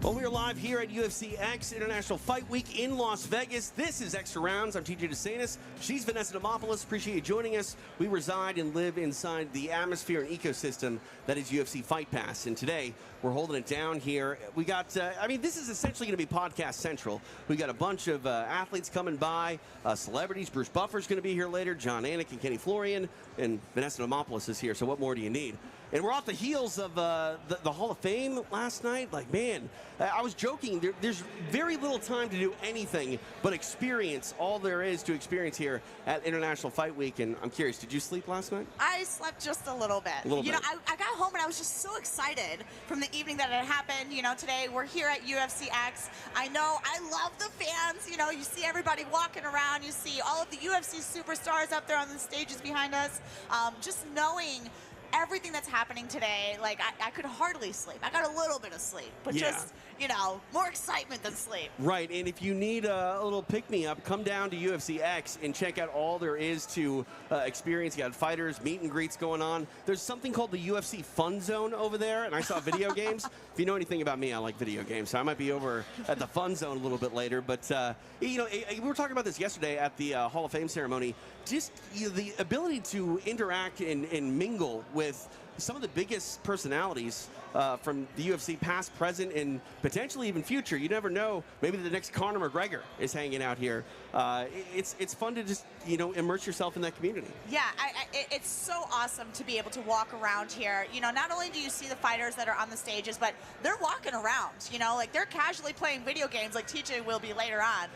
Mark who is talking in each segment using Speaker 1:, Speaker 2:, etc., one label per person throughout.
Speaker 1: Well, we are live here at UFCX International Fight Week in Las Vegas. This is Extra Rounds. I'm TJ DeSantis. She's Vanessa Demopoulos. Appreciate you joining us. We reside and live inside the atmosphere and ecosystem that is UFC Fight Pass. And today, we're holding it down here. We got, this is essentially going to be podcast central. We got a bunch of athletes coming by, celebrities. Bruce Buffer's going to be here later. John Anik and Kenny Florian. And Vanessa Demopoulos is here. So what more do you need? And we're off the heels of the Hall of Fame last night. Like, man, I was joking. There's very little time to do anything but experience all there is to experience here at International Fight Week. And I'm curious, did you sleep last night?
Speaker 2: I slept just a little bit. You know, I got home and I was just so excited from the evening that it happened. You know, today we're here at UFCX. I know, I love the fans. You know, you see everybody walking around. You see all of the UFC superstars up there on the stages behind us. Just knowing everything that's happening today, like, I could hardly sleep. I got a little bit of sleep, but just, you know, more excitement than sleep.
Speaker 1: Right, and if you need a little pick-me-up, come down to UFCX and check out all there is to experience. You got fighters, meet and greets going on. There's something called the UFC Fun Zone over there, and I saw video games. If you know anything about me, I like video games, so I might be over at the Fun Zone a little bit later. But, you know, we were talking about this yesterday at the Hall of Fame ceremony. Just the ability to interact and mingle with some of the biggest personalities from the UFC, past, present, and potentially even future. You never know. Maybe the next Conor McGregor is hanging out here. It's fun to just, you know, immerse yourself in that community.
Speaker 2: Yeah, it's so awesome to be able to walk around here. You know, not only do you see the fighters that are on the stages, but they're walking around. You know, like, they're casually playing video games like TJ will be later on.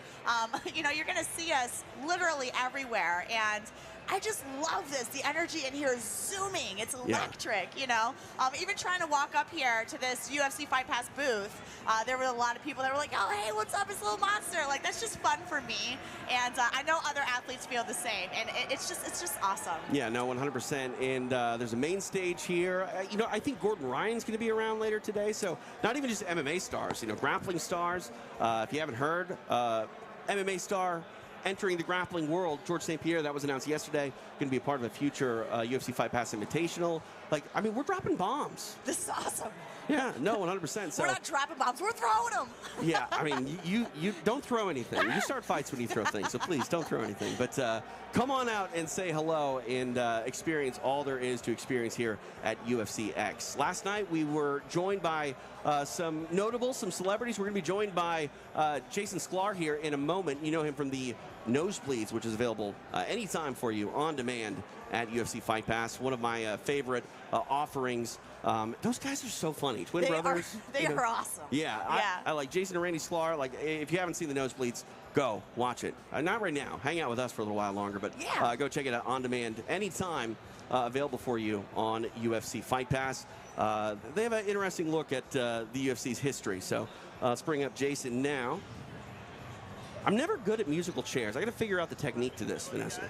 Speaker 2: You know, you're going to see us literally everywhere. And I just love this. The energy in here is zooming. It's electric, you know. Even trying to walk up here to this UFC Fight Pass booth, there were a lot of people that were like, oh, hey, what's up, it's Little Monster? Like, that's just fun for me. And I know other athletes feel the same. And it's just awesome. Yeah,
Speaker 1: no, 100%. And there's a main stage here. You know, I think Gordon Ryan's going to be around later today. So not even just MMA stars, you know, grappling stars. If you haven't heard, MMA star entering the grappling world, George St. Pierre, that was announced yesterday, going to be a part of a future UFC Fight Pass Invitational. Like, I mean, we're dropping bombs.
Speaker 2: This is awesome.
Speaker 1: Yeah, no, 100%. So,
Speaker 2: we're not dropping bombs, we're throwing them.
Speaker 1: Yeah, I mean, you don't throw anything. You start fights when you throw things, so please don't throw anything. But come on out and say hello and experience all there is to experience here at UFCX. Last night, we were joined by some notables, some celebrities. We're going to be joined by Jason Sklar here in a moment. You know him from the Nosebleeds, which is available anytime for you on demand at UFC Fight Pass. One of my favorite offerings. Those guys are so funny. Twin brothers.
Speaker 2: They are awesome.
Speaker 1: Yeah, I like Jason and Randy Sklar. Like, if you haven't seen the Nosebleeds, go watch it. Not right now. Hang out with us for a little while longer, but go check it out on demand anytime. Available for you on UFC Fight Pass. They have an interesting look at the UFC's history. So let's bring up Jason now. I'm never good at musical chairs. I got to figure out the technique to this, Vanessa.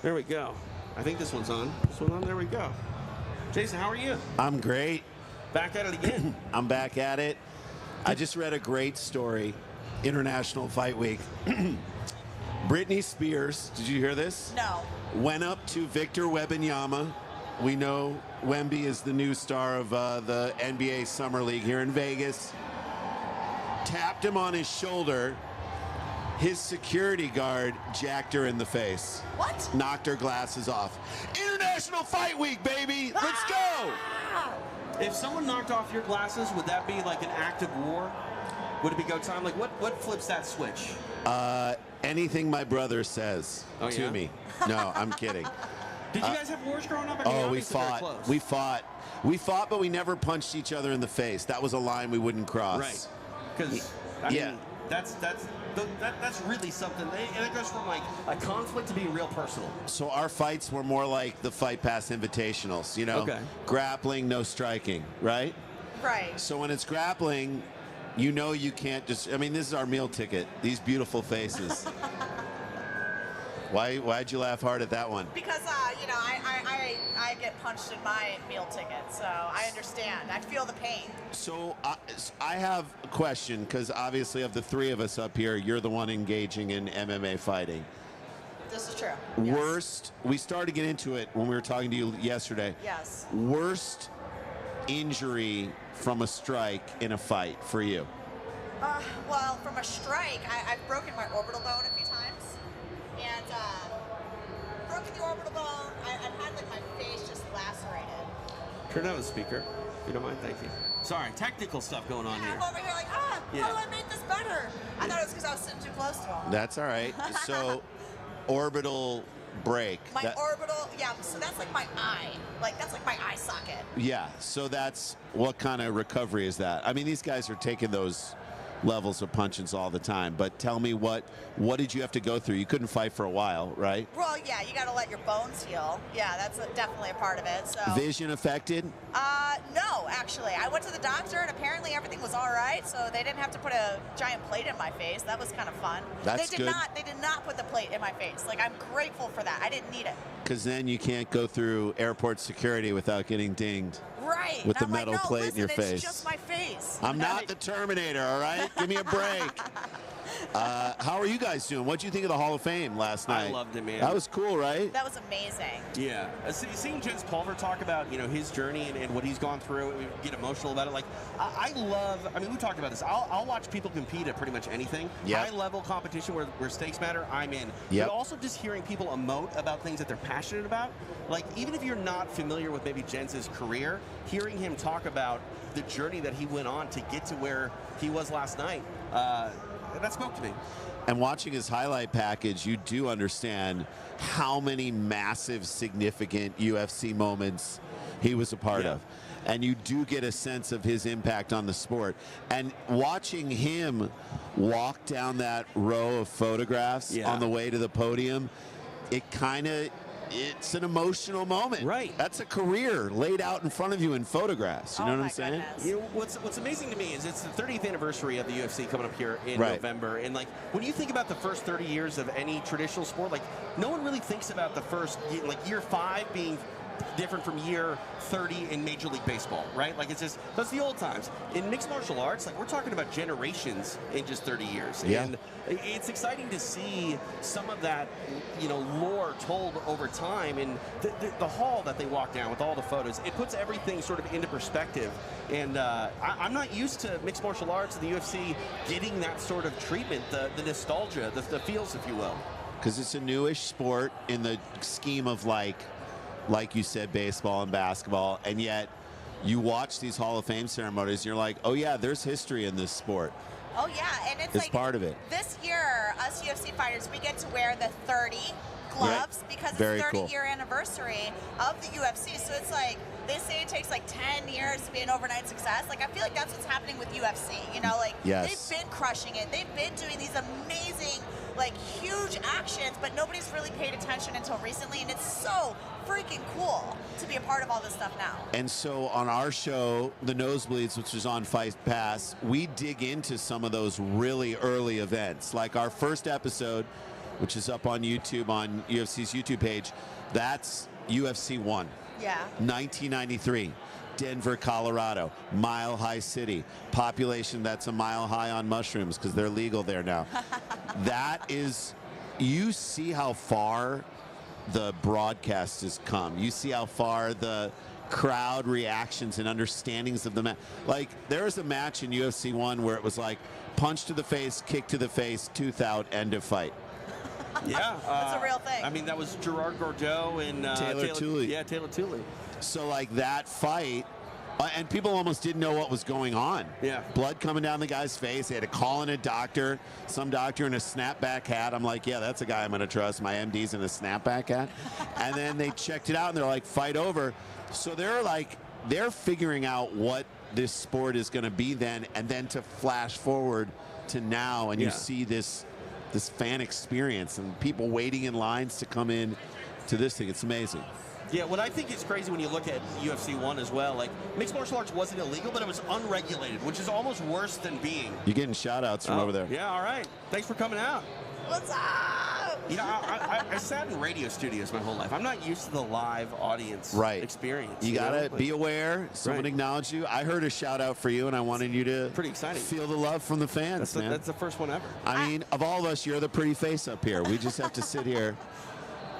Speaker 1: There we go. I think this one's on. This one's on. There we go. Jason, how are you?
Speaker 3: I'm great.
Speaker 1: Back at it again.
Speaker 3: I'm back at it. I just read a great story. International Fight Week. Britney Spears, did you hear this?
Speaker 2: No.
Speaker 3: Went up to Victor Wembanyama. We know Wemby is the new star of the NBA Summer League here in Vegas. Tapped him on his shoulder. His security guard jacked her in the face.
Speaker 2: What?
Speaker 3: Knocked her glasses off. International Fight Week, baby! Let's go!
Speaker 1: If someone knocked off your glasses, would that be like an act of war? Would it be go time? Like, what flips that switch?
Speaker 3: Anything my brother says to me. No, I'm kidding.
Speaker 1: Did you guys have wars growing up? I mean,
Speaker 3: we fought, but we never punched each other in the face. That was a line we wouldn't cross.
Speaker 1: Right. Because, I mean, that's really something. And it goes from like a conflict to being real personal.
Speaker 3: So our fights were more like the Fight Pass Invitationals, you know?
Speaker 1: Okay.
Speaker 3: Grappling, no striking, right?
Speaker 2: Right.
Speaker 3: So when it's grappling, you know you can't just, I mean, this is our meal ticket. These beautiful faces. Why'd you laugh hard at that one?
Speaker 2: Because, you know, I get punched in my meal ticket, so I understand. I feel the pain.
Speaker 3: So I have a question, because obviously of the three of us up here, you're the one engaging in MMA fighting.
Speaker 2: This is true.
Speaker 3: Worst, we started to get into it when we were talking to you yesterday.
Speaker 2: Yes.
Speaker 3: Worst injury from a strike in a fight for you?
Speaker 2: Well, from a strike, I've broken my orbital bone a few times, and broken the orbital bone. I've had like my face just lacerated.
Speaker 1: Turn down the speaker, if you don't mind. Thank you. Sorry, technical stuff going on here.
Speaker 2: I'm over here like, how do I make this better? I thought it was because I was sitting too close to him.
Speaker 3: That's all right. So, orbital break.
Speaker 2: My orbital, yeah, so that's like my eye. Like, that's like my eye socket.
Speaker 3: Yeah, so that's, what kind of recovery is that? I mean, these guys are taking those levels of punches all the time, but tell me what did you have to go through? You couldn't fight for a while, right?
Speaker 2: Well, yeah, you got to let your bones heal. Yeah, that's definitely a part of it. So
Speaker 3: Vision affected?
Speaker 2: No, actually. I went to the doctor and apparently everything was all right, so they didn't have to put a giant plate in my face. That was kind of fun.
Speaker 3: That's good.
Speaker 2: They did not put the plate in my face. Like, I'm grateful for that. I didn't need it.
Speaker 3: Because then you can't go through airport security without getting dinged.
Speaker 2: Right.
Speaker 3: With the
Speaker 2: I'm like,
Speaker 3: metal
Speaker 2: no,
Speaker 3: plate
Speaker 2: listen,
Speaker 3: in your face.
Speaker 2: It's just my face.
Speaker 3: I'm not the Terminator, all right? Give me a break. How are you guys doing? What did you think of the Hall of Fame last night?
Speaker 1: I loved it, man.
Speaker 3: That was cool, right?
Speaker 2: That was amazing.
Speaker 1: Yeah. Seeing Jens Pulver talk about, his journey and what he's gone through, and get emotional about it. Like, I love, I mean, we talked about this. I'll watch people compete at pretty much anything.
Speaker 3: Yep.
Speaker 1: High-level competition where stakes matter, I'm in.
Speaker 3: Yep.
Speaker 1: But also just hearing people emote about things that they're passionate about. Like, even if you're not familiar with maybe Jens's career, hearing him talk about the journey that he went on to get to where he was last night, that spoke to me.
Speaker 3: And watching his highlight package, you do understand how many massive, significant UFC moments he was a part of. And you do get a sense of his impact on the sport. And watching him walk down that row of photographs on the way to the podium, it's an emotional moment.
Speaker 1: Right.
Speaker 3: That's a career laid out in front of you in photographs. You know what I'm saying?
Speaker 1: What's amazing to me is it's the 30th anniversary of the UFC coming up here in November. And, like, when you think about the first 30 years of any traditional sport, like, no one really thinks about the first, like, year 5 being different from year 30 in Major League Baseball, right? Like, it's just, that's the old times. In mixed martial arts, like, we're talking about generations in just 30 years.
Speaker 3: Yeah.
Speaker 1: And it's exciting to see some of that, lore told over time. And the hall that they walk down with all the photos, it puts everything sort of into perspective. And I'm not used to mixed martial arts and the UFC getting that sort of treatment, the nostalgia, the feels, if you will.
Speaker 3: Because it's a newish sport in the scheme of, like you said, baseball and basketball, and yet you watch these Hall of Fame ceremonies and you're like, oh yeah, there's history in this sport.
Speaker 2: Oh yeah, and it's like
Speaker 3: part of it.
Speaker 2: This year, us UFC fighters, we get to wear the 30 gloves because it's the 30-year anniversary of the UFC. So it's like, they say it takes like 10 years to be an overnight success. Like, I feel like that's what's happening with UFC. They've been crushing it. They've been doing these amazing, like, huge actions, but nobody's really paid attention until recently, and it's so freaking cool to be a part of all this stuff now.
Speaker 3: And so on our show, The Nosebleeds, which is on Fight Pass, we dig into some of those really early events. Like our first episode, which is up on YouTube, on UFC's YouTube page, that's UFC 1.
Speaker 2: Yeah.
Speaker 3: 1993. Denver, Colorado, Mile High City, population that's a mile high on mushrooms because they're legal there now. That is, you see how far the broadcast has come. You see how far the crowd reactions and understandings of the match. Like, there was a match in UFC 1 where it was like punch to the face, kick to the face, tooth out, end of fight.
Speaker 1: Yeah.
Speaker 2: That's a real thing.
Speaker 1: I mean, that was Gerard Gordeau and
Speaker 3: Taylor Tooley.
Speaker 1: Yeah, Taylor Tooley.
Speaker 3: So, like, that fight, and people almost didn't know what was going on.
Speaker 1: Yeah.
Speaker 3: Blood coming down the guy's face. They had to call in a doctor, some doctor in a snapback hat. I'm like, yeah, that's a guy I'm going to trust. My MD's in a snapback hat. And then they checked it out, and they're like, fight over. So they're figuring out what this sport is going to be then, and then to flash forward to now, and you see this fan experience and people waiting in lines to come in to this thing. It's amazing.
Speaker 1: Yeah, what I think is crazy when you look at UFC 1 as well, like, mixed martial arts wasn't illegal, but it was unregulated, which is almost worse than being.
Speaker 3: You're getting shout-outs from over there.
Speaker 1: Yeah, all right. Thanks for coming out.
Speaker 2: What's up?
Speaker 1: I sat in radio studios my whole life. I'm not used to the live audience experience.
Speaker 3: You got to be aware. Someone acknowledge you. I heard a shout-out for you, and I wanted you to
Speaker 1: pretty exciting.
Speaker 3: Feel the love from the fans, man.
Speaker 1: That's the first one ever.
Speaker 3: I mean, of all of us, you're the pretty face up here. We just have to sit here.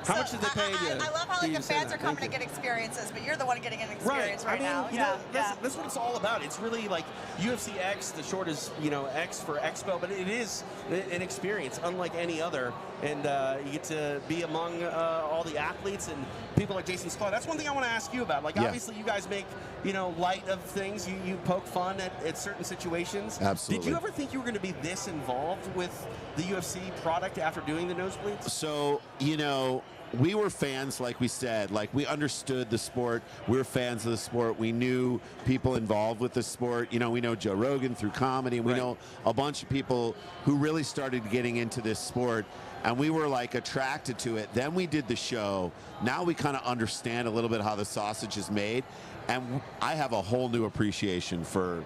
Speaker 1: How much did they pay you?
Speaker 2: I love how like the fans are coming
Speaker 1: Thank
Speaker 2: to
Speaker 1: you.
Speaker 2: get experiences, but you're the one getting an experience right,
Speaker 1: I mean,
Speaker 2: now.
Speaker 1: you know, that's what it's all about. It's really like UFC X, the short is, you know, X for Expo, but it is an experience unlike any other. And you get to be among all the athletes and people like Jason Sklar. That's one thing I want to ask you about. Like, obviously, you guys make, you know, light of things. You poke fun at certain situations.
Speaker 3: Absolutely.
Speaker 1: Did you ever think you were going to be this involved with the UFC product after doing the nosebleeds?
Speaker 3: So, you know, we were fans, like we said. Like, we understood the sport. We were fans of the sport. We knew people involved with the sport. You know, we know Joe Rogan through comedy. We know a bunch of people who really started getting into this sport. And we were like attracted to it. Then we did the show. Now we kind of understand a little bit how the sausage is made. And I have a whole new appreciation for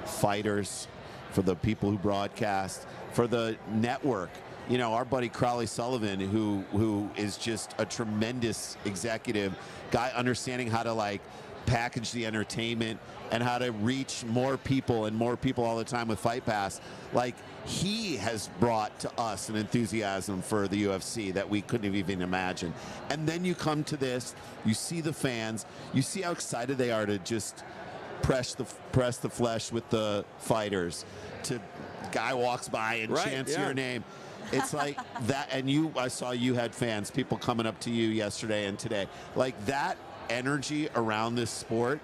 Speaker 3: fighters, for the people who broadcast, for the network. You know, our buddy Crowley Sullivan, who is just a tremendous executive guy, understanding how to like package the entertainment and how to reach more people and more people all the time with Fight Pass. Like, he has brought to us an enthusiasm for the UFC that we couldn't have even imagined. And then you come to this, you see the fans, you see how excited they are to just press the flesh with the fighters. To guy walks by and chants your name. It's like that. And I saw you had fans, people coming up to you yesterday and today. Like, that energy around this sport,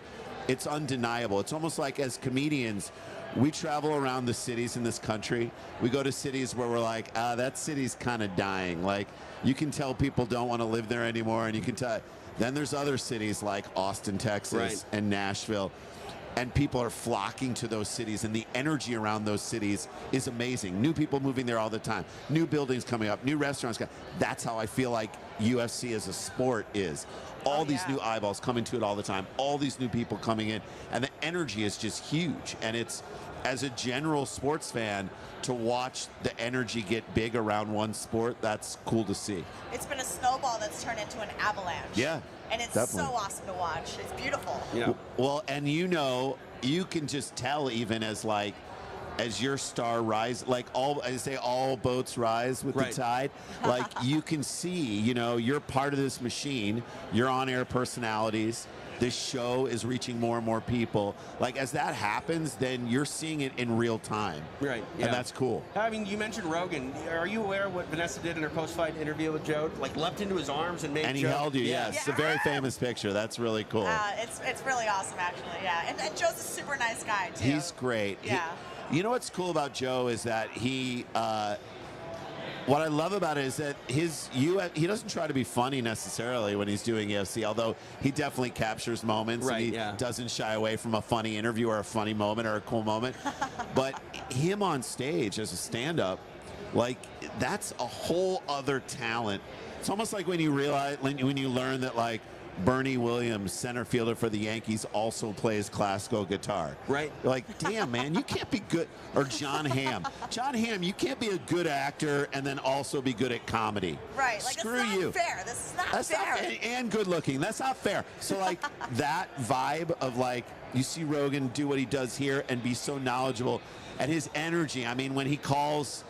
Speaker 3: it's undeniable. It's almost like, as comedians, we travel around the cities in this country. We go to cities where we're like, that city's kind of dying. Like, you can tell people don't want to live there anymore, and you can tell. Then there's other cities like Austin, Texas, and Nashville, and people are flocking to those cities, and the energy around those cities is amazing. New people moving there all the time, new buildings coming up, new restaurants. That's how I feel like UFC as a sport is. All these new eyeballs coming to it all the time, all these new people coming in, and the energy is just huge. And it's, as a general sports fan, to watch the energy get big around one sport, that's cool to see.
Speaker 2: It's been a snowball that's turned into an avalanche.
Speaker 3: Yeah.
Speaker 2: And it's
Speaker 3: definitely
Speaker 2: so awesome to watch. It's beautiful.
Speaker 1: Yeah.
Speaker 3: Well, and you know, you can just tell, even as like, as your star rise, like all boats rise with the tide. Like, you can see, you know, you're part of this machine. You're on-air personalities. This show is reaching more and more people. Like, as that happens, then you're seeing it in real time.
Speaker 1: Right. Yeah.
Speaker 3: And that's cool.
Speaker 1: I mean, you mentioned Rogan. Are you aware of what Vanessa did in her post-fight interview with Joe? Like, leapt into his arms and made
Speaker 3: And he
Speaker 1: Joe.
Speaker 3: held you, yes. It's a very famous picture. That's really cool.
Speaker 2: It's really awesome, actually, yeah. And Joe's a super nice guy, too.
Speaker 3: He's great.
Speaker 2: Yeah.
Speaker 3: You know what's cool about Joe is that he, what I love about it is that he doesn't try to be funny necessarily when he's doing UFC, although he definitely captures moments, and he doesn't shy away from a funny interview or a funny moment or a cool moment. But him on stage as a stand-up, like, that's a whole other talent. It's almost like when you realize, when you learn that, like, Bernie Williams, center fielder for the Yankees, also plays classical guitar. Right. You're like, damn, man, you can't be good. Or John Hamm. John Hamm, you can't be a good actor and then also be good at comedy.
Speaker 2: Right. Like,
Speaker 3: Screw
Speaker 2: that's not
Speaker 3: you.
Speaker 2: fair. This is not
Speaker 3: That's
Speaker 2: fair.
Speaker 3: not fair. And good looking. That's not fair. So, like, that vibe of, like, you see Rogan do what he does here and be so knowledgeable, and his energy. I mean, when he calls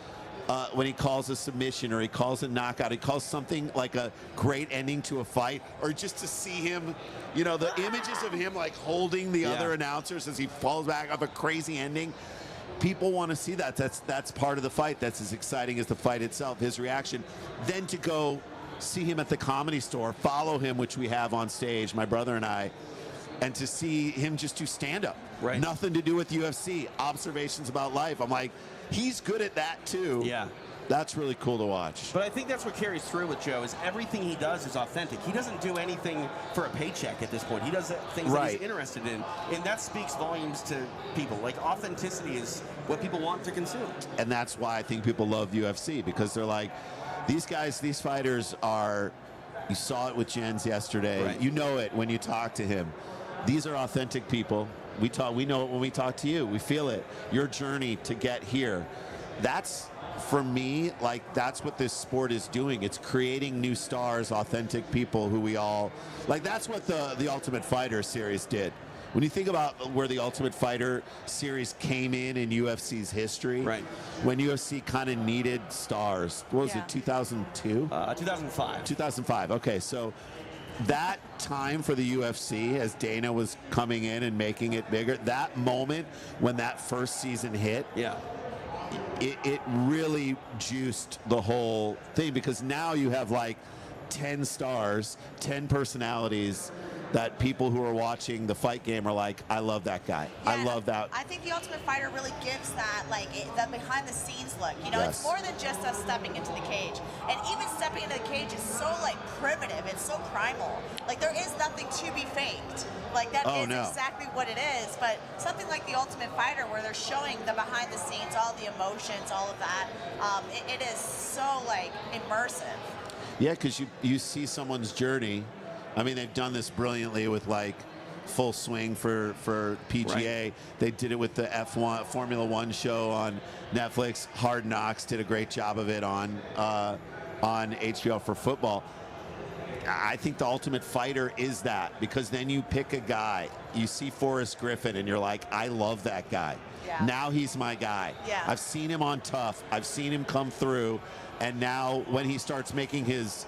Speaker 3: a submission, or he calls a knockout, he calls something like a great ending to a fight, or just to see him, you know, the images of him like holding the other announcers as he falls back off a crazy ending. People want to see that. That's part of the fight. That's as exciting as the fight itself, his reaction. Then to go see him at the Comedy Store, follow him, which we have on stage, my brother and I, and to see him just do stand-up. Right. Nothing to do with UFC, observations about life. I'm like, he's good at that too. Yeah. That's really cool to watch.
Speaker 1: But I think that's what carries through with Joe, is everything he does is authentic. He doesn't do anything for a paycheck at this point. He does things that he's interested in, and that speaks volumes to people. Like, authenticity is what people want to consume.
Speaker 3: And that's why I think people love UFC, because they're like, these guys, these fighters are, you saw it with Jens yesterday. Right. You know it when you talk to him. These are authentic people. We know it when we talk to you. We feel it. Your journey to get here. That's, for me, like, that's what this sport is doing. It's creating new stars, authentic people who we all, like, that's what the Ultimate Fighter series did. when you think about where the Ultimate Fighter series came in UFC's history,
Speaker 1: right?
Speaker 3: When UFC kind of needed stars, what was it, 2002?
Speaker 1: 2005.
Speaker 3: 2005. Okay, so that time for the UFC, as Dana was coming in and making it bigger, that moment when that first season hit, it really juiced the whole thing, because now you have like 10 stars, 10 personalities that people who are watching the fight game are like, I love that guy.
Speaker 2: Yeah,
Speaker 3: I love that.
Speaker 2: I think the Ultimate Fighter really gives that, like, that behind-the-scenes look. You know, it's more than just us stepping into the cage. And even stepping into the cage is so, like, primitive. It's so primal. Like, there is nothing to be faked. Like, that is exactly what it is. But something like the Ultimate Fighter, where they're showing the behind-the-scenes, all the emotions, all of that, it is so, like, immersive.
Speaker 3: Yeah, because you see someone's journey. I mean, they've done this brilliantly with like Full Swing for PGA. Right. They did it with the F1 Formula One show on Netflix. Hard Knocks did a great job of it on HBO for football. I think the Ultimate Fighter is that, because then you pick a guy, you see Forrest Griffin, and you're like, I love that guy.
Speaker 2: Yeah.
Speaker 3: Now he's my guy.
Speaker 2: Yeah.
Speaker 3: I've seen him on Tough. I've seen him come through, and now when he starts making his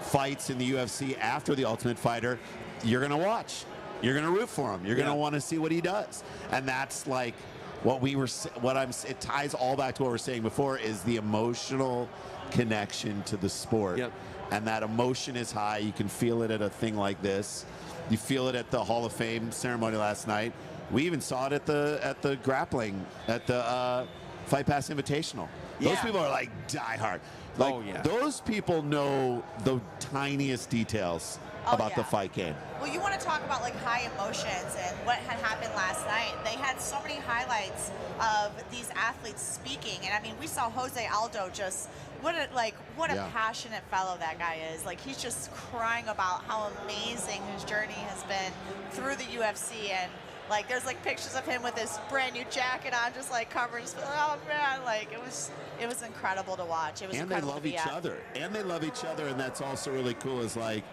Speaker 3: fights in the UFC after the Ultimate Fighter, you're gonna watch. You're gonna root for him. You're gonna want to see what he does, and that's like it ties all back to what we were saying before, is the emotional connection to the sport.
Speaker 1: Yep.
Speaker 3: And that emotion is high. You can feel it at a thing like this. You feel it at the Hall of Fame ceremony last night. We even saw it at the grappling, at the Fight Pass Invitational. Those people are like diehard. Like, those people know the tiniest details about the fight game.
Speaker 2: Well, you want to talk about like high emotions and what had happened last night. They had so many highlights of these athletes speaking, and I mean, we saw Jose Aldo just what a passionate fellow that guy is. Like, he's just crying about how amazing his journey has been through the UFC, and like there's like pictures of him with his brand new jacket on, just like covered. Just, oh man, like it was incredible to watch. It was incredible.
Speaker 3: And they love each other. And they love each other, and that's also really cool. Is like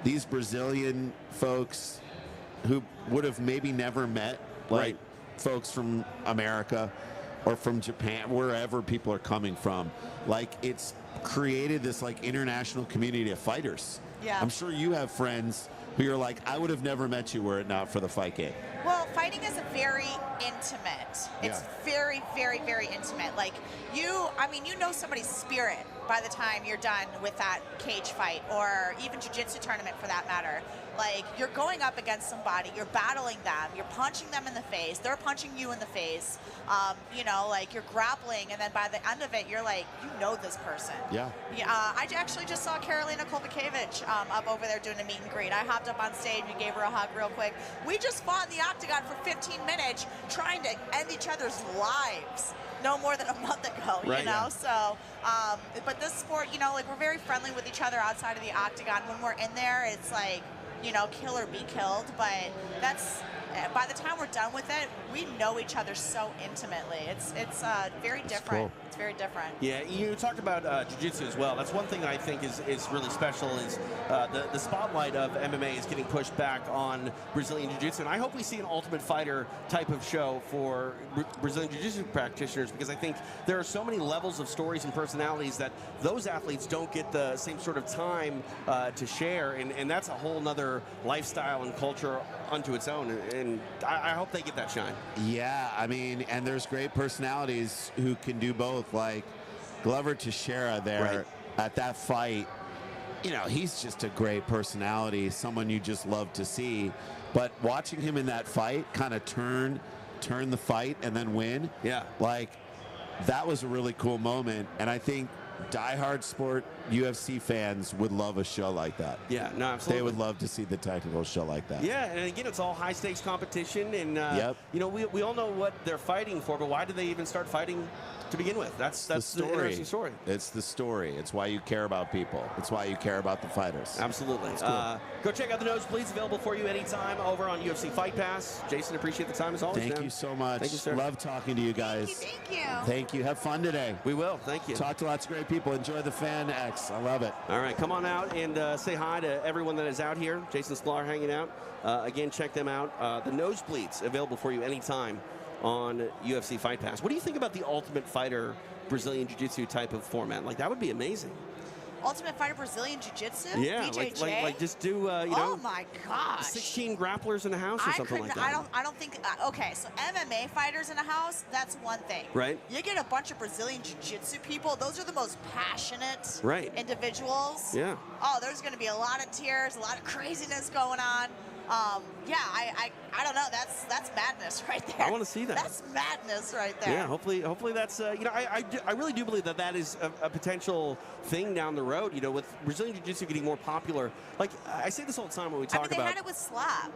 Speaker 3: these Brazilian folks who would have maybe never met like folks from America or from Japan, wherever people are coming from. Like, it's created this like international community of fighters.
Speaker 2: Yeah.
Speaker 3: I'm sure you have friends who you're like, I would have never met you were it not for the fight game.
Speaker 2: Well, fighting is very intimate. It's very, very, very intimate. Like, you know somebody's spirit by the time you're done with that cage fight, or even jiu-jitsu tournament for that matter. Like, you're going up against somebody, you're battling them, you're punching them in the face, they're punching you in the face. You know, like, you're grappling, and then by the end of it, you're like, you know this person.
Speaker 3: Yeah.
Speaker 2: I actually just saw Karolina Kowalkiewicz up over there doing a meet and greet. I hopped up on stage and gave her a hug real quick. We just fought in the octagon for 15 minutes trying to end each other's lives no more than a month ago, you know? So, but this sport, you know, like, we're very friendly with each other outside of the octagon. When we're in there, it's like, you know, kill or be killed, but that's, by the time we're done with it, we know each other so intimately. It's very different. Cool. It's very different.
Speaker 1: Yeah, you talked about jiu-jitsu as well. That's one thing I think is really special, is the spotlight of MMA is getting pushed back on Brazilian jiu-jitsu, and I hope we see an Ultimate Fighter type of show for Brazilian jiu-jitsu practitioners, because I think there are so many levels of stories and personalities that those athletes don't get the same sort of time to share, and that's a whole nother lifestyle and culture unto its own, and I hope they get that shine.
Speaker 3: Yeah, I mean, and there's great personalities who can do both, like Glover Teixeira there at that fight. You know, he's just a great personality, someone you just love to see, but watching him in that fight kind of turn the fight and then win, like, that was a really cool moment, and I think diehard sport UFC fans would love a show like that.
Speaker 1: Yeah, no, absolutely.
Speaker 3: They would love to see the technical show like that.
Speaker 1: Yeah, and again, it's all high stakes competition, and you know, we all know what they're fighting for, but why did they even start fighting to begin with? That's the interesting story.
Speaker 3: It's the story. It's why you care about people. It's why you care about the fighters.
Speaker 1: Absolutely.
Speaker 3: Cool.
Speaker 1: Go check out the nosebleeds, available for you anytime over on UFC Fight Pass. Jason, appreciate the time as always.
Speaker 3: Thank you so much.
Speaker 1: Thank you, sir.
Speaker 3: Love talking to you guys.
Speaker 2: Thank you.
Speaker 3: Thank you. Have fun today.
Speaker 1: We will. Thank you.
Speaker 3: Talk to lots of great people. Enjoy the Fan X. graphics. I love it.
Speaker 1: All right, come on out and say hi to everyone that is out here. Jason Sklar hanging out. Again, check them out. The nosebleeds available for you anytime on UFC Fight Pass. What do you think about the Ultimate Fighter Brazilian Jiu-Jitsu type of format? Like, that would be amazing.
Speaker 2: Ultimate Fighter Brazilian Jiu-Jitsu?
Speaker 1: Yeah, like just do, you know.
Speaker 2: Oh my gosh.
Speaker 1: 16 grapplers in a house or something like that.
Speaker 2: I don't think, okay, so MMA fighters in a house, that's one thing.
Speaker 1: Right.
Speaker 2: You get a bunch of Brazilian Jiu-Jitsu people, those are the most passionate individuals.
Speaker 1: Yeah.
Speaker 2: Oh, there's going to be a lot of tears, a lot of craziness going on. Yeah, I don't know. That's madness right there.
Speaker 1: I want to see that.
Speaker 2: That's madness right there.
Speaker 1: Yeah, hopefully that's you know, I really do believe that is a potential thing down the road. You know, with Brazilian Jiu-Jitsu getting more popular. Like I say this all the time when we talk
Speaker 2: they
Speaker 1: about.
Speaker 2: had it with slap,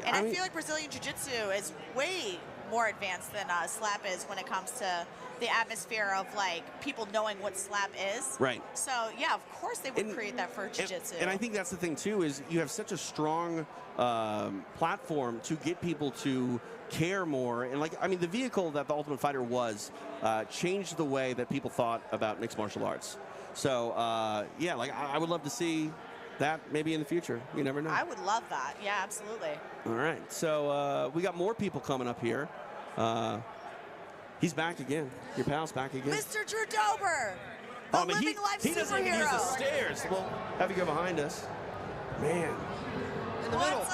Speaker 2: and I feel like Brazilian Jiu-Jitsu is way more advanced than slap is when it comes to the atmosphere of like people knowing what slap is.
Speaker 1: Right.
Speaker 2: So yeah, of course they would create that for jiu-jitsu.
Speaker 1: And I think that's the thing too, is you have such a strong platform to get people to care more. And like, I mean, the vehicle that the Ultimate Fighter was changed the way that people thought about mixed martial arts. So yeah, like I would love to see that maybe in the future. You never know.
Speaker 2: I would love that. Yeah, absolutely.
Speaker 1: All right. So we got more people coming up here. He's back again. Your pal's back again.
Speaker 2: Mr. Drew Dober, the living life
Speaker 1: he doesn't even use the
Speaker 2: superhero.
Speaker 1: stairs. Well, have you go behind us. Man.
Speaker 2: In the middle. What's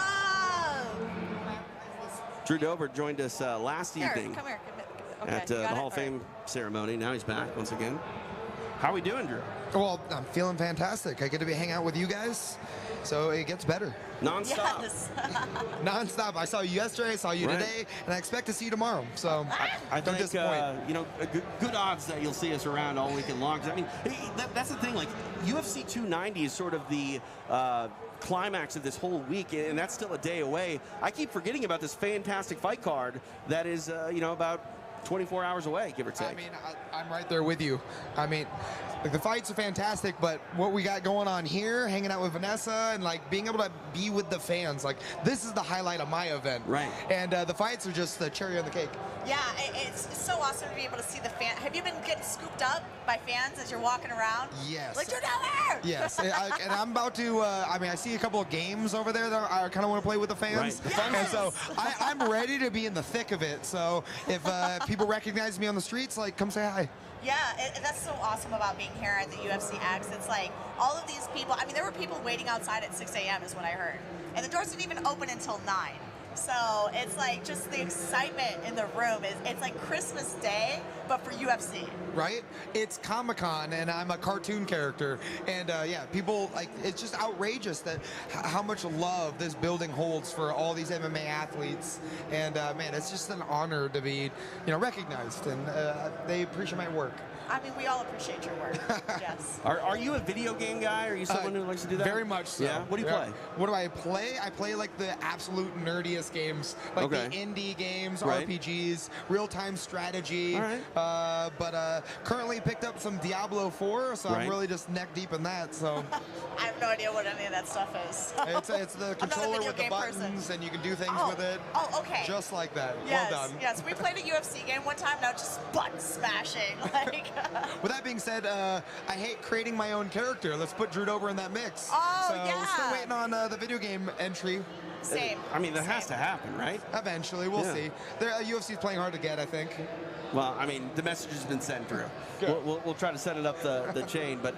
Speaker 2: up?
Speaker 1: Drew Dober joined us last evening
Speaker 2: Come here. Okay,
Speaker 1: at the Hall of Fame ceremony. Now he's back once again. How are we doing, Drew?
Speaker 4: Well, I'm feeling fantastic. I get to be hanging out with you guys, so it gets better.
Speaker 1: Non-stop.
Speaker 2: Yes.
Speaker 4: Non-stop. I saw you yesterday, I saw you today, and I expect to see you tomorrow. So
Speaker 1: I
Speaker 4: don't
Speaker 1: think,
Speaker 4: disappoint.
Speaker 1: you know, good odds that you'll see us around all weekend long. 'Cause, I mean, that's the thing. Like, UFC 290 is sort of the climax of this whole week, and that's still a day away. I keep forgetting about this fantastic fight card that is, you know, about 24 hours away, give or take.
Speaker 4: I mean, I'm right there with you. I mean, like, the fights are fantastic, but what we got going on here, hanging out with Vanessa, and like being able to be with the fans, like this is the highlight of my event.
Speaker 1: Right.
Speaker 4: And the fights are just the cherry on the cake.
Speaker 2: Yeah, it's so awesome to be able to see the fan. Have you been getting scooped up by fans as you're walking around?
Speaker 4: Yes.
Speaker 2: Like, you're down there!
Speaker 4: Yes, and I'm about to, I mean, I see a couple of games over there that I kind of want to play with the fans.
Speaker 1: Right.
Speaker 2: Yes.
Speaker 4: And so I'm ready to be in the thick of it. So if people recognize me on the streets, like, come say hi.
Speaker 2: Yeah, that's so awesome about being here at the UFC X. It's like all of these people, I mean, there were people waiting outside at 6 a.m. is what I heard. And the doors didn't even open until 9. So it's like just the excitement in the room. It's like Christmas Day, but for UFC.
Speaker 4: Right? It's Comic-Con, and I'm a cartoon character. And yeah, people, like, it's just outrageous that how much love this building holds for all these MMA athletes. And man, it's just an honor to be, you know, recognized, and they appreciate my work.
Speaker 2: I mean, we all appreciate your work. Yes.
Speaker 1: Are you a video game guy? Are you someone who likes to do that?
Speaker 4: Very much so.
Speaker 1: Yeah? What do you play?
Speaker 4: What do I play? I play like the absolute nerdiest games, like the indie games, RPGs, real-time strategy.
Speaker 1: All right.
Speaker 4: But currently picked up some Diablo 4, so I'm really just neck deep in that. So
Speaker 2: I have no idea what any of that stuff is.
Speaker 4: it's the controller with the buttons, and you can do things with it.
Speaker 2: Oh, okay.
Speaker 4: Just like that.
Speaker 2: Yes,
Speaker 4: Well done.
Speaker 2: yes. We played a UFC game one time. Now just button smashing. Like.
Speaker 4: With that being said, I hate creating my own character. Let's put Drew Dober in that mix.
Speaker 2: Oh,
Speaker 4: so
Speaker 2: yeah.
Speaker 4: we're still waiting on the video game entry.
Speaker 2: Same.
Speaker 1: I mean, that has to happen, right?
Speaker 4: Eventually, we'll see. UFC's playing hard to get, I think.
Speaker 1: Well, I mean, the message has been sent through. We'll try to set it up the chain. But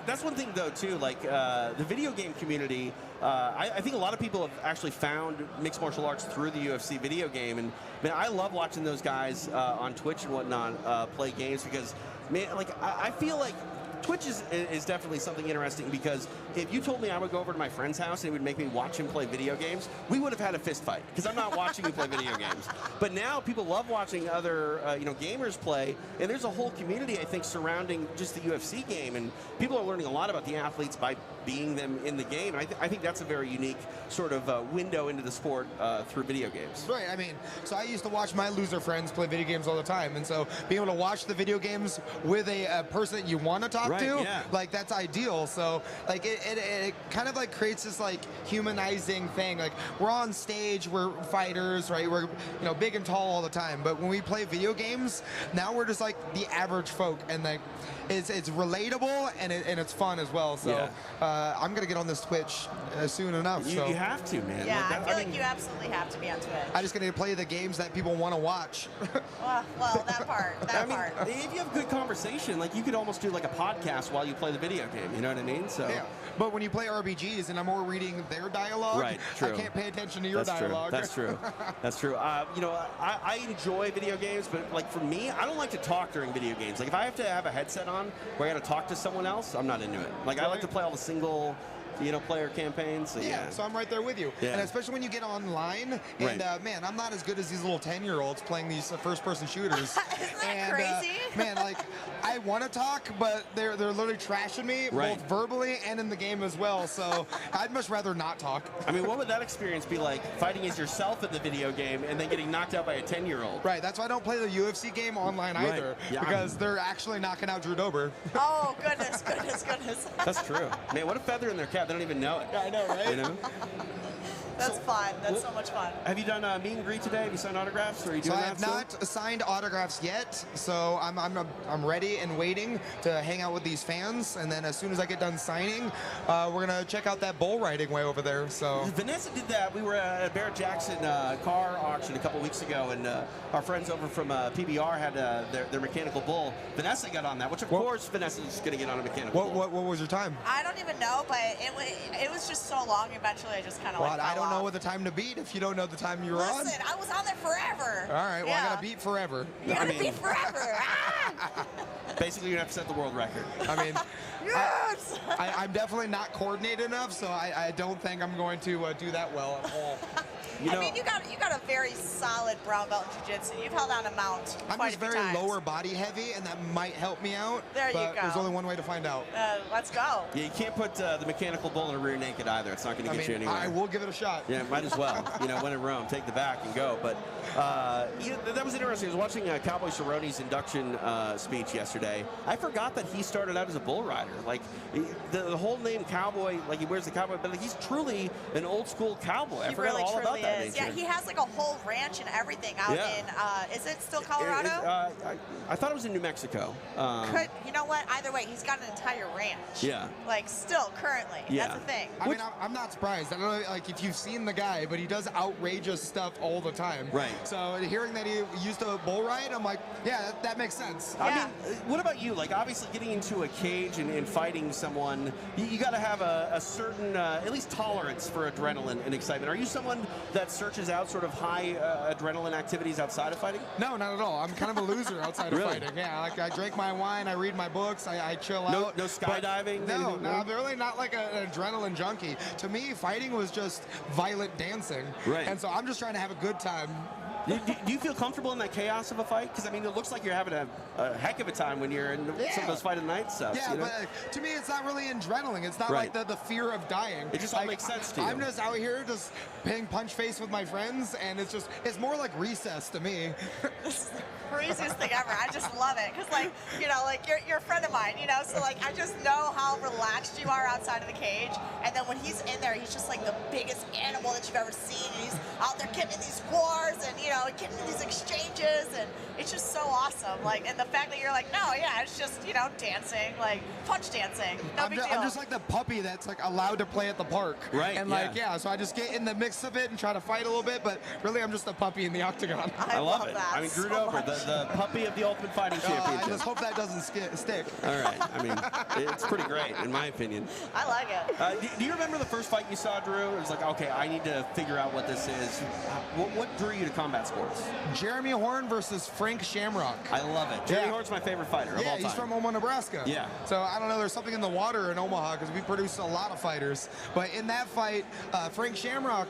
Speaker 1: that's one thing, though, too. Like, the video game community, I think a lot of people have actually found mixed martial arts through the UFC video game. And, man, I love watching those guys on Twitch and whatnot play games because, man, like, I feel like Twitch is definitely something interesting because if you told me I would go over to my friend's house and he would make me watch him play video games, we would have had a fist fight because I'm not watching you play video games. But now people love watching other gamers play, and there's a whole community, I think, surrounding just the UFC game, and people are learning a lot about the athletes by being them in the game. And I think that's a very unique sort of window into the sport through video games.
Speaker 4: Right. I mean, so I used to watch my loser friends play video games all the time, and so being able to watch the video games with a person that you want to talk talk
Speaker 1: Right,
Speaker 4: to,
Speaker 1: yeah.
Speaker 4: like that's ideal. So like it kind of like creates this like humanizing thing. Like we're on stage, we're fighters, right? We're big and tall all the time. But when we play video games, now we're just like the average folk, and like it's relatable and it's fun as well. So I'm gonna get on this Twitch soon enough.
Speaker 1: You have to, man.
Speaker 2: Yeah,
Speaker 1: Like,
Speaker 2: I feel like you absolutely have to be on Twitch.
Speaker 4: I just gonna play the games that people want to watch.
Speaker 2: Well, that part.
Speaker 1: I mean, if you have good conversation, like you could almost do like a podcast while you play the video game. You know what I mean? So.
Speaker 4: Yeah. But when you play RPGs and I'm more reading their dialogue,
Speaker 1: Right, true.
Speaker 4: I can't pay attention to your dialogue.
Speaker 1: That's true. That's true. I enjoy video games, but like for me, I don't like to talk during video games. Like if I have to have a headset on where I got to talk to someone else, I'm not into it. Like I like to play all the single player campaigns. So, yeah.
Speaker 4: So I'm right there with you.
Speaker 1: Yeah.
Speaker 4: And especially when you get online, and man, I'm not as good as these little 10-year-olds playing these first-person shooters.
Speaker 2: Isn't that crazy?
Speaker 4: Man, like I want to talk, but they're literally trashing me both verbally and in the game as well. So I'd much rather not talk.
Speaker 1: I mean, what would that experience be like, fighting as yourself in the video game and then getting knocked out by a 10-year-old?
Speaker 4: Right. That's why I don't play the UFC game online either, because they're actually knocking out Drew Dober.
Speaker 2: Oh goodness.
Speaker 1: That's true. Man, what a feather in their cap. They don't even know it.
Speaker 4: Yeah, I know, right?
Speaker 1: You know?
Speaker 2: That's fun. That's so much fun.
Speaker 1: Have you done a meet and greet today? Have you signed autographs? Or are you doing
Speaker 4: So I
Speaker 1: that
Speaker 4: have
Speaker 1: still?
Speaker 4: not signed autographs yet. So I'm ready and waiting to hang out with these fans. And then as soon as I get done signing, we're gonna check out that bull riding way over there. So
Speaker 1: Vanessa did that. We were at a Barrett Jackson car auction a couple weeks ago, and our friends over from PBR had their mechanical bull. Vanessa got on that, which of course Vanessa's going to get on a mechanical bull.
Speaker 4: what was your time?
Speaker 2: I don't even know, but it was just so long. Eventually, I just kind of
Speaker 4: Well, I don't know what the time to beat if you don't know the time you were on.
Speaker 2: Listen, I was on there forever.
Speaker 4: All right, well, I gotta beat forever.
Speaker 2: You gotta beat forever.
Speaker 1: Basically, you have to set the world record.
Speaker 4: I mean,
Speaker 2: Yes!
Speaker 4: I'm definitely not coordinated enough, so I don't think I'm going to do that well at all.
Speaker 2: I mean, you got a very solid brown belt in jiu-jitsu. You've held on a mount
Speaker 4: I'm
Speaker 2: quite
Speaker 4: just
Speaker 2: a few
Speaker 4: very
Speaker 2: times.
Speaker 4: lower body heavy, and that might help me out.
Speaker 2: There you
Speaker 4: but
Speaker 2: go.
Speaker 4: There's only one way to find out.
Speaker 2: Let's go.
Speaker 1: Yeah, you can't put the mechanical bull in a rear naked either. It's not going to get you anywhere.
Speaker 4: I will give it a shot.
Speaker 1: Yeah, might as well. When in Rome, take the back and go. But that was interesting. I was watching Cowboy Cerrone's induction speech yesterday. I forgot that he started out as a bull rider. Like the whole name Cowboy, like he wears the cowboy, but like, he's truly an old school cowboy. I forgot
Speaker 2: really
Speaker 1: all about that
Speaker 2: is.
Speaker 1: nature.
Speaker 2: Yeah, he has like a whole ranch and everything out in. Is it still Colorado?
Speaker 1: I thought it was in New Mexico.
Speaker 2: You know what? Either way, he's got an entire ranch.
Speaker 1: Yeah.
Speaker 2: Like still currently.
Speaker 1: Yeah.
Speaker 2: That's the thing.
Speaker 4: I mean, I'm not surprised. I don't know, like, if you've seen the guy, but he does outrageous stuff all the time.
Speaker 1: Right.
Speaker 4: So hearing that he used to bull ride, I'm like, yeah, that makes sense.
Speaker 1: I mean, what about you? Like, obviously, getting into a cage and fighting someone, you got to have a certain, at least tolerance for adrenaline and excitement. Are you someone that searches out sort of high adrenaline activities outside of fighting?
Speaker 4: No, not at all. I'm kind of a loser outside of
Speaker 1: Really?
Speaker 4: fighting. Yeah, like I drink my wine, I read my books, I chill out.
Speaker 1: No skydiving?
Speaker 4: No, I'm really not like an adrenaline junkie. To me, fighting was just violent dancing.
Speaker 1: Right.
Speaker 4: And so I'm just trying to have a good time.
Speaker 1: Do you feel comfortable in that chaos of a fight? Because, I mean, it looks like you're having a heck of a time when you're in some of those fight of the night stuff.
Speaker 4: Yeah, but to me, it's not really adrenaline. It's not like the fear of dying.
Speaker 1: It just all makes sense to you.
Speaker 4: I'm just out here just playing punch face with my friends, and it's more like recess to me.
Speaker 2: This is the craziest thing ever. I just love it. Because, like, you're a friend of mine, so, like, I just know how relaxed you are outside of the cage. And then when he's in there, he's just, like, the biggest animal that you've ever seen. And he's out there getting in these wars and, getting in these exchanges. And it's just so awesome. Like, and the fact that you're like, no, yeah, it's just, dancing, like, punch dancing. No big deal.
Speaker 4: I'm just like the puppy that's, like, allowed to play at the park.
Speaker 1: Right,
Speaker 4: And, so I just get in the mix of it and try to fight a little bit. But really, I'm just a puppy in the octagon.
Speaker 2: I love it.
Speaker 1: That. I mean, Drew Dober, the puppy of the Ultimate Fighting Championship.
Speaker 4: I just hope that doesn't stick.
Speaker 1: All right. I mean, it's pretty great, in my opinion.
Speaker 2: I like it.
Speaker 1: Do you remember the first fight you saw, Drew? It was like, okay, I need to figure out what this is. What drew you to combat sports?
Speaker 4: Jeremy Horn versus Frank Shamrock.
Speaker 1: I love it. Jeremy Horn's my favorite fighter of all time.
Speaker 4: He's from Omaha, Nebraska.
Speaker 1: Yeah.
Speaker 4: So I don't know, there's something in the water in Omaha because we produce a lot of fighters. But in that fight, Frank Shamrock,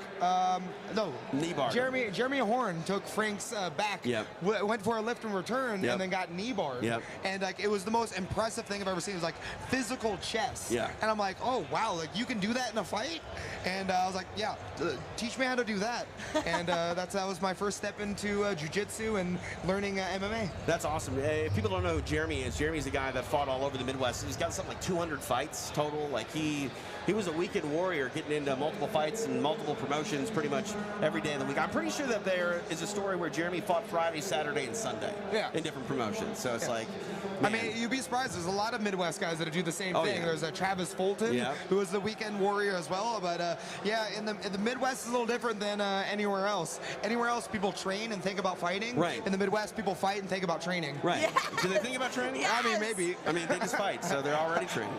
Speaker 1: knee bar.
Speaker 4: Jeremy Horn took Frank's back, went for a lift and return, and then got knee barred.
Speaker 1: Yep.
Speaker 4: And like it was the most impressive thing I've ever seen. It was like physical chess.
Speaker 1: Yeah.
Speaker 4: And I'm like, oh wow, like you can do that in a fight? And I was like, yeah, teach me how to do that. And that was my first step into jiu-jitsu and learning MMA.
Speaker 1: That's awesome. If people don't know who Jeremy is, Jeremy's a guy that fought all over the Midwest. He's got something like 200 fights total. Like he was a weekend warrior, getting into multiple fights and multiple promotions pretty much every day of the week. I'm pretty sure that there is a story where Jeremy fought Friday, Saturday, and Sunday in different promotions. So it's like, man.
Speaker 4: I mean, you'd be surprised. There's a lot of Midwest guys that do the same thing.
Speaker 1: Yeah.
Speaker 4: There's Travis Fulton, who was the weekend warrior as well. But yeah, in the Midwest is a little different than anywhere else. Anywhere else, people train and think about fighting.
Speaker 1: Right.
Speaker 4: In the Midwest, people fight and think about training.
Speaker 1: Right.
Speaker 2: Yes.
Speaker 1: Do they think about training?
Speaker 2: Yes.
Speaker 4: I mean, maybe.
Speaker 1: I mean, they just fight, so they're already training.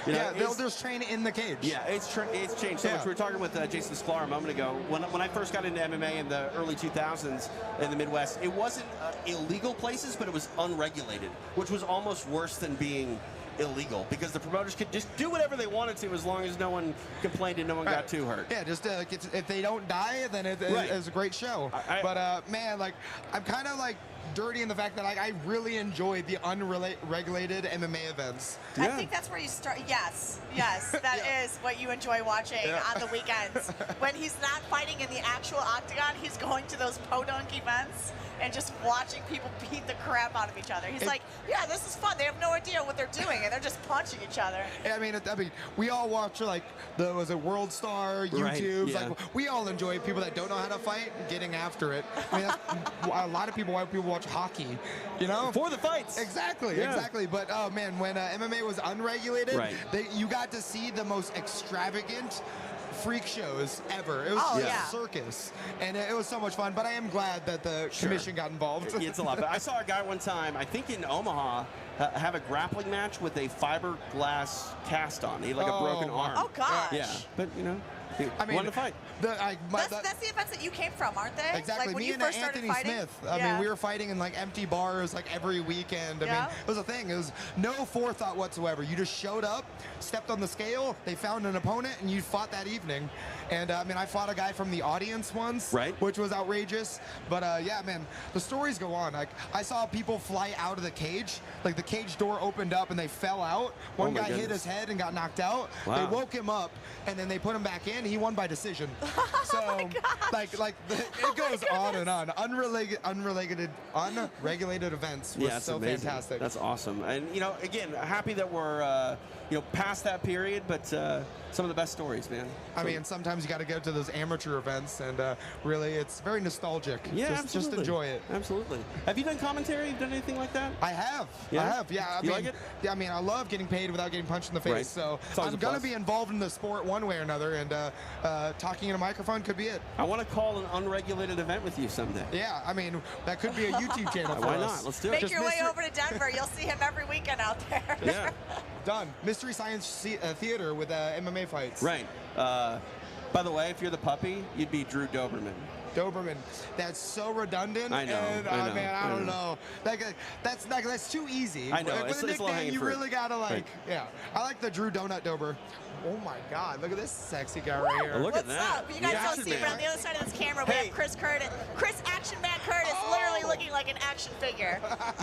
Speaker 1: You know,
Speaker 4: Yeah, they'll just train in the cage.
Speaker 1: Yeah, it's changed so much. We were talking with Jason Sklar a moment ago. When I first got into MMA in the early 2000s in the Midwest, it wasn't illegal places, but it was unregulated, which was almost worse than being illegal because the promoters could just do whatever they wanted to as long as no one complained and no one got too hurt.
Speaker 4: Yeah, just if they don't die, then it's a great show. But man, like I'm kind of like dirty in the fact that like I really enjoyed the unregulated MMA events.
Speaker 2: I think that's where you start. Yes, that is what you enjoy watching on the weekends. When he's not fighting in the actual octagon, he's going to those podunk events and just watching people beat the crap out of each other. He's like, yeah, this is fun. They have no idea what they're doing, and they're just punching each other. I mean,
Speaker 4: we all watch like World Star, YouTube. Like we all enjoy people that don't know how to fight getting after it. I mean, that's a lot of people. Why people watch hockey, you know,
Speaker 1: for the fights.
Speaker 4: Exactly. But oh man, when MMA was unregulated, you got to see the most extravagant freak shows ever. It was a circus, and it was so much fun. But I am glad that the commission got involved.
Speaker 1: It's a lot. But I saw a guy one time, I think in Omaha, have a grappling match with a fiberglass cast on. He had like a broken arm.
Speaker 2: Oh gosh.
Speaker 1: Yeah, but you know.
Speaker 4: I mean,
Speaker 1: wanted to fight.
Speaker 2: That's the events that you came from, aren't they?
Speaker 4: Exactly.
Speaker 2: Like when
Speaker 4: Me
Speaker 2: you
Speaker 4: and
Speaker 2: first
Speaker 4: Anthony
Speaker 2: started fighting?
Speaker 4: Smith. I mean, we were fighting in like empty bars like every weekend. I mean, it was a thing. It was no forethought whatsoever. You just showed up, stepped on the scale, they found an opponent, and you fought that evening. And I mean, I fought a guy from the audience once, which was outrageous. But yeah, man, the stories go on. Like I saw people fly out of the cage. Like the cage door opened up and they fell out. One guy hit his head and got knocked out. They woke him up and then they put him back in. He won by decision. So it goes on and on. Unregulated events was so
Speaker 1: amazing.
Speaker 4: fantastic.
Speaker 1: That's awesome. And you know, again, happy that we're past that period, but some of the best stories, man.
Speaker 4: I mean, sometimes you got to go to those amateur events, and really, it's very nostalgic.
Speaker 1: Yeah,
Speaker 4: just enjoy it.
Speaker 1: Absolutely. Have you done commentary? Have you done anything like that?
Speaker 4: I have.
Speaker 1: Yeah?
Speaker 4: Yeah.
Speaker 1: You like it?
Speaker 4: Yeah. I mean, I love getting paid without getting punched in the face. So I'm gonna be involved in the sport one way or another, and talking in a microphone could be it.
Speaker 1: I want to call an unregulated event with you someday.
Speaker 4: Yeah. I mean, that could be a YouTube channel for us.
Speaker 1: Why not? Let's do it.
Speaker 2: Make your way over to Denver. You'll see him every weekend out there.
Speaker 1: Yeah.
Speaker 4: Done. Mystery Science Theater with MMA fights.
Speaker 1: Right. By the way, if you're the puppy, you'd be Drew Doberman.
Speaker 4: That's so redundant.
Speaker 1: I know.
Speaker 4: And, man, I don't know. That's too easy.
Speaker 1: I know.
Speaker 4: With a nickname, you really gotta I like the Drew Donut Dober. Oh my God! Look at this sexy guy right here.
Speaker 1: Look at
Speaker 2: What's
Speaker 1: that.
Speaker 2: up? You guys don't see, but on the other side of this camera, we have Chris Curtis. Chris Action Man Curtis, literally looking like an action figure.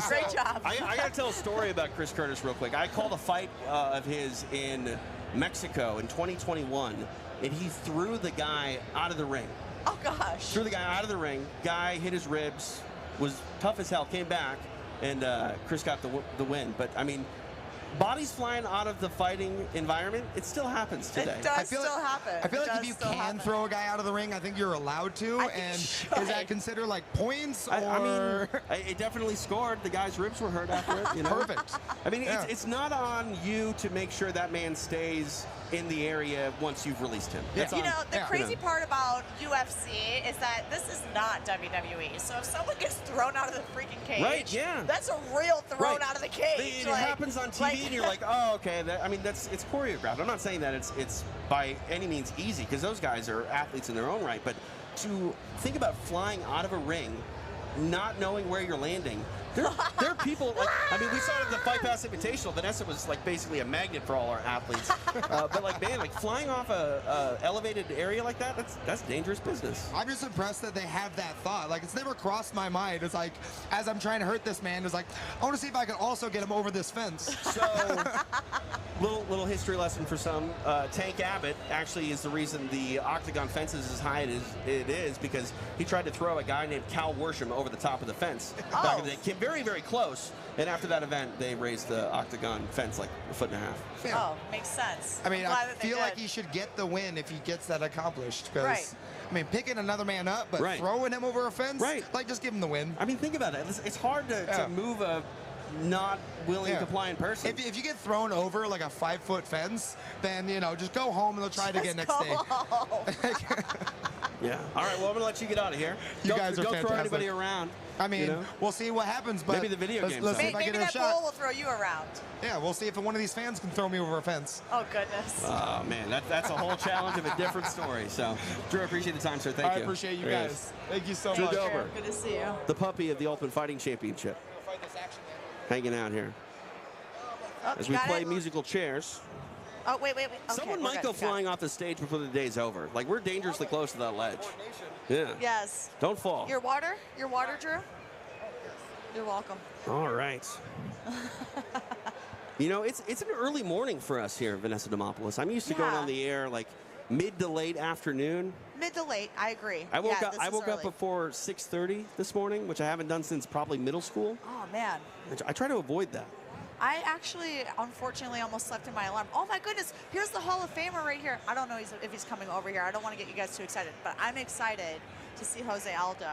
Speaker 2: Great job.
Speaker 1: I got to tell a story about Chris Curtis real quick. I called a fight of his in Mexico in 2021, and he threw the guy out of the ring.
Speaker 2: Oh gosh.
Speaker 1: Threw the guy out of the ring. Guy hit his ribs, was tough as hell, came back, and Chris got the win. But I mean, bodies flying out of the fighting environment, it still happens today.
Speaker 2: It does still happen.
Speaker 4: I feel like if you can throw a guy out of the ring, I think you're allowed to. And is that considered like points?
Speaker 1: I mean, it definitely scored. The guy's ribs were hurt after it. You know?
Speaker 4: Perfect.
Speaker 1: I mean, it's not on you to make sure that man stays in the area once you've released him.
Speaker 2: You know, the crazy part about UFC is that this is not WWE. So if someone gets thrown out of the freaking cage, that's a real thrown out of the cage.
Speaker 1: It happens on TV, and you're like, oh, okay. It's choreographed. I'm not saying that it's by any means easy, because those guys are athletes in their own right. But to think about flying out of a ring, not knowing where you're landing, There are people, like, I mean, we saw it at the Fight Pass Invitational. Vanessa was like basically a magnet for all our athletes. But like, man, like flying off a elevated area like that, that's dangerous business.
Speaker 4: I'm just impressed that they have that thought. Like, it's never crossed my mind. It's like, as I'm trying to hurt this man, it's like, I want to see if I can also get him over this fence.
Speaker 1: So, little history lesson for some. Tank Abbott actually is the reason the octagon fence is as high as it is, because he tried to throw a guy named Cal Worsham over the top of the fence. Back in the day. Came very, very close. And after that event, they raised the octagon fence like 1.5 feet.
Speaker 4: Yeah.
Speaker 2: Oh, makes sense.
Speaker 4: I mean,
Speaker 2: I'm
Speaker 4: I
Speaker 2: glad that they
Speaker 4: feel
Speaker 2: did.
Speaker 4: like he should get the win if he gets that accomplished. Because,
Speaker 2: Right.
Speaker 4: I mean, picking another man up, but
Speaker 1: Right.
Speaker 4: throwing him over a fence,
Speaker 1: Right.
Speaker 4: like, just give him the win.
Speaker 1: I mean, think about it. It's hard to move a not willing,
Speaker 4: Yeah.
Speaker 1: compliant person.
Speaker 4: If you get thrown over like a 5-foot fence, then, you know, just go home and they'll try it again next day.
Speaker 1: Yeah. All right. Well, I'm gonna let you get out of here.
Speaker 4: You
Speaker 1: Don't
Speaker 4: guys are
Speaker 1: throw
Speaker 4: fantastic.
Speaker 1: anybody around.
Speaker 4: I mean,
Speaker 1: you know?
Speaker 4: we'll see what happens, but
Speaker 1: Maybe the video game's
Speaker 4: let's see
Speaker 1: done.
Speaker 4: if I
Speaker 2: Maybe
Speaker 4: get a
Speaker 2: that
Speaker 4: shot.
Speaker 2: bull will throw you around.
Speaker 4: Yeah, we'll see if one of these fans can throw me over a fence.
Speaker 2: Oh, goodness.
Speaker 1: Oh man, that's a whole challenge of a different story. So, Drew, I appreciate the time, sir. Thank you.
Speaker 4: I appreciate you
Speaker 1: There it
Speaker 4: guys.
Speaker 1: is.
Speaker 4: Thank you so
Speaker 1: Drew
Speaker 4: much.
Speaker 1: Dober.
Speaker 2: Good to see you.
Speaker 1: The puppy of the Ultimate Fighting Championship,
Speaker 4: Fight this action, man.
Speaker 1: hanging out here
Speaker 2: Oh,
Speaker 1: as
Speaker 2: you
Speaker 1: we
Speaker 2: got
Speaker 1: play
Speaker 2: it?
Speaker 1: musical chairs.
Speaker 2: Oh, wait. Okay,
Speaker 1: Someone
Speaker 2: we're
Speaker 1: might
Speaker 2: good.
Speaker 1: go
Speaker 2: You got it.
Speaker 1: flying off the stage before the day's over. Like, we're dangerously close to that ledge. Yeah.
Speaker 2: Yes.
Speaker 1: Don't fall.
Speaker 2: Your water, Drew? You're welcome.
Speaker 1: All right. You know, it's an early morning for us here at Vanessa Demopoulos. I'm used to going
Speaker 2: Yeah.
Speaker 1: on the air like mid to late afternoon.
Speaker 2: Mid to late, I agree.
Speaker 1: I woke
Speaker 2: Yeah,
Speaker 1: up.
Speaker 2: this
Speaker 1: I
Speaker 2: is
Speaker 1: woke up
Speaker 2: early.
Speaker 1: before 6:30 this morning, which I haven't done since probably middle school.
Speaker 2: Oh, man.
Speaker 1: I try to avoid that.
Speaker 2: I actually, unfortunately, almost slept in my alarm. Oh, my goodness. Here's the Hall of Famer right here. I don't know if he's coming over here. I don't want to get you guys too excited, but I'm excited to see Jose Aldo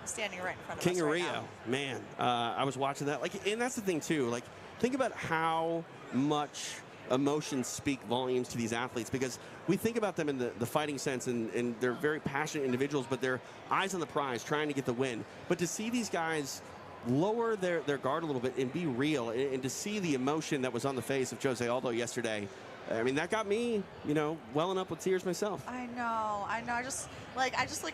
Speaker 2: standing right in front of
Speaker 1: King
Speaker 2: us
Speaker 1: of
Speaker 2: right
Speaker 1: Rio,
Speaker 2: now.
Speaker 1: man. I was watching that. Like, and that's the thing too. Like, think about how much emotions speak volumes to these athletes, because we think about them in the fighting sense, and they're very passionate individuals, but they're eyes on the prize, trying to get the win. But to see these guys lower their guard a little bit and be real, and to see the emotion that was on the face of Jose Aldo yesterday, I mean, that got me, you know, welling up with tears myself.
Speaker 2: I know. I just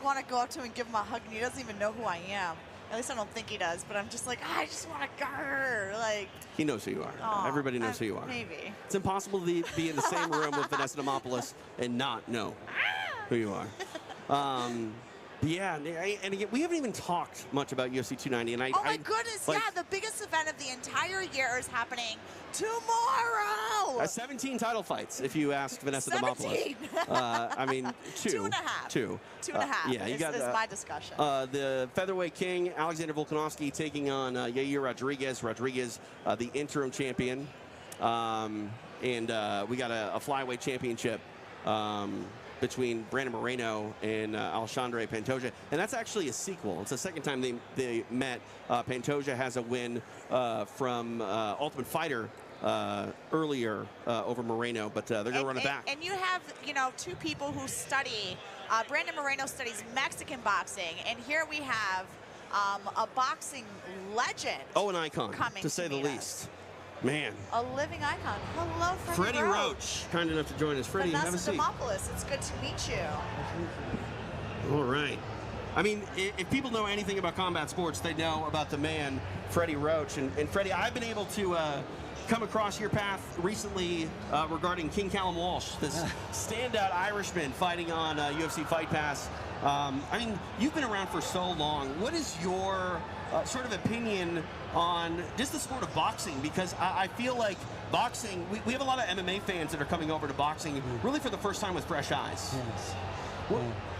Speaker 2: want to go up to him and give him a hug, and he doesn't even know who I am. At least I don't think he does, but I'm just like, I just want to grr. Like,
Speaker 1: He knows who you are.
Speaker 2: aw,
Speaker 1: Everybody knows who you are.
Speaker 2: Maybe.
Speaker 1: It's impossible to be in the same room with Vanessa Demopoulos and not know who you are. Yeah, and again, we haven't even talked much about UFC 290. And
Speaker 2: Oh, my goodness.
Speaker 1: like,
Speaker 2: Yeah, the biggest event of the entire year is happening tomorrow.
Speaker 1: 17 title fights, if you ask Vanessa
Speaker 2: 17.
Speaker 1: Demopoulos. I mean, two.
Speaker 2: 2.5.
Speaker 1: Two.
Speaker 2: 2.5
Speaker 1: Yeah, you
Speaker 2: is,
Speaker 1: got
Speaker 2: is my discussion.
Speaker 1: the featherweight king, Alexander Volkanovski, taking on Yair Rodriguez. Rodriguez, the interim champion. And we got a flyweight championship between Brandon Moreno and Alexandre Pantoja. And that's actually a sequel. It's the second time they met. Pantoja has a win from Ultimate Fighter earlier over Moreno, but they're going to run it back.
Speaker 2: And you have, you know, two people who study. Brandon Moreno studies Mexican boxing, and here we have a boxing legend.
Speaker 1: Oh, an icon,
Speaker 2: coming
Speaker 1: to say
Speaker 2: to
Speaker 1: the
Speaker 2: meet
Speaker 1: least. Man.
Speaker 2: A living icon. Hello,
Speaker 1: Freddie Roach, kind enough to join us. Freddie, have a
Speaker 2: Vanessa
Speaker 1: seat.
Speaker 2: Demopoulos, it's good to meet you.
Speaker 1: All right. I mean, if people know anything about combat sports, they know about the man, Freddie Roach. And Freddie, I've been able to come across your path recently regarding King Callum Walsh, this standout Irishman fighting on UFC Fight Pass. I mean, you've been around for so long. What is your sort of opinion on just the sport of boxing? Because I feel like boxing, we have a lot of MMA fans that are coming over to boxing really for the first time with fresh eyes.
Speaker 5: Yes.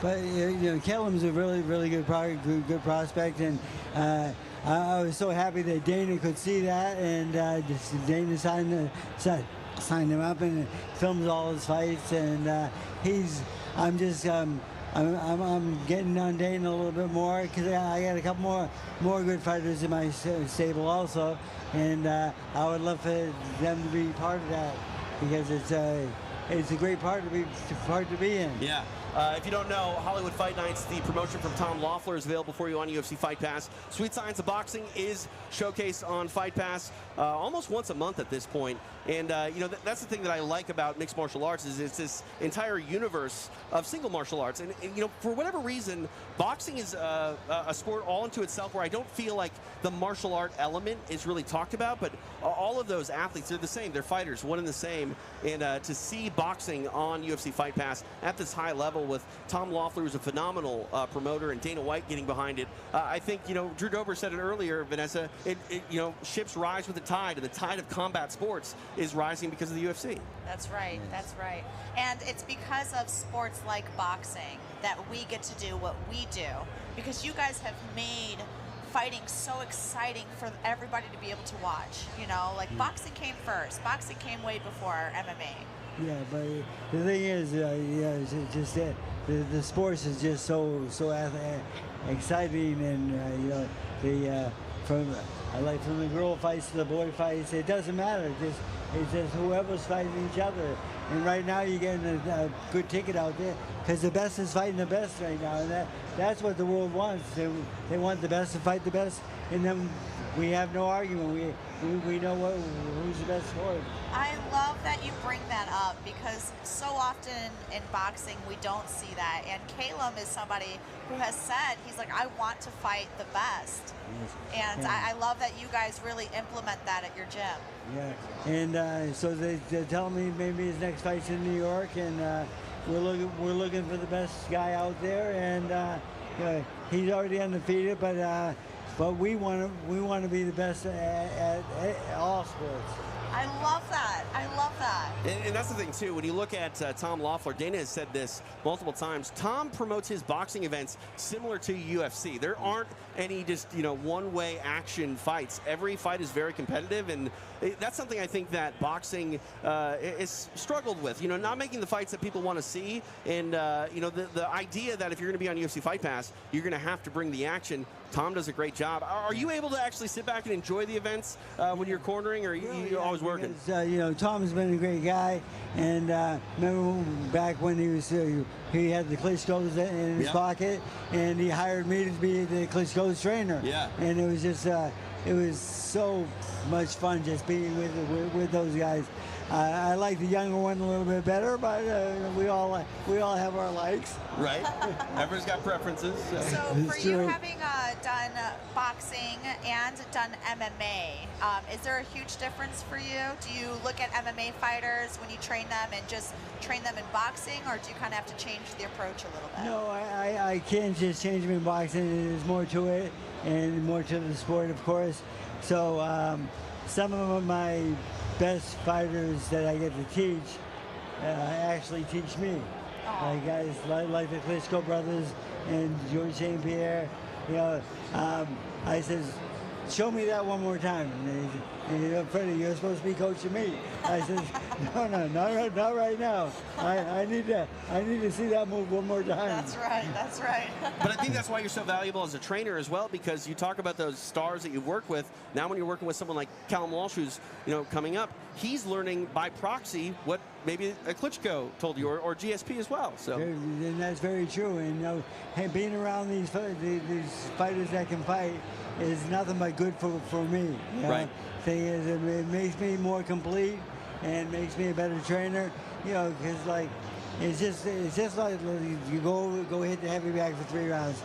Speaker 5: But you know, Callum's a really, really good prospect, and I was so happy that Dana could see that, and Dana signed him up and films all his fights, and I'm getting on Dana a little bit more, because I got a couple more good fighters in my stable also, and I would love for them to be part of that, because it's a great part to be in.
Speaker 1: Yeah. If you don't know, Hollywood Fight Nights, the promotion from Tom Loeffler, is available for you on UFC Fight Pass. Sweet Science of Boxing is showcased on Fight Pass almost once a month at this point. And, you know, that's the thing that I like about mixed martial arts is it's this entire universe of single martial arts. And you know, for whatever reason, boxing is a sport all into itself where I don't feel like the martial art element is really talked about, but all of those athletes, they're the same. They're fighters, one and the same. And to see boxing on UFC Fight Pass at this high level with Tom Loeffler, who's a phenomenal promoter, and Dana White getting behind it, I think, you know, Drew Dober said it earlier, Vanessa, you know, ships rise with the tide, and the tide of combat sports is rising because of the UFC.
Speaker 2: That's right, that's right. And it's because of sports like boxing that we get to do what we do, because you guys have made fighting so exciting for everybody to be able to watch. You know, like boxing came first. Boxing came way before MMA.
Speaker 5: Yeah, but the thing is, yeah, it's just that the sports is just so exciting, and you know, from the girl fights to the boy fights, it doesn't matter. It's just whoever's fighting each other. And right now you're getting a good ticket out there because the best is fighting the best right now, and that's what the world wants. They want the best to fight the best, and then we have no argument. We know who's the best for it.
Speaker 2: I love that you bring that up because so often in boxing we don't see that. And Caleb is somebody who has said, he's like, I want to fight the best. Yes. And yeah. I love that you guys really implement that at your gym.
Speaker 5: Yeah, and so they're telling me maybe his next fight's in New York, and we're looking for the best guy out there, and you know, he's already undefeated, but we want to be the best at all sports.
Speaker 2: I love that. I love that.
Speaker 1: And that's the thing, too. When you look at Tom Loeffler, Dana has said this multiple times. Tom promotes his boxing events similar to UFC. There aren't any just, you know, one-way action fights. Every fight is very competitive, and that's something I think that boxing is struggled with. You know, not making the fights that people want to see, and, you know, the idea that if you're going to be on UFC Fight Pass, you're going to have to bring the action. Tom does a great job. Are you able to actually sit back and enjoy the events when you're cornering, or you're always working?
Speaker 5: Because, you know, Tom's been a great guy, and remember back when he had the Klitschko's in his pocket, and he hired me to be the Klitschko's trainer. Yeah. And it was just, it was so much fun just being with those guys. I like the younger one a little bit better, but we all have our likes.
Speaker 1: Right. Everyone's got preferences.
Speaker 2: So for you having done boxing and done MMA, is there a huge difference for you? Do you look at MMA fighters when you train them and just train them in boxing, or do you kind of have to change the approach a little bit?
Speaker 5: No, I can't just change them in boxing. There's more to it, and more to the sport, of course. So some of my best fighters that I get to teach actually teach me. Like guys like the Klitschko brothers and George St. Pierre. You know, I says, show me that one more time. And you know, Freddie, you're supposed to be coaching me. I said, no, not right now. I need to see that move one more time.
Speaker 2: That's right, that's right.
Speaker 1: But I think that's why you're so valuable as a trainer as well, because you talk about those stars that you work with. Now when you're working with someone like Callum Walsh, who's, you know, coming up, he's learning by proxy what maybe a Klitschko told you, or GSP as well. So
Speaker 5: and that's very true. And you know, hey, being around these fighters that can fight is nothing but good for me. You know? Right. Thing is, it makes me more complete and makes me a better trainer. You know, because like it's just like you go hit the heavy bag for 3 rounds.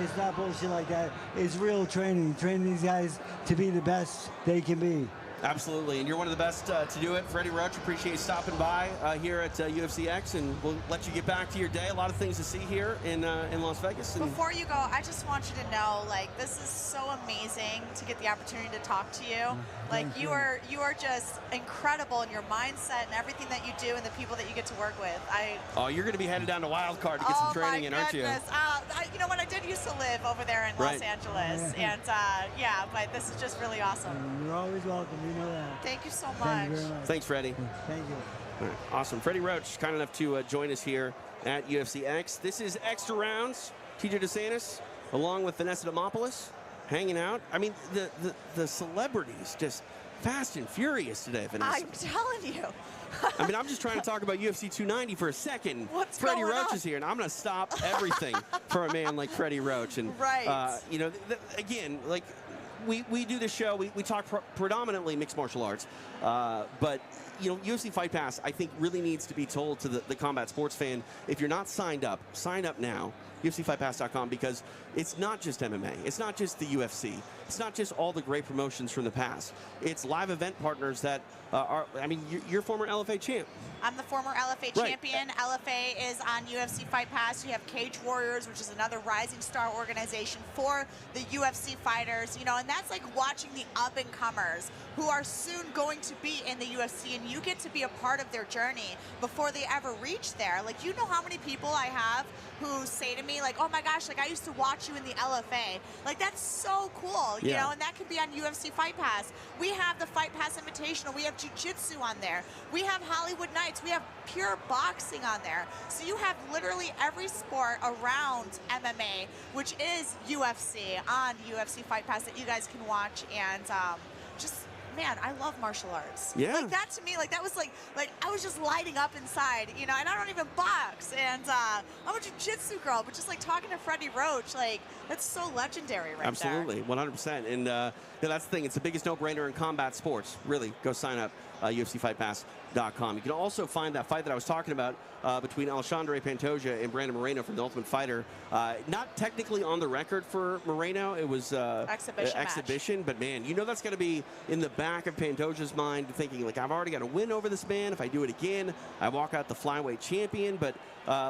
Speaker 5: It's not bullshit like that. It's real training. Train these guys to be the best they can be.
Speaker 1: Absolutely, and you're one of the best to do it. Freddie Roach, appreciate you stopping by here at ufcx, and we'll let you get back to your day. A lot of things to see here in Las Vegas.
Speaker 2: Before you go, I just want you to know, like, this is so amazing to get the opportunity to talk to you. Like, you are just incredible in your mindset and everything that you do and the people that you get to work with.
Speaker 1: Oh, you're going to be headed down to Wild Card to get some training in, aren't you?
Speaker 2: You know what? I did used to live over there in Los Angeles, and yeah, but this is just really awesome.
Speaker 5: You're always welcome. You know that.
Speaker 2: Thank you so much.
Speaker 5: Thank you very much.
Speaker 1: Thanks, Freddie.
Speaker 5: Thank you.
Speaker 1: All right, awesome. Freddie Roach, kind enough to join us here at UFCX. This is Extra Rounds. TJ DeSantis, along with Vanessa Demopoulos, hanging out. I mean, the celebrities just fast and furious today, Vanessa.
Speaker 2: I'm telling you.
Speaker 1: I mean, I'm just trying to talk about UFC 290 for a second.
Speaker 2: What's
Speaker 1: Freddie
Speaker 2: going
Speaker 1: Roach
Speaker 2: on?
Speaker 1: is here, and I'm going to stop everything for a man like Freddie Roach. And
Speaker 2: Right.
Speaker 1: you know, again, like we do this show. We talk predominantly mixed martial arts, but you know, UFC Fight Pass, I think, really needs to be told to the combat sports fan, if you're not signed up, sign up now. UFCFightPass.com, because it's not just MMA, it's not just the UFC, it's not just all the great promotions from the past. It's live event partners that are, I mean, you're former LFA champ.
Speaker 2: I'm the former LFA
Speaker 1: Right.
Speaker 2: champion. LFA is on UFC Fight Pass. You have Cage Warriors, which is another rising star organization for the UFC fighters. You know, and that's like watching the up-and-comers who are soon going to be in the UFC, and you get to be a part of their journey before they ever reach there. Like, you know how many people I have who say to me, like, oh my gosh, like, I used to watch you in the LFA. Like, that's so cool, you
Speaker 1: Yeah.
Speaker 2: know, and that can be on UFC Fight Pass. We have the Fight Pass Invitational. We have Jiu-Jitsu on there. We have Hollywood Nights. We have pure boxing on there. So you have literally every sport around MMA, which is UFC, on UFC Fight Pass that you guys can watch. And just, man, I love martial arts.
Speaker 1: Yeah.
Speaker 2: Like, that to me, like, that was like I was just lighting up inside, you know, and I don't even box. And I'm a jiu-jitsu girl, but just like talking to Freddie Roach, like, that's so legendary right
Speaker 1: Absolutely, 100%. And yeah, that's the thing. It's the biggest no-brainer in combat sports. Really, go sign up, UFCFightPass.com. You can also find that fight that I was talking about between Alexandre Pantoja and Brandon Moreno from The Ultimate Fighter. Not technically on the record for Moreno. It was exhibition, but man, you know that's going to be in the back of Pantoja's mind, thinking, like, I've already got a win over this man. If I do it again, I walk out the flyweight champion. But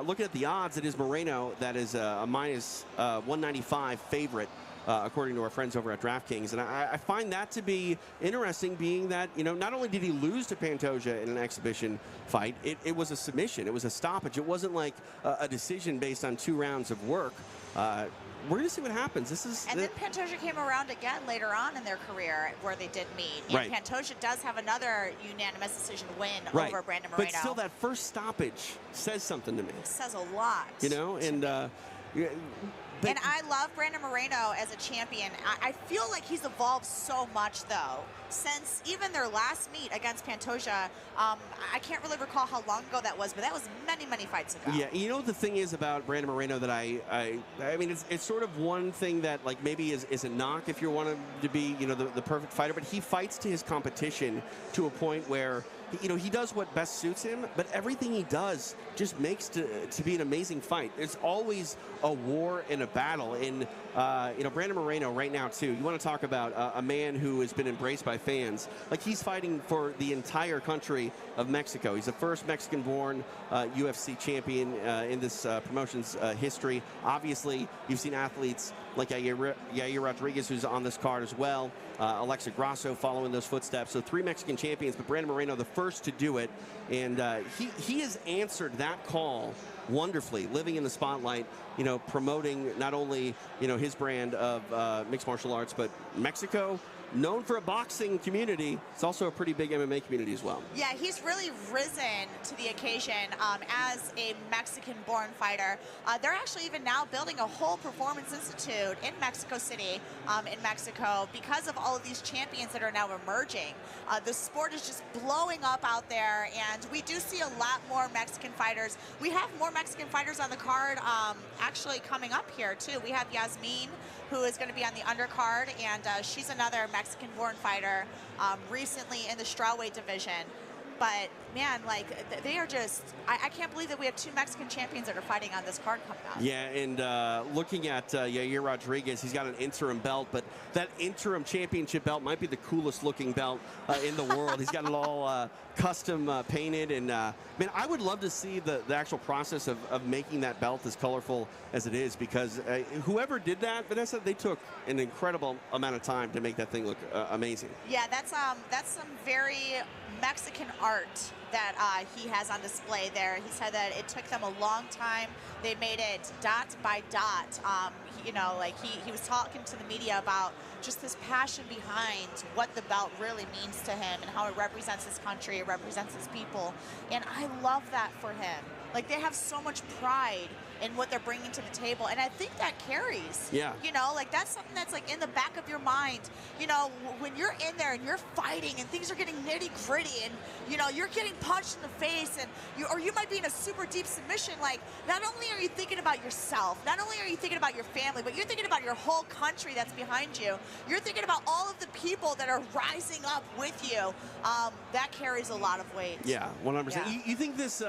Speaker 1: looking at the odds, it is Moreno that is a minus 195 favorite, according to our friends over at DraftKings. And I find that to be interesting, being that, you know, not only did he lose to Pantoja in an exhibition fight, it was a submission. It was a stoppage. It wasn't like a decision based on 2 rounds of work. We're going to see what happens.
Speaker 2: And then Pantoja came around again later on in their career where they did meet. And
Speaker 1: Right.
Speaker 2: Pantoja does have another unanimous decision win
Speaker 1: right.
Speaker 2: over Brandon Moreno.
Speaker 1: But still, that first stoppage says something to me.
Speaker 2: It says a lot.
Speaker 1: You know, and yeah, but
Speaker 2: And I love Brandon Moreno as a champion. I feel like he's evolved so much, though, since even their last meet against Pantoja. I can't really recall how long ago that was, but that was many, many fights ago.
Speaker 1: yeah, you know, the thing is about Brandon Moreno that I mean, it's sort of one thing that, like, maybe is a knock if you want him to be, you know, the perfect fighter, but he fights to his competition to a point where, you know, he does what best suits him, but everything he does just makes to be an amazing fight. It's always a war and a battle. And, you know, Brandon Moreno right now, too, you want to talk about a man who has been embraced by fans. Like, he's fighting for the entire country of Mexico. He's the first Mexican-born UFC champion in this promotion's history. Obviously, you've seen athletes like Yair Rodriguez, who's on this card as well. Alexa Grasso following those footsteps. So 3 Mexican champions, but Brandon Moreno the first to do it. And he has answered that call wonderfully, living in the spotlight, you know, promoting not only, you know, his brand of mixed martial arts, but Mexico, known for a boxing community. It's also a pretty big MMA community as well.
Speaker 2: Yeah, he's really risen to the occasion as a Mexican-born fighter. They're actually even now building a whole performance institute in Mexico City, in Mexico, because of all of these champions that are now emerging. The sport is just blowing up out there, and we do see a lot more Mexican fighters. We have more Mexican fighters on the card actually coming up here, too. We have Yasmin, who is going to be on the undercard, and she's another Mexican-born fighter recently in the strawweight division. But, man, like, they are just, I can't believe that we have 2 Mexican champions that are fighting on this card coming up.
Speaker 1: Yeah, and looking at Yair Rodriguez, he's got an interim belt, but that interim championship belt might be the coolest looking belt in the world. He's got it all custom painted, and man, I would love to see the actual process of making that belt as colorful as it is, because whoever did that, Vanessa, they took an incredible amount of time to make that thing look amazing.
Speaker 2: Yeah, that's some very Mexican art that he has on display there. He said that it took them a long time. They made it dot by dot. You know, like he was talking to the media about just this passion behind what the belt really means to him and how it represents his country, it represents his people. And I love that for him. Like, they have so much pride and what they're bringing to the table. And I think that carries.
Speaker 1: Yeah.
Speaker 2: You know, like that's something that's like in the back of your mind. You know, when you're in there and you're fighting and things are getting nitty gritty and, you know, you're getting punched in the face and you might be in a super deep submission. Like, not only are you thinking about yourself, not only are you thinking about your family, but you're thinking about your whole country that's behind you. You're thinking about all of the people that are rising up with you. That carries a lot of weight.
Speaker 1: Yeah, 100%.
Speaker 2: Yeah.
Speaker 1: You think this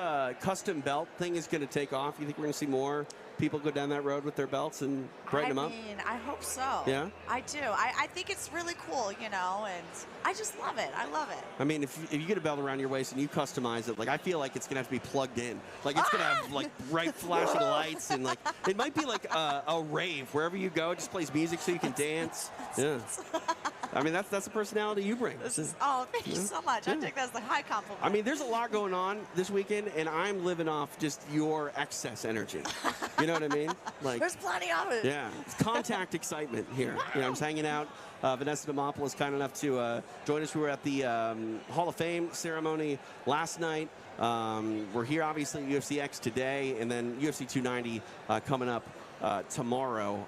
Speaker 1: custom belt thing is going to take off? You think we're going to see more people go down that road with their belts and brighten them up?
Speaker 2: I mean, I hope so.
Speaker 1: Yeah?
Speaker 2: I do. I think it's really cool, you know, and I just love it. I love it.
Speaker 1: I mean, if you get a belt around your waist and you customize it, like, I feel like it's going to have to be plugged in. Like, it's going to have, like, bright flashing lights and, like, it might be like a rave. Wherever you go, it just plays music so you can dance. Yeah. I mean, that's the personality you bring.
Speaker 2: Oh, thank you so much. I think that's the high compliment.
Speaker 1: I mean, there's a lot going on this weekend, and I'm living off just your excess energy. You know what I mean? Like,
Speaker 2: there's plenty of it.
Speaker 1: yeah, it's contact excitement here. You know, I'm just hanging out. Vanessa Demopoulos kind enough to join us. We were at the Hall of Fame ceremony last night. We're here, obviously, at UFCX today, and then UFC 290 coming up tomorrow.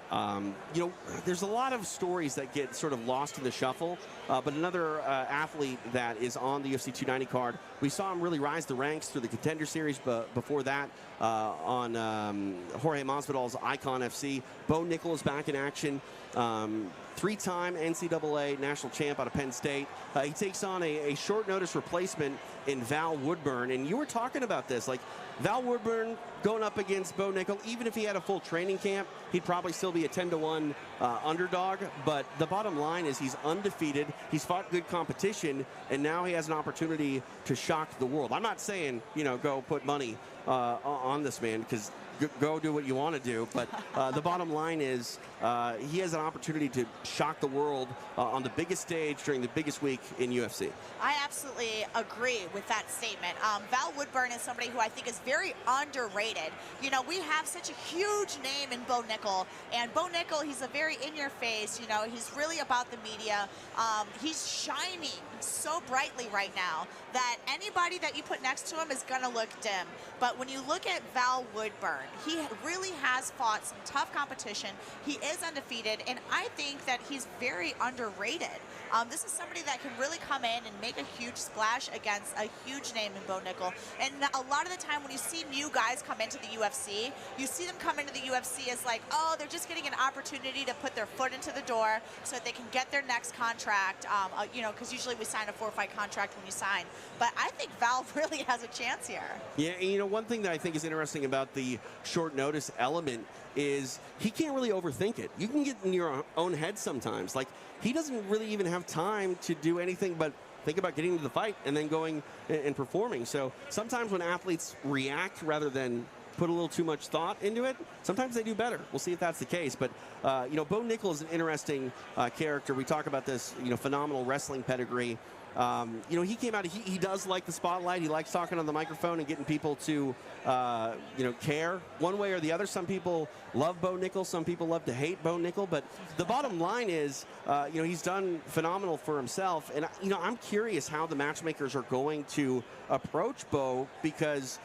Speaker 1: You know, there's a lot of stories that get sort of lost in the shuffle, but another athlete that is on the UFC 290 card, we saw him really rise the ranks through the Contender Series, but before that, on Jorge Masvidal's Icon FC. Bo Nickel is back in action. Three-time NCAA national champ out of Penn State. He takes on a short notice replacement in Val Woodburn. And you were talking about this, like Val Woodburn going up against Bo Nickel. Even if he had a full training camp, he'd probably still be a 10-1 underdog. But the bottom line is he's undefeated. He's fought good competition, and now he has an opportunity to shock the world. I'm not saying, you know, go put money on this man, because go do what you want to do. But the bottom line is he has an opportunity to shock the world on the biggest stage during the biggest week in UFC.
Speaker 2: I absolutely agree with that statement. Val Woodburn is somebody who I think is very underrated. You know, we have such a huge name in Bo Nickel, and Bo Nickel, he's a very in-your-face, you know, he's really about the media. He's shining so brightly right now that anybody that you put next to him is going to look dim. But when you look at Val Woodburn, he really has fought some tough competition. He is undefeated, and I think that he's very underrated. This is somebody that can really come in and make a huge splash against a huge name in Bo Nickel. And a lot of the time when you see new guys come into the UFC, you see them come into the UFC as like, oh, they're just getting an opportunity to put their foot into the door so that they can get their next contract, you know, because usually we sign a 4-fight contract when you sign. But I think Val really has a chance here. Yeah,
Speaker 1: and you know, one thing that I think is interesting about the short notice element is he can't really overthink it. You can get in your own head sometimes. Like, he doesn't really even have time to do anything but think about getting to the fight and then going and performing. So sometimes when athletes react rather than put a little too much thought into it, sometimes they do better. We'll see if that's the case. But, you know, Bo Nickel is an interesting character. We talk about this, you know, phenomenal wrestling pedigree. You know, he came out, he does like the spotlight. He likes talking on the microphone and getting people to, you know, care one way or the other. Some people love Bo Nickel. Some people love to hate Bo Nickel. But the bottom line is, you know, he's done phenomenal for himself. And, you know, I'm curious how the matchmakers are going to approach Bo, because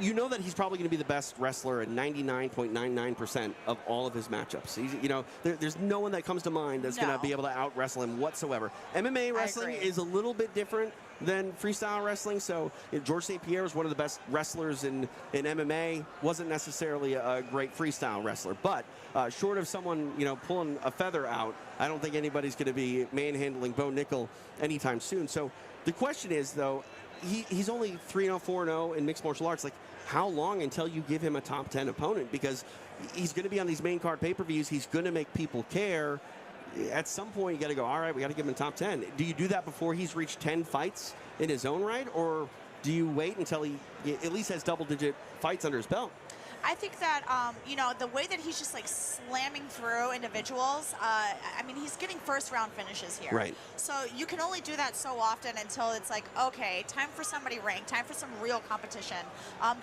Speaker 1: you know that he's probably going to be the best wrestler at 99.99% of all of his matchups. He's, you know, there's no one that comes to mind that's going to be able to out-wrestle him whatsoever. MMA wrestling is a little bit different than freestyle wrestling. So George St. Pierre was one of the best wrestlers in MMA, wasn't necessarily a great freestyle wrestler. But short of someone, you know, pulling a feather out, I don't think anybody's going to be manhandling Bo Nickel anytime soon. So the question is, though, he's only 3-0, 4-0 in mixed martial arts. Like, how long until you give him a top 10 opponent? Because he's going to be on these main card pay-per-views. He's going to make people care. At some point, you got to go, all right, we got to give him a top 10. Do you do that before he's reached 10 fights in his own right? Or do you wait until he at least has double-digit fights under his belt?
Speaker 2: I think that, you know, the way that he's just like slamming through individuals, I mean, he's getting first-round finishes here.
Speaker 1: Right.
Speaker 2: So you can only do that so often until it's like, okay, time for somebody ranked, time for some real competition.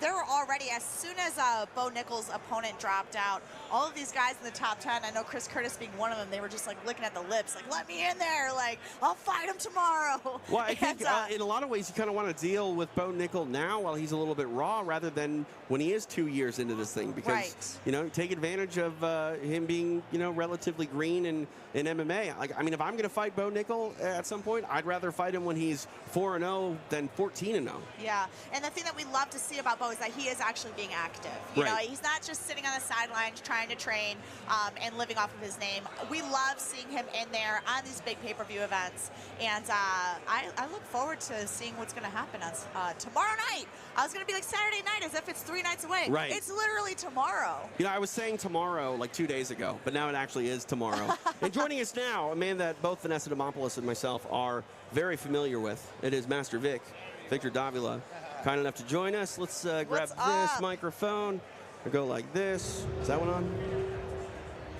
Speaker 2: There were already, as soon as Bo Nickel's opponent dropped out, all of these guys in the top 10, I know Chris Curtis being one of them, they were just like looking at the lips, like, let me in there, like, I'll fight him tomorrow.
Speaker 1: Well, I think in a lot of ways you kind of want to deal with Bo Nickel now while he's a little bit raw, rather than when he is 2 years into into this thing because,
Speaker 2: Right.
Speaker 1: you know, take advantage of him being, you know, relatively green in MMA. Like, I mean, if I'm going to fight Bo Nickel at some point, I'd rather fight him when he's 4-0 than 14-0.
Speaker 2: Yeah, and the thing that we love to see about Bo is that he is actually being active. You know, he's not just sitting on the sidelines trying to train and living off of his name. We love seeing him in there on these big pay-per-view events, and I look forward to seeing what's going to happen on tomorrow night. I was going to be like Saturday night as if it's 3 nights away.
Speaker 1: Right.
Speaker 2: It's literally tomorrow.
Speaker 1: You know, I was saying tomorrow like 2 days ago, but now it actually is tomorrow. And joining us now, a man that both Vanessa Demopoulos and myself are very familiar with. It is Master Victor Davila. Kind enough to join us. Let's grab this microphone. We'll go like this. Is that one on?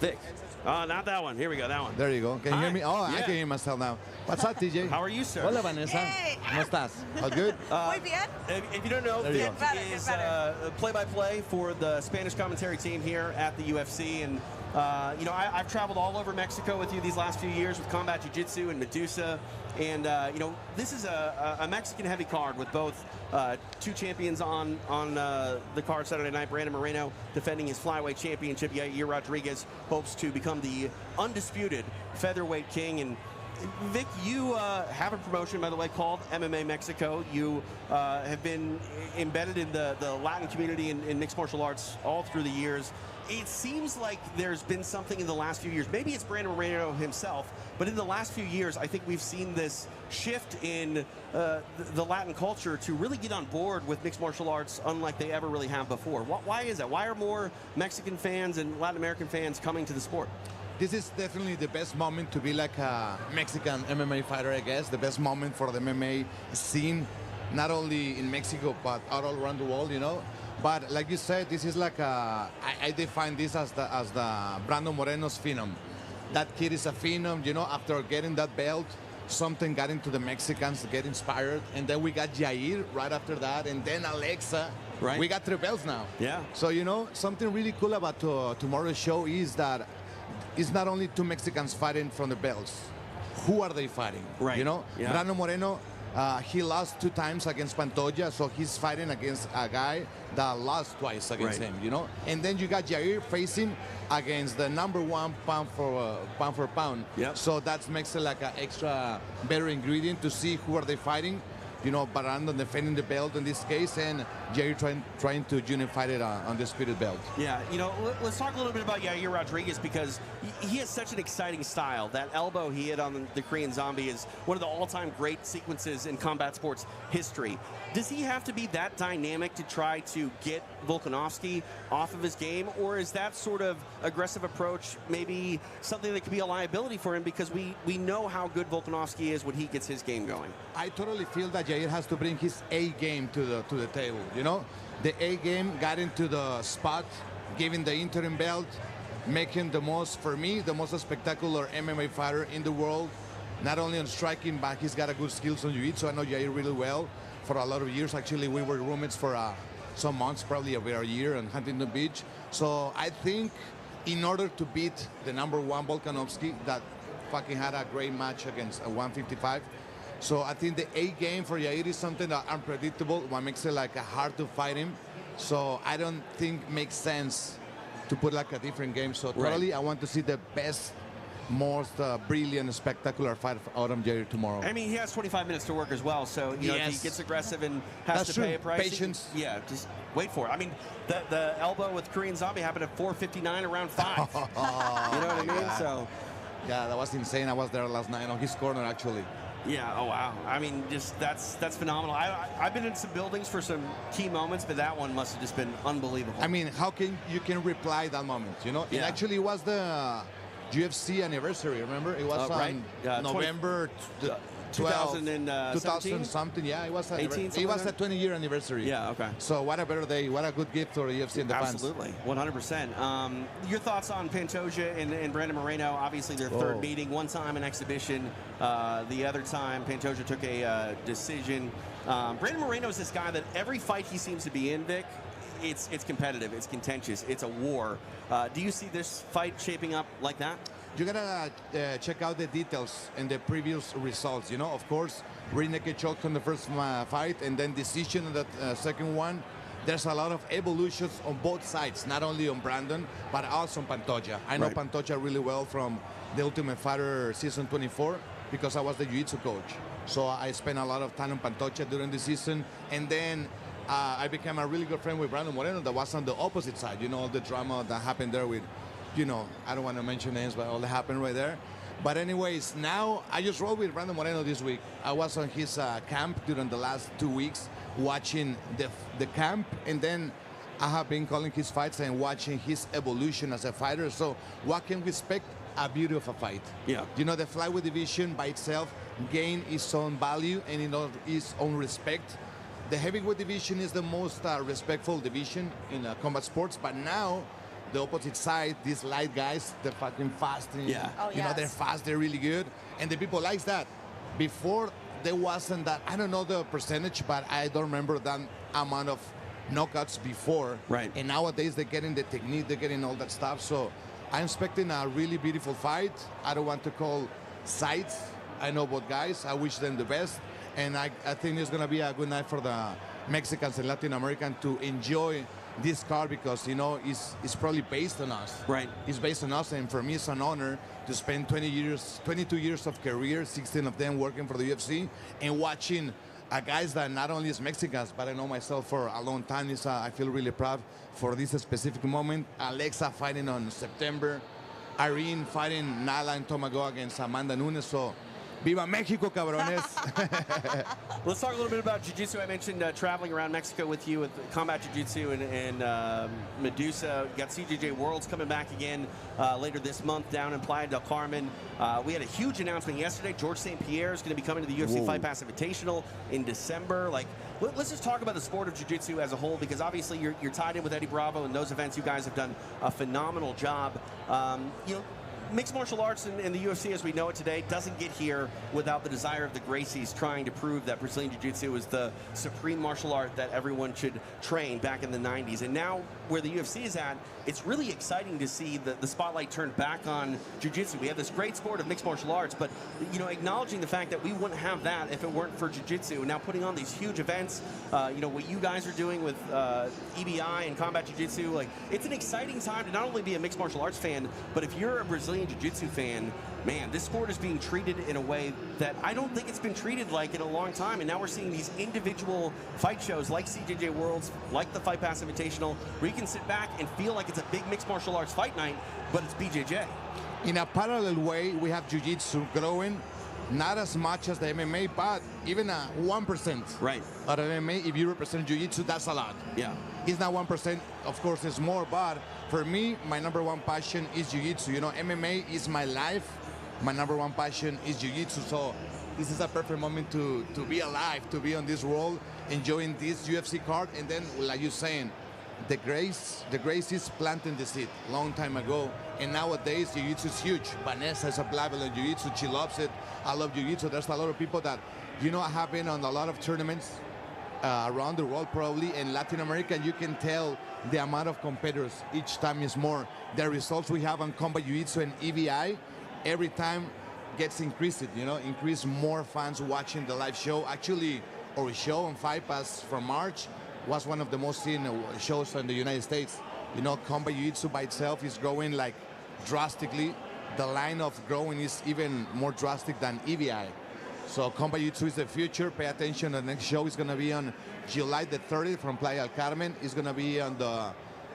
Speaker 1: Vic. Oh, not that one. Here we go, that one.
Speaker 6: There you go. Can you hear me? Oh,
Speaker 1: Yeah.
Speaker 6: I can hear myself now. What's up, TJ?
Speaker 1: How are you, sir?
Speaker 6: Hola, Vanessa.
Speaker 2: Hey.
Speaker 6: ¿Cómo estás? All good?
Speaker 2: Muy bien.
Speaker 1: If you don't know,
Speaker 6: There you
Speaker 1: Vic
Speaker 6: go.
Speaker 2: Better,
Speaker 1: is
Speaker 2: better.
Speaker 1: play-by-play for the Spanish commentary team here at the UFC. And, you know, I've traveled all over Mexico with you these last few years with Combat Jiu-Jitsu and Medusa. And, you know, this is a Mexican heavy card with both two champions on the card Saturday night. Brandon Moreno defending his flyweight championship. Yair Rodriguez hopes to become the undisputed featherweight king. And Vic, you have a promotion, by the way, called MMA Mexico. You have been embedded in the Latin community in mixed martial arts all through the years. It seems like there's been something in the last few years. Maybe it's Brandon Moreno himself, but in the last few years, I think we've seen this shift in the Latin culture to really get on board with mixed martial arts unlike they ever really have before. Why is that? Why are more Mexican fans and Latin American fans coming to the sport?
Speaker 6: This is definitely the best moment to be like a Mexican MMA fighter, I guess. The best moment for the MMA scene, not only in Mexico, but all around the world, you know. But like you said, this is like I define this as the Brandon Moreno's phenom. That kid is a phenom, you know. After getting that belt, something got into the Mexicans to get inspired. And then we got Yair right after that. And then Alexa.
Speaker 1: Right.
Speaker 6: We got 3 belts now.
Speaker 1: Yeah.
Speaker 6: So, you know, something really cool about tomorrow's show is that it's not only 2 Mexicans fighting from the belts. Who are they fighting?
Speaker 1: Right.
Speaker 6: You know,
Speaker 1: Yeah.
Speaker 6: Brandon Moreno, he lost 2 times against Pantoja, so he's fighting against a guy that lost twice against
Speaker 1: Right.
Speaker 6: him, you know? And then you got Yair facing against the #1 pound for pound.
Speaker 1: Yep.
Speaker 6: So that makes it like an extra better ingredient to see who are they fighting. You know, Brandon defending the belt in this case, and Jerry trying to unify it on the Spirit belt.
Speaker 1: Yeah, you know, let's talk a little bit about Yair Rodriguez because he has such an exciting style. That elbow he hit on the Korean Zombie is one of the all-time great sequences in combat sports history. Does he have to be that dynamic to try to get Volkanovski off of his game, or is that sort of aggressive approach maybe something that could be a liability for him because we know how good Volkanovski is when he gets his game going?
Speaker 6: I totally feel that Yair has to bring his A game to the table. You know, the A game got into the spot, giving the interim belt, making the most spectacular MMA fighter in the world. Not only on striking, but he's got a good skills on jiu-jitsu. I know Yair really well for a lot of years. Actually, we were roommates for some months, probably over a year in Huntington Beach. So I think in order to beat the #1 Volkanovski, that fucking had a great match against a 155. So I think the A game for Yair is something that unpredictable, what makes it like hard to fight him. So I don't think makes sense to put like a different game. So totally, I want to see the best, most brilliant, spectacular fight out of Yair tomorrow.
Speaker 1: I mean, he has 25 minutes to work as well, so you know, if he gets aggressive and has
Speaker 6: That's
Speaker 1: to
Speaker 6: true.
Speaker 1: pay a price,
Speaker 6: Patience.
Speaker 1: Just wait for it. I mean, the elbow with Korean Zombie happened at 4:59 around 5. You know what I mean?
Speaker 6: God.
Speaker 1: So,
Speaker 6: Yeah, that was insane. I was there last night on his corner, actually.
Speaker 1: yeah. Oh wow. I mean, just that's phenomenal. I've been in some buildings for some key moments, but that one must have just been unbelievable.
Speaker 6: I mean, how can you reply that moment? You know, it
Speaker 1: Yeah.
Speaker 6: actually was the UFC anniversary. Remember, it was
Speaker 1: right.
Speaker 6: on November
Speaker 1: 2017?
Speaker 6: something. Yeah, it was.
Speaker 1: 18,
Speaker 6: It was
Speaker 1: something
Speaker 6: a 20-year anniversary.
Speaker 1: Yeah. Okay.
Speaker 6: So what a better day! What a good gift for UFC and the fans.
Speaker 1: Absolutely, 100%. Your thoughts on Pantoja and Brandon Moreno? Obviously, their third meeting. One time an exhibition. The other time, Pantoja took a decision. Brandon Moreno is this guy that every fight he seems to be in, Vic, it's competitive, it's contentious, it's a war. Do you see this fight shaping up like that?
Speaker 6: You gotta check out the details and the previous results. You know, of course, rear naked choke on the first fight, and then decision on the second one. there's a lot of evolutions on both sides, not only on Brandon, but also on Pantoja. I know Pantoja really well from the Ultimate Fighter season 24 because I was the jiu-jitsu coach. So I spent a lot of time on Pantoja during the season. And then I became a really good friend with Brandon Moreno that was on the opposite side. You know, all the drama that happened there with, you know, I don't want to mention names, but all that happened right there. But anyways, now I just rolled with Brandon Moreno this week. I was on his camp during the last 2 weeks, watching the camp, and then I have been calling his fights and watching his evolution as a fighter. So what can we expect? A beauty of a fight.
Speaker 1: Yeah.
Speaker 6: You know, the flyweight division by itself gained its own value and its own respect. The heavyweight division is the most respectful division in combat sports, but now the opposite side, these light guys, they're fucking fast. And,
Speaker 1: Yeah.
Speaker 2: Oh,
Speaker 6: you know,
Speaker 2: yes.
Speaker 6: they're fast, they're really good, and the people like that. Before, there wasn't that, I don't know the percentage, but I don't remember that amount of knockouts before.
Speaker 1: Right.
Speaker 6: And nowadays, they're getting the technique, they're getting all that stuff. So I'm expecting a really beautiful fight. I don't want to call sides. I know both guys. I wish them the best. And I think it's going to be a good night for the Mexicans and Latin Americans to enjoy this card because, you know, it's probably based on us.
Speaker 1: Right.
Speaker 6: It's based on us, and for me, it's an honor to spend 22 years of career, 16 of them working for the UFC, and watching guys that not only is Mexicans, but I know myself for a long time. I feel really proud for this specific moment. Alexa fighting on September, Irene fighting Nala and Tomago against Amanda Nunes. So, Viva Mexico, cabrones.
Speaker 1: Let's talk a little bit about jiu-jitsu. I mentioned traveling around Mexico with you with combat jiu-jitsu and Medusa. You got CJJ Worlds coming back again later this month down in Playa del Carmen. We had a huge announcement yesterday. George St. Pierre is going to be coming to the UFC Fight Pass Invitational in December. Like, let's just talk about the sport of jiu-jitsu as a whole, because obviously you're tied in with Eddie Bravo, and those events you guys have done a phenomenal job. You know, mixed martial arts and the UFC as we know it today doesn't get here without the desire of the Gracies trying to prove that Brazilian Jiu-Jitsu is the supreme martial art that everyone should train back in the 90s. And now where the UFC is at, it's really exciting to see the spotlight turned back on Jiu-Jitsu. We have this great sport of mixed martial arts, but, you know, acknowledging the fact that we wouldn't have that if it weren't for Jiu-Jitsu. And now putting on these huge events, you know, what you guys are doing with EBI and Combat Jiu-Jitsu, like, it's an exciting time to not only be a mixed martial arts fan, but if you're a Brazilian Jiu-Jitsu fan, man, this sport is being treated in a way that I don't think it's been treated like in a long time. And now we're seeing these individual fight shows like CJJ Worlds, like the Fight Pass Invitational, where you can sit back and feel like it's a big mixed martial arts fight night, but it's BJJ.
Speaker 6: In a parallel way, we have Jiu-Jitsu growing, not as much as the MMA, but even a 1%.
Speaker 1: Right.
Speaker 6: Out of MMA, if you represent Jiu-Jitsu, that's a lot.
Speaker 1: Yeah.
Speaker 6: It's not 1%, of course, it's more, but for me, my number one passion is Jiu-Jitsu. You know, MMA is my life. My number one passion is Jiu-Jitsu, so this is a perfect moment to be alive, to be on this world, enjoying this UFC card, and then, like you're saying, the Gracies planting the seed long time ago, and nowadays Jiu-Jitsu is huge. Vanessa is a black belt in Jiu-Jitsu, she loves it. I love Jiu-Jitsu. There's a lot of people that, you know, have been on a lot of tournaments around the world, probably in Latin America. You can tell the amount of competitors each time is more. The results we have on Combat Jiu-Jitsu and EBI every time gets increased, you know, increase more fans watching the live show. Actually, our show on Fight Pass from March was one of the most seen shows in the United States. You know, Combat Jiu-Jitsu by itself is growing like drastically. The line of growing is even more drastic than EBI. So Combat Jiu-Jitsu is the future. Pay attention. The next show is going to be on July the 30th from Playa del Carmen. It's going to be on the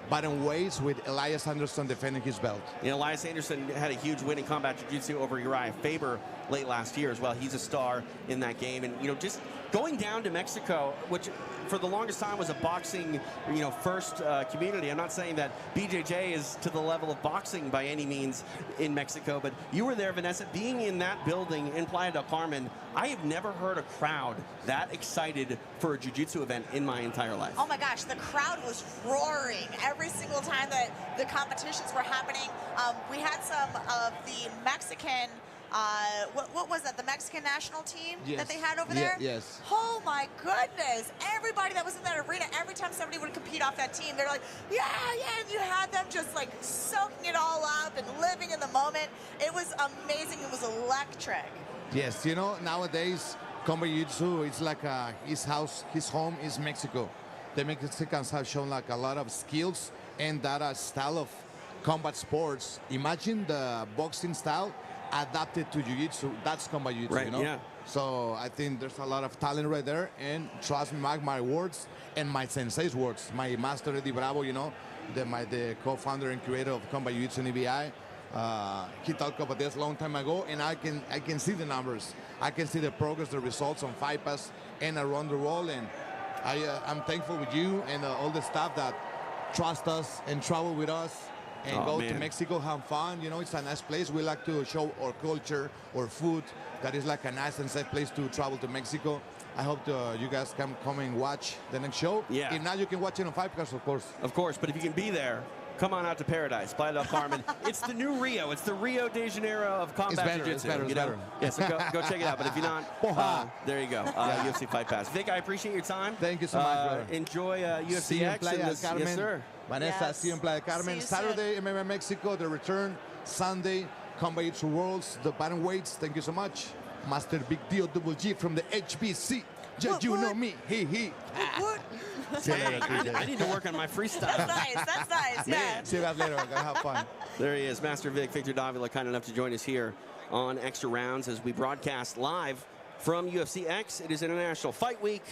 Speaker 6: bottom weights with Elias Anderson defending his belt.
Speaker 1: You know, Elias Anderson had a huge win in Combat Jiu-Jitsu over Uriah Faber late last year as well. He's a star in that game. And, you know, just going down to Mexico, which for the longest time was a boxing, you know, first community. I'm not saying that BJJ is to the level of boxing by any means in Mexico, but you were there, Vanessa, being in that building in Playa del Carmen. I have never heard a crowd that excited for a jiu-jitsu event in my entire life.
Speaker 2: Oh my gosh, the crowd was roaring every single time that the competitions were happening. We had some of the Mexican, what was that, the Mexican national team that they had over there?
Speaker 6: Yes.
Speaker 2: Oh my goodness, everybody that was in that arena, every time somebody would compete off that team, they're like, yeah, and you had them just like soaking it all up and living in the moment. It was amazing, it was electric.
Speaker 6: Yes, you know, nowadays, Combat Jiu-Jitsu is like his house, his home is Mexico. the Mexicans have shown like a lot of skills and that style of combat sports. Imagine the boxing style adapted to jiu-jitsu. That's combat jiu-jitsu,
Speaker 1: Right,
Speaker 6: you know?
Speaker 1: yeah.
Speaker 6: So I think there's a lot of talent right there. And trust me, mark my words and my sensei's words. My master, Eddie Bravo, you know, the co-founder and creator of combat jiu-jitsu and EBI, he talked about this a long time ago, and I can see the numbers. I can see the progress, the results on Fight Pass and around the world. And I'm thankful with you and all the staff that trust us and travel with us and go to Mexico, have fun. You know, it's a nice place. We like to show our culture, our food. That is like a nice and safe place to travel to Mexico. I hope you guys can come and watch the next show.
Speaker 1: Yeah.
Speaker 6: If not, you can watch it on Fight Pass, of course.
Speaker 1: Of course, but if you can be there, come on out to Paradise, Playa del Carmen. It's the new Rio. It's the Rio de Janeiro of combat jiu-jitsu.
Speaker 6: It's better.
Speaker 1: You know? Yeah, so go check it out. But if you're not, there you go. UFC Fight Pass. Vic, I appreciate your time.
Speaker 6: Thank you so much, brother.
Speaker 1: Enjoy
Speaker 6: See you in
Speaker 1: UFCX.
Speaker 6: Playa del Carmen.
Speaker 1: Yes, sir.
Speaker 6: Vanessa,
Speaker 2: Yes.
Speaker 6: see you in Playa del Carmen.
Speaker 2: See you
Speaker 6: Saturday, MMA Mexico, the return. Sunday, Combat Jiu-Jitsu Worlds, the batting weights. Thank you so much. Master Big Deal Double G from the HBC. You know me. He.
Speaker 2: What?
Speaker 1: Dang, I need to work on my freestyle.
Speaker 2: That's nice. Yeah.
Speaker 6: See you guys later. We're going to have fun.
Speaker 1: There he is, Master Victor Davila, kind enough to join us here on Extra Rounds as we broadcast live from UFCX. It is International Fight Week.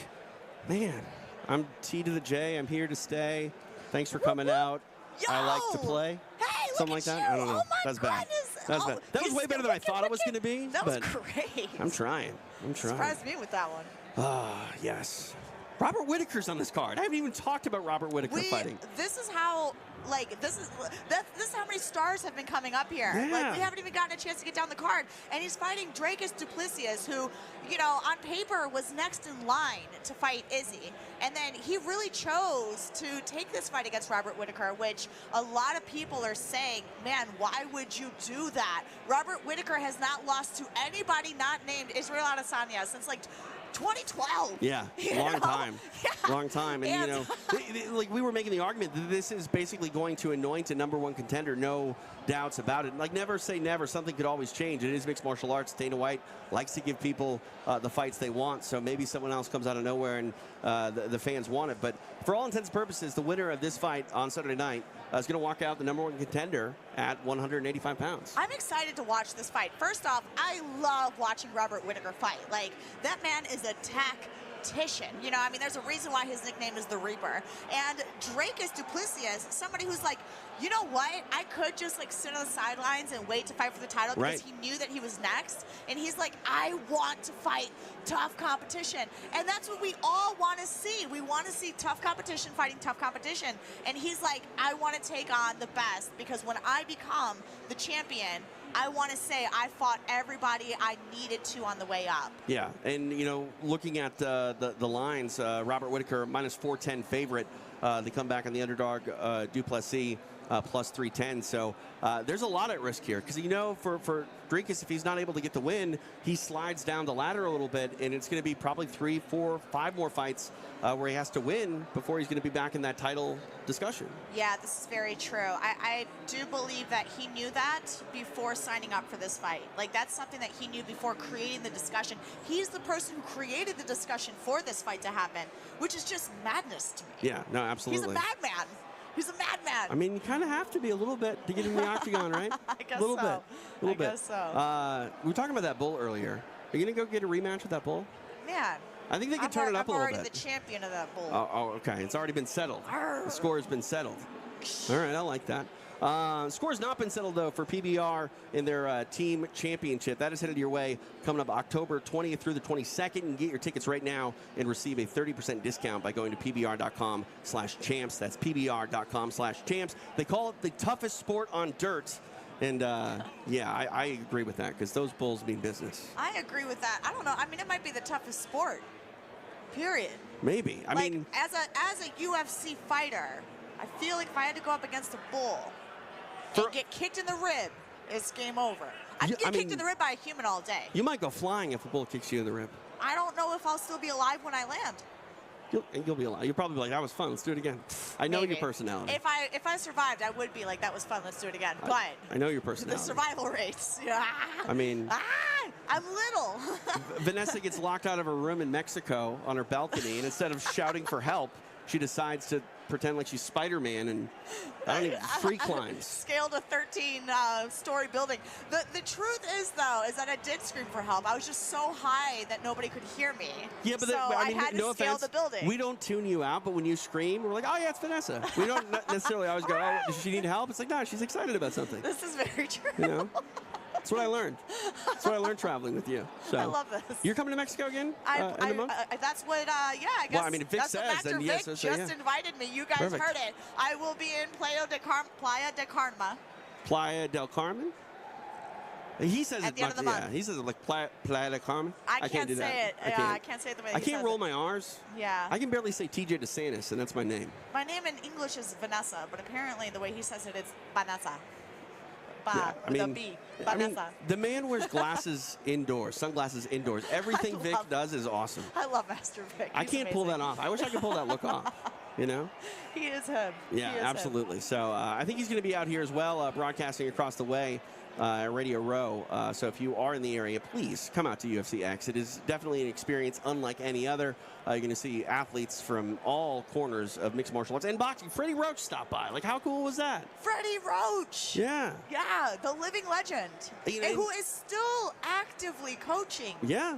Speaker 1: Man, I'm T to the J. I'm here to stay. Thanks for coming out.
Speaker 2: Yo!
Speaker 1: I like to play.
Speaker 2: Hey,
Speaker 1: Something
Speaker 2: look
Speaker 1: like
Speaker 2: at
Speaker 1: that? I
Speaker 2: you.
Speaker 1: don't know.
Speaker 2: Oh my
Speaker 1: That's bad.
Speaker 2: goodness.
Speaker 1: That's bad. That was way better than I thought it was going to be.
Speaker 2: That was
Speaker 1: but
Speaker 2: great.
Speaker 1: I'm trying.
Speaker 2: Surprised me with that one.
Speaker 1: Yes. Robert Whittaker's on this card. I haven't even talked about Robert Whittaker fighting.
Speaker 2: This is how, this is how many stars have been coming up here.
Speaker 1: Yeah.
Speaker 2: Like, we haven't even gotten a chance to get down the card. And he's fighting Dracus Duplessis, who, you know, on paper was next in line to fight Izzy. And then he really chose to take this fight against Robert Whittaker, which a lot of people are saying, man, why would you do that? Robert Whittaker has not lost to anybody not named Israel Adesanya since, like, 2012.
Speaker 1: Yeah, long time. And, you know, like we were making the argument that this is basically going to anoint a #1 contender, no doubts about it. Like, never say never. Something could always change. It is mixed martial arts. Dana White likes to give people the fights they want, so maybe someone else comes out of nowhere and the fans want it. But for all intents and purposes, the winner of this fight on Saturday night is going to walk out the #1 contender at 185 pounds.
Speaker 2: I'm excited to watch this fight. First off, I love watching Robert Whittaker fight. Like, that man is a tactician. You know, I mean, there's a reason why his nickname is the Reaper. And Dracus Duplessis, somebody who's like, you know what? I could just like sit on the sidelines and wait to fight for the title because he knew that he was next. And he's like, I want to fight tough competition. And that's what we all want to see. We want to see tough competition fighting tough competition. And he's like, I want to take on the best because when I become the champion, I want to say I fought everybody I needed to on the way up.
Speaker 1: Yeah, and, you know, looking at the lines, Robert Whittaker, -410 favorite. They come back on the underdog, Duplessis, +310. So there's a lot at risk here because, you know, for Dracus, if he's not able to get the win, he slides down the ladder a little bit, and it's going to be probably 3, 4, 5 more fights where he has to win before he's going to be back in that title discussion.
Speaker 2: Yeah, this is very true. I do believe that he knew that before signing up for this fight. Like, that's something that he knew before creating the discussion. He's the person who created the discussion for this fight to happen, which is just madness to me.
Speaker 1: Yeah, no, absolutely.
Speaker 2: He's a madman. He's a madman.
Speaker 1: I mean, you kind of have to be a little bit to get in the octagon, right?
Speaker 2: I guess
Speaker 1: a little
Speaker 2: so.
Speaker 1: bit. A little bit.
Speaker 2: Guess so.
Speaker 1: We were talking about that bull earlier. Are you going to go get a rematch with that bull?
Speaker 2: Man.
Speaker 1: I think they can turn it up a little bit.
Speaker 2: I'm already the champion of that bull.
Speaker 1: Oh, okay. It's already been settled. The score has been settled. All right, I like that. Score has not been settled, though, for PBR in their team championship. That is headed your way coming up October 20th through the 22nd. You can get your tickets right now and receive a 30% discount by going to pbr.com/champs. That's pbr.com/champs. They call it the toughest sport on dirt. And, yeah, I agree with that because those bulls mean business.
Speaker 2: I agree with that. I don't know. I mean, it might be the toughest sport, period.
Speaker 1: Maybe. I mean,
Speaker 2: as a UFC fighter, I feel like if I had to go up against a bull and get kicked in the rib, it's game over. I can get kicked in the rib by a human all day.
Speaker 1: You might go flying if a bull kicks you in the rib.
Speaker 2: I don't know if I'll still be alive when I land.
Speaker 1: You'll be alive. You'll probably be like, that was fun. Let's do it again. I know your personality.
Speaker 2: If I survived, I would be like, that was fun. Let's do it again. But
Speaker 1: I know your personality.
Speaker 2: The survival rates.
Speaker 1: I mean,
Speaker 2: I'm little.
Speaker 1: Vanessa gets locked out of her room in Mexico on her balcony, and instead of shouting for help, she decides to pretend like she's Spider-Man and I don't even free climbs.
Speaker 2: Scaled a 13-story building. The truth is, though, is that I did scream for help. I was just so high that nobody could hear me.
Speaker 1: Yeah, but
Speaker 2: so
Speaker 1: I mean,
Speaker 2: had to
Speaker 1: no
Speaker 2: scale
Speaker 1: offense,
Speaker 2: the building.
Speaker 1: we don't tune you out, but when you scream, we're like, oh yeah, it's Vanessa. We don't necessarily always go, oh, does she need help? It's like, no, she's excited about something.
Speaker 2: This is very true.
Speaker 1: You know? That's what I learned. That's what I learned traveling with you. So
Speaker 2: I love this.
Speaker 1: You're coming to Mexico again in a month?
Speaker 2: That's what, yeah, I guess.
Speaker 1: Well, I mean, if Vic
Speaker 2: that's
Speaker 1: says,
Speaker 2: what Dr.
Speaker 1: then
Speaker 2: Vic
Speaker 1: yes,
Speaker 2: just invited me. You guys
Speaker 1: Perfect.
Speaker 2: heard it. I will be in Playa de Carmen.
Speaker 1: Playa del Carmen? He says
Speaker 2: At
Speaker 1: it
Speaker 2: the end of the month.
Speaker 1: he says it like Playa del Carmen.
Speaker 2: I
Speaker 1: can't do
Speaker 2: say
Speaker 1: that.
Speaker 2: it. Yeah, I can't say it the way
Speaker 1: I
Speaker 2: he
Speaker 1: can't
Speaker 2: says
Speaker 1: roll
Speaker 2: it.
Speaker 1: my R's.
Speaker 2: Yeah.
Speaker 1: I can barely say TJ DeSantis, and that's my name.
Speaker 2: My name in English is Vanessa, but apparently the way he says it, it's Vanessa.
Speaker 1: Yeah,
Speaker 2: with a B. Vanessa.
Speaker 1: The man wears glasses indoors, sunglasses indoors. Everything Vic does is awesome.
Speaker 2: I love Master Vic.
Speaker 1: I
Speaker 2: He's
Speaker 1: can't pull that
Speaker 2: amazing.
Speaker 1: off. I wish I could pull that look off. You know?
Speaker 2: He is him.
Speaker 1: Yeah,
Speaker 2: He is
Speaker 1: absolutely.
Speaker 2: him.
Speaker 1: So I think he's going to be out here as well, broadcasting across the way at Radio Row. So if you are in the area, please come out to UFCX. It is definitely an experience unlike any other. You're going to see athletes from all corners of mixed martial arts and boxing. Freddie Roach stopped by. Like, how cool was that?
Speaker 2: Freddie Roach.
Speaker 1: Yeah.
Speaker 2: Yeah, the living legend.
Speaker 1: You know,
Speaker 2: and who is still actively coaching.
Speaker 1: Yeah.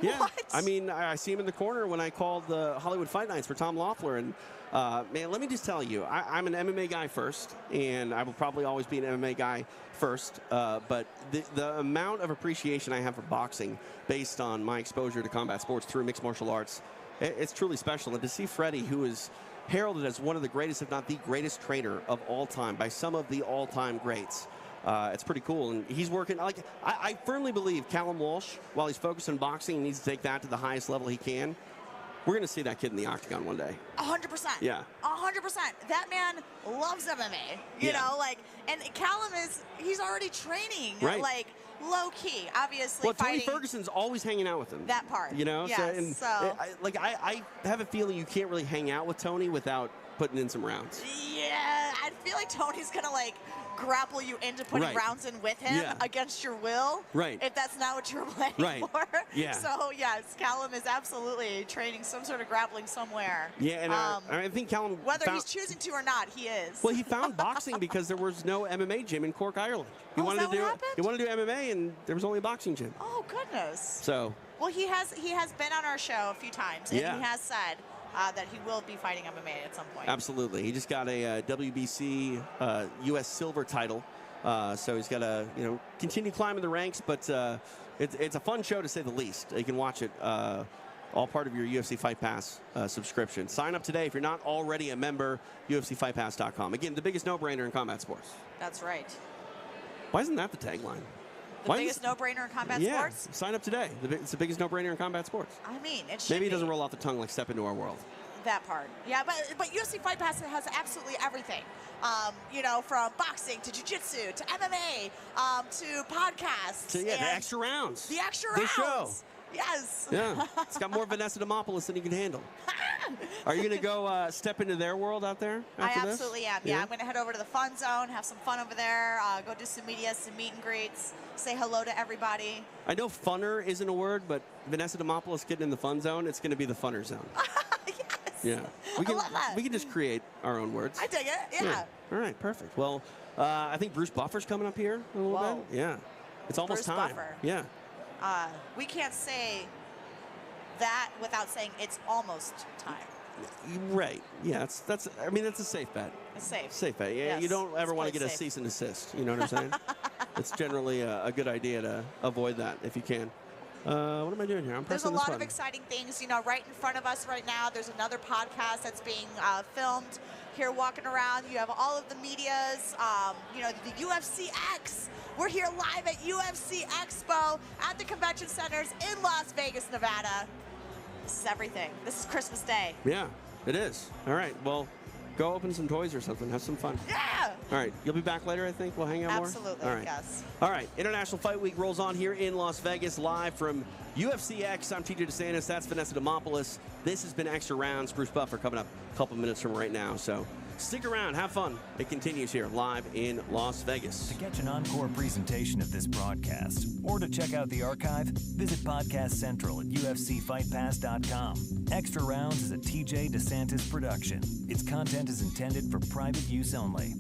Speaker 1: Yeah.
Speaker 2: What?
Speaker 1: I mean, I see him in the corner when I called the Hollywood Fight Nights for Tom Loeffler. And, man, let me just tell you, I'm an MMA guy first, and I will probably always be an MMA guy first. But the amount of appreciation I have for boxing based on my exposure to combat sports through mixed martial arts, it's truly special. And to see Freddie, who is heralded as one of the greatest, if not the greatest trainer of all time by some of the all-time greats, it's pretty cool. And he's working, like, I firmly believe Callum Walsh, while he's focused on boxing, he needs to take that to the highest level he can. We're going to see that kid in the octagon one day.
Speaker 2: 100%.
Speaker 1: Yeah.
Speaker 2: 100%. That man loves MMA. You know, like, and Callum he's already training.
Speaker 1: Right.
Speaker 2: Like, low key, obviously.
Speaker 1: Well, Tony
Speaker 2: fighting
Speaker 1: Ferguson's always hanging out with him.
Speaker 2: that part.
Speaker 1: You know?
Speaker 2: Yes,
Speaker 1: I have a feeling you can't really hang out with Tony without putting in some rounds.
Speaker 2: Yeah, I feel like Tony's going to, like, grapple you into putting
Speaker 1: Right.
Speaker 2: rounds in with him
Speaker 1: Yeah.
Speaker 2: against your will.
Speaker 1: Right.
Speaker 2: If that's not what you're planning
Speaker 1: Right.
Speaker 2: for.
Speaker 1: Yeah.
Speaker 2: So, yes, Callum is absolutely training some sort of grappling somewhere.
Speaker 1: Yeah, and I think Callum
Speaker 2: Whether he's choosing to or not, he is.
Speaker 1: Well, he found boxing because there was no MMA gym in Cork, Ireland. He
Speaker 2: Oh, is
Speaker 1: wanted
Speaker 2: that
Speaker 1: to do
Speaker 2: what happened?
Speaker 1: He wanted to do MMA, and there was only a boxing gym.
Speaker 2: Oh, goodness.
Speaker 1: So
Speaker 2: Well, he has been on our show a few times, and
Speaker 1: Yeah.
Speaker 2: he has said that he will be fighting MMA at some point.
Speaker 1: absolutely, he just got a WBC U.S. silver title. So he's got to continue climbing the ranks, but it's a fun show to say the least. You can watch it. All part of your UFC Fight Pass subscription. Sign up today if you're not already a member. UFCFightPass.com. Again, the biggest no-brainer in combat sports.
Speaker 2: That's right.
Speaker 1: Why isn't that the tagline?
Speaker 2: The biggest no-brainer in combat sports?
Speaker 1: Yeah, sign up today. It's the biggest no-brainer in combat sports.
Speaker 2: I mean, it should
Speaker 1: Maybe it
Speaker 2: be.
Speaker 1: doesn't roll off the tongue like step into our world.
Speaker 2: That part. Yeah, but UFC Fight Pass has absolutely everything. From boxing to jiu-jitsu to MMA to podcasts.
Speaker 1: So, yeah, the
Speaker 2: and
Speaker 1: extra rounds.
Speaker 2: The extra
Speaker 1: The
Speaker 2: rounds.
Speaker 1: show.
Speaker 2: Yes.
Speaker 1: Yeah, it's got more Vanessa Demopoulos than you can handle. Are you going to go step into their world out there after
Speaker 2: I
Speaker 1: this?
Speaker 2: absolutely am. Yeah, I'm going to head over to the fun zone, have some fun over there, go do some media, some meet and greets, say hello to everybody.
Speaker 1: I know funner isn't a word, but Vanessa Demopoulos getting in the fun zone, it's going to be the funner zone.
Speaker 2: Yes.
Speaker 1: Yeah.
Speaker 2: I love that.
Speaker 1: We can just create our own words.
Speaker 2: I dig it. Yeah.
Speaker 1: All right, perfect. Well, I think Bruce Buffer's coming up here a little
Speaker 2: Whoa.
Speaker 1: bit. Yeah. It's almost
Speaker 2: Bruce
Speaker 1: time.
Speaker 2: Buffer.
Speaker 1: Yeah.
Speaker 2: We can't say that without saying it's almost time.
Speaker 1: Right. Yeah, that's a safe bet.
Speaker 2: It's safe.
Speaker 1: Safe bet. Yeah,
Speaker 2: Yes,
Speaker 1: you don't ever
Speaker 2: it's
Speaker 1: want to
Speaker 2: quite
Speaker 1: get a
Speaker 2: safe.
Speaker 1: cease and desist. You know what I'm saying? It's generally a good idea to avoid that if you can. What am I doing here? I'm
Speaker 2: There's a
Speaker 1: pressing this
Speaker 2: lot of
Speaker 1: button.
Speaker 2: exciting things, right in front of us right now. There's another podcast that's being filmed here walking around. You have all of the medias, the UFCX. We're here live at UFC Expo at the convention centers in Las Vegas, Nevada. This is everything. This is Christmas Day.
Speaker 1: Yeah, it is. All right. Well, go open some toys or something. Have some fun.
Speaker 2: Yeah!
Speaker 1: All right. You'll be back later, I think. We'll hang out more?
Speaker 2: Absolutely,
Speaker 1: All right.
Speaker 2: yes.
Speaker 1: All right. International Fight Week rolls on here in Las Vegas, live from UFCX. I'm TJ DeSantis. That's Vanessa Demopoulos. This has been Extra Rounds. Bruce Buffer coming up a couple minutes from right now. So Stick around, have fun. It continues here live in Las Vegas.
Speaker 7: To catch an encore presentation of this broadcast or to check out the archive, visit Podcast Central at ufcfightpass.com. Extra Rounds is a TJ DeSantis production. Its content is intended for private use only.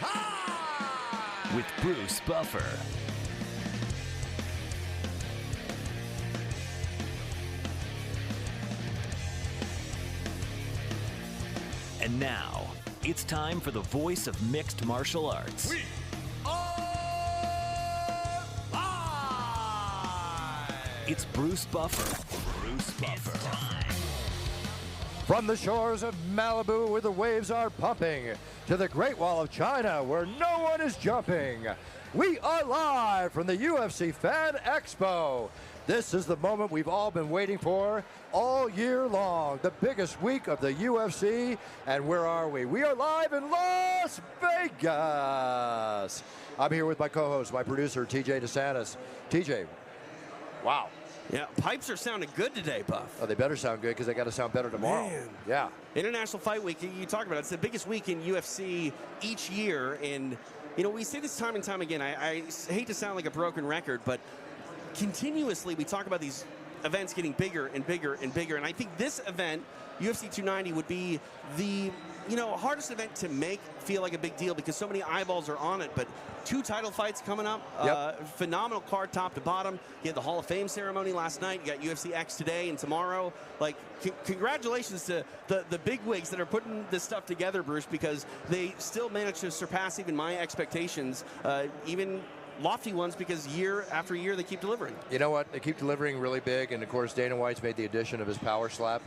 Speaker 6: High!
Speaker 7: with Bruce Buffer. And now, it's time for the voice of mixed martial arts.
Speaker 6: We are live!
Speaker 7: It's Bruce Buffer. Bruce Buffer.
Speaker 8: From the shores of Malibu where the waves are pumping to the Great Wall of China where no one is jumping, we are live from the UFC Fan Expo. This is the moment we've all been waiting for all year long, the biggest week of the UFC. And where are we? We are live in Las Vegas. I'm here with my co-host, my producer, TJ DeSantis. TJ, wow.
Speaker 1: Yeah, pipes are sounding good today, Buff.
Speaker 8: Oh, they better sound good because they got to sound better tomorrow.
Speaker 1: Man.
Speaker 8: Yeah.
Speaker 1: International Fight Week, you talk about it. It's the biggest week in UFC each year. And, you know, we say this time and time again. I hate to sound like a broken record, but continuously we talk about these events getting bigger and bigger and bigger. And I think this event, UFC 290, would be the, you know, hardest event to make feel like a big deal because so many eyeballs are on it. But 2 title fights coming up.
Speaker 8: Yep.
Speaker 1: Phenomenal card top to bottom. You had the Hall of Fame ceremony last night. You got UFC X today and tomorrow. Like, congratulations to the big wigs that are putting this stuff together, Bruce, because they still managed to surpass even my expectations, even lofty ones, because year after year they keep delivering.
Speaker 8: You know what? They keep delivering really big, and of course Dana White's made the addition of his Power Slap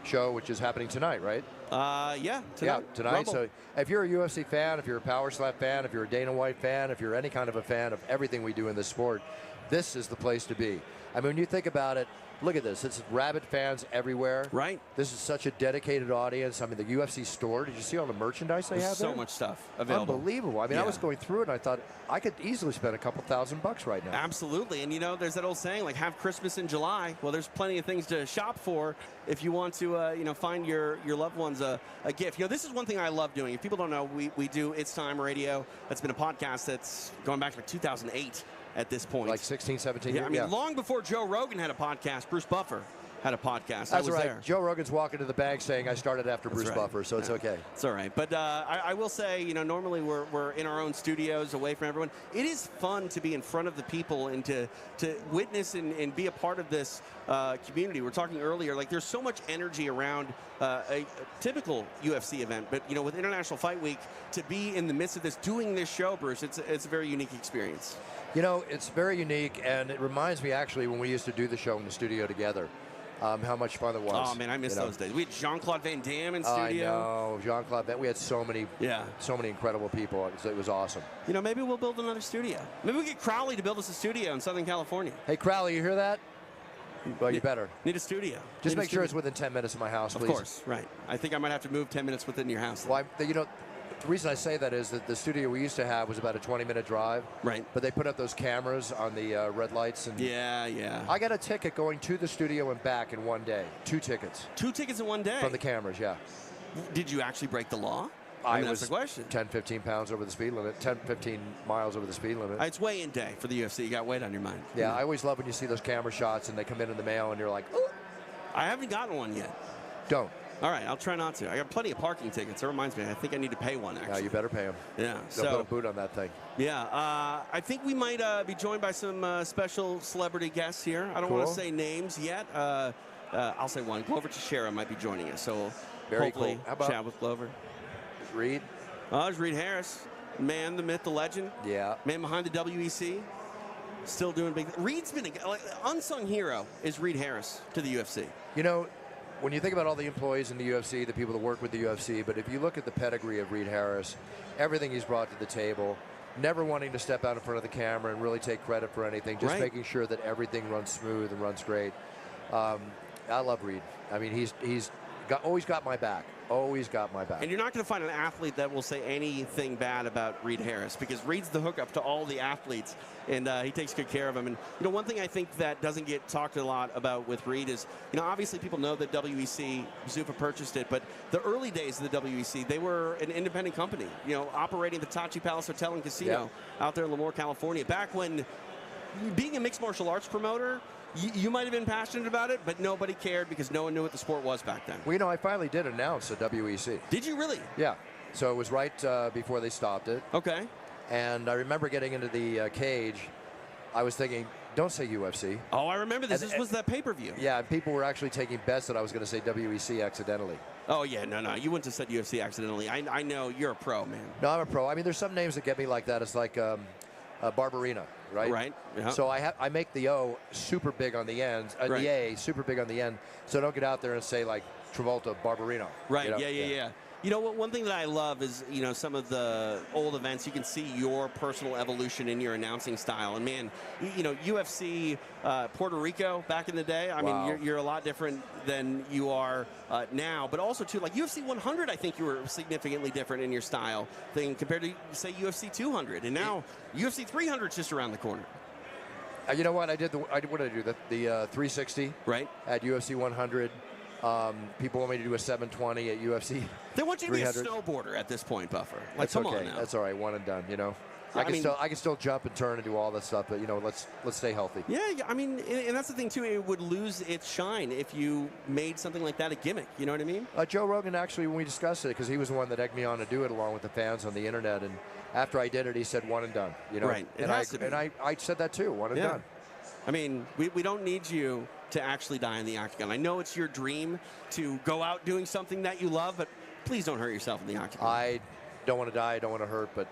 Speaker 8: show, which is happening tonight, right?
Speaker 1: Yeah, tonight.
Speaker 8: Yeah, tonight.
Speaker 1: Rumble.
Speaker 8: So if you're a UFC fan, if you're a Power Slap fan, if you're a Dana White fan, if you're any kind of a fan of everything we do in this sport, this is the place to be. I mean, when you think about it, look at this. It's rabid fans everywhere.
Speaker 1: Right.
Speaker 8: This is such a dedicated audience. I mean, the UFC store, did you see all the merchandise they have there?
Speaker 1: So much stuff available.
Speaker 8: Unbelievable. I mean, I was going through it, and I thought I could easily spend a couple $1,000 right now.
Speaker 1: Absolutely. And, you know, there's that old saying, like, have Christmas in July. Well, there's plenty of things to shop for if you want to, you know, find your loved ones a gift. You know, this is one thing I love doing. If people don't know, we do It's Time Radio. That's been a podcast that's going back to like 2008 at this point.
Speaker 8: Like 16, 17
Speaker 1: yeah,
Speaker 8: years?
Speaker 1: I mean, long before Joe Rogan had a podcast, Bruce Buffer had a podcast.
Speaker 8: That's right.
Speaker 1: There.
Speaker 8: Joe Rogan's walking to the bank saying, I started after Bruce
Speaker 1: right.
Speaker 8: Buffer, so it's okay.
Speaker 1: It's all right. But I will say, you know, normally we're in our own studios away from everyone. It is fun to be in front of the people and to witness and be a part of this community. We were talking earlier, like there's so much energy around a typical UFC event. But, you know, with International Fight Week, to be in the midst of this, doing this show, Bruce, it's a very unique experience.
Speaker 8: You know, it's very unique, and it reminds me actually when we used to do the show in the studio together. How much fun it was.
Speaker 1: Oh, man, I miss those days. We had Jean-Claude Van Damme in studio.
Speaker 8: I know, Jean-Claude Van. We had so many incredible people. It was awesome.
Speaker 1: You know, maybe we'll build another studio. Maybe we'll get Crowley to build us a studio in Southern California.
Speaker 8: Hey, Crowley, you hear that? Well, you better.
Speaker 1: Need a studio.
Speaker 8: Just make sure it's within 10 minutes of my house, please.
Speaker 1: Of course, right. I think I might have to move 10 minutes within your house.
Speaker 8: Well, you know, the reason I say that is that the studio we used to have was about a 20-minute drive.
Speaker 1: Right.
Speaker 8: But they put up those cameras on the red lights. And
Speaker 1: yeah.
Speaker 8: I got a ticket going to the studio and back in one day. 2 tickets.
Speaker 1: 2 tickets in one day?
Speaker 8: From the cameras, yeah.
Speaker 1: Did you actually break the law?
Speaker 8: I
Speaker 1: mean,
Speaker 8: was
Speaker 1: that's the question.
Speaker 8: 10, 15 pounds over the speed limit, 10, 15 miles over the speed limit.
Speaker 1: It's weigh-in day for the UFC. You got weight on your mind.
Speaker 8: Yeah, I always love when you see those camera shots and they come in the mail and you're like, ooh.
Speaker 1: I haven't gotten one yet.
Speaker 8: Don't.
Speaker 1: All right, I'll try not to. I got plenty of parking tickets. That reminds me, I think I need to pay one, actually.
Speaker 8: Yeah, you better pay them.
Speaker 1: Yeah.
Speaker 8: They'll put a boot on that thing.
Speaker 1: Yeah, I think we might be joined by some special celebrity guests here. I don't want to say names yet. I'll say one. Glover Teixeira might be joining us, so
Speaker 8: Very
Speaker 1: hopefully
Speaker 8: cool. How about
Speaker 1: chat with Glover.
Speaker 8: Reed?
Speaker 1: Oh, there's Reed Harris. Man, the myth, the legend.
Speaker 8: Yeah.
Speaker 1: Man behind the WEC. Still doing big. Reed's been an unsung hero is Reed Harris to the UFC.
Speaker 8: You know, when you think about all the employees in the UFC, the people that work with the UFC, but if you look at the pedigree of Reed Harris, everything he's brought to the table, never wanting to step out in front of the camera and really take credit for anything, just making sure that everything runs smooth and runs great. I love Reed. I mean, he's always got my back. Always got my back.
Speaker 1: And you're not going to find an athlete that will say anything bad about Reed Harris because Reed's the hookup to all the athletes, and he takes good care of them. And, you know, one thing I think that doesn't get talked a lot about with Reed is, you know, obviously people know that WEC, Zuffa purchased it, but the early days of the WEC, they were an independent company, you know, operating the Tachi Palace Hotel and Casino out there in Lemoore, California. Back when being a mixed martial arts promoter, you might have been passionate about it, but nobody cared because no one knew what the sport was back then.
Speaker 8: Well, you know, I finally did announce a WEC.
Speaker 1: Did you really?
Speaker 8: Yeah. So it was right before they stopped it.
Speaker 1: Okay.
Speaker 8: And I remember getting into the cage. I was thinking, don't say UFC.
Speaker 1: Oh, I remember this. This was that pay-per-view.
Speaker 8: Yeah, and people were actually taking bets that I was going to say WEC accidentally.
Speaker 1: Oh, yeah, no. You wouldn't have said UFC accidentally. I know you're a pro, man.
Speaker 8: No, I'm a pro. I mean, there's some names that get me like that. It's like Barbarina, right?
Speaker 1: Right. Yeah.
Speaker 8: So I make the O super big on the end, the A super big on the end, so don't get out there and say like Travolta, Barbarino.
Speaker 1: Right,
Speaker 8: You know?
Speaker 1: yeah. You know what? One thing that I love is, some of the old events, you can see your personal evolution in your announcing style. And man, UFC Puerto Rico back in the day. I mean, you're a lot different than you are now. But also too, like UFC 100, I think you were significantly different in your style thing compared to say UFC 200. And now UFC 300 is just around the corner.
Speaker 8: You know what? What did I do? The 360
Speaker 1: right
Speaker 8: at UFC 100. People want me to do a 720 at UFC.
Speaker 1: They want you to be a
Speaker 8: 300.
Speaker 1: snowboarder at this point, Buffer. Like,
Speaker 8: That's
Speaker 1: come
Speaker 8: okay.
Speaker 1: on now.
Speaker 8: That's all right. One and done.
Speaker 1: Yeah,
Speaker 8: I can still jump and turn and do all that stuff, but let's stay healthy.
Speaker 1: Yeah, I mean, and that's the thing too. It would lose its shine if you made something like that a gimmick. You know what I mean?
Speaker 8: Joe Rogan actually, when we discussed it, because he was the one that egged me on to do it along with the fans on the internet, and after I did it, he said one and done.
Speaker 1: Right.
Speaker 8: And I said that too. One and done.
Speaker 1: I mean, we don't need you to actually die in the octagon. I know it's your dream to go out doing something that you love, but please don't hurt yourself in the octagon.
Speaker 8: I don't want to die. I don't want to hurt, but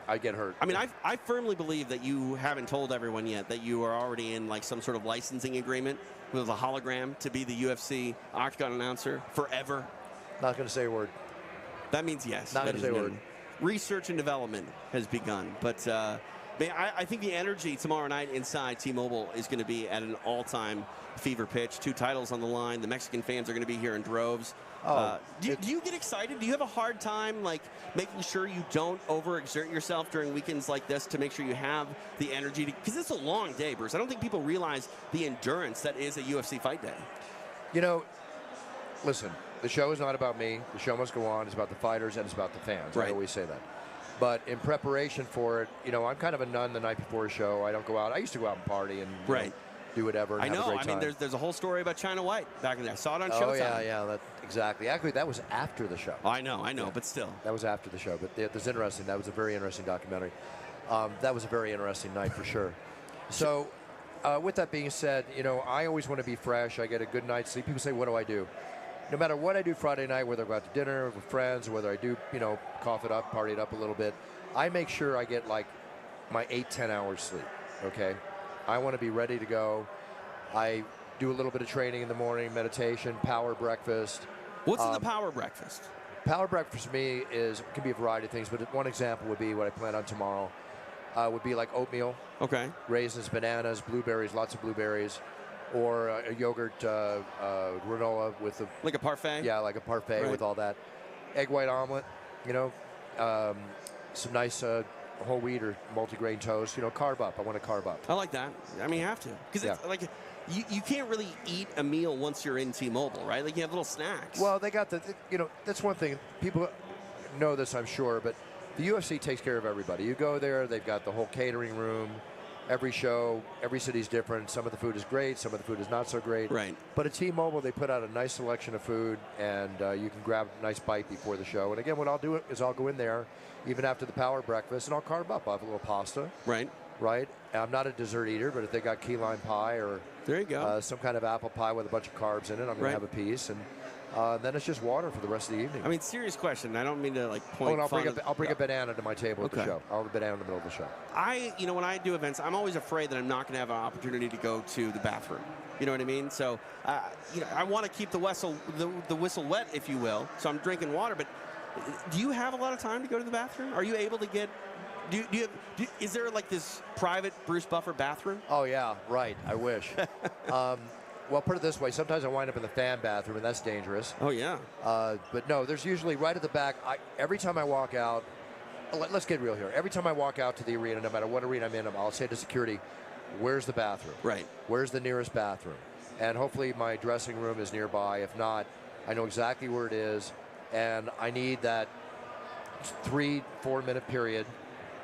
Speaker 8: I get hurt.
Speaker 1: I mean, I firmly believe that you haven't told everyone yet that you are already in like some sort of licensing agreement with a hologram to be the UFC octagon announcer forever.
Speaker 8: Not going to say a word.
Speaker 1: That means yes.
Speaker 8: Not going to say a word.
Speaker 1: Research and development has begun, but man, I think the energy tomorrow night inside T-Mobile is going to be at an all-time fever pitch. 2 titles on the line. The Mexican fans are going to be here in droves. Do you get excited? Do you have a hard time like making sure you don't overexert yourself during weekends like this to make sure you have the energy? Because it's a long day, Bruce. I don't think people realize the endurance that is a UFC fight day.
Speaker 8: Listen, the show is not about me. The show must go on. It's about the fighters and it's about the fans.
Speaker 1: Right.
Speaker 8: I always say that. But in preparation for it, I'm kind of a nun the night before a show. I don't go out. I used to go out and party and do whatever and have a great time.
Speaker 1: I mean, there's a whole story about China White back in there. I saw it on Showtime.
Speaker 8: Oh, yeah, exactly. Actually, that was after the show.
Speaker 1: I know, but still.
Speaker 8: That was after the show, but it was interesting. That was a very interesting documentary. That was a very interesting night for sure. So, with that being said, I always want to be fresh. I get a good night's sleep. People say, what do I do? No matter what I do Friday night, whether I go out to dinner with friends, or whether I do, cough it up, party it up a little bit, I make sure I get like my 8-10 hours sleep, okay? I want to be ready to go. I do a little bit of training in the morning, meditation, power breakfast.
Speaker 1: What's in the power breakfast?
Speaker 8: Power breakfast for me can be a variety of things, but one example would be what I plan on tomorrow. Would be like oatmeal, raisins, bananas, blueberries, lots of blueberries, or a yogurt granola with
Speaker 1: like a parfait.
Speaker 8: Yeah, like a parfait with all that. Egg white omelet, some nice whole wheat or multigrain toast. Carb up. I want to carb up.
Speaker 1: I like that. I mean, you have to, because it's like you can't really eat a meal once you're in T-Mobile, right? Like you have little snacks.
Speaker 8: Well, they got that's one thing. People know this, I'm sure, but the UFC takes care of everybody. You go there, they've got the whole catering room. Every show, every city's different. Some of the food is great, some of the food is not so great.
Speaker 1: Right.
Speaker 8: But at T-Mobile, they put out a nice selection of food, and you can grab a nice bite before the show. And again, what I'll do is I'll go in there, even after the power breakfast, and I'll carb up. I'll have a little pasta.
Speaker 1: Right.
Speaker 8: And I'm not a dessert eater, but if they got key lime pie or
Speaker 1: there you go,
Speaker 8: some kind of apple pie with a bunch of carbs in it, I'm going to have a piece. And then it's just water for the rest of the evening.
Speaker 1: I mean, serious question. I don't mean to like point.
Speaker 8: And I'll bring a banana to my table at the show. I'll have a banana in the middle of the show.
Speaker 1: When I do events, I'm always afraid that I'm not going to have an opportunity to go to the bathroom. You know what I mean? So, I want to keep the whistle wet, if you will. So I'm drinking water. But do you have a lot of time to go to the bathroom? Are you able to get? Is there like this private Bruce Buffer bathroom?
Speaker 8: Oh yeah, right. I wish. Well, put it this way. Sometimes I wind up in the fan bathroom, and that's dangerous.
Speaker 1: Oh, yeah.
Speaker 8: But no, there's usually right at the back. Every time I walk out, let's get real here. Every time I walk out to the arena, no matter what arena I'm in, I'll say to security, where's the bathroom?
Speaker 1: Right.
Speaker 8: Where's the nearest bathroom? And hopefully my dressing room is nearby. If not, I know exactly where it is. And I need that 3-4 minute period,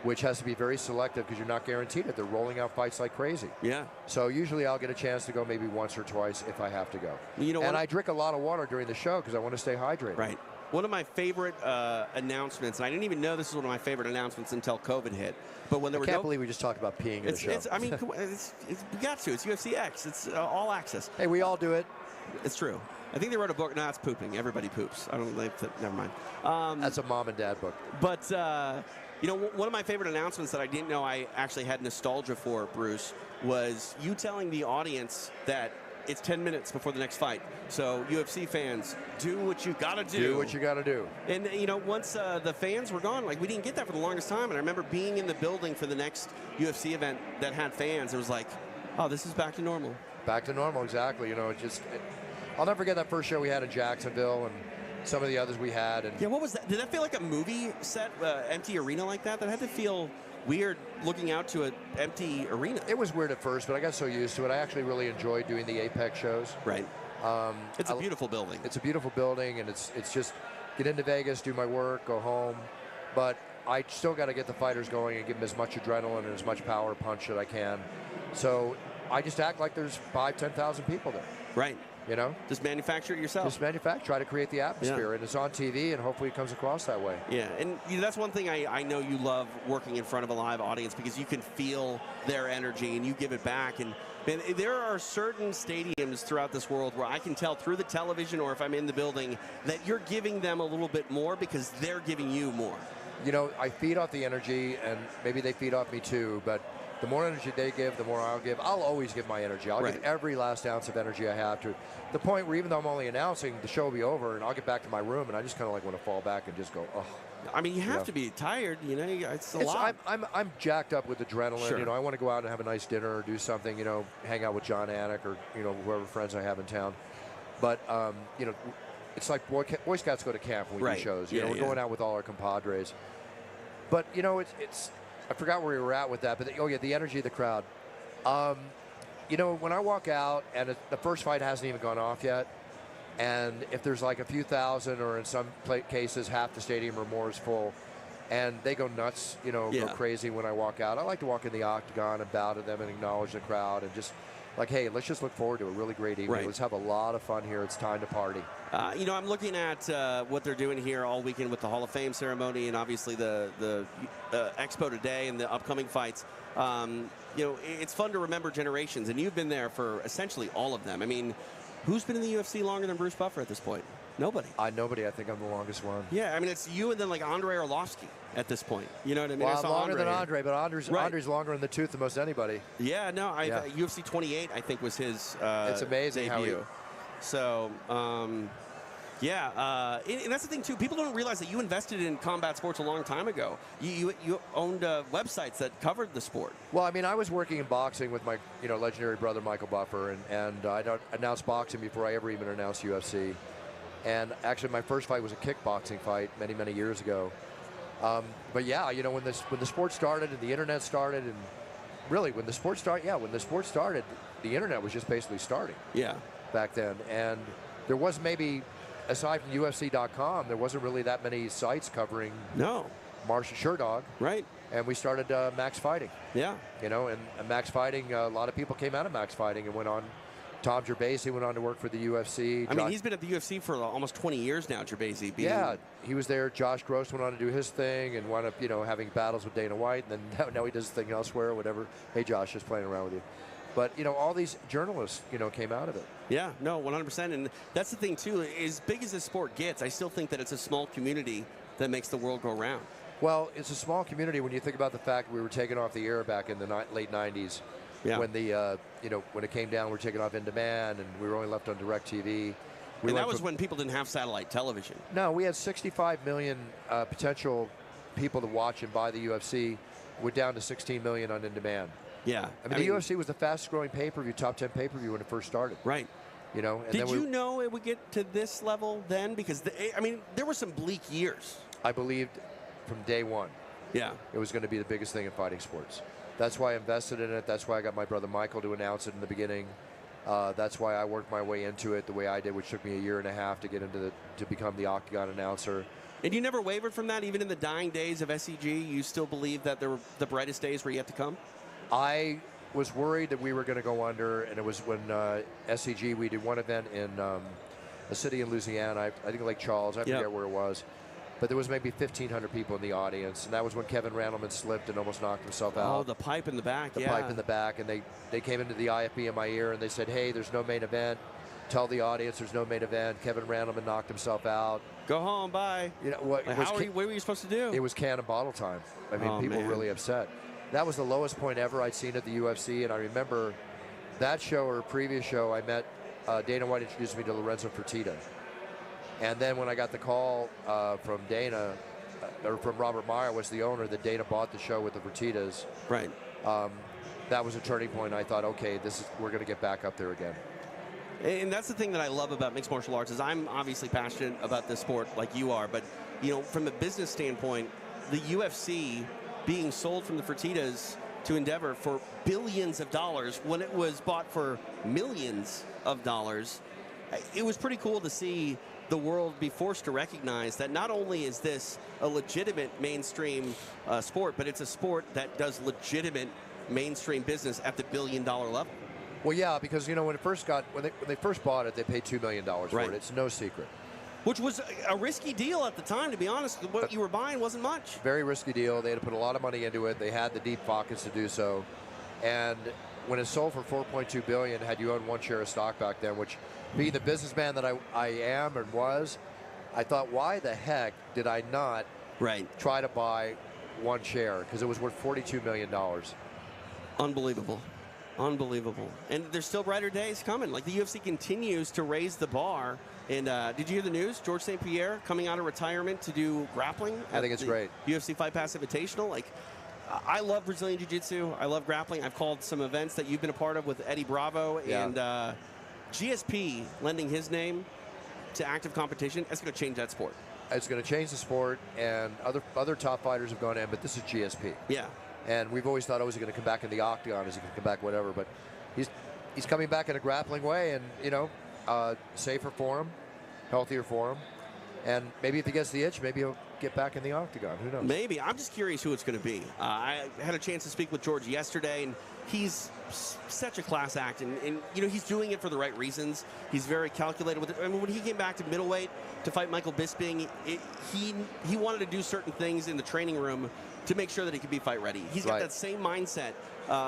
Speaker 8: which has to be very selective because you're not guaranteed it. They're rolling out fights like crazy.
Speaker 1: Yeah.
Speaker 8: So usually I'll get a chance to go maybe once or twice if I have to go.
Speaker 1: And
Speaker 8: I drink a lot of water during the show because I want to stay hydrated.
Speaker 1: Right. one of my favorite announcements, and I didn't even know this was one of my favorite announcements until COVID hit. But when there were
Speaker 8: I can't believe we just talked about peeing in the show.
Speaker 1: I mean, we got to. It's UFCX. It's all access.
Speaker 8: Hey, we all do it.
Speaker 1: It's true. I think they wrote a book. No, it's pooping. Everybody poops. I don't. Never mind.
Speaker 8: That's a mom and dad book.
Speaker 1: But you know, one of my favorite announcements that I didn't know I actually had nostalgia for, Bruce, was you telling the audience that it's 10 minutes before the next fight. So UFC fans, do what you gotta do.
Speaker 8: Do what you gotta do.
Speaker 1: And you know, once the fans were gone, like we didn't get that for the longest time. And I remember being in the building for the next UFC event that had fans. It was like, oh, this is back to normal.
Speaker 8: Back to normal, exactly. You know, I'll never forget that first show we had in Jacksonville and some of the others we had. And
Speaker 1: yeah, what was that? Did that feel like a movie set, empty arena like that? That had to feel weird looking out to an empty arena.
Speaker 8: It was weird at first, but I got so used to it. I actually really enjoyed doing the Apex shows.
Speaker 1: Right. It's a beautiful building.
Speaker 8: It's a beautiful building, and it's just get into Vegas, do my work, go home. But I still got to get the fighters going and give them as much adrenaline and as much power punch that I can. So I just act like there's 5,000, 10,000 people there.
Speaker 1: Right.
Speaker 8: You know?
Speaker 1: Just manufacture it yourself.
Speaker 8: Just manufacture. Try to create the atmosphere. And it's on TV, and hopefully it comes across that way.
Speaker 1: Yeah, and you know, that's one thing I know you love working in front of a live audience because you can feel their energy and you give it back. And man, there are certain stadiums throughout this world where I can tell through the television or if I'm in the building that you're giving them a little bit more because they're giving you more.
Speaker 8: You know, I feed off the energy, and maybe they feed off me too, but the more energy they give, the more I'll give. I'll always give my energy. I'll give every last ounce of energy I have to the point where even though I'm only announcing, the show will be over, and I'll get back to my room, and I just kind of like want to fall back and just go, oh.
Speaker 1: I mean, you have to be tired, you know, it's a lot.
Speaker 8: I'm jacked up with adrenaline.
Speaker 1: Sure.
Speaker 8: You know, I want to go out and have a nice dinner or do something, you know, hang out with John Anik or, you know, whoever friends I have in town. But, you know, it's like Boy Scouts go to camp when we do shows. You know, we're going out with all our compadres. But, you know, it's I forgot where we were at with that, but the energy of the crowd. You know, when I walk out and the first fight hasn't even gone off yet, and if there's like a few thousand or in some cases half the stadium or more is full, and they go nuts, you know, go crazy when I walk out. I like to walk in the octagon and bow to them and acknowledge the crowd and just like, hey, let's just look forward to a really great evening. Let's have a lot of fun here. It's time to party.
Speaker 1: You know, I'm looking at what they're doing here all weekend with the Hall of Fame ceremony and obviously the expo today and the upcoming fights. You know, it's fun to remember generations, and you've been there for essentially all of them. I mean, who's been in the UFC longer than Bruce Buffer at this point? Nobody.
Speaker 8: Nobody. I think I'm the longest one.
Speaker 1: Yeah, I mean, it's you and then like Andre Arlovsky at this point. You know what I mean?
Speaker 8: Well, I'm longer than Andre, but Andre's longer in the tooth than most anybody.
Speaker 1: Yeah, no, UFC 28, I think, was his
Speaker 8: it's amazing
Speaker 1: debut. So, yeah, and that's the thing, too. People don't realize that you invested in combat sports a long time ago. You owned websites that covered the sport.
Speaker 8: Well, I mean, I was working in boxing with my legendary brother, Michael Buffer, and I announced boxing before I ever even announced UFC. And actually, my first fight was a kickboxing fight many, many years ago. But yeah, you know, when the sport started and the internet started, and really when the sport started, the internet was just basically starting.
Speaker 1: Yeah. Back
Speaker 8: then, and there was maybe, aside from UFC.com, there wasn't really that many sites covering.
Speaker 1: No.
Speaker 8: Martial Sherdog.
Speaker 1: Right.
Speaker 8: And we started Max Fighting.
Speaker 1: Yeah.
Speaker 8: You know, and Max Fighting, a lot of people came out of Max Fighting and went on. Tom Gerbasi went on to work for the UFC.
Speaker 1: I mean, he's been at the UFC for almost 20 years now, Gerbasi.
Speaker 8: Yeah, he was there. Josh Gross went on to do his thing and wound up, you know, having battles with Dana White. And then now he does his thing elsewhere, whatever. Hey, Josh, just playing around with you. But, you know, all these journalists, you know, came out of it.
Speaker 1: Yeah, no, 100%. And that's the thing, too. As big as this sport gets, I still think that it's a small community that makes the world go round.
Speaker 8: Well, it's a small community when you think about the fact we were taken off the air back in the late 90s.
Speaker 1: Yeah.
Speaker 8: When the you know, when it came down, we were taken off in demand, and we were only left on DirecTV.
Speaker 1: And that was when people didn't have satellite television.
Speaker 8: No, we had 65 million potential people to watch and buy the UFC. We're down to 16 million on in demand.
Speaker 1: Yeah,
Speaker 8: I mean, the UFC was the fastest growing pay-per-view, top 10 pay-per-view when it first started.
Speaker 1: Right.
Speaker 8: You know. And
Speaker 1: did you know it would get to this level then? Because I mean, there were some bleak years.
Speaker 8: I believed from day one.
Speaker 1: Yeah.
Speaker 8: It was going to be the biggest thing in fighting sports. That's why I invested in it. That's why I got my brother Michael to announce it in the beginning. That's why I worked my way into it the way I did, which took me a year and a half to get into to become the Octagon announcer.
Speaker 1: And you never wavered from that, even in the dying days of SEG? You still believe that there were the brightest days were yet to come?
Speaker 8: I was worried that we were going to go under, and it was when SEG, we did one event in a city in Louisiana, I think Lake Charles, I forget where it was. But there was maybe 1,500 people in the audience, and that was when Kevin Randleman slipped and almost knocked himself out.
Speaker 1: Oh, the pipe in the back,
Speaker 8: The pipe in the back, and they came into the IFB in my ear, and they said, hey, there's no main event. Tell the audience there's no main event. Kevin Randleman knocked himself out.
Speaker 1: Go home, bye.
Speaker 8: You know, what
Speaker 1: were you supposed to do?
Speaker 8: It was can and bottle time. I mean, people were really upset. That was the lowest point ever I'd seen at the UFC, and I remember that show or a previous show, I met Dana White introduced me to Lorenzo Fertitta. And then when I got the call from Dana, or from Robert Meyer, was the owner, that Dana bought the show with the Fertittas.
Speaker 1: Right.
Speaker 8: That was a turning point. I thought, okay, we're going to get back up there again.
Speaker 1: And that's the thing that I love about mixed martial arts is I'm obviously passionate about this sport like you are, but you know, from a business standpoint, the UFC being sold from the Fertittas to Endeavor for billions of dollars when it was bought for millions of dollars, it was pretty cool to see the world be forced to recognize that not only is this a legitimate mainstream sport, but it's a sport that does legitimate mainstream business at the billion-dollar level.
Speaker 8: Well, yeah, because you know when they first bought it, they paid $2 million for it. It's no secret.
Speaker 1: Which was a risky deal at the time, to be honest. What you were buying wasn't much.
Speaker 8: Very risky deal. They had to put a lot of money into it. They had the deep pockets to do so. And when it sold for $4.2 billion, had you owned one share of stock back then, which being the businessman that I am and was, I thought, why the heck did I not try to buy one share? Because it was worth $42 million.
Speaker 1: Unbelievable. Unbelievable. And there's still brighter days coming. Like the UFC continues to raise the bar. And did you hear the news? George St. Pierre coming out of retirement to do grappling.
Speaker 8: I think it's great.
Speaker 1: UFC Fight Pass Invitational. Like, I love Brazilian Jiu-Jitsu. I love grappling. I've called some events that you've been a part of with Eddie Bravo.
Speaker 8: Yeah.
Speaker 1: And GSP lending his name to active competition, that's going to change that sport.
Speaker 8: It's going to change the sport, and other top fighters have gone in, but this is GSP.
Speaker 1: Yeah.
Speaker 8: And we've always thought, oh, is he going to come back in the octagon? Is he going to come back whatever? But he's coming back in a grappling way, and, you know, safer for him, healthier for him. And maybe if he gets the itch, maybe he'll get back in the octagon. Who knows?
Speaker 1: Maybe. I'm just curious who it's going to be. I had a chance to speak with George yesterday, and he's such a class act. And you know, he's doing it for the right reasons. He's very calculated with it. I mean, when he came back to middleweight to fight Michael Bisping, he wanted to do certain things in the training room to make sure that he could be fight ready. He's got that same mindset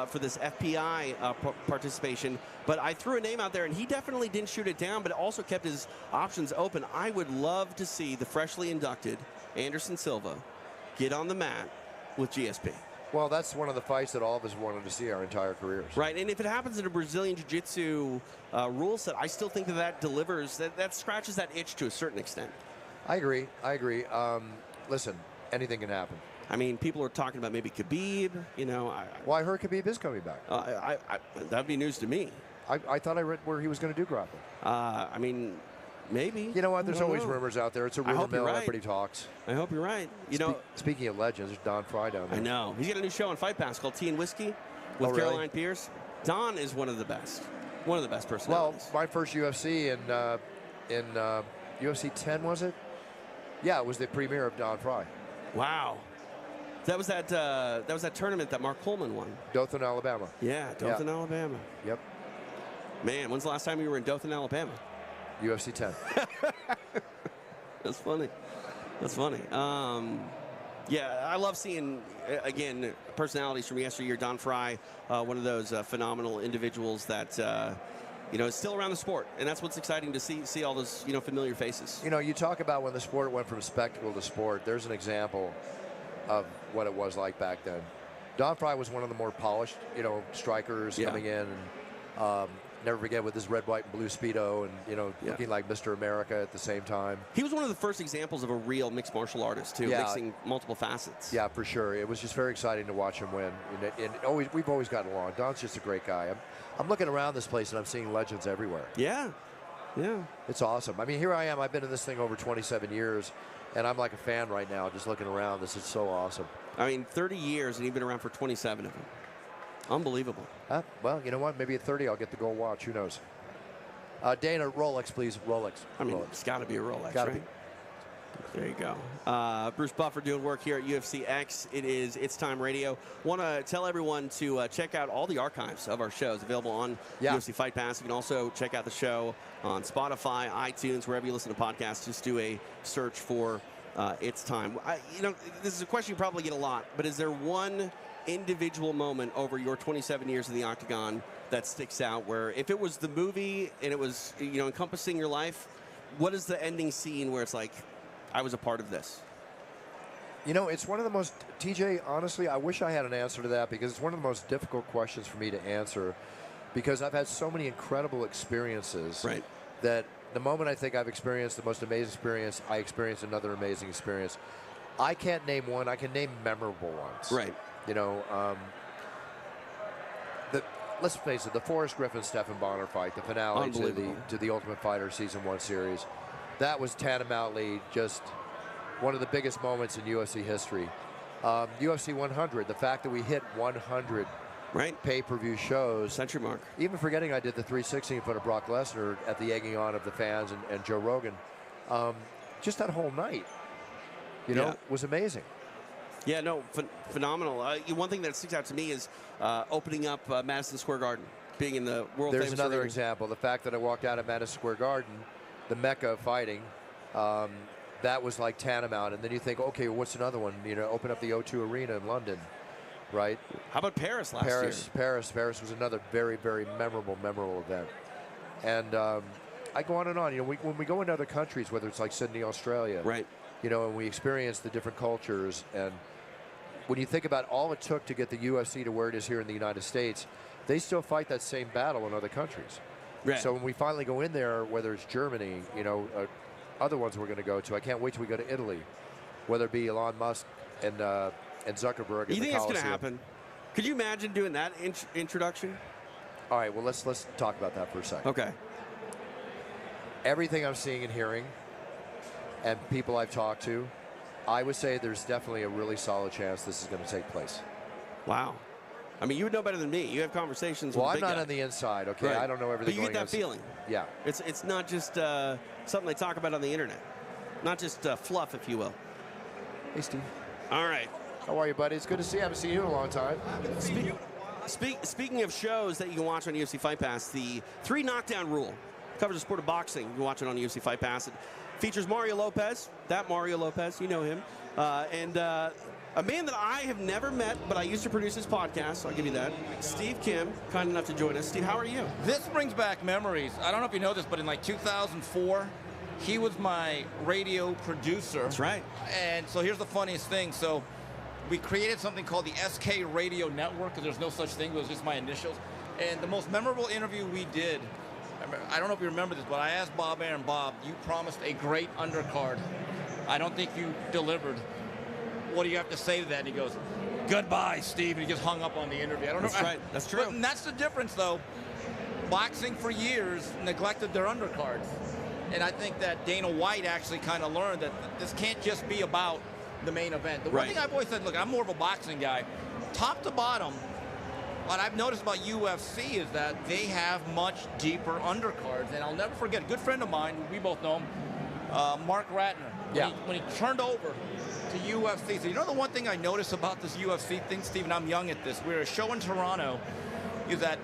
Speaker 1: for this FPI participation. But I threw a name out there, and he definitely didn't shoot it down, but also kept his options open. I would love to see the freshly inducted Anderson Silva get on the mat with GSP.
Speaker 8: Well, that's one of the fights that all of us wanted to see our entire careers.
Speaker 1: Right, and if it happens in a Brazilian Jiu-Jitsu rule set, I still think that delivers, that scratches that itch to a certain extent.
Speaker 8: I agree. Listen, anything can happen.
Speaker 1: I mean, people are talking about maybe Khabib, you know.
Speaker 8: Well, I heard Khabib is coming back.
Speaker 1: That'd be news to me.
Speaker 8: I thought I read where he was going to do grappling.
Speaker 1: I mean, maybe.
Speaker 8: You know what? There's always rumors out there. It's a rumor mill.
Speaker 1: Right.
Speaker 8: Everybody talks.
Speaker 1: I hope you're right. You know,
Speaker 8: speaking of legends, there's Don Fry down there.
Speaker 1: I know. He's got a new show on Fight Pass called Tea and Whiskey with Caroline Pierce. Don is one of the best. One of the best personalities.
Speaker 8: Well, my first UFC in UFC 10, was it? Yeah, it was the premiere of Don Fry.
Speaker 1: Wow. That was that tournament that Mark Coleman won.
Speaker 8: Dothan, Alabama.
Speaker 1: Yeah, Dothan, Alabama.
Speaker 8: Yep.
Speaker 1: Man, when's the last time you were in Dothan, Alabama?
Speaker 8: UFC 10.
Speaker 1: That's funny. That's funny. Yeah, I love seeing, again, personalities from yesteryear. Don Fry, one of those phenomenal individuals that, you know, is still around the sport. And that's what's exciting to see all those, you know, familiar faces.
Speaker 8: You know, you talk about when the sport went from spectacle to sport. There's an example of what it was like back then. Don Fry was one of the more polished, you know, strikers coming in. And never forget with his red, white, and blue Speedo and, you know, looking like Mr. America at the same time.
Speaker 1: He was one of the first examples of a real mixed martial artist, too, mixing multiple facets.
Speaker 8: Yeah, for sure. It was just very exciting to watch him win. And we've always gotten along. Don's just a great guy. I'm looking around this place, and I'm seeing legends everywhere.
Speaker 1: Yeah. Yeah.
Speaker 8: It's awesome. I mean, here I am. I've been in this thing over 27 years, and I'm like a fan right now just looking around. This is so awesome.
Speaker 1: I mean, 30 years, and you've been around for 27 of them. Unbelievable.
Speaker 8: Well, you know what? Maybe at 30, I'll get the gold watch. Who knows? Dana, Rolex, please. Rolex.
Speaker 1: I mean,
Speaker 8: Rolex.
Speaker 1: it's got to be a Rolex,
Speaker 8: Gotta
Speaker 1: right? There you go. Bruce Buffer doing work here at UFCX. It is It's Time Radio. Want to tell everyone to check out all the archives of our shows available on UFC Fight Pass. You can also check out the show on Spotify, iTunes, wherever you listen to podcasts. Just do a search for It's Time. This is a question you probably get a lot, but is there one individual moment over your 27 years in the Octagon that sticks out where if it was the movie and it was encompassing your life, what is the ending scene where it's like, I was a part of this?
Speaker 8: It's one of the most, TJ, honestly, I wish I had an answer to that because it's one of the most difficult questions for me to answer because I've had so many incredible experiences that the moment I think I've experienced the most amazing experience, I experienced another amazing experience. I can't name one. I can name memorable ones.
Speaker 1: Right.
Speaker 8: Let's face it, the Forrest Griffin-Stephen Bonner fight, the finale to the Ultimate Fighter Season 1 series, that was tantamoutly just one of the biggest moments in UFC history. UFC 100, the fact that we hit 100 pay-per-view shows.
Speaker 1: Century mark.
Speaker 8: Even forgetting I did the 360 in front of Brock Lesnar at the egging on of the fans and Joe Rogan. Just that whole night, was amazing.
Speaker 1: Yeah, no, phenomenal. One thing that sticks out to me is opening up Madison Square Garden, being in the world famous.
Speaker 8: There's another
Speaker 1: arena.
Speaker 8: example. The fact that I walked out of Madison Square Garden, the mecca of fighting, that was like tantamount. And then you think, okay, what's another one? Open up the O2 Arena in London, right?
Speaker 1: How about Paris last year?
Speaker 8: Paris was another very, very memorable event. And I go on and on. When we go into other countries, whether it's like Sydney, Australia, and we experience the different cultures, and when you think about all it took to get the UFC to where it is here in the United States, they still fight that same battle in other countries.
Speaker 1: Right.
Speaker 8: So when we finally go in there, whether it's Germany, other ones we're going to go to, I can't wait till we go to Italy, whether it be Elon Musk and Zuckerberg.
Speaker 1: You think it's going to happen? Could you imagine doing that introduction?
Speaker 8: All right, well, let's talk about that for a second.
Speaker 1: Okay.
Speaker 8: Everything I'm seeing and hearing, and people I've talked to, I would say there's definitely a really solid chance this is going to take place.
Speaker 1: Wow. I mean, you would know better than me. You have conversations
Speaker 8: with
Speaker 1: the
Speaker 8: I'm
Speaker 1: big
Speaker 8: not
Speaker 1: guy.
Speaker 8: on the inside, okay?
Speaker 1: Right.
Speaker 8: I don't know everything.
Speaker 1: But you get that feeling.
Speaker 8: Yeah.
Speaker 1: It's not just something they talk about on the internet. Not just fluff, if you will.
Speaker 8: Hey, Steve.
Speaker 1: All right.
Speaker 8: How are you, buddy? It's good to see you. I haven't seen you in a long time.
Speaker 1: Speaking of shows that you can watch on UFC Fight Pass, the 3 knockdown rule covers the sport of boxing. You can watch it on UFC Fight Pass. It features Mario Lopez, Mario Lopez, you know him, and a man that I have never met, but I used to produce his podcast, so I'll give you that. Steve Kim, kind enough to join us. Steve, how are you?
Speaker 9: This brings back memories. I don't know if you know this, but in like 2004, he was my radio producer.
Speaker 1: That's right.
Speaker 9: And so here's the funniest thing. So we created something called the SK Radio Network, because there's no such thing, it was just my initials. And the most memorable interview we did, I don't know if you remember this, but I asked Bob Aaron, Bob, you promised a great undercard. I don't think you delivered. What do you have to say to that? And he goes, goodbye, Steve. And he just hung up on the interview. I don't know.
Speaker 1: That's right. That's true.
Speaker 9: And that's the difference, though. Boxing for years neglected their undercards. And I think that Dana White actually kind of learned that this can't just be about the main event. The one thing I've always said, look, I'm more of a boxing guy. Top to bottom, what I've noticed about UFC is that they have much deeper undercards. And I'll never forget, a good friend of mine, we both know him, Mark Ratner. When he turned over to UFC. So you know the one thing I noticed about this UFC thing, Steve, I'm young at this, we were a show in Toronto, is that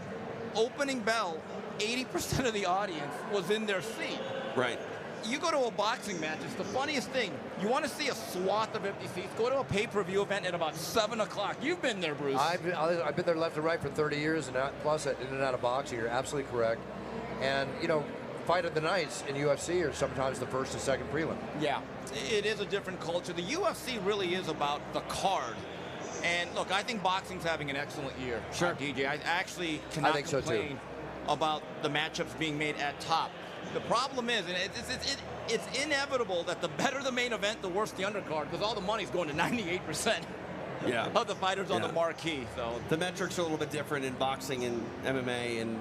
Speaker 9: opening bell, 80% of the audience was in their seat.
Speaker 1: Right.
Speaker 9: You go to a boxing match, it's the funniest thing. You want to see a swath of empty seats, go to a pay-per-view event at about 7 o'clock. You've been there, Bruce.
Speaker 8: I've been there left and right for 30 years, and plus in and out of boxing. You're absolutely correct. And, fight of the nights in UFC are sometimes the first and second prelim.
Speaker 9: Yeah, it is a different culture. The UFC really is about the card. And look, I think boxing's having an excellent year.
Speaker 1: Sure.
Speaker 9: DJ, I actually cannot complain about the matchups being made at top. The problem is, and it's inevitable that the better the main event, the worse the undercard, because all the money's going to 98%. Of the fighters on the marquee. So
Speaker 1: the metrics are a little bit different in boxing and MMA, and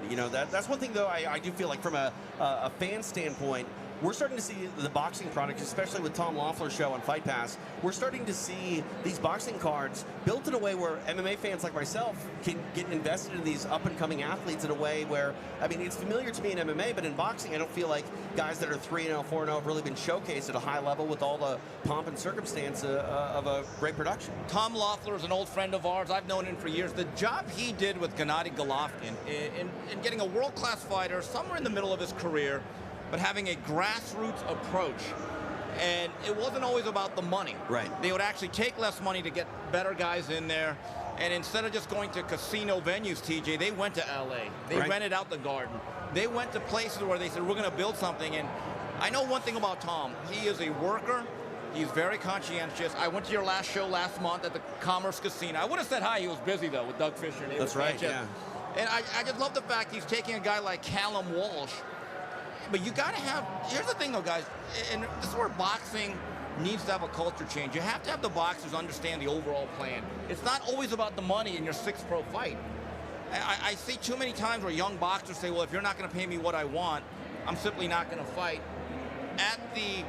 Speaker 1: that's one thing though I do feel like from a fan standpoint, we're starting to see the boxing products, especially with Tom Loeffler's show on Fight Pass. We're starting to see these boxing cards built in a way where MMA fans like myself can get invested in these up-and-coming athletes in a way where, I mean, it's familiar to me in MMA, but in boxing, I don't feel like guys that are 3-0, 4-0 have really been showcased at a high level with all the pomp and circumstance of a great production.
Speaker 9: Tom Loeffler is an old friend of ours. I've known him for years. The job he did with Gennady Golovkin in getting a world-class fighter somewhere in the middle of his career, but having a grassroots approach. And it wasn't always about the money.
Speaker 1: Right.
Speaker 9: They would actually take less money to get better guys in there. And instead of just going to casino venues, TJ, they went to LA. They rented out the Garden. They went to places where they said, we're going to build something. And I know one thing about Tom. He is a worker. He's very conscientious. I went to your last show last month at the Commerce Casino. I would have said hi. He was busy, though, with Doug Fisher. And
Speaker 1: That's right, yeah.
Speaker 9: And I just love the fact he's taking a guy like Callum Walsh. But you got to have, here's the thing, though, guys, and this is where boxing needs to have a culture change. You have to have the boxers understand the overall plan. It's not always about the money in your 6th pro fight. I see too many times where young boxers say, well, if you're not going to pay me what I want, I'm simply not going to fight. At the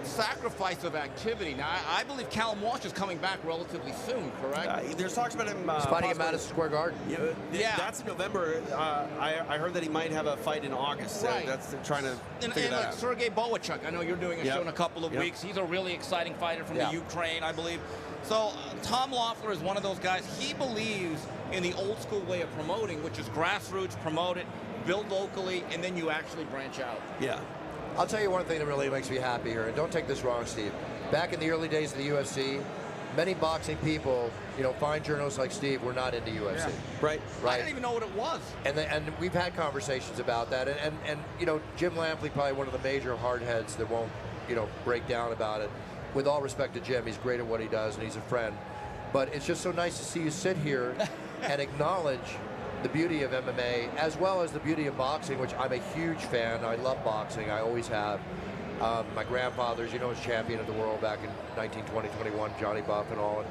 Speaker 9: sacrifice of activity. Now, I believe Callum Walsh is coming back relatively soon, correct?
Speaker 1: There's talks about him
Speaker 8: fighting at Madison Square Garden.
Speaker 1: Yeah, that's in November. I heard that he might have a fight in August. So that's trying to figure that out.
Speaker 9: Sergey Boachuk, I know you're doing a show in a couple of weeks. He's a really exciting fighter from the Ukraine, I believe. So Tom Loeffler is one of those guys. He believes in the old school way of promoting, which is grassroots, promote it, build locally, and then you actually branch out.
Speaker 1: Yeah.
Speaker 8: I'll tell you one thing that really makes me happy here, and don't take this wrong, Steve. Back in the early days of the UFC, many boxing people, fine journalists like Steve, were not into UFC.
Speaker 1: Yeah. Right.
Speaker 9: I didn't even know what it was.
Speaker 8: And we've had conversations about that. And Jim Lampley, probably one of the major hardheads that won't, break down about it. With all respect to Jim, he's great at what he does, and he's a friend. But it's just so nice to see you sit here and acknowledge the beauty of MMA as well as the beauty of boxing, which I'm a huge fan. I love boxing. I always have. My grandfather's, was champion of the world back in 1920, 21, Johnny Buff and all. And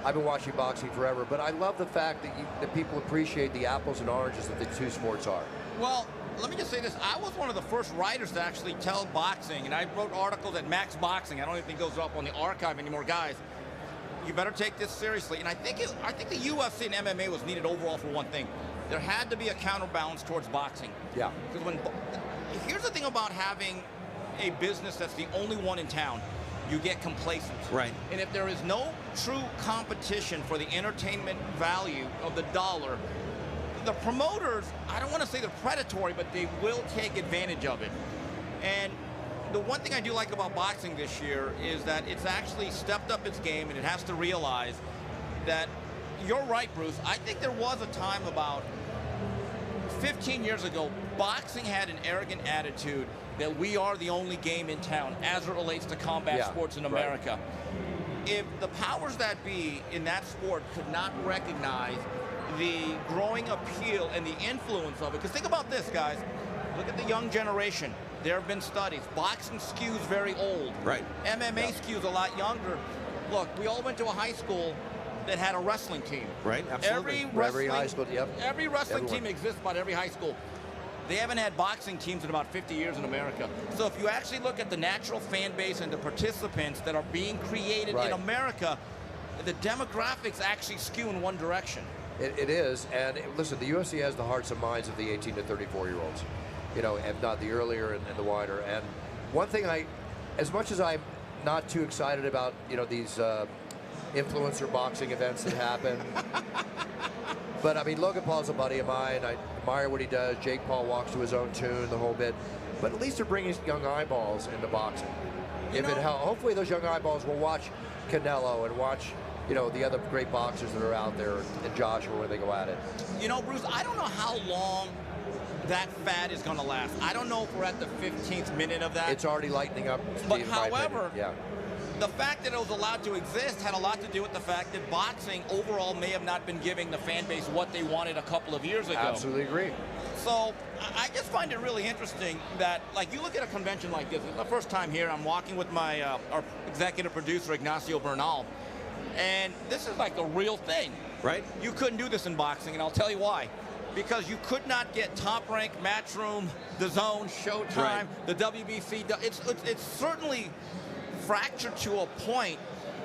Speaker 8: I've been watching boxing forever, but I love the fact that people appreciate the apples and oranges that the two sports are.
Speaker 9: Well, let me just say this. I was one of the first writers to actually tell boxing, and I wrote articles at Max Boxing. I don't even think it goes up on the archive anymore, guys. You better take this seriously. And I think the UFC and MMA was needed overall for one thing. There had to be a counterbalance towards boxing.
Speaker 8: Yeah.
Speaker 9: Because here's the thing about having a business that's the only one in town, you get complacent.
Speaker 1: Right.
Speaker 9: And if there is no true competition for the entertainment value of the dollar, the promoters, I don't want to say they're predatory, but they will take advantage of it. And the one thing I do like about boxing this year is that it's actually stepped up its game, and it has to realize that you're right, Bruce. I think there was a time about 15 years ago, boxing had an arrogant attitude that we are the only game in town as it relates to combat sports in America. Right. If the powers that be in that sport could not recognize the growing appeal and the influence of it, because think about this, guys. Look at the young generation. There have been studies. Boxing skews very old.
Speaker 1: Right.
Speaker 9: MMA skews a lot younger. Look, we all went to a high school that had a wrestling team.
Speaker 1: Right, absolutely.
Speaker 8: Every high school,
Speaker 9: Every wrestling team exists about every high school. They haven't had boxing teams in about 50 years in America. So if you actually look at the natural fan base and the participants that are being created in America, the demographics actually skew in one direction.
Speaker 8: It is, and listen, the UFC has the hearts and minds of the 18 to 34-year-olds, if not the earlier and the wider. And one thing as much as I'm not too excited about, these influencer boxing events that happen. But I mean, Logan Paul's a buddy of mine. I admire what he does. Jake Paul walks to his own tune, the whole bit. But at least they're bringing young eyeballs into boxing. Hopefully those young eyeballs will watch Canelo and watch, the other great boxers that are out there, and Joshua when they go at it.
Speaker 9: Bruce, I don't know how long that fad is going to last. I don't know if we're at the 15th minute of that.
Speaker 8: It's already lightening up, Steve,
Speaker 9: but however,
Speaker 8: yeah.
Speaker 9: The fact that it was allowed to exist had a lot to do with the fact that boxing overall may have not been giving the fan base what they wanted a couple of years ago.
Speaker 8: Absolutely agree.
Speaker 9: So I just find it really interesting that, like, you look at a convention like this. It's the first time here. I'm walking with my our executive producer, Ignacio Bernal, and this is like a real thing.
Speaker 1: Right.
Speaker 9: You couldn't do this in boxing, and I'll tell you why. because you could not get Top Rank, Matchroom, The Zone, Showtime,
Speaker 1: Right.
Speaker 9: the WBC. It's certainly fractured to a point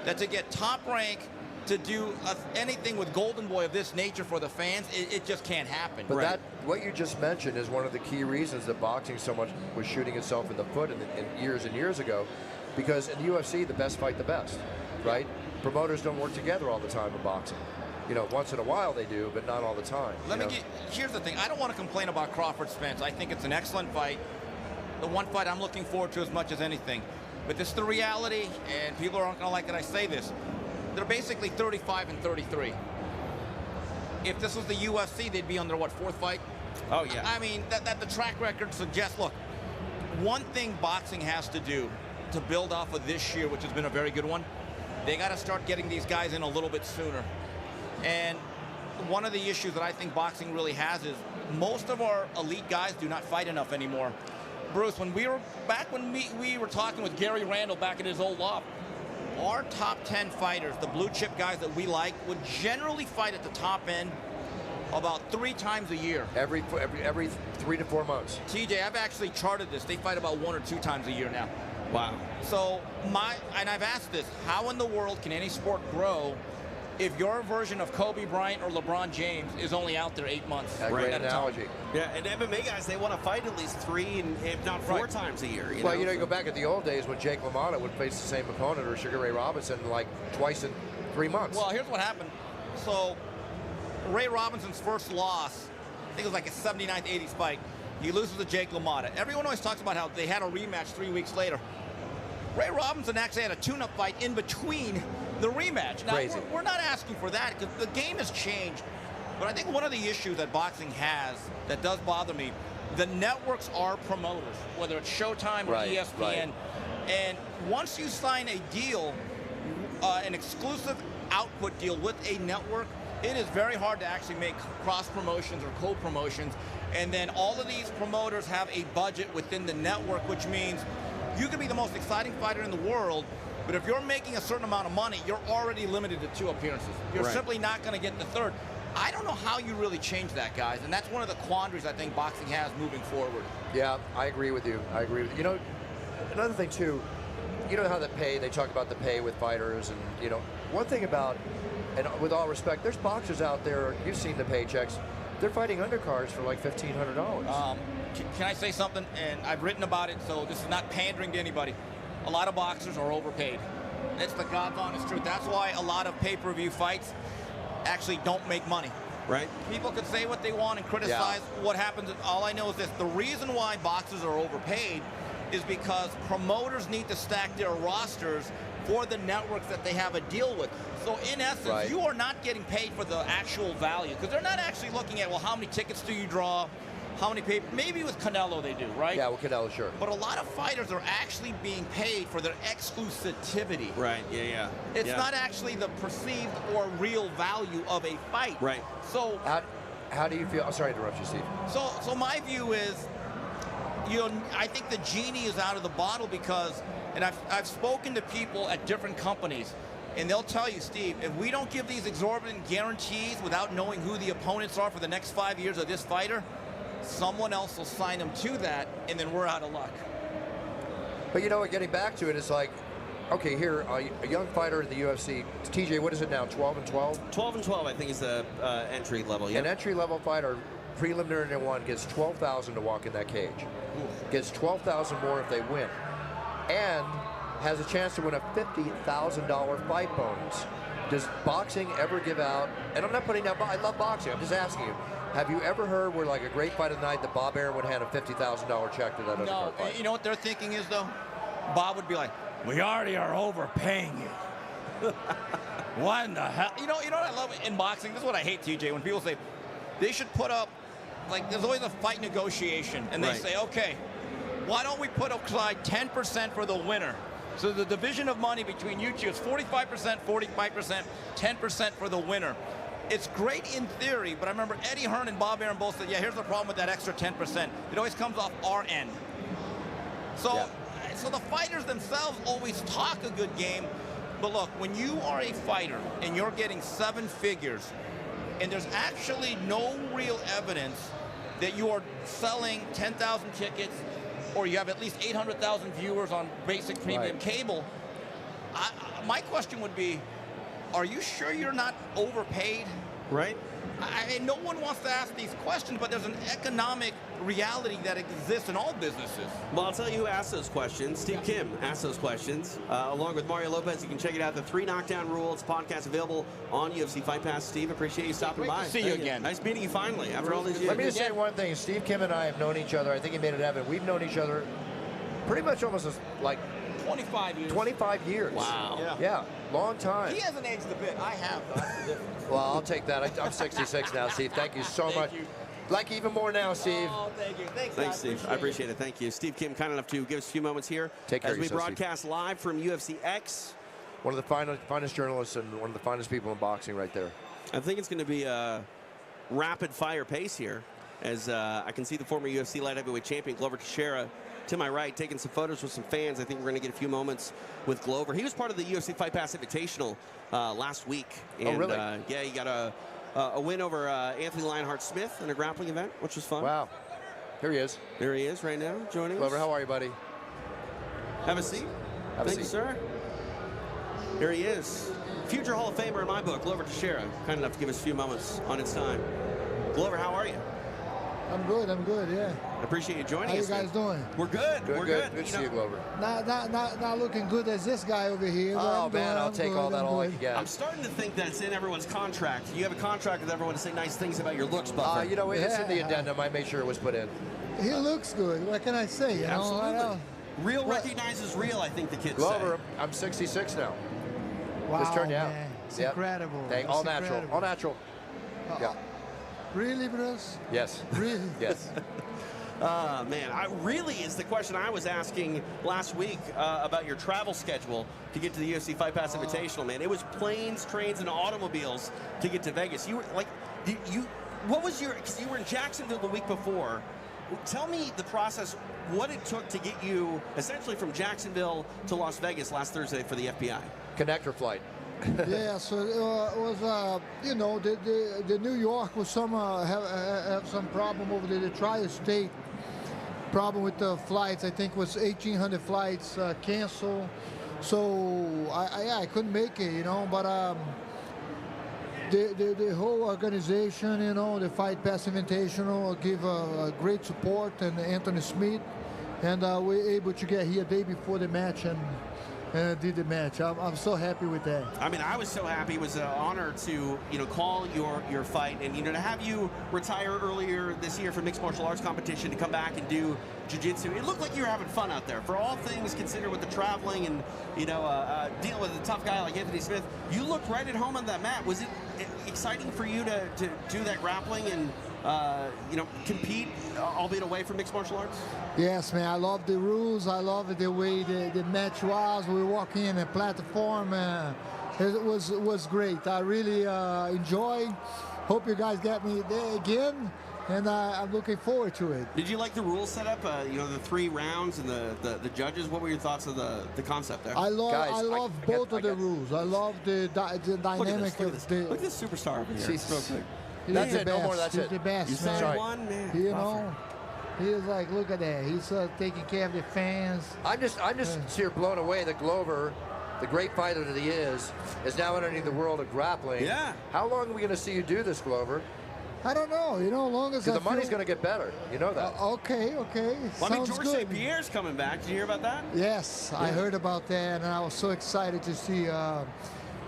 Speaker 9: that to get Top Rank to do anything with Golden Boy of this nature for the fans, it just can't happen.
Speaker 8: But that, what you just mentioned is one of the key reasons that boxing so much was shooting itself in the foot in years and years ago, because in the UFC, the best fight the best, right? Promoters don't work together all the time in boxing. You know, once in a while they do, but not all the time.
Speaker 9: Here's the thing. I don't want to complain about Crawford Spence. I think it's an excellent fight. The one fight I'm looking forward to as much as anything. But this is the reality, and people aren't going to like that I say this. They're basically 35 and 33. If this was the UFC, they'd be on their, what, fourth fight?
Speaker 1: Oh, yeah.
Speaker 9: I mean, that the track record suggests, look, one thing boxing has to do to build off of this year, which has been a very good one, they got to start getting these guys in a little bit sooner. And one of the issues that I think boxing really has is most of our elite guys do not fight enough anymore. Bruce, when we were talking with Gary Randall back in his old loft, our top 10 fighters, the blue chip guys that we like, would generally fight at the top end about 3 times a year.
Speaker 8: Every 3 to 4 months.
Speaker 9: TJ, I've actually charted this. They fight about 1 or 2 times a year now.
Speaker 1: Wow.
Speaker 9: So and I've asked this, how in the world can any sport grow if your version of Kobe Bryant or LeBron James is only out there 8 months?
Speaker 8: Great analogy.
Speaker 1: Yeah, and MMA guys, they want to fight at least 3 and if not 4 times a year.
Speaker 8: Well, you go back at the old days when Jake LaMotta would face the same opponent, or Sugar Ray Robinson, like twice in 3 months.
Speaker 9: Well, here's what happened. So Ray Robinson's first loss, I think it was like a 79th, 80th fight. He loses to Jake LaMotta. Everyone always talks about how they had a rematch 3 weeks later. Ray Robinson actually had a tune-up fight in between the rematch. Now, we're not asking for that because the game has changed. But I think one of the issues that boxing has that does bother me, the networks are promoters, whether it's Showtime or ESPN.
Speaker 8: Right.
Speaker 9: And once you sign a deal, an exclusive output deal with a network, it is very hard to actually make cross-promotions or co-promotions. And then all of these promoters have a budget within the network, which means you could be the most exciting fighter in the world, but if you're making a certain amount of money, you're already limited to 2 appearances. You're simply not going to get the third. I don't know how you really change that, guys, and that's one of the quandaries I think boxing has moving forward.
Speaker 8: Yeah, I agree with you. You know, another thing too, you know how they talk about the pay with fighters, and you know, one thing about, and with all respect, there's boxers out there, you've seen the paychecks, they're fighting undercards for like $1,500.
Speaker 9: Can I say something? And I've written about it, so this is not pandering to anybody. A lot of boxers are overpaid. It's the God's honest truth. That's why a lot of pay-per-view fights actually don't make money.
Speaker 1: Right.
Speaker 9: People can say what they want and criticize what happens. All I know is this. The reason why boxers are overpaid is because promoters need to stack their rosters for the networks that they have a deal with. So in essence, you are not getting paid for the actual value because they're not actually looking at, well, how many tickets do you draw? How many pay? Maybe with Canelo they do, right?
Speaker 8: Yeah, with Canelo, sure.
Speaker 9: But a lot of fighters are actually being paid for their exclusivity.
Speaker 1: Right, yeah.
Speaker 9: It's not actually the perceived or real value of a fight.
Speaker 1: Right.
Speaker 9: So
Speaker 8: how do you feel? I'm sorry to interrupt you, Steve.
Speaker 9: So my view is, you know, I think the genie is out of the bottle because, and I've spoken to people at different companies, and they'll tell you, Steve, if we don't give these exorbitant guarantees without knowing who the opponents are for the next 5 years of this fighter, someone else will sign them to that, and then we're out of luck.
Speaker 8: But you know what, getting back to it, it's like, okay, here, a young fighter in the UFC, TJ, what is it now, 12 and 12?
Speaker 1: 12 and 12, I think, is the entry level, yeah.
Speaker 8: An entry-level fighter, preliminary in one, gets $12,000 to walk in that cage. Gets $12,000 more if they win. And has a chance to win a $50,000 fight bonus. Does boxing ever give out, and I'm not putting down, I love boxing, I'm just asking you, have you ever heard where like a great fight of the night that Bob Arum would hand a $50,000 check to that other fight?
Speaker 9: You know what their thinking is, though? Bob would be like, we already are overpaying you. What in the hell? You know what I love in boxing? This is what I hate, TJ, when people say they should put up, like there's always a fight negotiation, and they say, okay, why don't we put aside 10% for the winner? So the division of money between you two is 45%, 45%, 10% for the winner. It's great in theory, but I remember Eddie Hearn and Bob Arum both said, yeah, here's the problem with that extra 10%. It always comes off our end. So, so the fighters themselves always talk a good game, but look, when you are a fighter and you're getting 7 figures, and there's actually no real evidence that you are selling 10,000 tickets or you have at least 800,000 viewers on basic premium cable, my question would be, are you sure you're not overpaid?
Speaker 1: Right.
Speaker 9: No one wants to ask these questions, but there's an economic reality that exists in all businesses.
Speaker 1: Well, I'll tell you who asked those questions. Steve Kim asked those questions, along with Mario Lopez. You can check it out, the 3 Knockdown Rule. It's a podcast available on UFC Fight Pass. Steve, appreciate you stopping by.
Speaker 9: Great to see you again.
Speaker 1: Nice meeting you finally after all these years.
Speaker 8: Let me just say one thing. Steve Kim and I have known each other. I think he made it evident. We've known each other pretty much almost like
Speaker 9: 25 years.
Speaker 8: 25 years.
Speaker 1: Wow.
Speaker 8: Yeah, long time.
Speaker 9: He hasn't aged a bit. I have, though. That's the difference.
Speaker 8: Well, I'll take that. I'm 66 now, Steve. Thank you so much.
Speaker 9: you.
Speaker 8: Like even more now, Steve.
Speaker 9: Oh, thank you. Thanks,
Speaker 1: Thanks, Steve. I appreciate it. Thank you. Steve Kim, kind enough to give us a few moments here
Speaker 8: Take care
Speaker 1: as
Speaker 8: of
Speaker 1: we
Speaker 8: yourself,
Speaker 1: broadcast live from UFC X.
Speaker 8: One of the finest journalists and one of the finest people in boxing right there.
Speaker 1: I think it's going to be a rapid-fire pace here, as I can see the former UFC light heavyweight champion, Glover Teixeira, to my right, taking some photos with some fans. I think we're going to get a few moments with Glover. He was part of the UFC Fight Pass Invitational last week. And,
Speaker 8: oh, really?
Speaker 1: Yeah, he got a win over Anthony Lionheart-Smith in a grappling event, which was fun.
Speaker 8: Wow. Here he is.
Speaker 1: There he is right now, joining
Speaker 8: Glover,
Speaker 1: us.
Speaker 8: how are you, buddy?
Speaker 1: Have a seat.
Speaker 8: Have a
Speaker 1: Thank you,
Speaker 8: seat.
Speaker 1: sir. Here he is. Future Hall of Famer in my book, Glover Teixeira. Kind enough to give us a few moments on its time. Glover, how are you?
Speaker 10: I'm good, yeah.
Speaker 1: I appreciate you joining
Speaker 10: How
Speaker 1: us.
Speaker 10: you guys doing?
Speaker 1: We're good.
Speaker 8: Good,
Speaker 1: We're
Speaker 8: good.
Speaker 1: good.
Speaker 8: Good to see you, Glover.
Speaker 10: Not looking good as this guy over here. but
Speaker 8: Oh,
Speaker 10: I'm
Speaker 8: man,
Speaker 10: good,
Speaker 8: I'll
Speaker 10: I'm
Speaker 8: take
Speaker 10: good,
Speaker 8: all that
Speaker 10: I'm
Speaker 8: all I
Speaker 10: good.
Speaker 8: can get.
Speaker 1: I'm starting to think that's in everyone's contract. You have a contract with everyone to say nice things about your looks, Buffer.
Speaker 8: You know, it's in the
Speaker 10: Yeah.
Speaker 8: addendum. I made sure it was put in.
Speaker 10: He looks good. What can I say? You know,
Speaker 1: Absolutely. Real
Speaker 10: What?
Speaker 1: recognizes real, I think the kids
Speaker 8: Glover,
Speaker 1: say.
Speaker 8: I'm 66 now.
Speaker 10: wow,
Speaker 8: Just turned you out.
Speaker 10: man. It's
Speaker 8: Yep.
Speaker 10: incredible.
Speaker 8: Thank, all
Speaker 10: It's
Speaker 8: natural.
Speaker 10: incredible.
Speaker 8: All natural. Yeah.
Speaker 10: Really, Bruce?
Speaker 8: Yes.
Speaker 10: Really?
Speaker 8: Yes.
Speaker 1: Man, really is the question I was asking last week about your travel schedule to get to the UFC Fight Pass Invitational, man. It was planes, trains, and automobiles to get to Vegas. You were like, what was your, because you were in Jacksonville the week before. Tell me the process, what it took to get you essentially from Jacksonville to Las Vegas last Thursday for the FBI.
Speaker 8: Connector flight.
Speaker 10: Yeah, so it was, you know, the New York was have some problem over there. The tri-state problem with the flights. I think was 1,800 flights canceled. So I couldn't make it, you know. But the whole organization, you know, the Fight Pass Invitational, give a great support, and Anthony Smith, and we were able to get here a day before the match and did the match. I'm so happy with that.
Speaker 1: I mean, I was so happy. It was an honor to, you know, call your fight, and, you know, to have you retire earlier this year from mixed martial arts competition to come back and do jiu-jitsu. It looked like you were having fun out there. For all things considered with the traveling and, you know, dealing with a tough guy like Anthony Smith, you looked right at home on that mat. Was it exciting for you to do that grappling and, you know, compete, albeit away from mixed martial arts?
Speaker 10: Yes, man. I love the rules. I love the way the match was. We walk in a platform. It was great. I really enjoy. Hope you guys get me there again, and I'm looking forward to it.
Speaker 1: Did you like the rules set up? You know, the 3 rounds and the judges. What were your thoughts of the concept there?
Speaker 10: I love
Speaker 8: Guys,
Speaker 10: both of the rules. I love the dynamic
Speaker 1: Look at this superstar over here.
Speaker 8: Jesus.
Speaker 1: Real quick.
Speaker 8: That's
Speaker 10: He's
Speaker 8: it.
Speaker 10: the
Speaker 8: No more.
Speaker 10: best.
Speaker 8: That's
Speaker 10: He's
Speaker 8: it.
Speaker 10: the best,
Speaker 1: You said
Speaker 10: man.
Speaker 1: one, man.
Speaker 10: You know, he is like, look at that. He's taking care of the fans.
Speaker 8: I'm just here blown away that Glover, the great fighter that he is now entering the world of grappling.
Speaker 1: Yeah.
Speaker 8: How long are we going to see you do this, Glover?
Speaker 10: I don't know. You know, long as
Speaker 8: Because
Speaker 10: I
Speaker 8: the money's
Speaker 10: feel-
Speaker 8: going to get better. You know that.
Speaker 10: Okay.
Speaker 1: Well, I mean,
Speaker 10: Sounds
Speaker 1: George
Speaker 10: good.
Speaker 1: St. Pierre's coming back. Did you hear about that?
Speaker 10: Yes, I heard about that, and I was so excited to see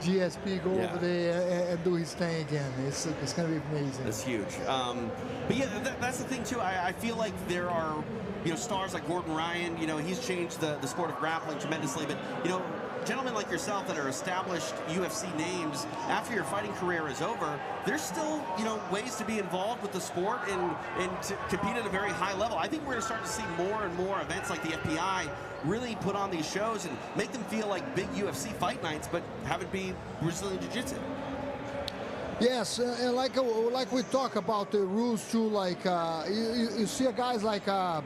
Speaker 10: GSP go over there and do his thing again. It's going to be amazing.
Speaker 1: That's huge. But yeah, that's the thing too. I feel like there are, you know, stars like Gordon Ryan. You know, he's changed the sport of grappling tremendously. But, you know, gentlemen like yourself that are established UFC names, after your fighting career is over, there's still, you know, ways to be involved with the sport and to compete at a very high level. I think we're going to start to see more and more events like the FPI really put on these shows and make them feel like big UFC fight nights, but have it be Brazilian Jiu-Jitsu.
Speaker 10: Yes, and like we talk about the rules too. Like you see a guys like God,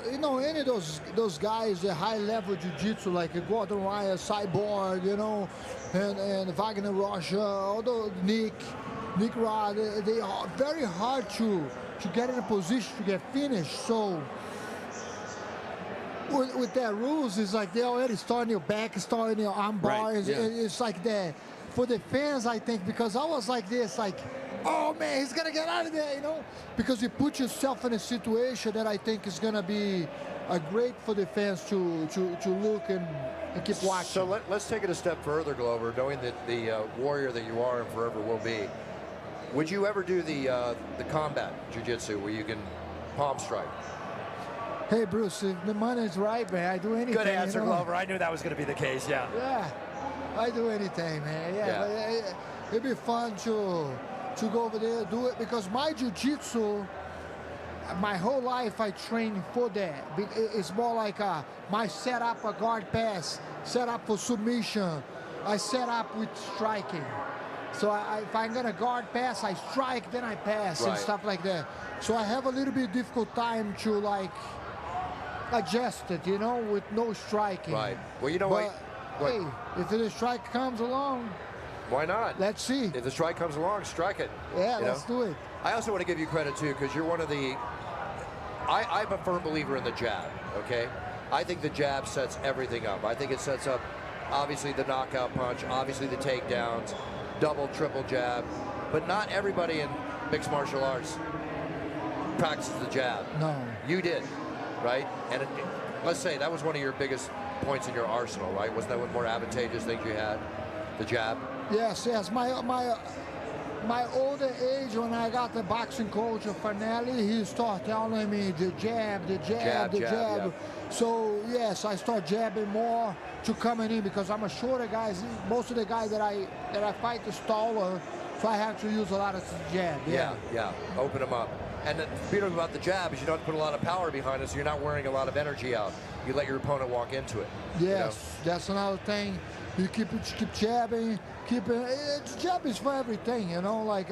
Speaker 10: you know, any of those guys, the high level jiu-jitsu like Gordon Ryan, Cyborg, you know, and Wagner Rocha, although Nick, Nick Rod, they are very hard to get in a position to get finished. So with their rules, it's like they already starting your back, starting your arm bar.
Speaker 1: Right, yeah.
Speaker 10: It's like that. For the fans, I think, because I was like this, like, oh man, he's gonna get out of there, you know? Because you put yourself in a situation that I think is gonna be great for the fans to look and keep watching.
Speaker 8: So let's take it a step further, Glover, knowing that the warrior that you are and forever will be. Would you ever do the combat jiu-jitsu where you can palm strike?
Speaker 10: Hey, Bruce, if the money is right, man, I do anything.
Speaker 8: Good answer,
Speaker 10: you know?
Speaker 8: Glover. I knew that was going to be the case, yeah.
Speaker 10: Yeah, I do anything, man. Yeah. But it'd be fun to go over there, do it, because my jiu-jitsu, my whole life I trained for that. It's more like my setup, a guard pass, set up for submission. I set up with striking. So if I'm gonna guard pass, I strike, then I pass, and stuff like that. So I have a little bit difficult time to like adjust it, you know, with no striking.
Speaker 8: Right. Well, you know
Speaker 10: but,
Speaker 8: what?
Speaker 10: Hey, if the strike comes along,
Speaker 8: why not?
Speaker 10: Let's see.
Speaker 8: If the strike comes along, strike it.
Speaker 10: Yeah, let's do it.
Speaker 8: I also want to give you credit too, because you're one of the. I'm a firm believer in the jab. Okay, I think the jab sets everything up. I think it sets up, obviously, the knockout punch, obviously the takedowns, double, triple jab, but not everybody in mixed martial arts practices the jab.
Speaker 10: No.
Speaker 8: You did, right? And let's say that was one of your biggest points in your arsenal, right? Wasn't that one of the more advantageous things you had, the jab?
Speaker 10: Yes. My older age, when I got the boxing coach of Finale, he started telling me the jab.
Speaker 8: Yeah.
Speaker 10: So yes, I start jabbing more to coming in because I'm a shorter guy. Most of the guys that I fight is taller, so I have to use a lot of jab.
Speaker 8: Yeah. Open them up. And the beauty about the jab is you don't have to put a lot of power behind it, so you're not wearing a lot of energy out. You let your opponent walk into it.
Speaker 10: Yes,
Speaker 8: you know?
Speaker 10: That's another thing. You keep jabbing, jab is for everything, you know. Like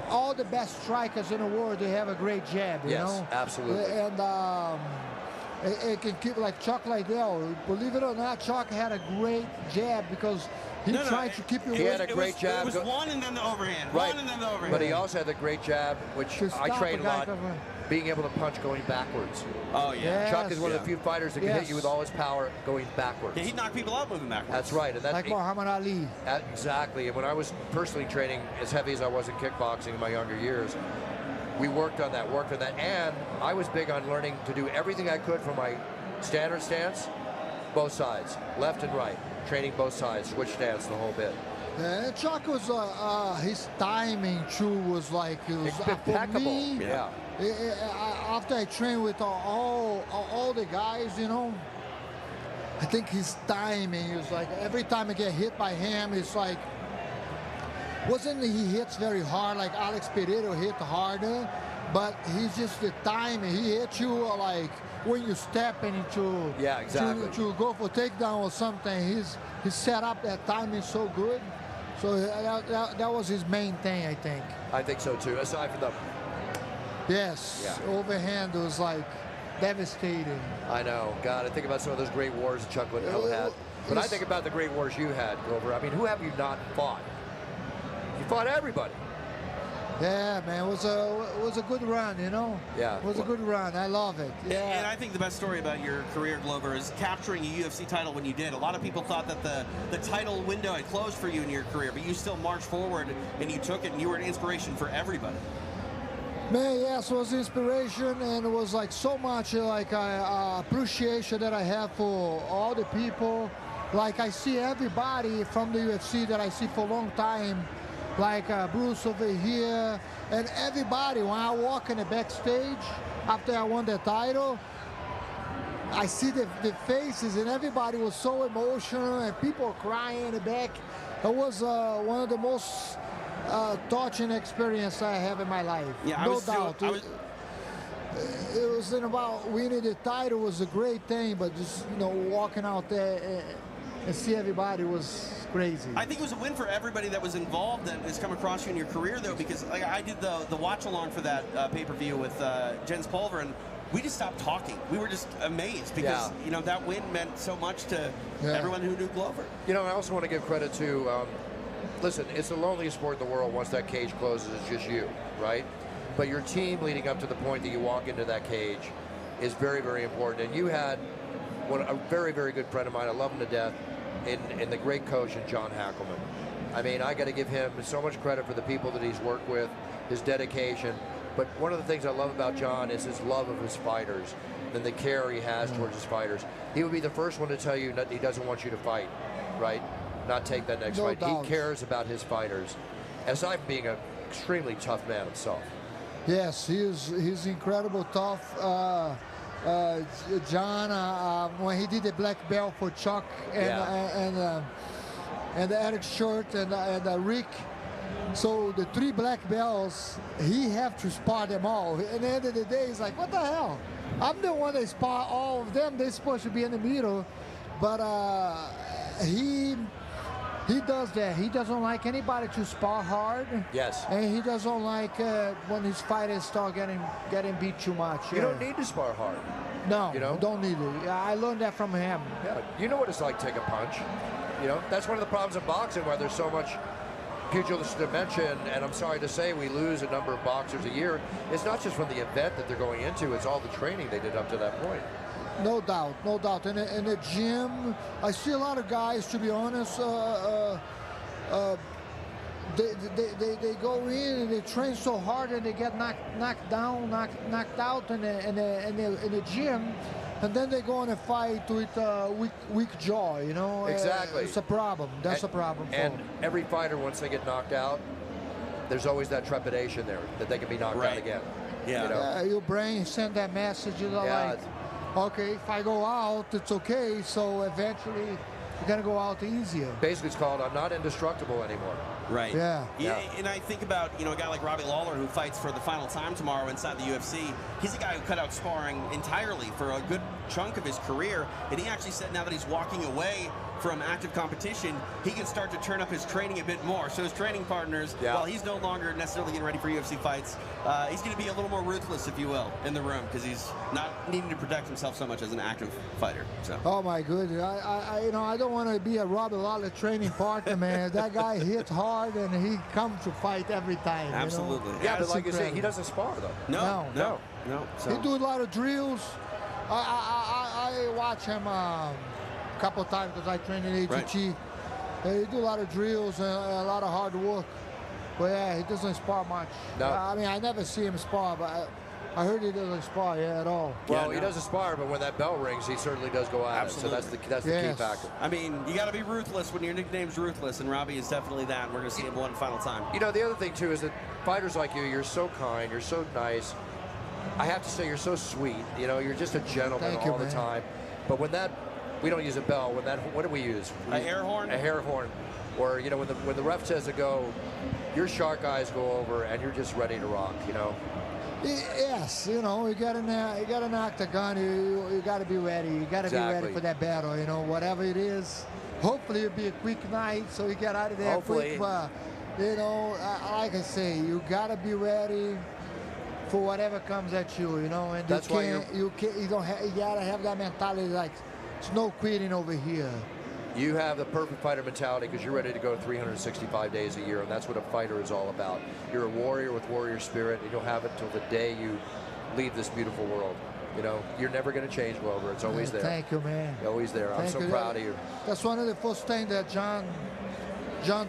Speaker 10: all the best strikers in the world, they have a great jab, you know.
Speaker 8: Yes, absolutely.
Speaker 10: And it can keep like Chuck Liddell. Believe it or not, Chuck had a great jab because he tried to keep you.
Speaker 8: He had a great jab.
Speaker 1: It was one and then the overhand.
Speaker 8: Right.
Speaker 1: One and then the overhand.
Speaker 8: But he also had the great jab, which I trained a lot. Being able to punch going backwards.
Speaker 1: Oh, yeah.
Speaker 10: Yes.
Speaker 8: Chuck is one of the few fighters that can hit you with all his power going backwards.
Speaker 1: Yeah, he'd knock people out moving backwards.
Speaker 8: That's right. And
Speaker 10: like Muhammad Ali.
Speaker 8: Exactly. And when I was personally training as heavy as I was in kickboxing in my younger years, we worked on that. And I was big on learning to do everything I could from my standard stance, both sides, left and right, training both sides, switch stance the whole bit.
Speaker 10: Yeah, Chuck was his timing too was like it was
Speaker 8: impeccable.
Speaker 10: For me,
Speaker 8: yeah.
Speaker 10: After I trained with all the guys, you know, I think his timing is like every time I get hit by him, it's like wasn't he hits very hard like Alex Pereira hit harder, but he's just the timing. He hits you like when you step into to go for takedown or something. He's set up that timing so good. So that was his main thing, I think.
Speaker 8: I think so too. Aside from the
Speaker 10: overhand was like devastating.
Speaker 8: I know. God, I think about some of those great wars that Chuck Liddell had. But I think about the great wars you had, Glover. I mean, who have you not fought? You fought everybody.
Speaker 10: Yeah, man, it was a good run, you know.
Speaker 8: Yeah,
Speaker 10: it was a good run. I love it. Yeah.
Speaker 1: And I think the best story about your career, Glover, is capturing a UFC title when you did. A lot of people thought that the title window had closed for you in your career, but you still marched forward and you took it, and you were an inspiration for everybody.
Speaker 10: Man, yes, it was inspiration, and it was like so much like appreciation that I have for all the people. Like I see everybody from the UFC that I see for a long time. Like Bruce over here, and everybody, when I walk in the backstage after I won the title, I see the faces, and everybody was so emotional, and people crying in the back. It was one of the most touching experience I have in my life.
Speaker 1: Yeah,
Speaker 10: no doubt. It wasn't about winning the title was a great thing, but just walking out there and see everybody was crazy.
Speaker 1: I think it was a win for everybody that was involved that has come across you in your career, though, because like I did the watch along for that pay-per-view with Jens Pulver, and we just stopped talking. We were just amazed because that win meant so much to everyone who knew Glover.
Speaker 8: I also want to give credit to listen, it's the loneliest sport in the world once that cage closes. It's just you, right? But your team leading up to the point that you walk into that cage is very, very important. And you had a very, very good friend of mine, I love him to death, in the great coach in John Hackelman. I mean, I got to give him so much credit for the people that he's worked with, his dedication. But one of the things I love about John is his love of his fighters and the care he has towards his fighters. He would be the first one to tell you that he doesn't want you to fight, right? Not take that next fight.
Speaker 10: doubt.
Speaker 8: He cares about his fighters, aside from being an extremely tough man himself.
Speaker 10: Yes, he's incredible tough. John, when he did the black belt for Chuck and Eric Short and Rick, so the 3 black belts, he have to spar them all. At the end of the day, he's like, what the hell? I'm the one that spar all of them. They're supposed to be in the middle, but he does that. He doesn't like anybody to spar hard.
Speaker 8: Yes.
Speaker 10: And he doesn't like when his fighters start getting beat too much.
Speaker 8: You don't need to spar hard.
Speaker 10: No,
Speaker 8: you know?
Speaker 10: Don't need it. I learned that from him.
Speaker 8: Yeah, you know what it's like to take a punch. You know, that's one of the problems in boxing, where there's so much pugilistic dimension, and I'm sorry to say we lose a number of boxers a year. It's not just from the event that they're going into, it's all the training they did up to that point.
Speaker 10: No doubt, no doubt. In the gym, I see a lot of guys, to be honest, they go in and they train so hard and they get knocked down, knocked out in the gym, and then they go on a fight with weak jaw, you know.
Speaker 8: Exactly.
Speaker 10: It's a problem. That's a problem for
Speaker 8: And
Speaker 10: them.
Speaker 8: every fighter, once they get knocked out, there's always that trepidation there that they can be knocked out again.
Speaker 1: Yeah.
Speaker 8: You know?
Speaker 10: Your brain send that message, you know, like, okay, if I go out, it's okay. So eventually, you're gonna go out easier.
Speaker 8: Basically, it's called "I'm not indestructible anymore."
Speaker 1: Right.
Speaker 10: Yeah.
Speaker 1: And I think about, a guy like Robbie Lawler, who fights for the final time tomorrow inside the UFC. He's a guy who cut out sparring entirely for a good chunk of his career, and he actually said now that he's walking away from active competition, he can start to turn up his training a bit more. So his training partners, while he's no longer necessarily getting ready for UFC fights, he's going to be a little more ruthless, if you will, in the room, because he's not needing to protect himself so much as an active fighter. So.
Speaker 10: Oh my goodness, I don't want to be a Robbie Lawler training partner, man. That guy hits hard and he comes to fight every time.
Speaker 1: Absolutely.
Speaker 10: You know?
Speaker 8: Yeah, but like you say, he doesn't spar though.
Speaker 1: No. So.
Speaker 10: He do a lot of drills. I watch him a couple times because I train in ATT.
Speaker 1: Right.
Speaker 10: He do a lot of drills and a lot of hard work. But yeah, he doesn't spar much.
Speaker 8: No.
Speaker 10: I mean, I never see him spar, but I heard he doesn't spar at all.
Speaker 8: Well, he doesn't spar, but when that bell rings, he certainly does go at it. So that's the key factor.
Speaker 1: I mean, you got to be ruthless when your nickname's Ruthless, and Robbie is definitely that. And we're going to see him one final time.
Speaker 8: You know, the other thing too is that fighters like you're so kind, you're so nice. I have to say, you're so sweet. You know, you're just a gentleman all the time. But when we don't use a bell. What do we use?
Speaker 1: A air horn.
Speaker 8: A air horn. Or when the ref says to go, your shark eyes go over, and you're just ready to rock. You know.
Speaker 10: Yes, you got an octagon. You got to be ready. You got to be ready for that battle. You know, whatever it is. Hopefully, it'll be a quick night, so you get out of there quick. But like I say, you got to be ready for whatever comes at you. You know, and
Speaker 8: that's why
Speaker 10: you gotta have that mentality like there's no quitting over here.
Speaker 8: You have the perfect fighter mentality because you're ready to go 365 days a year, and that's what a fighter is all about. You're a warrior with warrior spirit, and you'll have it till the day you leave this beautiful world. You know, you're never going to change, Glover. It's always there.
Speaker 10: Thank you, man.
Speaker 8: Always there. I'm so proud of you.
Speaker 10: That's one of the first things that John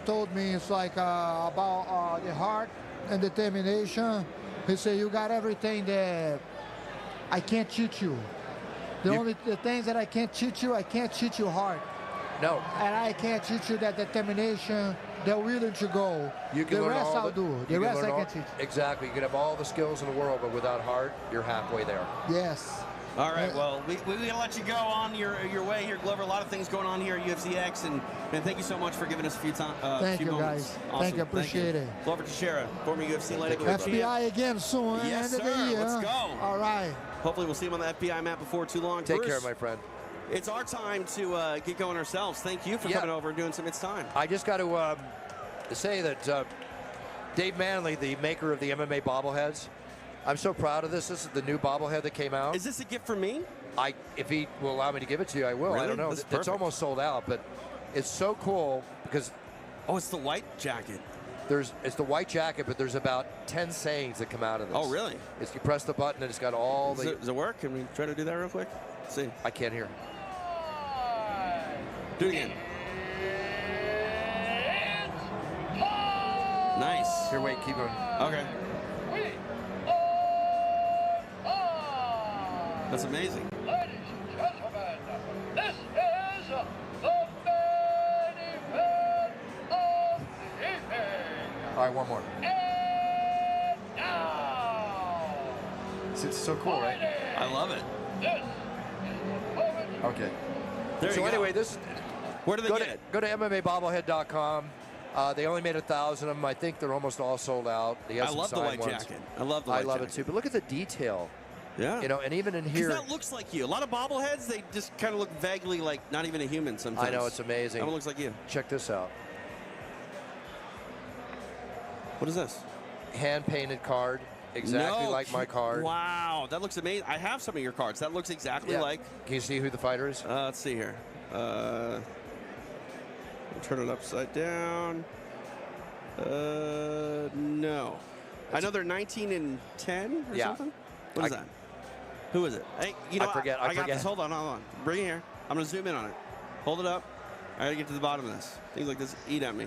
Speaker 10: told me. It's like about the heart and determination. He said, you got everything that I can't cheat you. The things that I can't cheat you hard.
Speaker 8: No.
Speaker 10: And I can't cheat you that determination, they're willing to go. The rest I'll do. The rest I can teach.
Speaker 8: Exactly. You can have all the skills in the world, but without heart, you're halfway there.
Speaker 10: Yes.
Speaker 1: All right, well, we're going to let you go on your way here, Glover. A lot of things going on here at ufcx, and thank you so much for giving us a few
Speaker 10: Thank you,
Speaker 1: moments.
Speaker 10: guys.
Speaker 1: Awesome.
Speaker 10: Thank you. Appreciate it.
Speaker 1: Glover Teixeira, former UFC light heavyweight
Speaker 10: FBI again soon.
Speaker 1: Yes,
Speaker 10: end
Speaker 1: sir.
Speaker 10: Of the year.
Speaker 1: Let's go.
Speaker 10: All right.
Speaker 1: Hopefully we'll see him on the FBI map before too long.
Speaker 8: Take
Speaker 1: Bruce,
Speaker 8: care, my friend.
Speaker 1: It's our time to get going ourselves. Thank you for coming over and doing some It's Time.
Speaker 8: I just got to say that Dave Manley, the maker of the MMA bobbleheads, I'm so proud of this. This is the new bobblehead that came out.
Speaker 1: Is this a gift from me?
Speaker 8: If he will allow me to give it to you, I will.
Speaker 1: Really?
Speaker 8: I don't know. It's almost sold out, but it's so cool because
Speaker 1: Oh, it's the white jacket.
Speaker 8: It's the white jacket, but there's about 10 sayings that come out of this.
Speaker 1: Oh, really?
Speaker 8: You press the button and it's got all the...
Speaker 1: Does it work? Can we try to do that real quick? Let's see.
Speaker 8: I can't hear.
Speaker 1: Do it again. Nice.
Speaker 8: Here, wait, keep going.
Speaker 1: Okay. That's amazing.
Speaker 11: Ladies and gentlemen, this is the main event of the evening.
Speaker 8: All right, one more.
Speaker 11: And now,
Speaker 8: It's so cool, right?
Speaker 1: I love it.
Speaker 11: this is the moment.
Speaker 8: Okay.
Speaker 1: There
Speaker 8: So
Speaker 1: you
Speaker 8: anyway,
Speaker 1: go.
Speaker 8: this...
Speaker 1: Where do they
Speaker 8: Go
Speaker 1: get
Speaker 8: to,
Speaker 1: it?
Speaker 8: go to MMAbobblehead.com. They only made 1,000 of them. I think they're almost all sold out. They have
Speaker 1: I
Speaker 8: some
Speaker 1: love the
Speaker 8: signed
Speaker 1: white
Speaker 8: ones.
Speaker 1: jacket. I love the white
Speaker 8: I love
Speaker 1: jacket.
Speaker 8: it too. But look at the detail.
Speaker 1: Yeah.
Speaker 8: You know, and even in
Speaker 1: Because
Speaker 8: here,
Speaker 1: that looks like you. A lot of bobbleheads, they just kind of look vaguely like not even a human sometimes.
Speaker 8: I know, it's amazing.
Speaker 1: That one looks like you.
Speaker 8: Check this out.
Speaker 1: What is this?
Speaker 8: Hand-painted card, exactly like my card.
Speaker 1: Wow, that looks amazing. I have some of your cards. That looks exactly
Speaker 8: Yeah.
Speaker 1: like.
Speaker 8: Can you see who the fighter is?
Speaker 1: Let's see here. Turn it upside down. No. I know they're 19 and 10 or
Speaker 8: Yeah.
Speaker 1: something. What is that? Who is it? Hey, you know,
Speaker 8: I forget.
Speaker 1: I got this. Hold on. Bring it here. I'm gonna zoom in on it. Hold it up. I gotta get to the bottom of this. Things like this eat at me.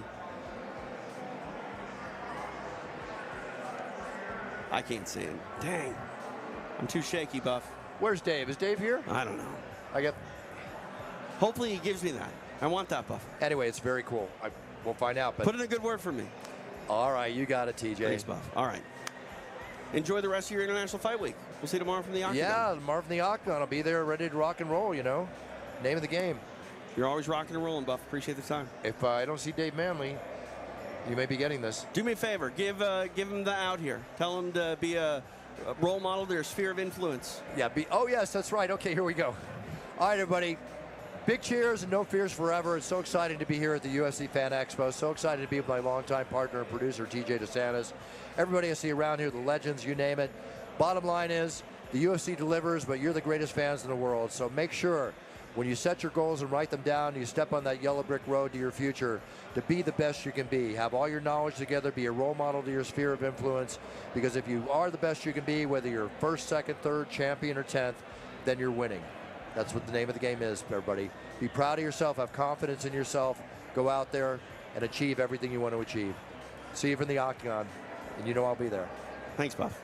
Speaker 1: I can't see him. Dang. I'm too shaky, Buff.
Speaker 8: Where's Dave? Is Dave here?
Speaker 1: I don't know.
Speaker 8: I get.
Speaker 1: Hopefully he gives me that. I want that, Buff.
Speaker 8: Anyway, it's very cool. We'll find out. But
Speaker 1: Put in a good word for me.
Speaker 8: all right, you got it, TJ.
Speaker 1: Thanks, Buff. All right. Enjoy the rest of your International Fight Week. We'll see you tomorrow from the Octagon.
Speaker 8: Yeah, Marvin the Octagon will be there ready to rock and roll, you know. Name of the game.
Speaker 1: You're always rocking and rolling, Buff. Appreciate the time.
Speaker 8: If I don't see Dave Manley, you may be getting this.
Speaker 1: Do me a favor. Give him the out here. Tell him to be a role model to their sphere of influence.
Speaker 8: Yeah. Oh, yes, that's right. Okay, here we go. All right, everybody. Big cheers and no fears forever. It's so exciting to be here at the UFC Fan Expo. So excited to be with my longtime partner and producer, TJ DeSantis. Everybody I see around here, the legends, you name it. Bottom line is, the UFC delivers, but you're the greatest fans in the world. So make sure when you set your goals and write them down, you step on that yellow brick road to your future to be the best you can be. Have all your knowledge together, be a role model to your sphere of influence, because if you are the best you can be, whether you're first, second, third, champion, or 10th, then you're winning. That's what the name of the game is, everybody. Be proud of yourself, have confidence in yourself, go out there and achieve everything you want to achieve. See you from the Octagon, and you know I'll be there.
Speaker 1: Thanks, Buff.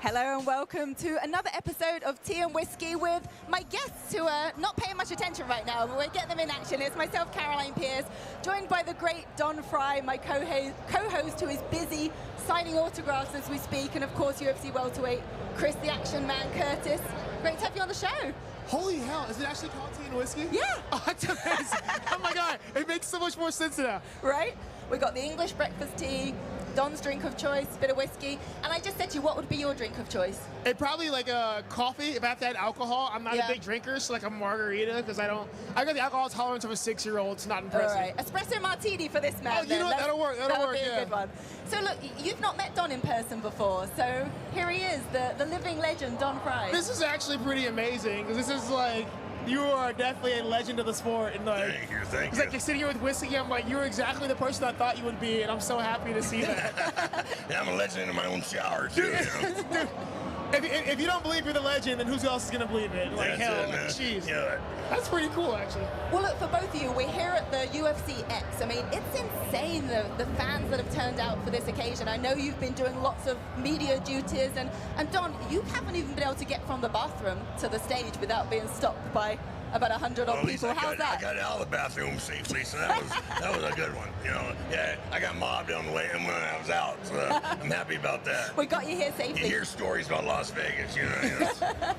Speaker 12: Hello and welcome to another episode of Tea and Whiskey with my guests who are not paying much attention right now, but we'll get them in action. It's myself, Caroline Pierce, joined by the great Don Fry, my co-host who is busy signing autographs as we speak, and of course UFC welterweight Chris the Action Man Curtis. Great to have you on the show.
Speaker 13: Holy hell, is it actually called Tea and Whiskey?
Speaker 12: Yeah.
Speaker 13: Oh, that's amazing. Oh my God, it makes so much more sense now.
Speaker 12: Right? We got the English breakfast tea, Don's drink of choice, bit of whiskey, and I just said to you, what would be your drink of choice?
Speaker 13: It probably like a coffee. If I have to add alcohol, I'm not a big drinker, so like a margarita, because I got the alcohol tolerance of a 6-year-old. It's not impressive.
Speaker 12: All right, espresso martini for this man.
Speaker 13: Oh, you know what? That'll work. That'll work.
Speaker 12: Be a good one. So look, you've not met Don in person before, so here he is, the living legend, Don Fry.
Speaker 13: This is actually pretty amazing, because this is like, you are definitely a legend of the sport. And like,
Speaker 14: thank you.
Speaker 13: It's like you're sitting here with whiskey. I'm like, you're exactly the person I thought you would be, and I'm so happy to see that.
Speaker 14: Yeah, I'm a legend in my own shower too.
Speaker 13: Dude, if you don't believe you're the legend, then who else is gonna believe it? Like hell, like, jeez.
Speaker 14: Yeah.
Speaker 13: That's pretty cool, actually.
Speaker 12: Well, look, for both of you, we're here at the UFC X. I mean, it's insane, the fans that have turned out for this occasion. I know you've been doing lots of media duties, and Don, you haven't even been able to get from the bathroom to the stage without being stopped by about 100 odd people. How's that?
Speaker 14: I got out of the bathroom safely, so that was a good one. You know, yeah, I got mobbed on the way and when I was out, so I'm happy about that.
Speaker 12: We got you here safely.
Speaker 14: You hear stories about Las Vegas, you know.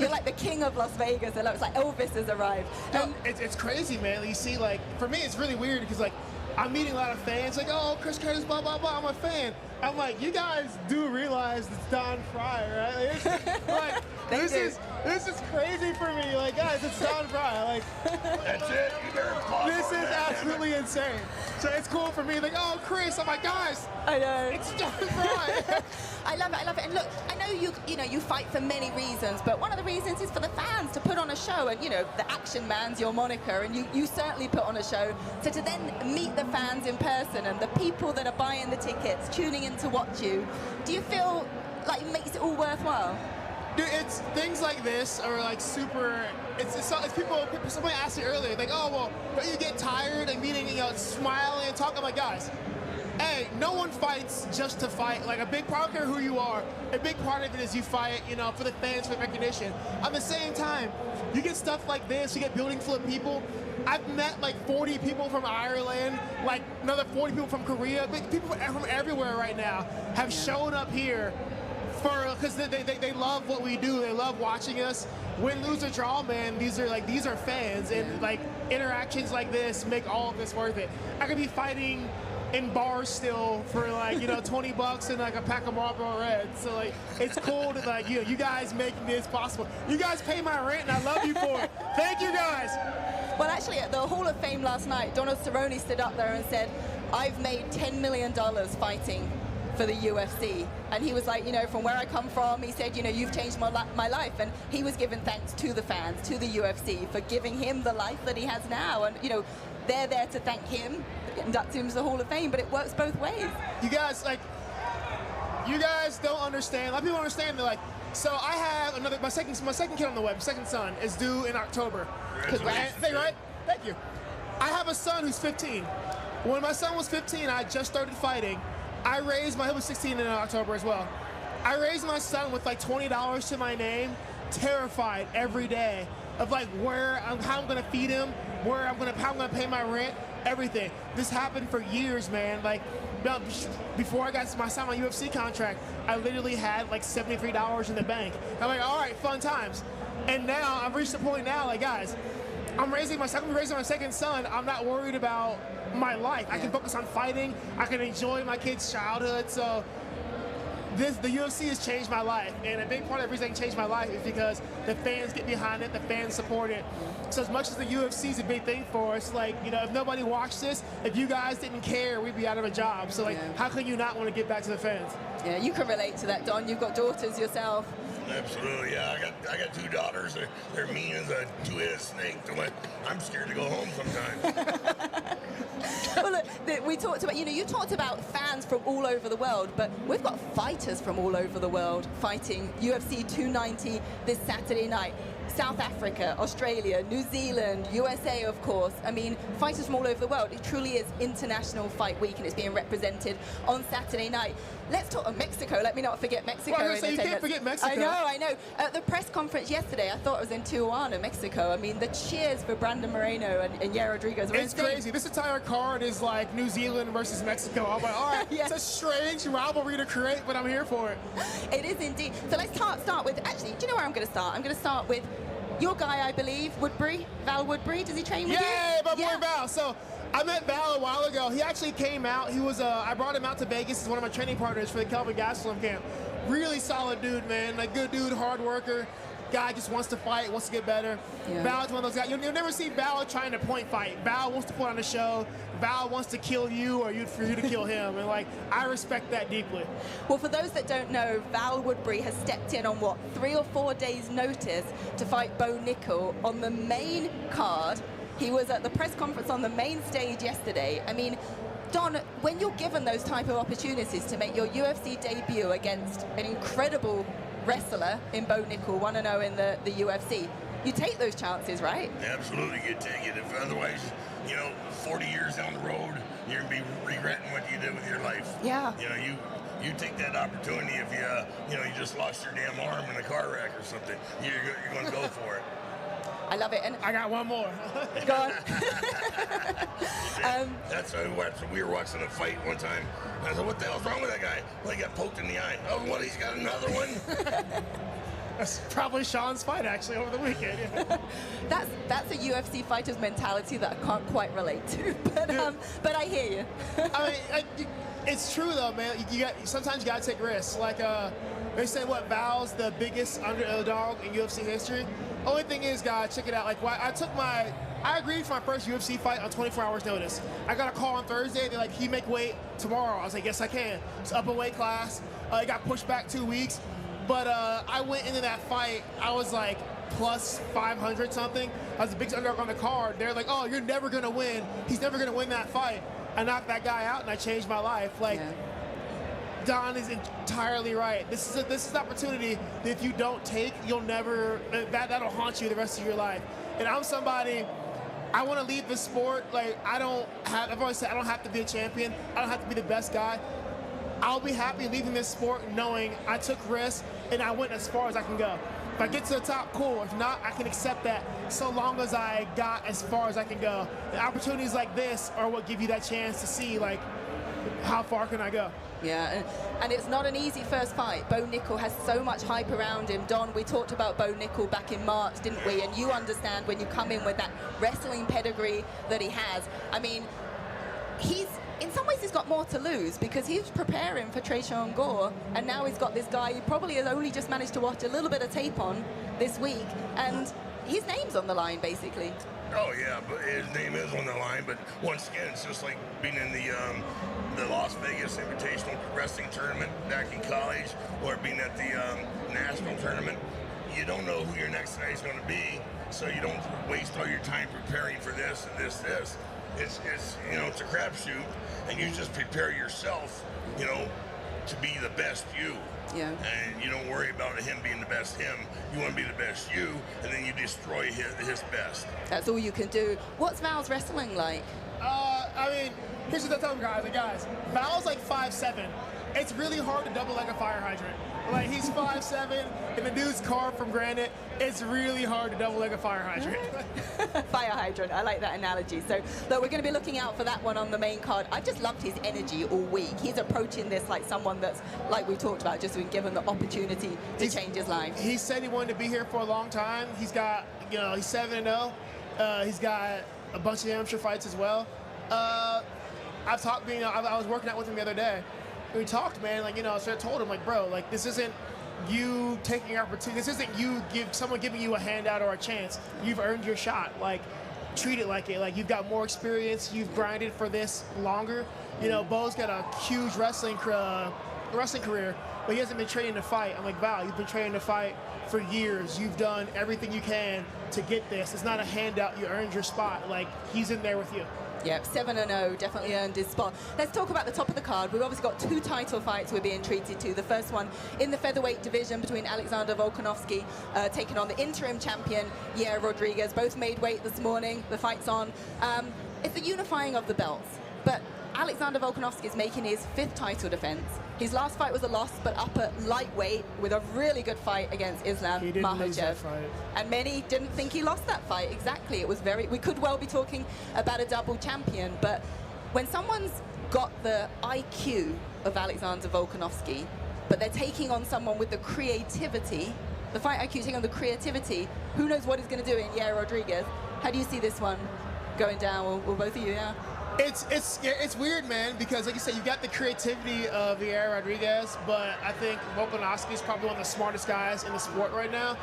Speaker 12: You're like the king of Las Vegas. It's like Elvis has arrived.
Speaker 13: No, it's crazy, man. You see, like, for me, it's really weird because, like, I'm meeting a lot of fans, like, oh, Chris Curtis, blah, blah, blah, I'm a fan. I'm like, you guys do realize it's Don Fry, right? Like, this is crazy for me. Like, guys, it's Don Fry. Like,
Speaker 14: that's it.
Speaker 13: This is absolutely insane. So it's cool for me. Like, oh, Chris. I'm like, guys.
Speaker 12: I know.
Speaker 13: It's Don Fry.
Speaker 12: I love it. And look, I know you fight for many reasons, but one of the reasons is for the fans to put on a show. And the Action Man's your moniker, and you certainly put on a show. So to then meet the fans in person and the people that are buying the tickets, tuning in to watch you, do you feel like it makes it all worthwhile?
Speaker 13: Dude, it's things like this are like super. It's people. Somebody asked me earlier, like, oh well, don't you get tired of meeting, smiling and talking? I'm like, guys, hey, no one fights just to fight. Like, a big part, I don't care who you are, a big part of it is you fight, for the fans, for recognition. At the same time, you get stuff like this, you get building full of people. I've met like 40 people from Ireland, like another 40 people from Korea. People from everywhere right now have shown up here because they love what we do. They love watching us. Win, lose, or draw, man, these are fans, and like interactions like this make all of this worth it. I could be fighting in bars still for like $20 and like a pack of Marlboro Reds. So like it's cool to like you guys making this possible. You guys pay my rent, and I love you for it. Thank you guys.
Speaker 12: Well, actually, at the Hall of Fame last night, Donald Cerrone stood up there and said, "I've made $10 million fighting for the UFC." And he was like, from where I come from, he said, you've changed my life. And he was giving thanks to the fans, to the UFC, for giving him the life that he has now. And, they're there to thank him, induct him to the Hall of Fame, but it works both ways.
Speaker 13: You guys don't understand. A lot of people understand. They're like, so I have my second kid on the web, second son, is due in October.
Speaker 12: Congrats.
Speaker 13: Right? Thank you. I have a son who's 15. When my son was 15, I just started fighting. He was 16 in October as well. I raised my son with like $20 to my name, terrified every day of like how I'm gonna feed him, how I'm gonna pay my rent, everything. This happened for years, man. Like, before I got signed my UFC contract, I literally had like $73 in the bank. I'm like, all right, fun times. And now I've reached the point now, like, guys, I'm raising my second son. I'm not worried about my life. I can focus on fighting. I can enjoy my kid's childhood. So the UFC has changed my life, and a big part of the reason it changed my life is because the fans get behind it, the fans support it. So as much as the UFC is a big thing for us, like, if nobody watched this, if you guys didn't care, we'd be out of a job. So like, how can you not want to get back to the fans?
Speaker 12: Yeah, you can relate to that, Don. You've got daughters yourself.
Speaker 14: Absolutely, yeah. I got 2 daughters. They're mean as a 2-headed snake. I'm scared to go home sometimes.
Speaker 12: Well, look, we talked about, you talked about fans from all over the world, but we've got fighters from all over the world fighting UFC 290 this Saturday night. South Africa, Australia, New Zealand, USA, of course. I mean, fighters from all over the world. It truly is International Fight Week, and it's being represented on Saturday night. Let's talk about Mexico. Let me not forget Mexico.
Speaker 13: Well, you can't forget Mexico.
Speaker 12: I know. At the press conference yesterday, I thought it was in Tijuana, Mexico. I mean, the cheers for Brandon Moreno and Yair Rodriguez were insane.
Speaker 13: Crazy. This entire card is like New Zealand versus Mexico. I'm like, all right,
Speaker 12: Yeah.
Speaker 13: It's a strange rivalry to create, but I'm here for it.
Speaker 12: It is indeed. So let's start with, actually, do you know where I'm going to start? I'm going to start with your guy, I believe, Woodbury, Val Woodbury. Does he train with you?
Speaker 13: Yeah, my boy Val. So I met Val a while ago. He actually came out. He was, I brought him out to Vegas as one of my training partners for the Kelvin Gastelum camp. Really solid dude, man. Like, good dude, hard worker. Guy just wants to fight, wants to get better.
Speaker 12: Yeah.
Speaker 13: Val's one of those guys. You'll never see Val trying to point fight. Val wants to put on a show. Val wants to kill you or for you to kill him. And, like, I respect that deeply.
Speaker 12: Well, for those that don't know, Val Woodbury has stepped in on, 3 or 4 days' notice to fight Bo Nickel on the main card. He was at the press conference on the main stage yesterday. I mean, Don, when you're given those type of opportunities to make your UFC debut against an incredible wrestler in Bo Nickel, 1-0 in the UFC, you take those chances, right?
Speaker 14: Absolutely, you take it. If otherwise, 40 years down the road, you're gonna be regretting what you did with your life.
Speaker 12: Yeah.
Speaker 14: You take that opportunity if you just lost your damn arm in a car wreck or something. You're going to go for it.
Speaker 12: I love it. And
Speaker 13: I got one more.
Speaker 12: Go on.
Speaker 14: That's we were watching a fight one time. And I said, what the hell's wrong with that guy? Well, he got poked in the eye. Oh, what, he's got another one?
Speaker 13: That's probably Sean's fight, actually, over the weekend. Yeah.
Speaker 12: That's a UFC fighter's mentality that I can't quite relate to. But I hear you.
Speaker 13: I mean, it's true, though, man. Sometimes you got to take risks. Like, they say, Val's the biggest underdog in UFC history. Only thing is, guys, check it out. Like, I agreed for my first UFC fight on 24 hours notice. I got a call on Thursday. They're like, can you make weight tomorrow? I was like, yes, I can. It's up a weight class. It got pushed back 2 weeks. But I went into that fight. I was like plus 500 something. I was the biggest underdog on the card. They're like, oh, you're never going to win. He's never going to win that fight. I knocked that guy out, and I changed my life. Like, yeah. Don is entirely right. This is an opportunity that if you don't take, you'll never, that'll haunt you the rest of your life. And I'm somebody, I want to leave the sport. Like, I've always said I don't have to be a champion. I don't have to be the best guy. I'll be happy leaving this sport knowing I took risks and I went as far as I can go. If I get to the top, cool. If not, I can accept that so long as I got as far as I can go. And opportunities like this are what give you that chance to see, like, how far can I go?
Speaker 12: Yeah, and it's not an easy first fight. Bo Nickel has so much hype around him. Don, we talked about Bo Nickel back in March, didn't we? And you understand when you come in with that wrestling pedigree that he has. I mean, in some ways he's got more to lose because he's preparing for Tresean Gore, and now he's got this guy he probably has only just managed to watch a little bit of tape on this week, and his name's on the line, basically.
Speaker 14: Oh, yeah, but his name is on the line, but once again, it's just like being in the Las Vegas Invitational Wrestling Tournament back in college, or being at the National Tournament. You don't know who your next guy is going to be, so you don't waste all your time preparing for this and this. It's it's a crapshoot, and you just prepare yourself, to be the best you.
Speaker 12: Yeah.
Speaker 14: And you don't worry about him being the best him. You want to be the best you, and then you destroy his best.
Speaker 12: That's all you can do. What's Val's wrestling like?
Speaker 13: I mean, here's what I tell guys. Val's like 5'7". It's really hard to double like a fire hydrant. Like, he's 5'7", and the dude's carved from granite. It's really hard to double like a fire hydrant.
Speaker 12: Fire hydrant, I like that analogy. So, look, we're going to be looking out for that one on the main card. I just loved his energy all week. He's approaching this like someone that's, like we talked about, just been given the opportunity to change his life. He
Speaker 13: said he wanted to be here for a long time. He's got, he's 7-0. He's got a bunch of amateur fights as well. I've talked, I was working out with him the other day. We talked, man, so I told him, bro, this isn't you taking your opportunity. This isn't someone giving you a handout or a chance. You've earned your shot. Treat it like it. You've got more experience. You've grinded for this longer. Bo's got a huge wrestling career, but he hasn't been training to fight. I'm like, Val, you've been training to fight for years. You've done everything you can to get this. It's not a handout. You earned your spot. Like, he's in there with you.
Speaker 12: Yep, 7-0, definitely earned his spot. Let's talk about the top of the card. We've obviously got 2 title fights we're being treated to. The first one in the featherweight division between Alexander Volkanovski taking on the interim champion, Yair Rodriguez. Both made weight this morning. The fight's on. It's the unifying of the belts. But Alexander Volkanovski is making his 5th title defense. His last fight was a loss, but up at lightweight with a really good fight against Islam
Speaker 13: He didn't lose that
Speaker 12: Makhachev.
Speaker 13: fight.
Speaker 12: And many didn't think he lost that fight. Exactly. It was we could well be talking about a double champion, but when someone's got the IQ of Alexander Volkanovski, but they're taking on someone with the creativity, the fight IQ taking on the creativity, who knows what he's going to do in Yair Rodriguez. How do you see this one going down? Will both of you, yeah?
Speaker 13: It's weird, man, because like you said, you got the creativity of Yair Rodriguez, but I think Volkanovski is probably one of the smartest guys in the sport right now.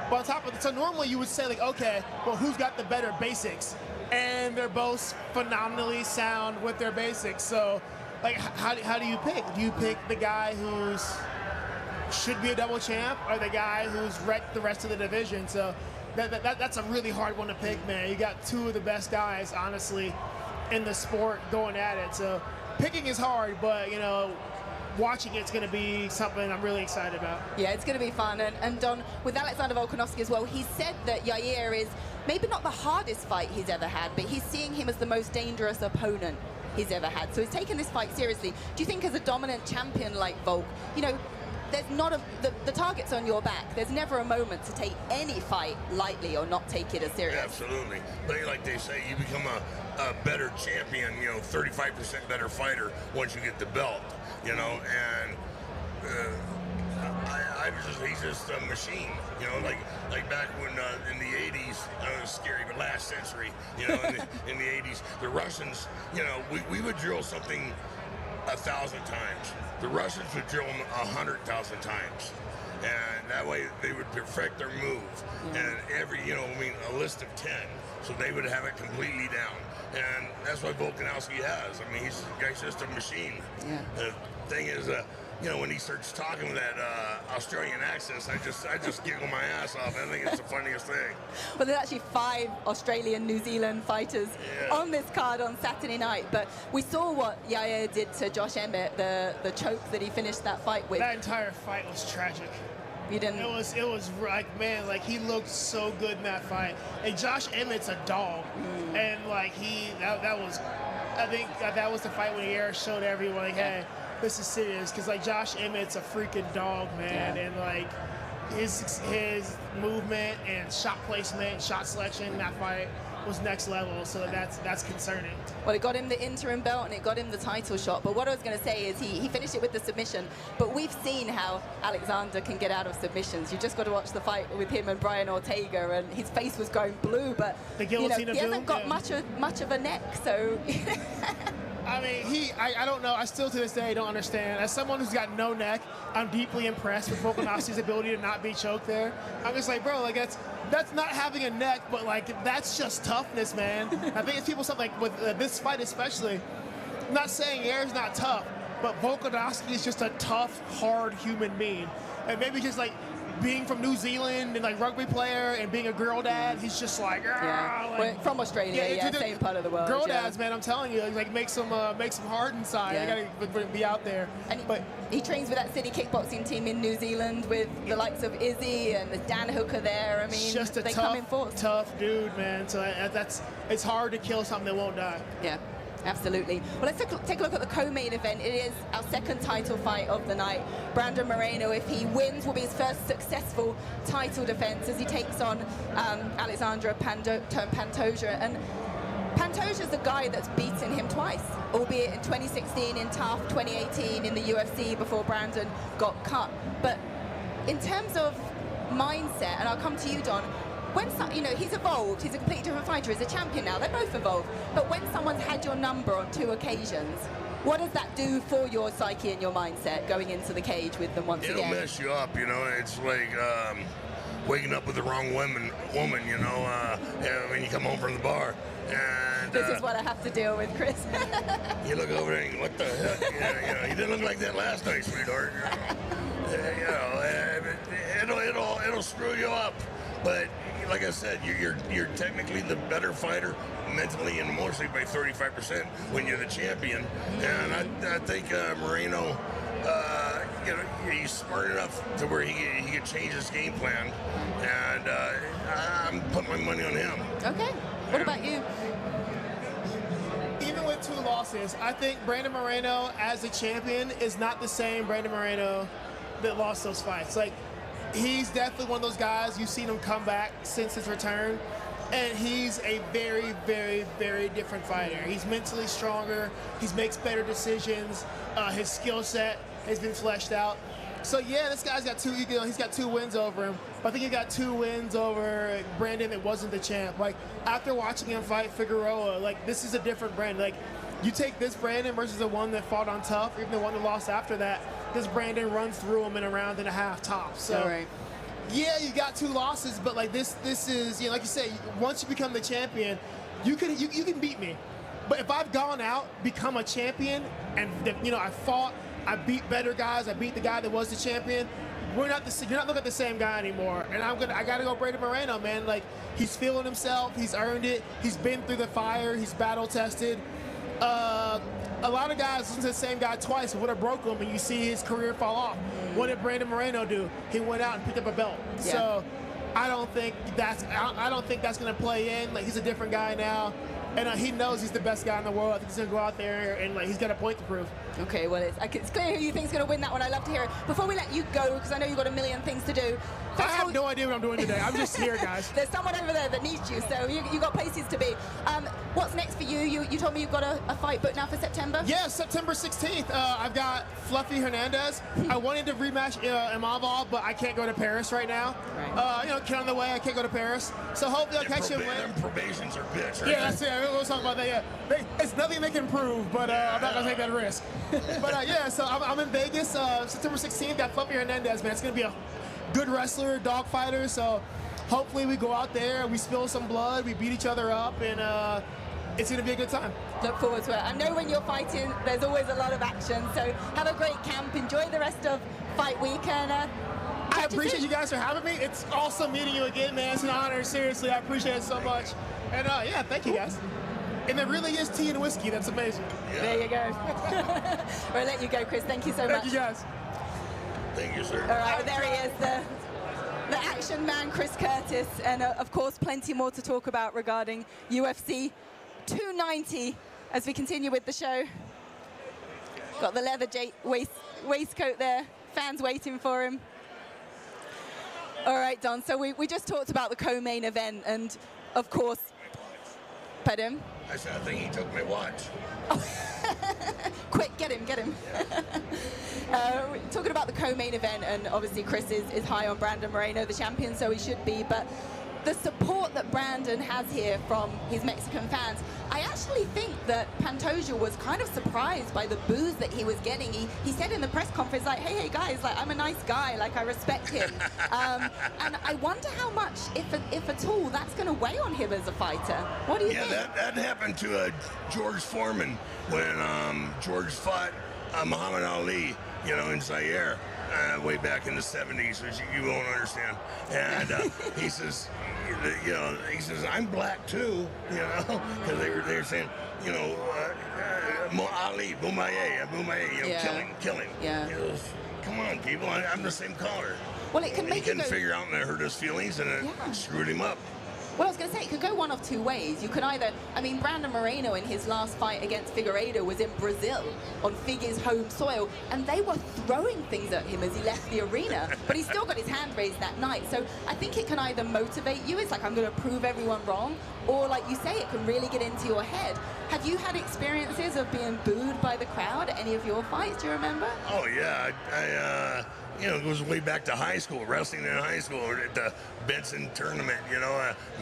Speaker 13: But on top of it, so normally you would say, like, okay, well, who's got the better basics? And they're both phenomenally sound with their basics. So, like, how do you pick? Do you pick the guy who's should be a double champ, or the guy who's wrecked the rest of the division? So that's a really hard one to pick, man. You got 2 of the best guys, honestly, in the sport going at it. So picking is hard, but, you know, watching it's going to be something I'm really excited about.
Speaker 12: Yeah, it's going to be fun. And Don, with Alexander Volkanovski as well, he said that Yair is maybe not the hardest fight he's ever had, but he's seeing him as the most dangerous opponent he's ever had. So he's taken this fight seriously. Do you think as a dominant champion like Volk, you know, there's not the target's on your back. There's never a moment to take any fight lightly or not take it as serious.
Speaker 14: Absolutely. But like they say, you become a better champion, you know, 35% better fighter once you get the belt, you know, and he's just a machine, you know, like back when in the 80s, I know it's scary, but last century, you know, in the 80s, the Russians, you know, we would drill something 1,000 times. The Russians would drill them 100,000 times. And that way they would perfect their move. And every, you know, I mean, a list of 10. So they would have it completely down. And that's what Volkanovski has. I mean, he's just a machine.
Speaker 12: Yeah.
Speaker 14: The thing is, you know, when he starts talking with that Australian accent, I just giggle my ass off. I think it's the funniest thing.
Speaker 12: Well, there's actually 5 Australian, New Zealand fighters on this card on Saturday night. But we saw what Yair did to Josh Emmett, the choke that he finished that fight with.
Speaker 13: That entire fight was tragic.
Speaker 12: You didn't.
Speaker 13: It was like, man, like, he looked so good in that fight. And Josh Emmett's a dog, and like that was, I think that was the fight when Yair showed everyone, like, hey, this is serious, because like Josh Emmett's a freaking dog, man, and like his movement and shot placement, and shot selection in that fight was next level. So that's concerning.
Speaker 12: Well, it got him the interim belt and it got him the title shot. But what I was going to say is he finished it with the submission. But we've seen how Alexander can get out of submissions. You just got to watch the fight with him and Brian Ortega, and his face was going blue. But
Speaker 13: the
Speaker 12: you know,
Speaker 13: guillotine
Speaker 12: he hasn't got much of a neck, so.
Speaker 13: I mean, I don't know. I still to this day don't understand. As someone who's got no neck, I'm deeply impressed with Volkanovski's ability to not be choked there. I'm just like, bro, like that's not having a neck, but like that's just toughness, man. I think it's people something like with this fight especially. I'm not saying Yair's not tough, but Volkanovski is just a tough, hard human being, and maybe just like being from New Zealand and like rugby player and being a girl dad, he's just like,
Speaker 12: well, from Australia, same part of the world.
Speaker 13: Girl dads, man, I'm telling you, like makes them hard inside. They gotta be out there.
Speaker 12: And he trains with that city kickboxing team in New Zealand with the likes of Izzy and the Dan Hooker there. I mean,
Speaker 13: just
Speaker 12: they come in force.
Speaker 13: Tough dude, man. So it's hard to kill something that won't die.
Speaker 12: Yeah. Absolutely. Well, let's take a look at the co-main event. It is our second title fight of the night. Brandon Moreno, if he wins, will be his first successful title defense as he takes on Alexandre Pantoja. And Pantoja's the guy that's beaten him twice, albeit in 2016 in TUF, 2018 in the UFC before Brandon got cut. But in terms of mindset, and I'll come to you, Don, you know, he's evolved, he's a completely different fighter, he's a champion now, they're both evolved. But when someone's had your number on 2 occasions, what does that do for your psyche and your mindset going into the cage with them once again?
Speaker 14: It'll mess you up, you know. It's like waking up with the wrong woman, you know, when you come home from the bar. And
Speaker 12: this is what I have to deal with, Chris.
Speaker 14: You look over there and you go, what the heck? You know, you didn't look like that last night, sweetheart. You know, it'll will screw you up. But like I said, you're technically the better fighter mentally and emotionally by 35% when you're the champion. And I think Moreno, he's smart enough to where he could change his game plan. And I'm putting my money on him.
Speaker 12: Okay. What about you?
Speaker 13: Even with 2 losses, I think Brandon Moreno as a champion is not the same Brandon Moreno that lost those fights. Like, he's definitely one of those guys, you've seen him come back since his return, and he's a very, very, very different fighter. He's mentally stronger, he makes better decisions, his skill set has been fleshed out. So yeah, this guy's got he's got 2 wins over him. But I think he got 2 wins over Brandon that wasn't the champ. Like, after watching him fight Figueroa, like, this is a different Brandon. Like, you take this Brandon versus the one that fought on tough, even the one that lost after that, this Brandon runs through him in a round and a half tops. So,
Speaker 12: right.
Speaker 13: Yeah, you got 2 losses, but like this is, like you say, once you become the champion, you can beat me. But if I've gone out, become a champion, and I fought, I beat better guys, I beat the guy that was the champion, you're not looking at the same guy anymore. And I gotta go Brandon Moreno, man. Like, he's feeling himself, he's earned it, he's been through the fire, he's battle tested. A lot of guys listen to the same guy twice and would have broke him, and you see his career fall off. What did Brandon Moreno do? He went out and picked up a belt. Yeah. So I don't think that's going to play in. Like, he's a different guy now, and he knows he's the best guy in the world. I think he's going to go out there and he's got a point to prove.
Speaker 12: Okay, well, it's clear who you think is going to win that one. I love to hear it. Before we let you go, because I know you've got a million things to do.
Speaker 13: I have no idea what I'm doing today. I'm just here, guys.
Speaker 12: There's someone over there that needs you, so you got places to be. What's next for you? You told me you've got a fight booked now for September?
Speaker 13: Yeah, September 16th. I've got Fluffy Hernandez. I wanted to rematch Imavov, but I can't go to Paris right now. Right. Kid on the way, I can't go to Paris. So hopefully I'll catch him later.
Speaker 14: Probations are bitch, right?
Speaker 13: Yeah, that's it. We'll talk about that, yeah. It's nothing they can prove, but I'm not going to take that risk. But yeah, so I'm in Vegas, September 16th. Got Fluffy Hernandez, man. It's going to be a good wrestler, dog fighter, so hopefully we go out there, we spill some blood, we beat each other up, and it's going to be a good time.
Speaker 12: Look forward to it. I know when you're fighting, there's always a lot of action, so have a great camp, enjoy the rest of fight week, and
Speaker 13: I appreciate you guys for having me. It's awesome meeting you again, man. It's an honor, seriously. I appreciate it so much. And yeah, thank you guys. And there really is tea and whiskey. That's amazing.
Speaker 12: Yeah. There you go. We'll let you go, Chris. Thank you so much.
Speaker 13: Thank you, guys.
Speaker 14: Thank you, sir.
Speaker 12: All right, there he is, the action man, Chris Curtis. And of course, plenty more to talk about regarding UFC 290 as we continue with the show. Got the leather waistcoat there. Fans waiting for him. All right, Don, so we just talked about the co-main event, and of course, pardon?
Speaker 14: I said, I think he took my watch.
Speaker 12: Oh. Quick, get him. Talking about the co-main event, and obviously Chris is high on Brandon Moreno, the champion, so he should be, but the support that Brandon has here from his Mexican fans, I actually think that Pantoja was kind of surprised by the boos that he was getting. He said in the press conference, like, hey guys, like, I'm a nice guy, like, I respect him. And I wonder how much, if at all, that's going to weigh on him as a fighter. What do you think?
Speaker 14: Yeah, that happened to George Foreman when George fought Muhammad Ali, in Zaire. Way back in the 70s, which you won't understand. And he says, I'm black too, because they were saying, Ali, Bumaye, killing.
Speaker 12: Yeah.
Speaker 14: He goes, come on, people, I'm the same color.
Speaker 12: Well, it can make
Speaker 14: he couldn't figure out, and it hurt his feelings, and it screwed him up.
Speaker 12: Well, I was going to say, it could go one of two ways. You can either, Brandon Moreno in his last fight against Figueiredo was in Brazil on Figue's home soil, and they were throwing things at him as he left the arena, but he still got his hand raised that night. So I think it can either motivate you, it's like, I'm going to prove everyone wrong, or like you say, it can really get into your head. Have you had experiences of being booed by the crowd at any of your fights? Do you remember?
Speaker 14: Oh, yeah. I it goes way back to high school, wrestling in high school, or at the Benson tournament,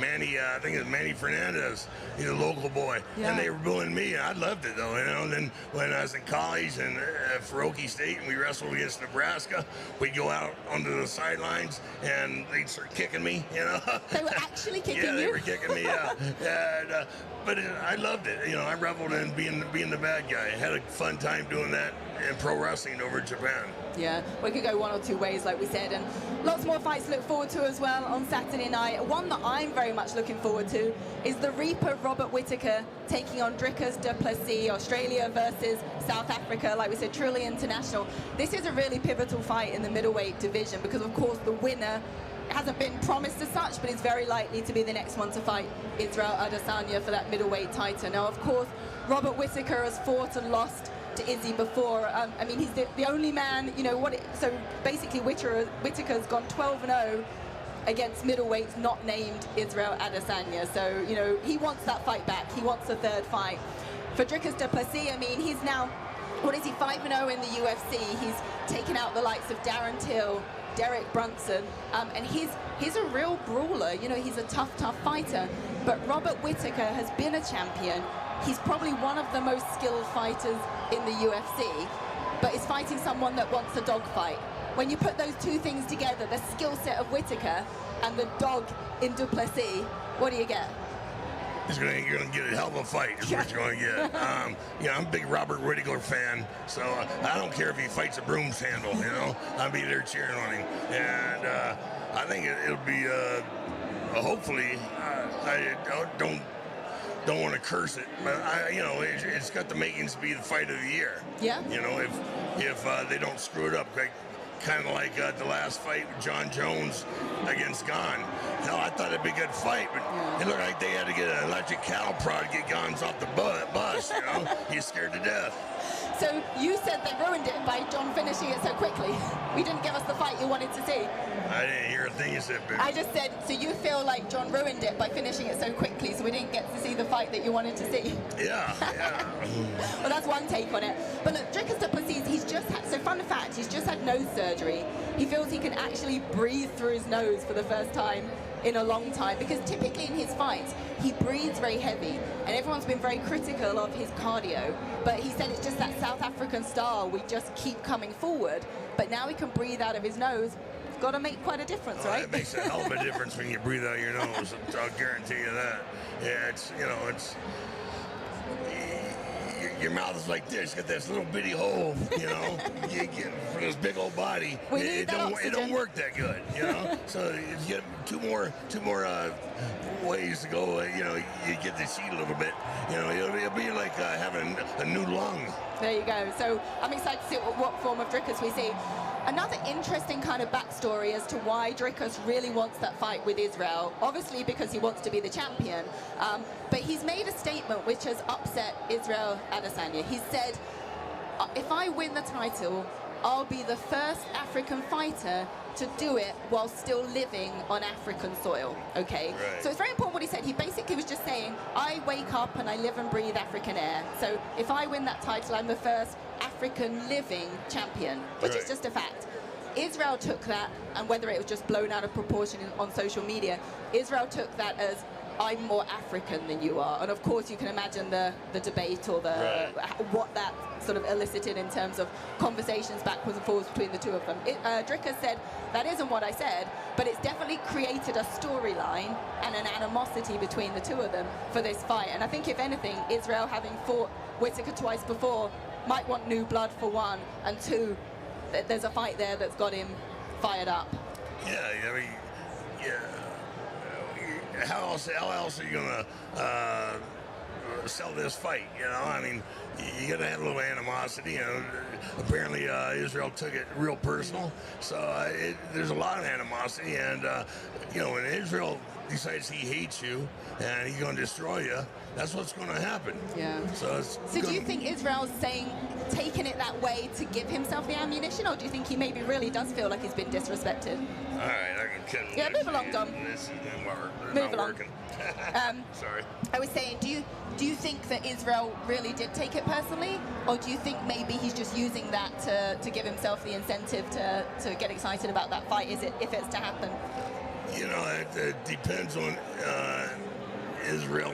Speaker 14: Manny, I think it was Manny Fernandez, he's a local boy, and they were booing me. I loved it, though, And then when I was in college and at Faroki State and we wrestled against Nebraska, we'd go out onto the sidelines and they'd start kicking me,
Speaker 12: They were actually kicking you?
Speaker 14: Yeah, they were kicking me, and, but I loved it. I reveled in being the bad guy. I had a fun time doing that in pro wrestling over in Japan.
Speaker 12: Yeah, we could go one or two ways, like we said, and lots more fights to look forward to as well on Saturday night. One that I'm very much looking forward to is the Reaper Robert Whittaker taking on Dricus du Plessis, Australia versus South Africa. Like we said, truly international. This is a really pivotal fight in the middleweight division because, of course, the winner hasn't been promised as such, but is very likely to be the next one to fight Israel Adesanya for that middleweight title. Now, of course, Robert Whittaker has fought and lost to Izzy before. I mean, he's the only man, you know, so basically Whittaker's gone 12-0 against middleweights not named Israel Adesanya. So, you know, he wants that fight back. He wants a third fight. For Dricus du Plessis, I mean, he's now, 5-0 in the UFC. He's taken out the likes of Darren Till, Derek Brunson, and he's a real brawler. You know, he's a tough fighter. But Robert Whittaker has been a champion. He's probably one of the most skilled fighters in the UFC, but is fighting someone that wants a dogfight. When you put those two things together, the skill set of Whittaker and the dog in du Plessis, what do you get?
Speaker 14: You're gonna get a hell of a fight is what you're gonna get. I'm a big Robert Whittaker fan, so I don't care if he fights a broom's handle, you know. I'll be there cheering on him. And I think it'll be, hopefully, I don't want to curse it, but it's got the makings to be the fight of the year.
Speaker 12: Yeah.
Speaker 14: You know, if they don't screw it up, kind of like the last fight with John Jones against Gane. Hell, I thought it'd be a good fight, but it looked like they had to get an electric cattle prod to get Gane's off the bus. You know, he's scared to death.
Speaker 12: So you said they ruined it by John finishing it so quickly. We didn't give us the fight you wanted to see.
Speaker 14: I didn't hear a thing you said, baby.
Speaker 12: I just said, so you feel like John ruined it by finishing it so quickly, so we didn't get to see the fight that you wanted to see.
Speaker 14: Yeah.
Speaker 12: Well, that's one take on it. But look, Dricus du Plessis, he's just had, so fun fact, he's just had nose surgery. He feels he can actually breathe through his nose for the first time in a long time, because typically in his fights, he breathes very heavy, and everyone's been very critical of his cardio, but he said it's just that South African style, we just keep coming forward, but now he can breathe out of his nose. It's got to make quite a difference, right?
Speaker 14: It makes a hell of a difference when you breathe out your nose, I'll guarantee you that. Yeah, your mouth is like this. You got this little bitty hole, you know, for this big old body. It don't work that good, you know. So if you get two more ways to go, you know, you get the seat a little bit. You know, it'll be like having a new lung.
Speaker 12: There you go. So I'm excited to see what form of Dricus we see. Another interesting kind of backstory as to why Dricus really wants that fight with Israel. Obviously because he wants to be the champion, but he's made a statement which has upset Israel Adesanya. He said, if I win the title, I'll be the first African fighter to do it while still living on African soil, okay?
Speaker 14: Right.
Speaker 12: So it's very important what he said. He basically was just saying, I wake up and I live and breathe African air. So if I win that title, I'm the first African living champion, which is just a fact. Israel took that, and whether it was just blown out of proportion on social media, Israel took that as, I'm more African than you are. And of course you can imagine the debate or what that sort of elicited in terms of conversations backwards and forwards between the two of them. Dricus said, that isn't what I said, but it's definitely created a storyline and an animosity between the two of them for this fight. And I think if anything, Israel, having fought Whittaker twice before, might want new blood for one, and two, there's a fight there that's got him fired up.
Speaker 14: Yeah, I mean, how else are you gonna sell this fight? You know, I mean, you gotta have a little animosity. You know, apparently Israel took it real personal, so there's a lot of animosity. And you know, when Israel decides he hates you and he's gonna destroy you, that's what's gonna happen.
Speaker 12: Yeah.
Speaker 14: So
Speaker 12: do you think Israel's taking it that way to give himself the ammunition, or do you think he maybe really does feel like he's been disrespected?
Speaker 14: All right, I can cut.
Speaker 12: Yeah, move along, Dom.
Speaker 14: This is
Speaker 12: Move along.
Speaker 14: working. Sorry.
Speaker 12: I was saying, do you think that Israel really did take it personally, or do you think maybe he's just using that to give himself the incentive to get excited about that fight? If it's to happen?
Speaker 14: You know, it depends on Israel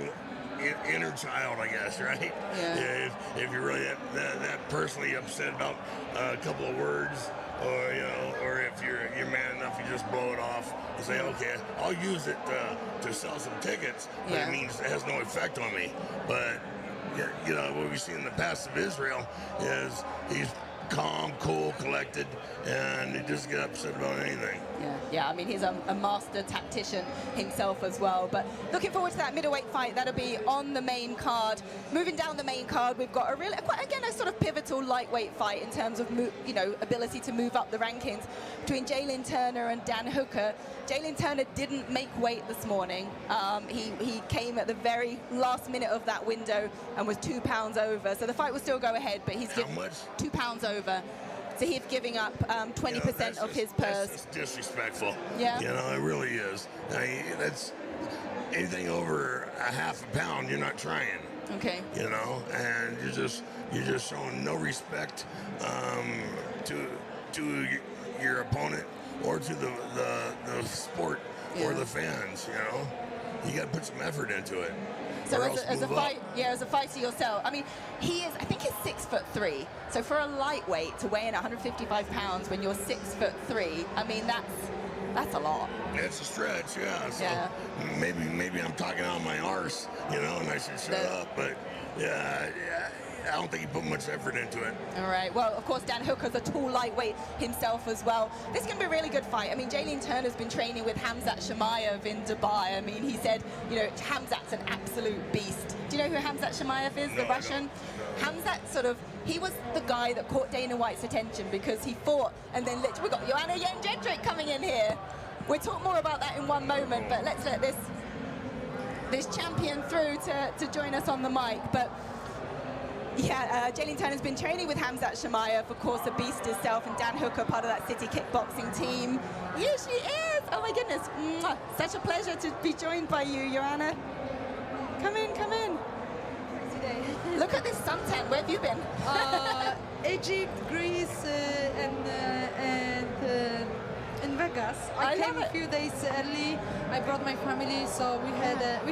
Speaker 14: inner child, I guess, right?
Speaker 12: Yeah.
Speaker 14: If you're really that personally upset about a couple of words, or or if you're man enough, you just blow it off and say, okay, I'll use it to sell some tickets, but it means it has no effect on me. But you know, what we've seen in the past of Israel is he's calm, cool, collected, and he doesn't get upset about anything.
Speaker 12: Yeah, I mean, he's a master tactician himself as well. But looking forward to that middleweight fight. That'll be on the main card. Moving down the main card, we've got a sort of pivotal lightweight fight in terms of, ability to move up the rankings between Jalen Turner and Dan Hooker. Jalen Turner didn't make weight this morning. He came at the very last minute of that window and was 2 pounds over. So the fight will still go ahead, but he's 2 pounds over. So he's giving up 20% of his purse.
Speaker 14: That's disrespectful.
Speaker 12: Yeah.
Speaker 14: It really is. That's anything over a half a pound, you're not trying.
Speaker 12: Okay.
Speaker 14: And you're just showing no respect to your opponent or to the sport or the fans. You got to put some effort into it.
Speaker 12: So as a fighter yourself, I mean, I think he's 6'3". So for a lightweight to weigh in 155 pounds when you're 6'3", I mean, that's a lot.
Speaker 14: It's a stretch, yeah. So maybe I'm talking out of my arse, and I should shut up. But I don't think he put much effort into it.
Speaker 12: All right. Well, of course, Dan Hooker's a tall lightweight himself as well. This is going to be a really good fight. I mean, Jalen Turner's been training with Hamzat Chimaev in Dubai. I mean, he said, Hamzat's an absolute beast. Do you know who Hamzat Chimaev is, the Russian? Hamzat he was the guy that caught Dana White's attention because he fought, and then literally, we've got Joanna Jedrzejczyk coming in here. We'll talk more about that in one moment, but let's let this champion through to join us on the mic. But yeah, Jalen Turner's been training with Hamzat Chimaev, of course, a beast himself, and Dan Hooker, part of that City kickboxing team. Here she is! Oh my goodness, such a pleasure to be joined by you, Joanna. Come in, come in. Look at this suntan. Where have you been?
Speaker 15: Egypt, Greece, and in Vegas. I came a few days early. I brought my family, so we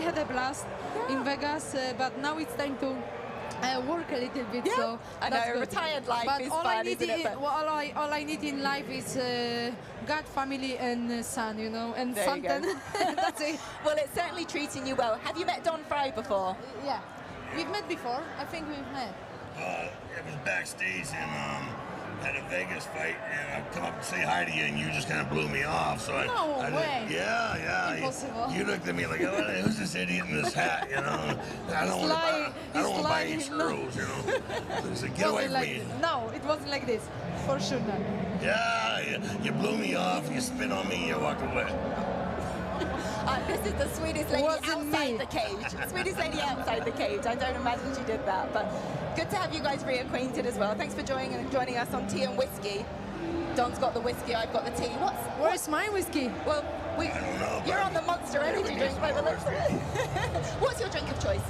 Speaker 15: had a blast in Vegas. But now it's time to work a little bit.
Speaker 12: Yeah.
Speaker 15: So
Speaker 12: I know, retired life is fun, isn't it?
Speaker 15: All I need in life is God, family, and son, and
Speaker 12: there
Speaker 15: suntan. That's it.
Speaker 12: Well, it's certainly treating you well. Have you met Don Fry before?
Speaker 15: Yeah. We've met before. I think we've met.
Speaker 14: It was backstage at a Vegas fight, and I come up and say hi to you, and you just kind of blew me off. So
Speaker 15: No way.
Speaker 14: Yeah.
Speaker 15: Impossible.
Speaker 14: You looked at me like, who's this idiot in this hat? I don't want to buy any churros. It's like, get away from me.
Speaker 15: No, it wasn't like this. For sure not.
Speaker 14: Yeah, you blew me off. You spit on me. You walked away.
Speaker 12: This is the sweetest lady outside the cage. Sweetest lady outside the cage. I don't imagine she did that, but good to have you guys reacquainted as well. Thanks for joining us on Tea and Whiskey. Don's got the whiskey, I've got the tea.
Speaker 15: Where's my whiskey?
Speaker 12: Well,
Speaker 14: I don't know.
Speaker 12: You're on the Monster Energy drink by the looks of it. What's your drink of choice?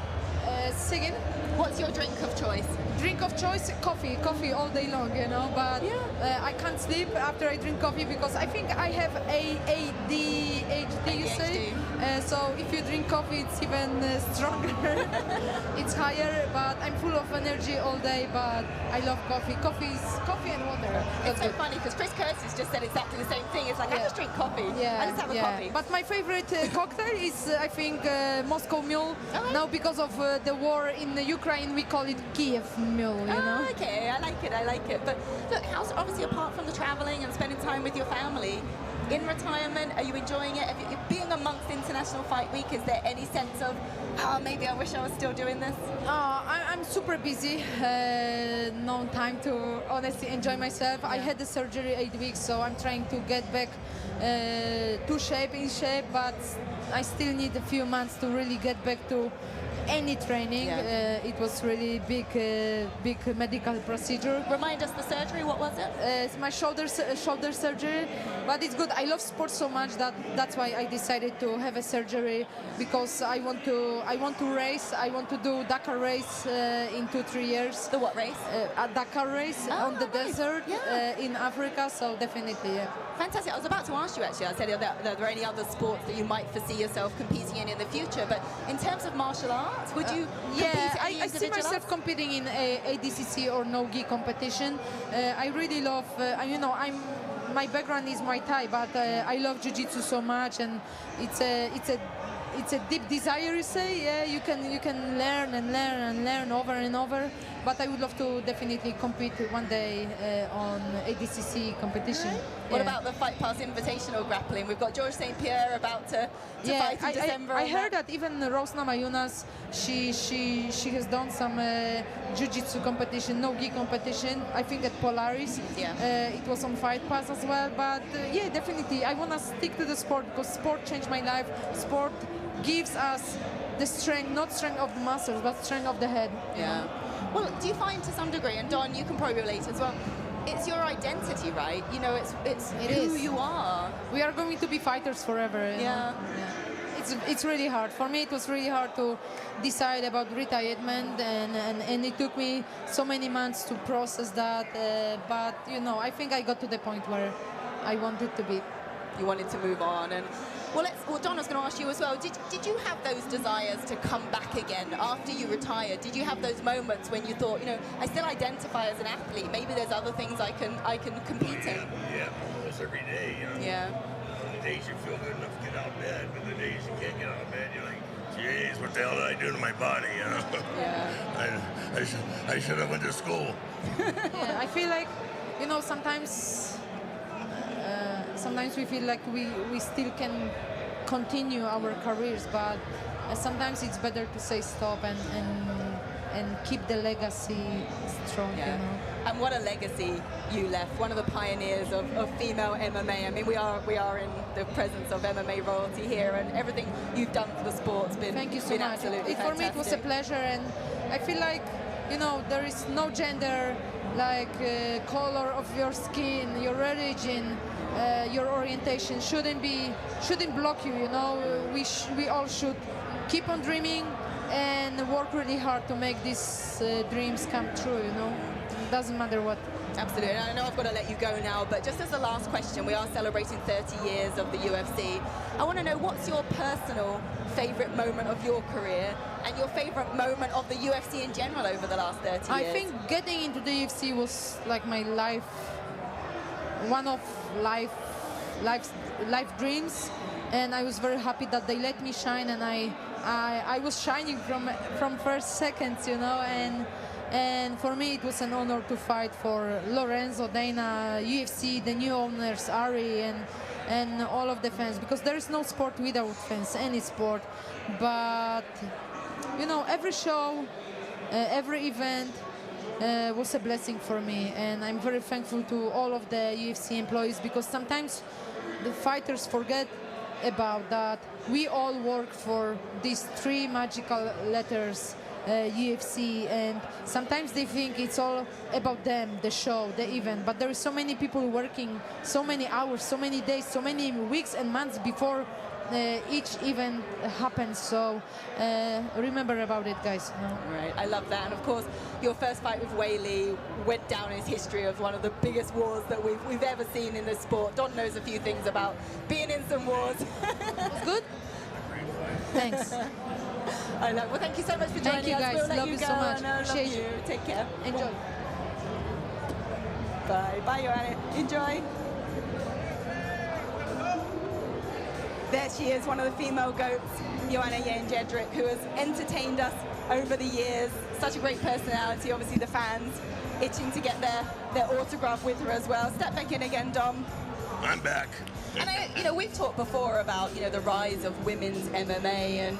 Speaker 15: Second.
Speaker 12: What's your drink of choice?
Speaker 15: Drink of choice, coffee all day long, But I can't sleep after I drink coffee because I think I have ADHD, you say. So if you drink coffee, it's even stronger. It's higher, but I'm full of energy all day. But I love coffee. Coffee and water.
Speaker 12: It's so funny because Chris Curtis just said exactly the same thing. It's like I just drink coffee. I just have a coffee.
Speaker 15: But my favorite cocktail is I think Moscow Mule. Now because of the war in Ukraine, we call it Kiev Mule.
Speaker 12: Okay, I like it. But look, how's obviously apart from the traveling and spending time with your family, in retirement, are you enjoying it? Being amongst International Fight Week, is there any sense of, maybe I wish I was still doing this?
Speaker 15: I'm super busy. No time to honestly enjoy myself. I had the surgery 8 weeks, so I'm trying to get back in shape, but I still need a few months to really get back to any training. It was really big medical procedure.
Speaker 12: Remind us the surgery. What was it?
Speaker 15: It's my shoulder surgery, but it's good. I love sports so much that's why I decided to have a surgery, because I want to race. I want to do Dakar race in 2-3 years.
Speaker 12: The what race?
Speaker 15: A Dakar race on the desert in Africa. So definitely,
Speaker 12: Fantastic. I was about to ask you actually. I said, are there any other sports that you might foresee yourself competing in the future? But in terms of martial arts, would you compete at
Speaker 15: I see myself competing in ADCC or no-gi competition. I really love, my background is Muay Thai, but I love Jiu-jitsu so much, and it's a deep desire, you say. You can learn and learn and learn over and over. but I would love to definitely compete one day on ADCC competition.
Speaker 12: What about the Fight Pass Invitational grappling? We've got George St. Pierre about to fight in December.
Speaker 15: I heard that even Rose Namajunas, she has done some jiu-jitsu competition, no-gi competition. I think at Polaris. It was on Fight Pass as well. But yeah, definitely, I want to stick to the sport because sport changed my life. Sport gives us the strength, not strength of the muscles, but strength of the head.
Speaker 12: Yeah. Well, do you find to some degree, and Don, you can probably relate as well, it's your identity, right? You know, it's who you are.
Speaker 15: We are going to be fighters forever. You know? It's really hard. For me, it was really hard to decide about retirement, and it took me so many months to process that. But, you know, I think I got to the point where I wanted to be.
Speaker 12: You wanted to move on. And well, Don, I was going to ask you as well. Did you have those desires to come back again after you retired? Did you have those moments when you thought, you know, I still identify as an athlete. Maybe there's other things I can compete in.
Speaker 14: Yeah, almost every day. You know?
Speaker 12: Yeah.
Speaker 14: The days you feel good enough to get out of bed, but the days you can't get out of bed, you're like, jeez, what the hell did I do to my body? You know?
Speaker 12: Yeah.
Speaker 14: I should have went to school.
Speaker 15: Yeah, I feel like, you know, sometimes we feel like we still can continue our careers, but sometimes it's better to say stop and keep the legacy strong.
Speaker 12: Yeah.
Speaker 15: You know?
Speaker 12: And what a legacy you left! One of the pioneers of female MMA. I mean, we are in the presence of MMA royalty here, and everything you've done for the sport's been
Speaker 15: Thank you so much.
Speaker 12: Absolutely
Speaker 15: For me, it was a pleasure, and I feel like, you know, there is no gender, like color of your skin, your religion, your orientation shouldn't block you. You know, we all should keep on dreaming and work really hard to make these dreams come true. You know, it doesn't matter what.
Speaker 12: Absolutely. And I know I've got to let you go now, but just as the last question, we are celebrating 30 years of the UFC. I want to know, what's your personal favorite moment of your career and your favorite moment of the UFC in general over the last 30 years?
Speaker 15: I think getting into the UFC was like my life, one of life's dreams, and I was very happy that they let me shine, and I was shining from first seconds, you know, and for me it was an honor to fight for Lorenzo, Dana, UFC, the new owners, Ari, and all of the fans, because there is no sport without fans, any sport. But, you know, every show, every event was a blessing for me, and I'm very thankful to all of the UFC employees, because sometimes the fighters forget about that. We all work for these three magical letters, UFC, and sometimes they think it's all about them, the show, the event, but there is so many people working so many hours, so many days, so many weeks and months before each event happens. So remember about it, guys. No?
Speaker 12: Right, I love that. And of course, your first fight with Weili went down in history of one of the biggest wars that we've ever seen in this sport. Don knows a few things about being in some wars.
Speaker 15: Good? Thanks.
Speaker 12: I know. Well, thank you so much for joining
Speaker 15: us. Thank you, guys.
Speaker 12: We'll let
Speaker 15: love
Speaker 12: you
Speaker 15: you
Speaker 12: go,
Speaker 15: so much.
Speaker 12: Appreciate you. Take care.
Speaker 15: Enjoy.
Speaker 12: Bye. Bye, Joanna. Enjoy. There she is, one of the female goats, Joanna Jedrzejczyk, who has entertained us over the years. Such a great personality. Obviously, the fans itching to get their autograph with her as well. Step back in again, Dom.
Speaker 14: I'm back.
Speaker 12: And we've talked before about, the rise of women's MMA, and,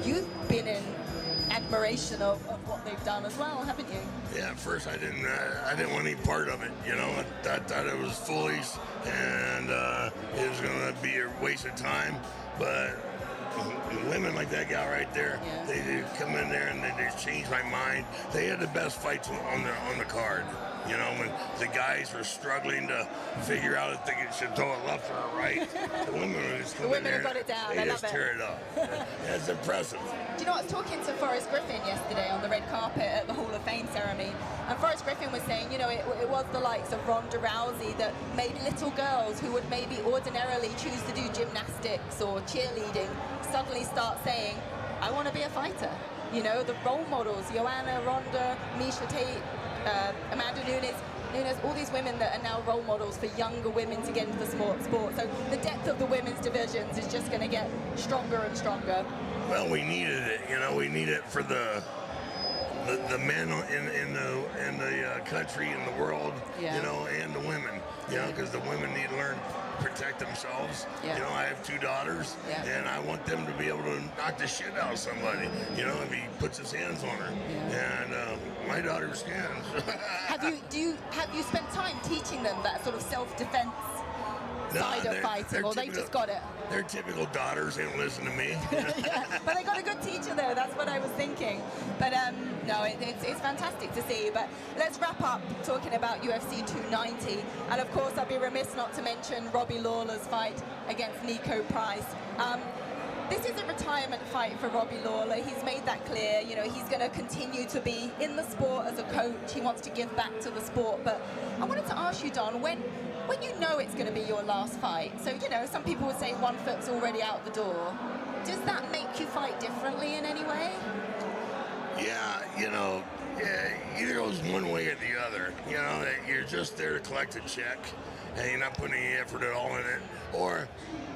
Speaker 12: you've been in admiration of what they've done as well, haven't you?
Speaker 14: Yeah, at first I didn't want any part of it, I thought it was foolish, and it was going to be a waste of time, but women like that guy right there, they come in there and they just changed my mind. They had the best fights on the card. When the guys were struggling to figure out if they should throw it left or right, the women were just coming in there.
Speaker 12: The women have got it down.
Speaker 14: They just tear it up. That's impressive.
Speaker 12: Do you know, I was talking to Forrest Griffin yesterday on the red carpet at the Hall of Fame ceremony, and Forrest Griffin was saying, it was the likes of Ronda Rousey that made little girls who would maybe ordinarily choose to do gymnastics or cheerleading suddenly start saying, I want to be a fighter. The role models, Joanna, Ronda, Miesha Tate, Amanda Nunes, all these women that are now role models for younger women to get into the sport. So the depth of the women's divisions is just going to get stronger and stronger.
Speaker 14: Well, we needed it, we need it for the the men in the country, in the world,
Speaker 2: Yeah.
Speaker 14: you know, and the women, you know, because the women need to learn to protect themselves.
Speaker 2: Yeah.
Speaker 14: You know, I have 2 daughters,
Speaker 2: Yeah.
Speaker 14: and I want them to be able to knock the shit out of somebody, you know, if he puts his hands on her. And my daughter stands.
Speaker 12: Have you spent time teaching them that sort of self-defense side of fighting, or they've just got it?
Speaker 14: They're typical daughters. They don't listen to me.
Speaker 12: Yeah, but they got a good teacher though. That's what I was thinking. But no, it's fantastic to see. But let's wrap up talking about UFC 290, and of course I'd be remiss not to mention Robbie Lawler's fight against Nico Price. This is a retirement fight for Robbie Lawler. He's made that clear. You know, he's going to continue to be in the sport as a coach. He wants to give back to the sport. But I wanted to ask you, Don, when you know it's going to be your last fight, so, you know, some people would say one foot's already out the door. Does that make you fight differently in any way?
Speaker 14: Yeah, you know, either goes one way or the other. You know, that you're just there to collect a check and you're not putting any effort at all in it. Or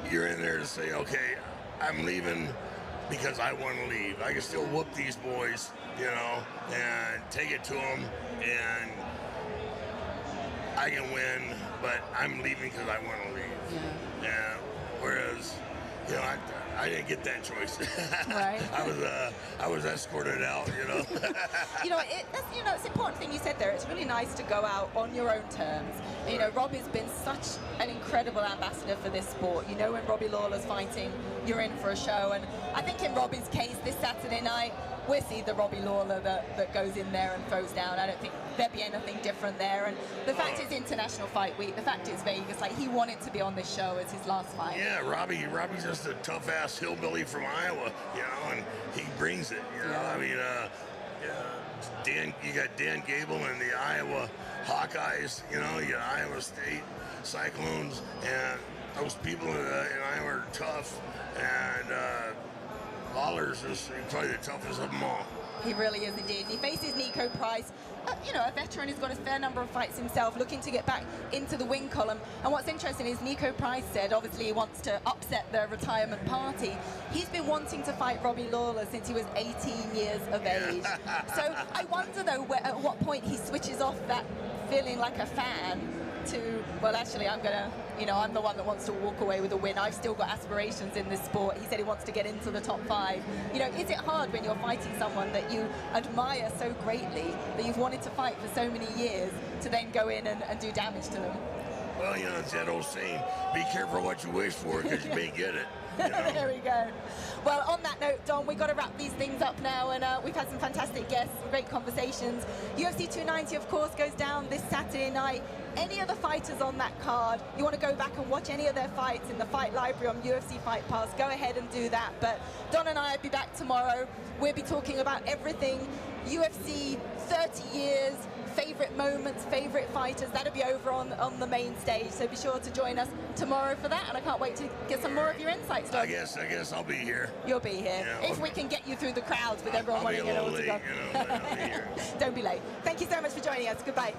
Speaker 14: you're in there to say, okay, I'm leaving because I want to leave. I can still whoop these boys, you know, and take it to them, and I can win, but I'm leaving because I want to leave. Yeah. Whereas, you know, I didn't get that choice.
Speaker 12: Right.
Speaker 14: I was escorted out, you know.
Speaker 12: It's an important thing you said there. It's really nice to go out on your own terms. You know, Robbie's been such an incredible ambassador for this sport. You know, when Robbie Lawler's fighting, you're in for a show. And I think in Robbie's case, this Saturday night, we'll see the Robbie Lawler that goes in there and throws down. I don't think there'd be anything different there. And the fact it's International Fight Week, the fact it's Vegas, like, he wanted to be on this show as his last fight.
Speaker 14: Yeah, Robbie's just a tough-ass hillbilly from Iowa, you know, and he brings it, you know. I mean, you got Dan Gable and the Iowa Hawkeyes, you know, you got Iowa State Cyclones, and those people in Iowa are tough, and Lawler's is probably the toughest of them all.
Speaker 12: He really is indeed. And he faces Nico Price, you know, a veteran who's got a fair number of fights himself, looking to get back into the win column. And what's interesting is Nico Price said, obviously, he wants to upset the retirement party. He's been wanting to fight Robbie Lawler since he was 18 years of age. So I wonder, though, at what point he switches off that feeling like a fan to, well, actually, I'm the one that wants to walk away with a win. I've still got aspirations in this sport. He said he wants to get into the top 5. You know, is it hard when you're fighting someone that you admire so greatly, that you've wanted to fight for so many years, to then go in and do damage to them?
Speaker 14: Well, you know, it's that old saying, be careful what you wish for, because you may get it. You know?
Speaker 12: There we go. Well, on that note, Don, we've got to wrap these things up now, and we've had some fantastic guests, some great conversations. UFC 290, of course, goes down this Saturday night. Any other fighters on that card, you want to go back and watch any of their fights in the fight library on UFC Fight Pass, go ahead and do that. But Don and I will be back tomorrow. We'll be talking about everything UFC 30 years, favorite moments, favorite fighters. That'll be over on the main stage, so be sure to join us tomorrow for that, and I can't wait to get some more of your insights, Don.
Speaker 14: I guess I'll be here.
Speaker 12: You'll be here.
Speaker 14: Yeah,
Speaker 12: if we can get you through the crowds with everyone
Speaker 14: I'll be
Speaker 12: wanting
Speaker 14: a
Speaker 12: it all
Speaker 14: little
Speaker 12: to go.
Speaker 14: late, you know, but I'll be here.
Speaker 12: Don't be late. Thank you so much for joining us. Goodbye.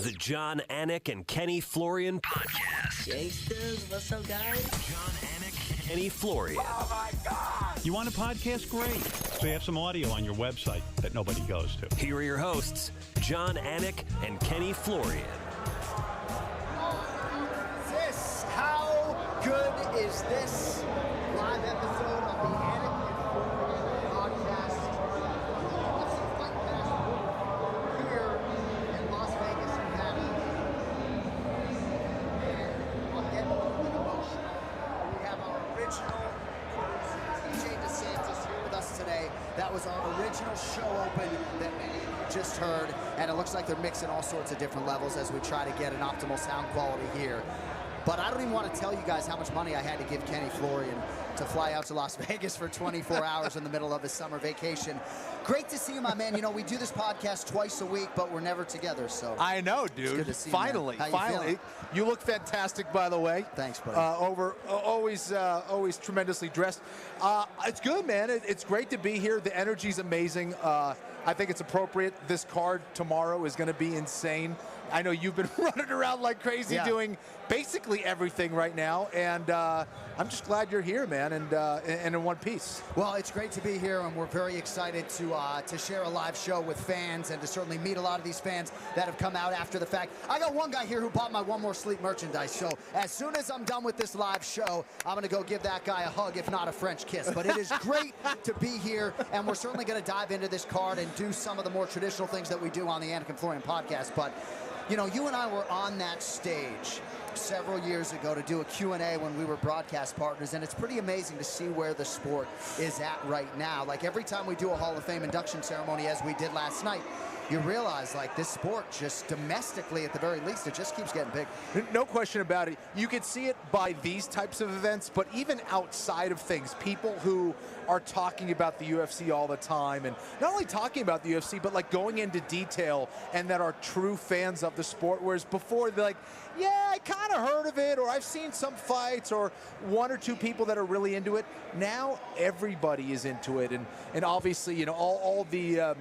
Speaker 16: The John Anik and Kenny Florian Podcast.
Speaker 17: Gangsters, what's up, guys?
Speaker 16: John Anik, Kenny Florian.
Speaker 17: Oh, my God!
Speaker 18: You want a podcast? Great. So you have some audio on your website that nobody goes to.
Speaker 16: Here are your hosts, John Anik and Kenny Florian.
Speaker 19: How good is this live episode of the Anik and Florian podcast? UFC Fight Pass here in Las Vegas, Nevada. And I'll get a little bit emotional. We have our original TJ DeSantis here with us today. That was our original show open that many of you just heard, and it looks like they're mixing all sorts of different levels as we try to get an optimal sound quality here. But I don't even want to tell you guys how much money I had to give Kenny Florian to fly out to Las Vegas for 24 hours in the middle of his summer vacation. Great to see you, my man. You know, we do this podcast twice a week, but we're never together, so.
Speaker 20: I know, dude.
Speaker 19: It's good to see
Speaker 20: finally,
Speaker 19: you, man. How you
Speaker 20: finally.
Speaker 19: feeling?
Speaker 20: You look fantastic, by the way.
Speaker 19: Thanks, buddy.
Speaker 20: Always tremendously dressed. It's good, man. It's great to be here. The energy's amazing. I think it's appropriate. This card tomorrow is going to be insane. I know you've been running around like crazy doing basically everything right now, and I'm just glad you're here, man, and in one piece.
Speaker 19: Well, it's great to be here, and we're very excited to share a live show with fans and to certainly meet a lot of these fans that have come out after the fact. I got one guy here who bought my One More Sleep merchandise, so as soon as I'm done with this live show, I'm going to go give that guy a hug, if not a French kiss. But it is great to be here, and we're certainly going to dive into this card and do some of the more traditional things that we do on the Anik and Florian podcast. But you know, you and I were on that stage several years ago to do a Q&A when we were broadcast partners, and it's pretty amazing to see where the sport is at right now. Like every time we do a Hall of Fame induction ceremony, as we did last night, you realize like this sport just domestically, at the very least, it just keeps getting big.
Speaker 20: No question about it. You can see it by these types of events, but even outside of things, people who are talking about the UFC all the time, and not only talking about the UFC, but like going into detail, and that are true fans of the sport, whereas before they're like, yeah, I kind of heard of it, or I've seen some fights, or one or two people that are really into it. Now everybody is into it, and obviously, you know, all the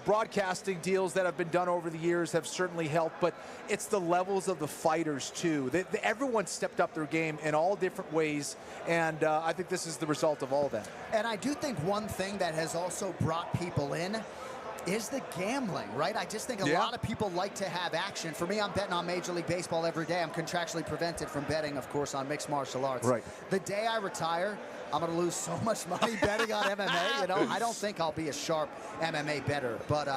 Speaker 20: broadcasting deals that have been done over the years have certainly helped, but it's the levels of the fighters too. Everyone stepped up their game in all different ways, and I think this is the result of all that.
Speaker 19: And I do think one thing that has also brought people in is the gambling, right? I just think a lot of people like to have action. For me, I'm betting on Major League Baseball every day. I'm contractually prevented from betting, of course, on mixed martial arts.
Speaker 20: Right.
Speaker 19: The day I retire, I'm going to lose so much money betting on MMA. You know, I don't think I'll be a sharp MMA bettor. But,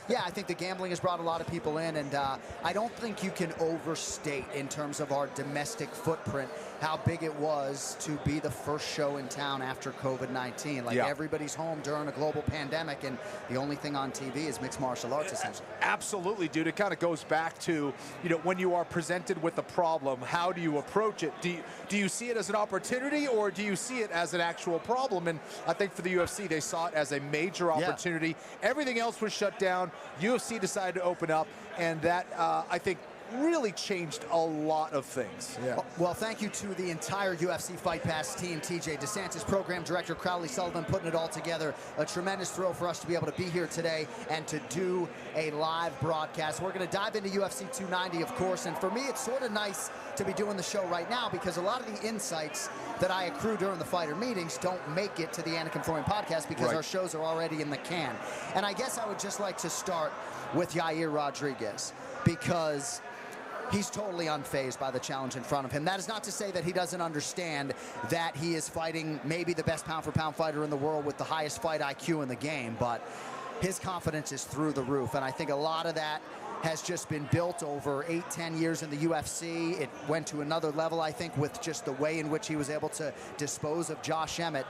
Speaker 19: yeah, I think the gambling has brought a lot of people in. And I don't think you can overstate, in terms of our domestic footprint, how big it was to be the first show in town after COVID-19. Like, everybody's home during a global pandemic, and the only thing on TV is mixed martial arts, essentially.
Speaker 20: Absolutely, dude. It kind of goes back to, you know, when you are presented with a problem, how do you approach it? Do you see it as an opportunity, or do you see it as an actual problem? And I think for the UFC, they saw it as a major opportunity. Everything else was shut down. UFC decided to open up, and that, I think, really changed a lot of things.
Speaker 19: Well, thank you to the entire UFC Fight Pass team. TJ DeSantis, program director, Crowley Sullivan, putting it all together. A tremendous thrill for us to be able to be here today and to do a live broadcast. We're going to dive into UFC 290, of course, and for me, it's sort of nice to be doing the show right now, because a lot of the insights that I accrue during the fighter meetings don't make it to the Anik and Florian podcast, because our shows are already in the can. And I guess I would just like to start with Yair Rodriguez, because he's totally unfazed by the challenge in front of him. That is not to say that he doesn't understand that he is fighting maybe the best pound-for-pound fighter in the world with the highest fight IQ in the game, but his confidence is through the roof, and I think a lot of that has just been built over 8-10 years in the UFC. It went to another level, I think, with just the way in which he was able to dispose of Josh Emmett.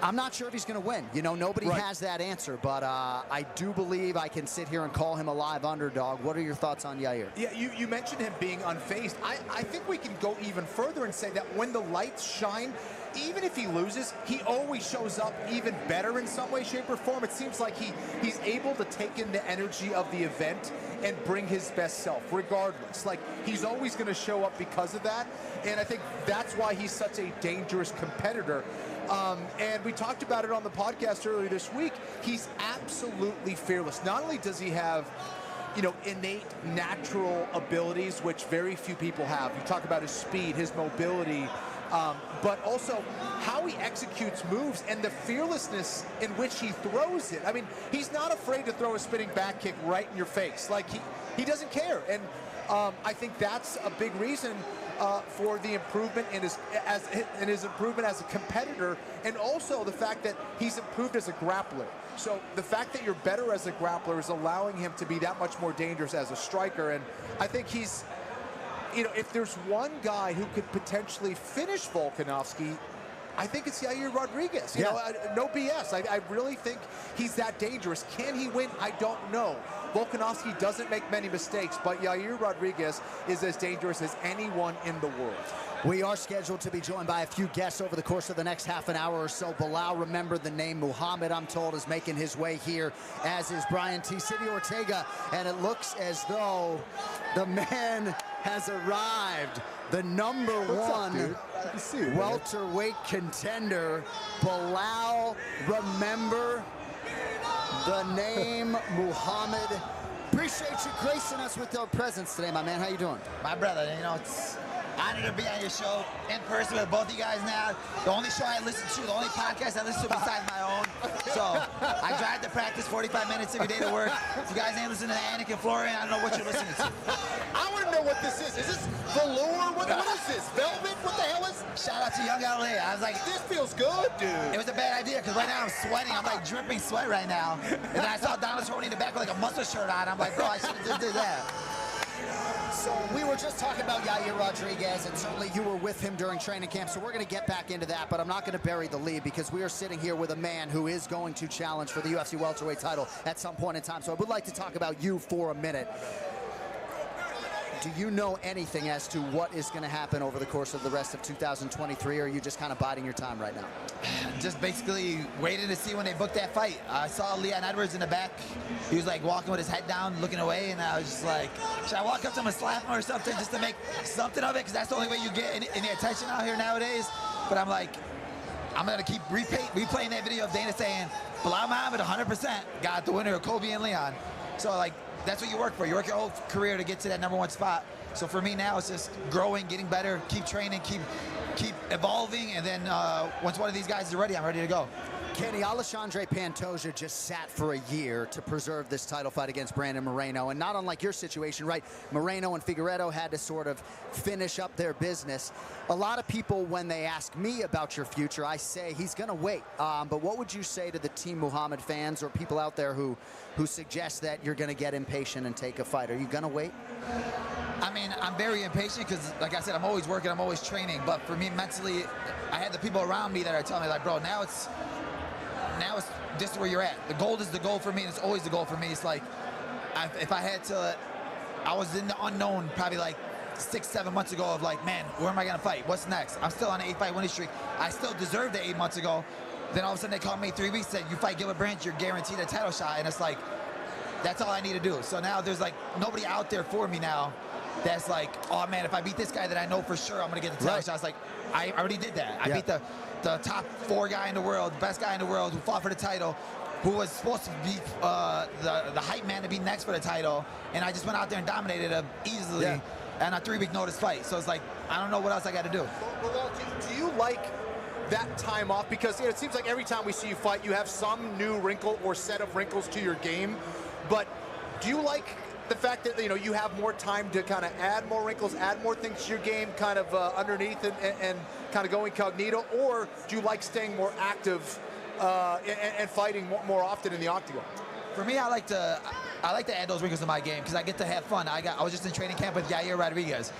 Speaker 19: I'm not sure if he's going to win. You know, nobody has that answer, but I do believe I can sit here and call him a live underdog. What are your thoughts on Yair?
Speaker 20: Yeah, you mentioned him being unfazed. I think we can go even further and say that when the lights shine, even if he loses, he always shows up even better in some way, shape, or form. It seems like he's able to take in the energy of the event and bring his best self, regardless. Like, he's always going to show up because of that, and I think that's why he's such a dangerous competitor. And we talked about it on the podcast earlier this week. He's absolutely fearless. Not only does he have innate natural abilities, which very few people have. You talk about his speed, his mobility, but also how he executes moves and the fearlessness in which he throws it. I mean, he's not afraid to throw a spinning back kick right in your face. Like, he doesn't care. And I think that's a big reason for the improvement in his improvement as a competitor, and also the fact that he's improved as a grappler. So the fact that you're better as a grappler is allowing him to be that much more dangerous as a striker. And I think he's, if there's one guy who could potentially finish Volkanovski, I think it's Yair Rodriguez. No BS. I really think he's that dangerous. Can he win? I don't know. Volkanovski doesn't make many mistakes, but Yair Rodriguez is as dangerous as anyone in the world.
Speaker 19: We are scheduled to be joined by a few guests over the course of the next half an hour or so. Belal, remember the name Muhammad, I'm told, is making his way here, as is Brian T. City Ortega, and it looks as though the man has arrived. The number one welterweight contender, Belal, remember the name Muhammad. Appreciate you gracing us with your presence today, my man. How you doing?
Speaker 21: My brother, it's honored to be on your show in person with both you guys now. The only show I listen to, the only podcast I listen to besides my own. So I drive to practice 45 minutes every day to work. If you guys ain't listening to Anik and Florian, I don't know what you're listening to.
Speaker 20: I want to know what this is. Is this velour? What is this? Velvet? What the hell is?
Speaker 21: Shout out to Young LA. I was like,
Speaker 20: this feels good, dude.
Speaker 21: It was a bad idea because right now I'm sweating. I'm like dripping sweat right now. And then I saw Donald Cerrone in the back with like a muscle shirt on. I'm like, bro, I should have just did that.
Speaker 19: So we were just talking about Yair Rodriguez, and certainly you were with him during training camp, so we're going to get back into that, but I'm not going to bury the lead because we are sitting here with a man who is going to challenge for the UFC welterweight title at some point in time. So I would like to talk about you for a minute. Do you know anything as to what is going to happen over the course of the rest of 2023, or are you just kind of biding your time right now?
Speaker 21: Just basically waiting to see when they book that fight. I saw Leon Edwards in the back. He was like walking with his head down, looking away, and I was just like, should I walk up to him and slap him or something just to make something of it? Because that's the only way you get any attention out here nowadays. But I'm like, I'm going to keep replaying that video of Dana saying, Belal Muhammad 100% got the winner of Kobe and Leon. So like, that's what you work for. You work your whole career to get to that #1 spot. So for me now, it's just growing, getting better, keep training, keep evolving, and then once one of these guys is ready, I'm ready to go.
Speaker 19: Kenny, Alexandre Pantoja just sat for a year to preserve this title fight against Brandon Moreno, and not unlike your situation, right? Moreno and Figueiredo had to sort of finish up their business. A lot of people, when they ask me about your future, I say he's going to wait. But what would you say to the Team Muhammad fans or people out there who suggest that you're going to get impatient and take a fight? Are you going to wait?
Speaker 21: I mean, I'm very impatient because, like I said, I'm always working, I'm always training. But for me, mentally, I had the people around me that are telling me, like, bro, now it's this is where you're at. The goal is the goal for me, and it's always the goal for me. It's like, if I had to, I was in the unknown probably like 6-7 months ago of like, man, where am I gonna fight? What's next? I'm still on an 8-fight winning streak. I still deserved it 8 months ago. Then all of a sudden they called me 3 weeks, said, you fight Gilbert Branch, you're guaranteed a title shot. And it's like, that's all I need to do. So now there's like nobody out there for me now that's like, oh man, if I beat this guy that I know for sure I'm gonna get the title shot. It's like, I already did that. I beat the top 4 guy in the world, the best guy in the world who fought for the title, who was supposed to be the hype man to be next for the title, and I just went out there and dominated him easily and a 3-week notice fight. So it's like, I don't know what else I got to do.
Speaker 20: Well, do you like that time off? Because it seems like every time we see you fight, you have some new wrinkle or set of wrinkles to your game. But do you like the fact that you have more time to kind of add more wrinkles, add more things to your game, kind of underneath and kind of go incognito, or do you like staying more active and fighting more often in the octagon?
Speaker 21: For me, I like to add those wrinkles to my game because I get to have fun. I was just in training camp with Yair Rodriguez.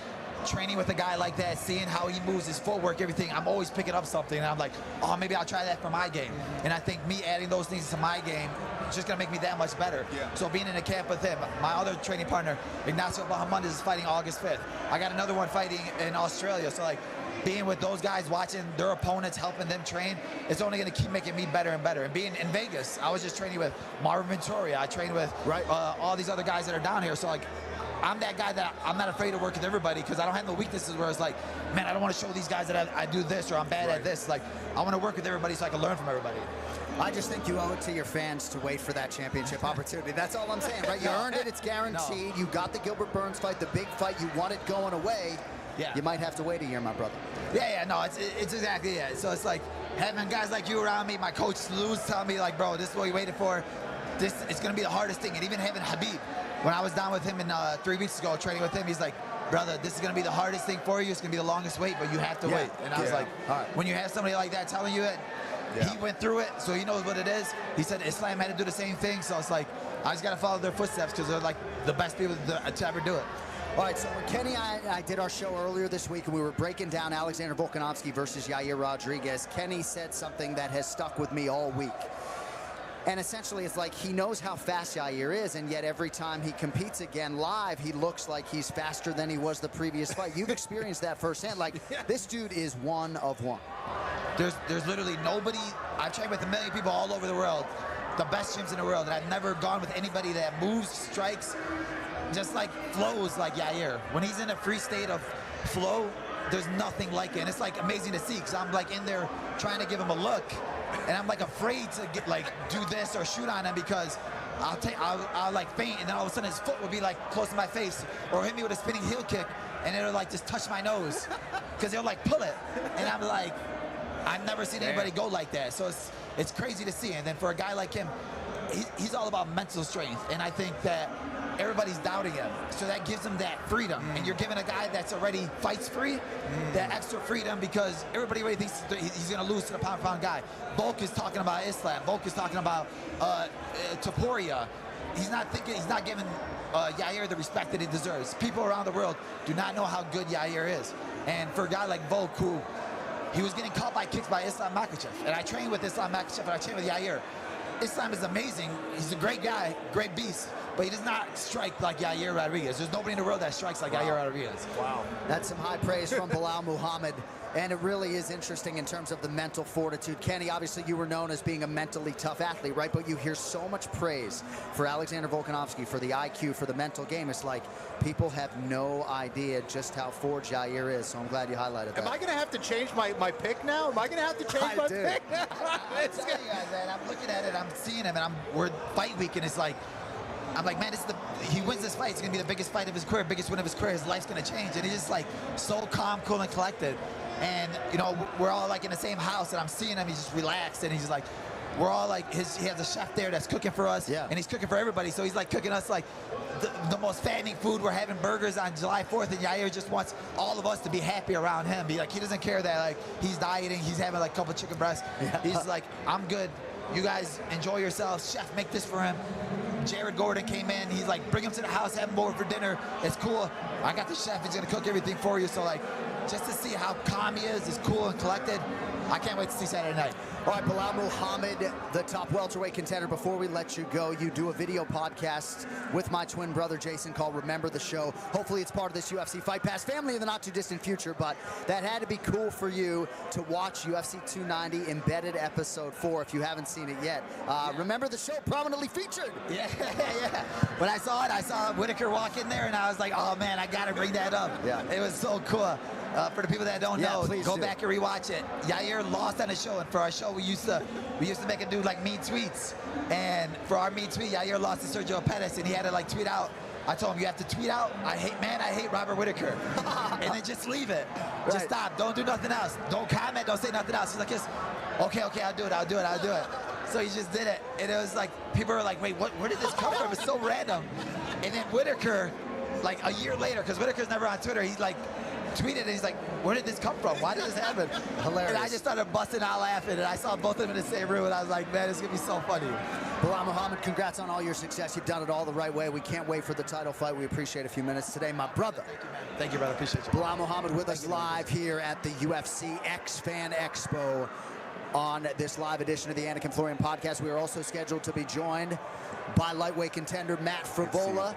Speaker 21: Training with a guy like that, seeing how he moves, his footwork, everything, I'm always picking up something, and I'm like, oh, maybe I'll try that for my game. And I think me adding those things to my game is just going to make me that much better. So being in a camp with him, my other training partner, Ignacio Bahamondes, is fighting August 5th. I got another one fighting in Australia. So, like, being with those guys, watching their opponents, helping them train, it's only going to keep making me better and better. And being in Vegas, I was just training with Marvin Ventura. I trained with all these other guys that are down here. So, like, I'm that guy that I'm not afraid to work with everybody because I don't have no weaknesses where it's like, man, I don't want to show these guys that I do this or I'm bad at this. Like, I want to work with everybody so I can learn from everybody.
Speaker 19: I just think you owe it to your fans to wait for that championship opportunity. That's all I'm saying, right? You earned it. It's guaranteed. No. You got the Gilbert Burns fight, the big fight. You want it going away.
Speaker 21: Yeah.
Speaker 19: You might have to wait a year, my brother.
Speaker 21: Yeah, no, it's exactly it. So it's like having guys like you around me, my coach Lou's telling me, like, bro, this is what you waited for. This it's going to be the hardest thing. And even having Habib, when I was down with him 3 weeks ago training with him, he's like, brother, this is going to be the hardest thing for you. It's going to be the longest wait, but you have to wait. And I was like, all right. When you have somebody like that telling you it, he went through it, so he knows what it is. He said Islam had to do the same thing, so it's like, I just got to follow their footsteps because they're like the best people to ever do it.
Speaker 19: All right, so when Kenny and I did our show earlier this week and we were breaking down Alexander Volkanovski versus Yair Rodriguez, Kenny said something that has stuck with me all week. And essentially, it's like he knows how fast Yair is, and yet every time he competes again live, he looks like he's faster than he was the previous fight. You've experienced that firsthand. Like, this dude is one of one.
Speaker 21: There's literally nobody. I've trained with a million people all over the world, the best gyms in the world, and I've never gone with anybody that moves, strikes, just like flows like Yair. When he's in a free state of flow, there's nothing like it. And it's like amazing to see, because I'm like in there trying to give him a look, and I'm like afraid to get like do this or shoot on him because I'll like faint, and then all of a sudden his foot will be like close to my face or hit me with a spinning heel kick, and it'll like just touch my nose because he'll like pull it, and I'm like, I've never seen anybody go like that. So it's crazy to see. And then for a guy like him, he's all about mental strength, and I think that everybody's doubting him, so that gives him that freedom. And you're giving a guy that's already fights free that extra freedom, because everybody already thinks he's going to lose to the pound-for-pound guy. Volk is talking about Islam. Volk is talking about Topuria. He's not giving Yair the respect that he deserves. People around the world do not know how good Yair is. And for a guy like Volk, who he was getting caught by kicks by Islam Makhachev, and I trained with Islam Makhachev, and I trained with Yair. Islam is amazing. He's a great guy, great beast, but he does not strike like Yair Rodriguez. There's nobody in the world that strikes like Yair Rodriguez.
Speaker 19: Wow. That's some high praise from Belal Muhammad. And it really is interesting in terms of the mental fortitude. Kenny, obviously you were known as being a mentally tough athlete, right? But you hear so much praise for Alexander Volkanovski, for the IQ, for the mental game. It's like people have no idea just how forged Yair is. So I'm glad you highlighted that.
Speaker 20: Am I going to have to change my pick now? Am I going to have to change my pick?
Speaker 21: I'm telling you guys that. I'm looking at it, I'm seeing him, and we're fight week, and it's like, I'm like, man, he wins this fight. It's going to be the biggest fight of his career, biggest win of his career. His life's going to change. And he's just like so calm, cool, and collected. And, you know, we're all like in the same house, and I'm seeing him. He's just relaxed, and he's just like, we're all like, he has a chef there that's cooking for us, and he's cooking for everybody. So he's like cooking us like the most fattening food. We're having burgers on July 4th, and Yair just wants all of us to be happy around him. He doesn't care that like he's dieting, he's having like a couple chicken breasts. He's like, I'm good. You guys enjoy yourselves. Chef, make this for him. Jared Gordon came in. He's like, bring him to the house, have him over for dinner. It's cool. I got the chef. He's going to cook everything for you. So, like, just to see how calm he is cool and collected. I can't wait to see Saturday night.
Speaker 19: All right, Belal Muhammad, the top welterweight contender. Before we let you go, you do a video podcast with my twin brother, Jason, called Remember the Show. Hopefully it's part of this UFC Fight Pass family in the not-too-distant future, but that had to be cool for you to watch UFC 290 Embedded Episode 4, if you haven't seen it yet. Remember the Show, prominently featured.
Speaker 21: Yeah. When I saw it, I saw Whitaker walk in there, and I was like, oh, man, I got to bring that up. Yeah. It was so cool. For the people that don't know, go back and rewatch it. Yair lost on the show, and for our show, we used to make him do like mean tweets. And for our mean tweet, Yair lost to Sergio Pettis, and he had to like tweet out. I told him, you have to tweet out, I hate Robert Whitaker. And then just leave it. Just stop. Don't do nothing else. Don't comment. Don't say nothing else. He's like, okay, I'll do it. So he just did it. And it was like, people were like, wait, where did this come from? It's so random. And then Whitaker, like a year later, because Whitaker's never on Twitter, he's like, tweeted, and he's like, where did this come from? Why did this happen? Hilarious. And I just started busting out laughing, and I saw both of them in the same room, and I was like, man, it's going to be so funny.
Speaker 19: Belal Muhammad, congrats on all your success. You've done it all the right way. We can't wait for the title fight. We appreciate a few minutes today, my brother.
Speaker 21: Thank you, man. Thank you, brother. Appreciate you.
Speaker 19: Belal Muhammad with us live here at the UFC X Fan Expo on this live edition of the Anik and Florian podcast. We are also scheduled to be joined by lightweight contender Matt Frevola,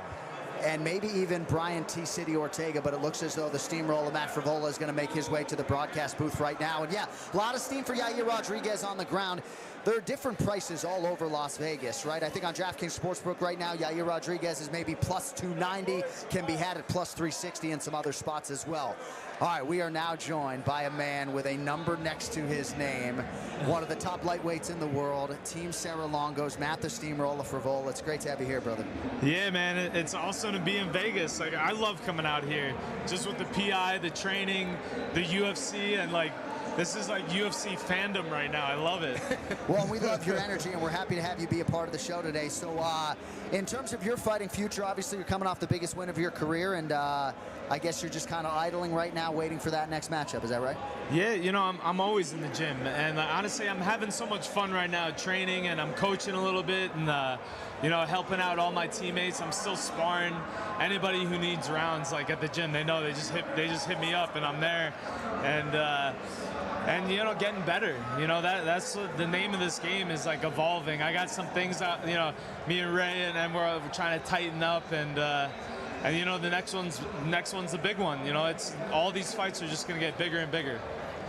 Speaker 19: and maybe even Brian T. City Ortega, but it looks as though the steamroller Matt Frevola is going to make his way to the broadcast booth right now. And yeah, a lot of steam for Yair Rodriguez on the ground. there are different prices all over Las Vegas, right? I think on DraftKings Sportsbook right now, Yair Rodriguez is maybe plus 290, can be had at plus 360 in some other spots as well. All right, we are now joined by a man with a number next to his name, one of the top lightweights in the world, Team Serra-Longo's Matt the Steamroller Frevola. It's great to have you here, brother.
Speaker 3: Yeah, man, it's awesome to be in Vegas. Like, I love coming out here, just with the PI, the training, the UFC, and like, this is like UFC fandom right now. I love it.
Speaker 19: Well, we love your energy, and we're happy to have you be a part of the show today. So, in terms of your fighting future, obviously you're coming off the biggest win of your career, and I guess you're just kind of idling right now, waiting for that next matchup. Is that right?
Speaker 3: Yeah, you know, I'm always in the gym, and honestly, I'm having so much fun right now training, and I'm coaching a little bit, and you know, helping out all my teammates. I'm still sparring. Anybody who needs rounds, like at the gym, they know they just hit me up, and I'm there, and you know, getting better. You know, that's the name of this game, is like evolving. I got some things out, you know, me and Ray, and we're trying to tighten up, and you know, the next one's the big one. You know, it's all these fights are just gonna get bigger and bigger.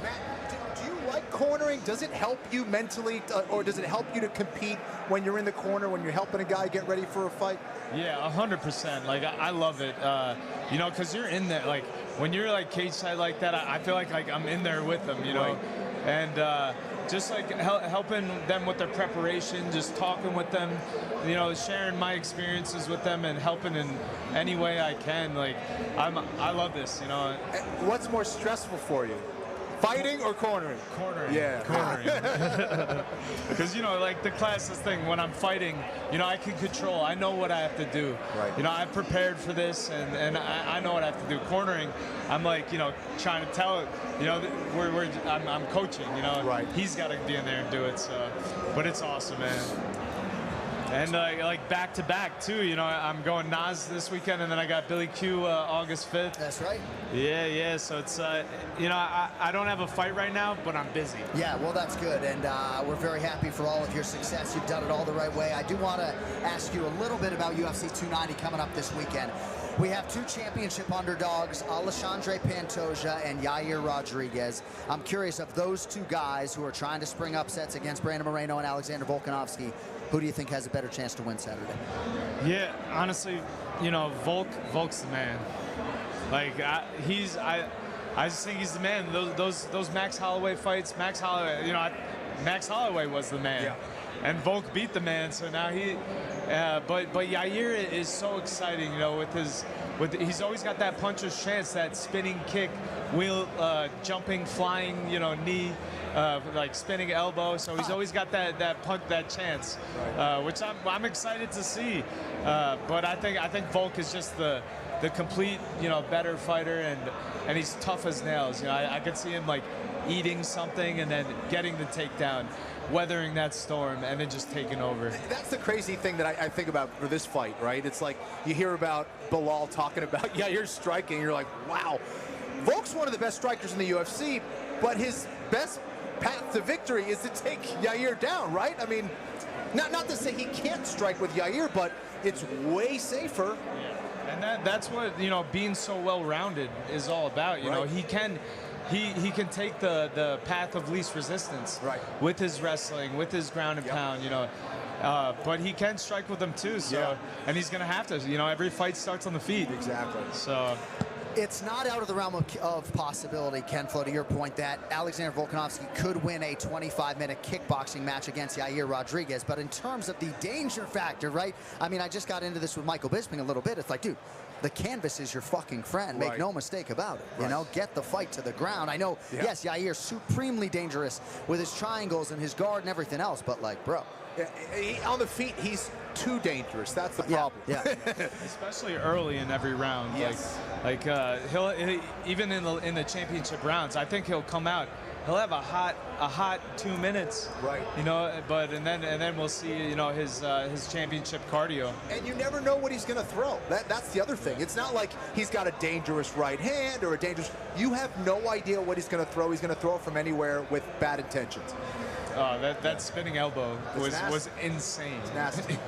Speaker 20: Matt, do you like cornering? Does it help you mentally, or does it help you to compete when you're in the corner, when you're helping a guy get ready for a fight?
Speaker 3: Yeah, 100%. Like, I love it. You know, because you're in there. Like, when you're like cage side like that, I feel like I'm in there with them. You know,
Speaker 20: right.
Speaker 3: And just like helping them with their preparation, just talking with them, you know, sharing my experiences with them and helping in any way I can. Like, I love this, you know.
Speaker 20: What's more stressful for you? Fighting or cornering?
Speaker 3: Cornering.
Speaker 20: Yeah.
Speaker 3: Cornering. Because, you know, like the classist thing, when I'm fighting, you know, I can control. I know what I have to do.
Speaker 20: Right.
Speaker 3: You know, I've prepared for this, and I know what I have to do. Cornering, I'm like, you know, trying to tell it, you know, I'm coaching, you know.
Speaker 20: Right.
Speaker 3: He's got to be in there and do it, so. But it's awesome, man. And like back to back too, you know, I'm going Nas this weekend, and then I got Billy Q August 5th.
Speaker 19: That's right.
Speaker 3: Yeah. So it's you know, I don't have a fight right now, but I'm busy.
Speaker 19: Yeah, well, that's good, and we're very happy for all of your success. You've done it all the right way. I do want to ask you a little bit about UFC 290 coming up this weekend. We have two championship underdogs, Alexandre Pantoja and Yair Rodriguez. I'm curious, of those two guys who are trying to spring upsets against Brandon Moreno and Alexander Volkanovski, who do you think has a better chance to win Saturday?
Speaker 3: Yeah, honestly, you know, Volk's the man. Like, I just think he's the man. Those Max Holloway fights, Max Holloway, you know, Max Holloway was the man. Yeah. And Volk beat the man, so now but Yair is so exciting, you know, he's always got that puncher's chance, that spinning kick, wheel, jumping, flying, you know, knee, like spinning elbow. So he's always got that punch, that chance, which I'm excited to see. But I think Volk is just the complete, you know, better fighter, and he's tough as nails. You know, I could see him like eating something and then getting the takedown, weathering that storm, and then just taking over.
Speaker 20: That's the crazy thing that I think about for this fight, right? It's like you hear about Belal talking about, yeah, you're striking. You're like, wow. Volk's one of the best strikers in the UFC, but his best path to victory is to take Yair down, right? I mean, not to say he can't strike with Yair, but it's way safer.
Speaker 3: Yeah. And that's what, you know, being so well-rounded is all about. You know, he can take the path of least resistance, with his wrestling, with his ground and pound, you know. But he can strike with them too, so and he's gonna have to. You know, every fight starts on the feet.
Speaker 20: Exactly.
Speaker 3: So
Speaker 19: it's not out of the realm of possibility, Ken Flo, to your point, that Alexander Volkanovski could win a 25-minute kickboxing match against Yair Rodriguez. But in terms of the danger factor, right? I mean, I just got into this with Michael Bisping a little bit. It's like, dude, the canvas is your fucking friend. Make no mistake about it. You know, get the fight to the ground. I know, yes, Yair's supremely dangerous with his triangles and his guard and everything else, but like, bro.
Speaker 20: On the feet, he's too dangerous. That's the problem.
Speaker 19: Yeah.
Speaker 3: Especially early in every round.
Speaker 20: Yes.
Speaker 3: Like he'll even in the championship rounds, I think he'll come out. He'll have a hot 2 minutes.
Speaker 20: Right.
Speaker 3: You know, and then we'll see, you know, his championship cardio.
Speaker 20: And you never know what he's going to throw. That's the other thing. It's not like he's got a dangerous right hand or a dangerous. You have no idea what he's going to throw. He's going to throw it from anywhere with bad intentions.
Speaker 3: Oh, that spinning elbow was insane.
Speaker 20: It's nasty.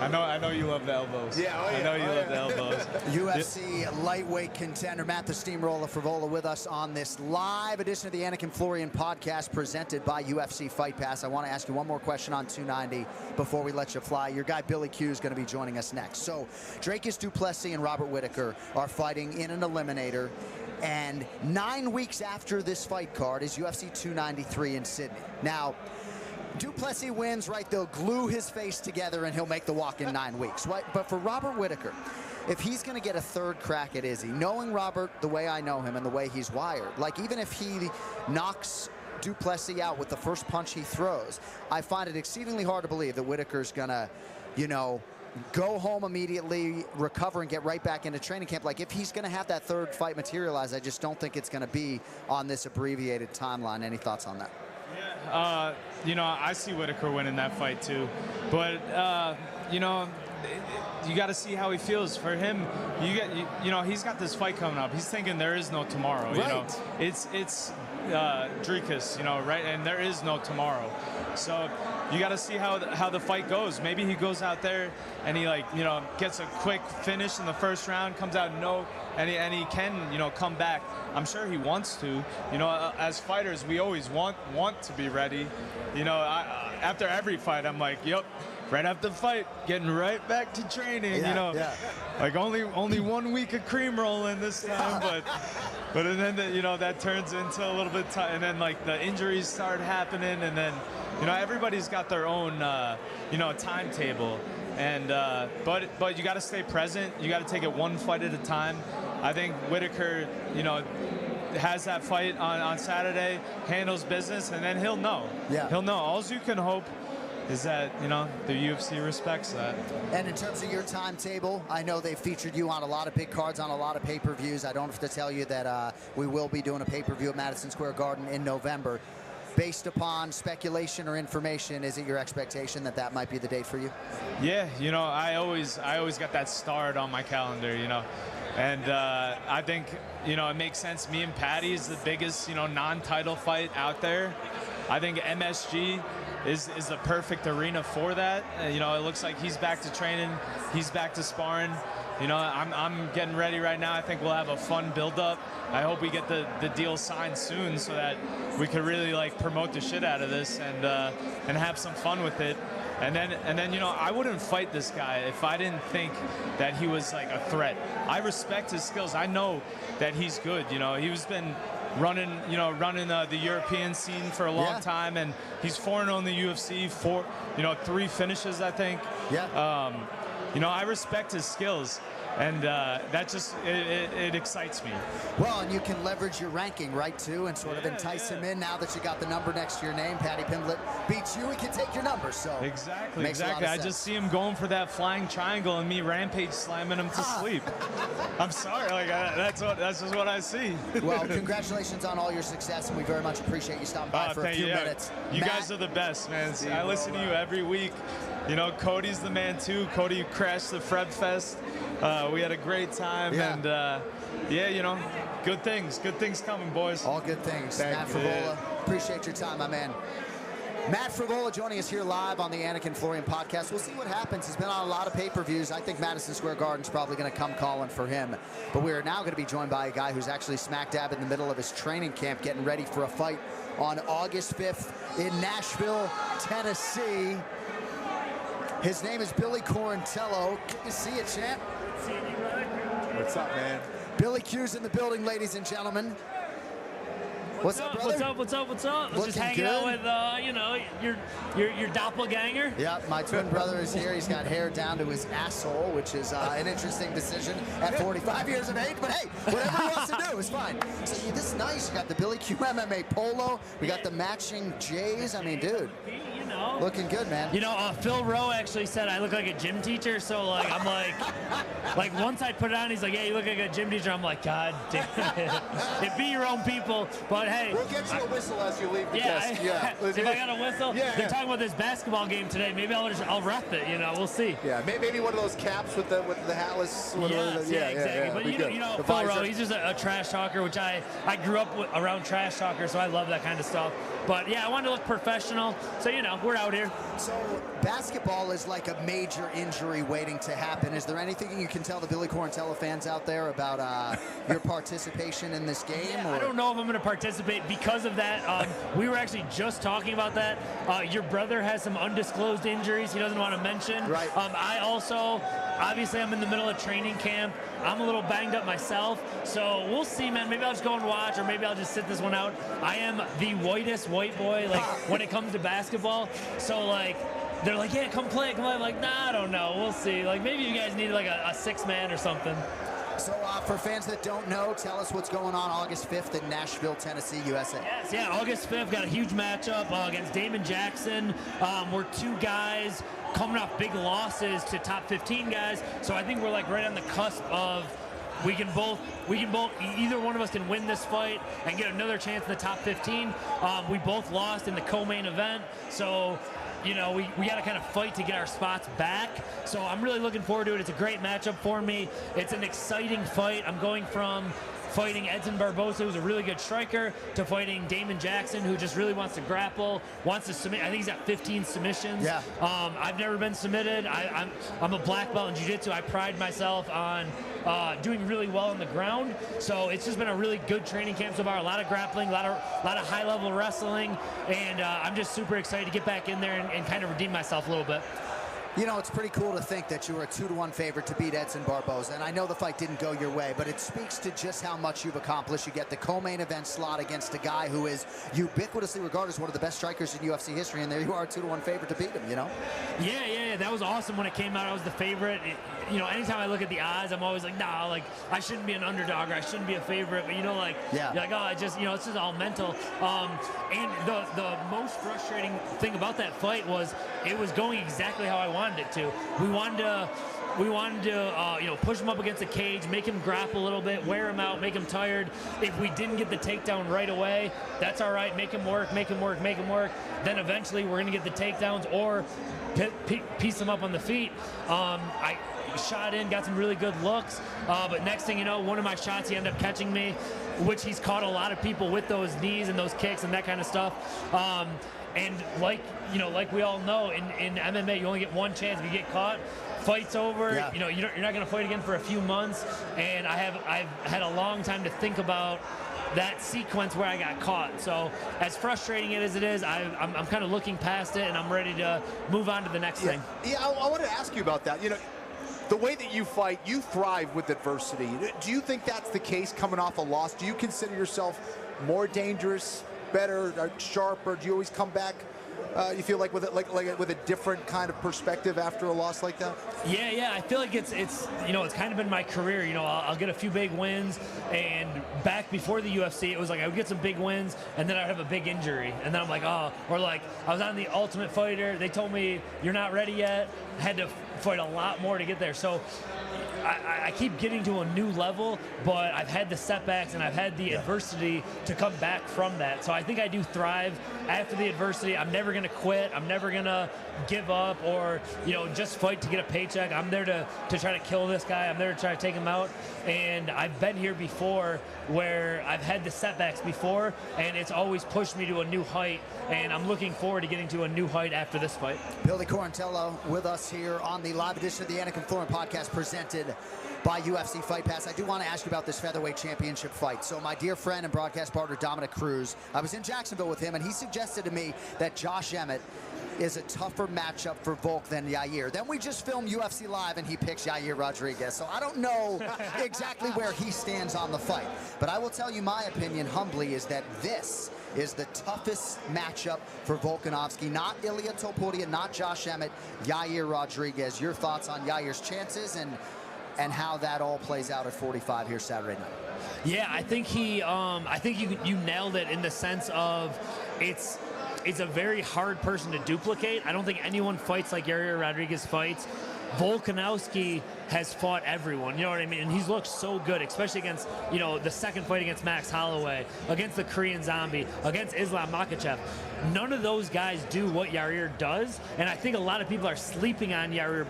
Speaker 3: I know you love the elbows.
Speaker 20: Yeah, oh, yeah.
Speaker 3: I know you love the elbows.
Speaker 19: UFC lightweight contender Matt the Steamroller Frevola with us on this live edition of the Anik and Florian podcast presented by UFC Fight Pass. I want to ask you one more question on 290 before we let you fly. Your guy Billy Q is going to be joining us next. So Dracus du Plessis and Robert Whittaker are fighting in an eliminator. And 9 weeks after this fight card is UFC 293 in Sydney. Now, du Plessis wins, right? They'll glue his face together and he'll make the walk in 9 weeks, right? But for Robert Whittaker, if he's going to get a third crack at Izzy, knowing Robert the way I know him and the way he's wired, like even if he knocks du Plessis out with the first punch he throws, I find it exceedingly hard to believe that Whittaker's going to, you know, go home immediately, recover, and get right back into training camp. Like, if he's going to have that third fight materialize, I just don't think it's going to be on this abbreviated timeline. Any thoughts on that?
Speaker 3: You know, I see Whittaker winning that fight too, but you know, you got to see how he feels. For him, you know, he's got this fight coming up. He's thinking there is no tomorrow. Right. You know, it's Dracus, you know, right? And there is no tomorrow. So you got to see how the fight goes. Maybe he goes out there and he, like, you know, gets a quick finish in the first round, comes out and he can, you know, come back. I'm sure he wants to. You know, as fighters, we always want to be ready. You know, after every fight, I'm like, yep, right after the fight, getting right back to training.
Speaker 19: Yeah,
Speaker 3: you know,
Speaker 19: yeah.
Speaker 3: like only 1 week of cream rolling this time, but and then you know, that turns into a little bit and then like the injuries start happening, and then, you know, everybody's got their own you know, timetable, and but you got to stay present. You got to take it one fight at a time. I think Whittaker, you know, has that fight on Saturday, handles business, and then he'll know.
Speaker 19: Yeah.
Speaker 3: He'll know. All you can hope is that, you know, the UFC respects that.
Speaker 19: And in terms of your timetable, I know they've featured you on a lot of big cards, on a lot of pay-per-views. I don't have to tell you that we will be doing a pay-per-view at Madison Square Garden in November. Based upon speculation or information, is it your expectation that that might be the date for you?
Speaker 3: Yeah, you know, I always got that starred on my calendar, you know. And I think, you know, it makes sense. Me and Patty is the biggest, you know, non-title fight out there. I think MSG is the perfect arena for that. You know, it looks like he's back to training. He's back to sparring. You know, I'm getting ready right now. I think we'll have a fun build-up. I hope we get the deal signed soon so that we could really, like, promote the shit out of this and have some fun with it. And then, you know, I wouldn't fight this guy if I didn't think that he was like a threat. I respect his skills. I know that he's good. You know, he's been running the European scene for a long time, and he's 4-0 in the UFC, 3 finishes, I think.
Speaker 19: Yeah.
Speaker 3: You know, I respect his skills. And that just, it excites me.
Speaker 19: Well, and you can leverage your ranking, right, too, and sort of entice him in. Now that you got the number next to your name, Paddy Pimblett beats you, he can take your number. So
Speaker 3: exactly. I just see him going for that flying triangle and me rampage slamming him to sleep. I'm sorry, like that's just what I see.
Speaker 19: Well, congratulations on all your success, and we very much appreciate you stopping by for a few minutes.
Speaker 3: You guys are the best, man. I listen to you every week. You know, Cody's the man too. Cody crashed the Fred Fest. We had a great time, and yeah, you know, good things coming, boys.
Speaker 19: All good things. Matt Frevola, appreciate your time, my man. Matt Frevola joining us here live on the Anik and Florian podcast. We'll see what happens. He's been on a lot of pay-per-views. I think Madison Square Garden's probably going to come calling for him. But we are now going to be joined by a guy who's actually smack dab in the middle of his training camp, getting ready for a fight on August 5th in Nashville, Tennessee. His name is Billy Quarantillo. Good to see you, champ.
Speaker 20: What's up, man?
Speaker 19: Billy Q's in the building, ladies and gentlemen. What's up, brother?
Speaker 4: What's up? Just hanging out with, you know, your doppelganger.
Speaker 19: Yeah, my twin brother is here. He's got hair down to his asshole, which is an interesting decision at 45 years of age. But hey, whatever he wants to do is fine. So this is nice. You got the Billy Q MMA polo. We got the matching J's. I mean, dude.
Speaker 4: You know,
Speaker 19: looking good, man.
Speaker 4: You know, Phil Rowe actually said I look like a gym teacher. So like, I'm like once I put it on, he's like, yeah, you look like a gym teacher. I'm like, God damn it. It be your own people, but hey.
Speaker 20: We'll get you a whistle as you leave the
Speaker 4: desk. If I got a whistle,
Speaker 20: yeah.
Speaker 4: They're talking about this basketball game today. Maybe I'll rep it. You know, we'll see.
Speaker 20: Yeah, maybe one of those caps with the hatless.
Speaker 4: Yeah, exactly. But you know, Phil Rowe, he's just a trash talker, which I grew up around trash talkers, so I love that kind of stuff. But yeah, I wanted to look professional, so you know, we're out here.
Speaker 19: So basketball is like a major injury waiting to happen. Is there anything you can tell the Billy Quarantillo fans out there about your participation in this game?
Speaker 4: Yeah, I don't know if I'm going to participate because of that. We were actually just talking about that. Your brother has some undisclosed injuries he doesn't want to mention.
Speaker 19: Right.
Speaker 4: I also, obviously, I'm in the middle of training camp. I'm a little banged up myself, so we'll see, man. Maybe I'll just go and watch, or maybe I'll just sit this one out. I am the whitest white boy, like, when it comes to basketball. So, like, they're like, yeah, come play. I'm like, nah, I don't know. We'll see. Like, maybe you guys need, like, a six-man or something.
Speaker 19: So for fans that don't know, tell us what's going on August 5th in Nashville, Tennessee, USA.
Speaker 4: Yes, yeah, August 5th, got a huge matchup against Damon Jackson. We're two guys coming off big losses to top 15 guys, so I think we're like right on the cusp of we can both, either one of us can win this fight and get another chance in the top 15. We both lost in the co-main event, so you know, we got to kind of fight to get our spots back. So I'm really looking forward to it. It's a great matchup for me. It's an exciting fight. I'm going from fighting Edson Barbosa, who's a really good striker, to fighting Damon Jackson, who just really wants to grapple, wants to submit. I think he's got 15 submissions.
Speaker 19: Yeah.
Speaker 4: I've never been submitted. I'm a black belt in jiu-jitsu. I pride myself on doing really well on the ground. So it's just been a really good training camp so far. A lot of grappling, a lot of high-level wrestling, and I'm just super excited to get back in there and kind of redeem myself a little bit.
Speaker 19: You know, it's pretty cool to think that you were a 2-1 favorite to beat Edson Barbosa, and I know the fight didn't go your way, but it speaks to just how much you've accomplished. You get the co-main event slot against a guy who is ubiquitously regarded as one of the best strikers in UFC history, and there you are, a 2-1 favorite to beat him, you know?
Speaker 4: Yeah, that was awesome when it came out. I was the favorite. You know, anytime I look at the odds, I'm always like, nah, like, I shouldn't be an underdog or I shouldn't be a favorite, but you know, like,
Speaker 19: yeah.
Speaker 4: You're like, oh, it's just all mental. And the most frustrating thing about that fight was it was going exactly how I wanted it to. We wanted to you know, push him up against the cage, make him grapple a little bit, wear him out, make him tired. If we didn't get the takedown right away, that's all right. Make him work. Then eventually we're going to get the takedowns or piece him up on the feet. I shot in, got some really good looks, but next thing you know, one of my shots, he ended up catching me, which he's caught a lot of people with those knees and those kicks and that kind of stuff. And like we all know, in MMA, you only get one chance. If you get caught, fight's over.
Speaker 19: Yeah.
Speaker 4: You know, you're not going to fight again for a few months. And I've had a long time to think about that sequence where I got caught. So as frustrating as it is, I'm kind of looking past it, and I'm ready to move on to the next thing.
Speaker 20: Yeah, I wanted to ask you about that. You know, the way that you fight, you thrive with adversity. Do you think that's the case coming off a loss? Do you consider yourself more dangerous, better, or sharper? Do you always come back? You feel like with a different kind of perspective after a loss like that?
Speaker 4: Yeah. I feel like it's you know, it's kind of been my career. You know, I'll get a few big wins, and back before the UFC, it was like I would get some big wins, and then I'd have a big injury, and then I'm like, oh, or like I was on The Ultimate Fighter. They told me you're not ready yet. I had to fight a lot more to get there. So I keep getting to a new level, but I've had the setbacks and I've had the adversity to come back from that. So I think I do thrive after the adversity. I'm never going to quit. I'm never going to give up or, you know, just fight to get a paycheck. I'm there to try to kill this guy. I'm there to try to take him out. And I've been here before where I've had the setbacks before, and it's always pushed me to a new height. And I'm looking forward to getting to a new height after this fight.
Speaker 19: Billy Quarantillo with us here on the live edition of the Anik and Flo podcast presented by UFC Fight Pass. I do want to ask you about this featherweight championship fight. So my dear friend and broadcast partner Dominic Cruz, I was in Jacksonville with him, and he suggested to me that Josh Emmett is a tougher matchup for Volk than Yair. Then we just filmed UFC Live, and he picks Yair Rodriguez. So I don't know exactly where he stands on the fight. But I will tell you my opinion humbly is that this is the toughest matchup for Volkanovski. Not Ilia Topuria, not Josh Emmett, Yair Rodriguez. Your thoughts on Yair's chances and how that all plays out at 45 here Saturday night?
Speaker 4: Yeah, I think you nailed it in the sense of it's a very hard person to duplicate. I don't think anyone fights like Yair Rodriguez fights. Volkanovski has fought everyone, you know what I mean? And he's looked so good, especially against, you know, the second fight against Max Holloway, against the Korean Zombie, against Islam Makhachev. None of those guys do what Yair does, and I think a lot of people are sleeping on Yair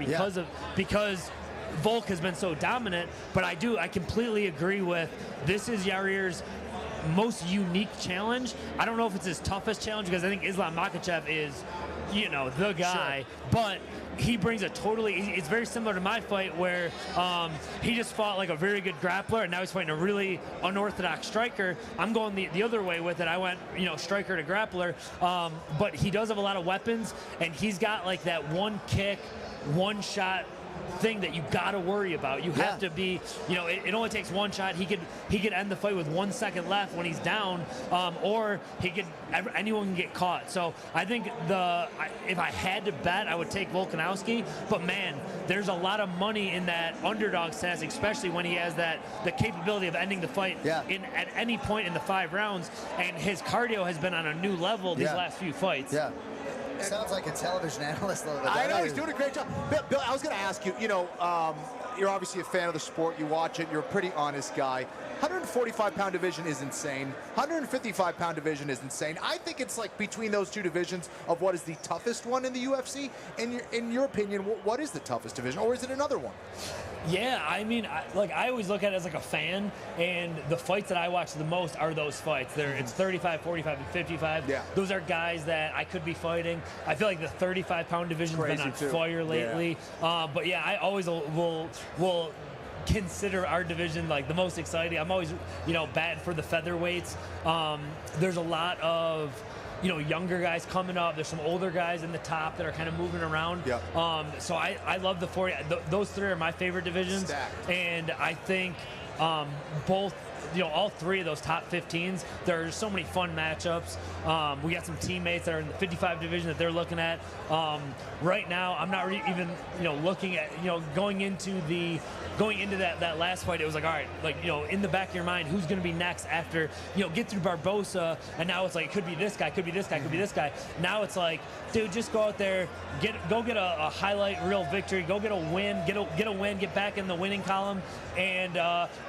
Speaker 4: because Volk has been so dominant, but I completely agree with this is Yair's most unique challenge. I don't know if it's his toughest challenge because I think Islam Makhachev is you know, the guy, but he brings a totally, it's very similar to my fight where he just fought like a very good grappler, and now he's fighting a really unorthodox striker. I'm going the other way with it. I went, you know, striker to grappler, but he does have a lot of weapons, and he's got like that one kick, one shot thing that you got to worry about. You have to be, you know, it only takes one shot. He could end the fight with 1 second left when he's down, or anyone can get caught. So I think if I had to bet, I would take Volkanovski. But man, there's a lot of money in that underdog status, especially when he has the capability of ending the fight at any point in the 5 rounds. And his cardio has been on a new level these last few fights.
Speaker 19: Yeah. Sounds like a television analyst a little bit.
Speaker 20: I know, he's doing a great job. Bill, I was going to ask you, you know, you're obviously a fan of the sport. You watch it. You're a pretty honest guy. 145-pound division is insane. 155-pound division is insane. I think it's like between those two divisions of what is the toughest one in the UFC. In your opinion, what is the toughest division, or is it another one?
Speaker 4: Yeah, I mean, I always look at it as like a fan, and the fights that I watch the most are those fights. It's 35, 45, and 55. Yeah. Those are guys that I could be fighting. I feel like the 35-pound division's been on fire lately. Yeah. But yeah, I always will consider our division like the most exciting. I'm always, you know, bad for the featherweights. There's a lot of, you know, younger guys coming up. There's some older guys in the top that are kind of moving around. Yeah. So I love the 40. Those 3 are my favorite divisions. Stacked. And I think both, you know, all 3 of those top 15s, there are so many fun matchups. We got some teammates that are in the 55 division that they're looking at. Right now, I'm not even, you know, looking at, you know, going into that last fight, it was like, all right, like, you know, in the back of your mind, who's going to be next after, you know, get through Barbosa, and now it's like, it could be this guy, could be this guy, could be this guy. Now it's like, dude, just go out there, go get a highlight reel victory, go get a win, get back in the winning column, and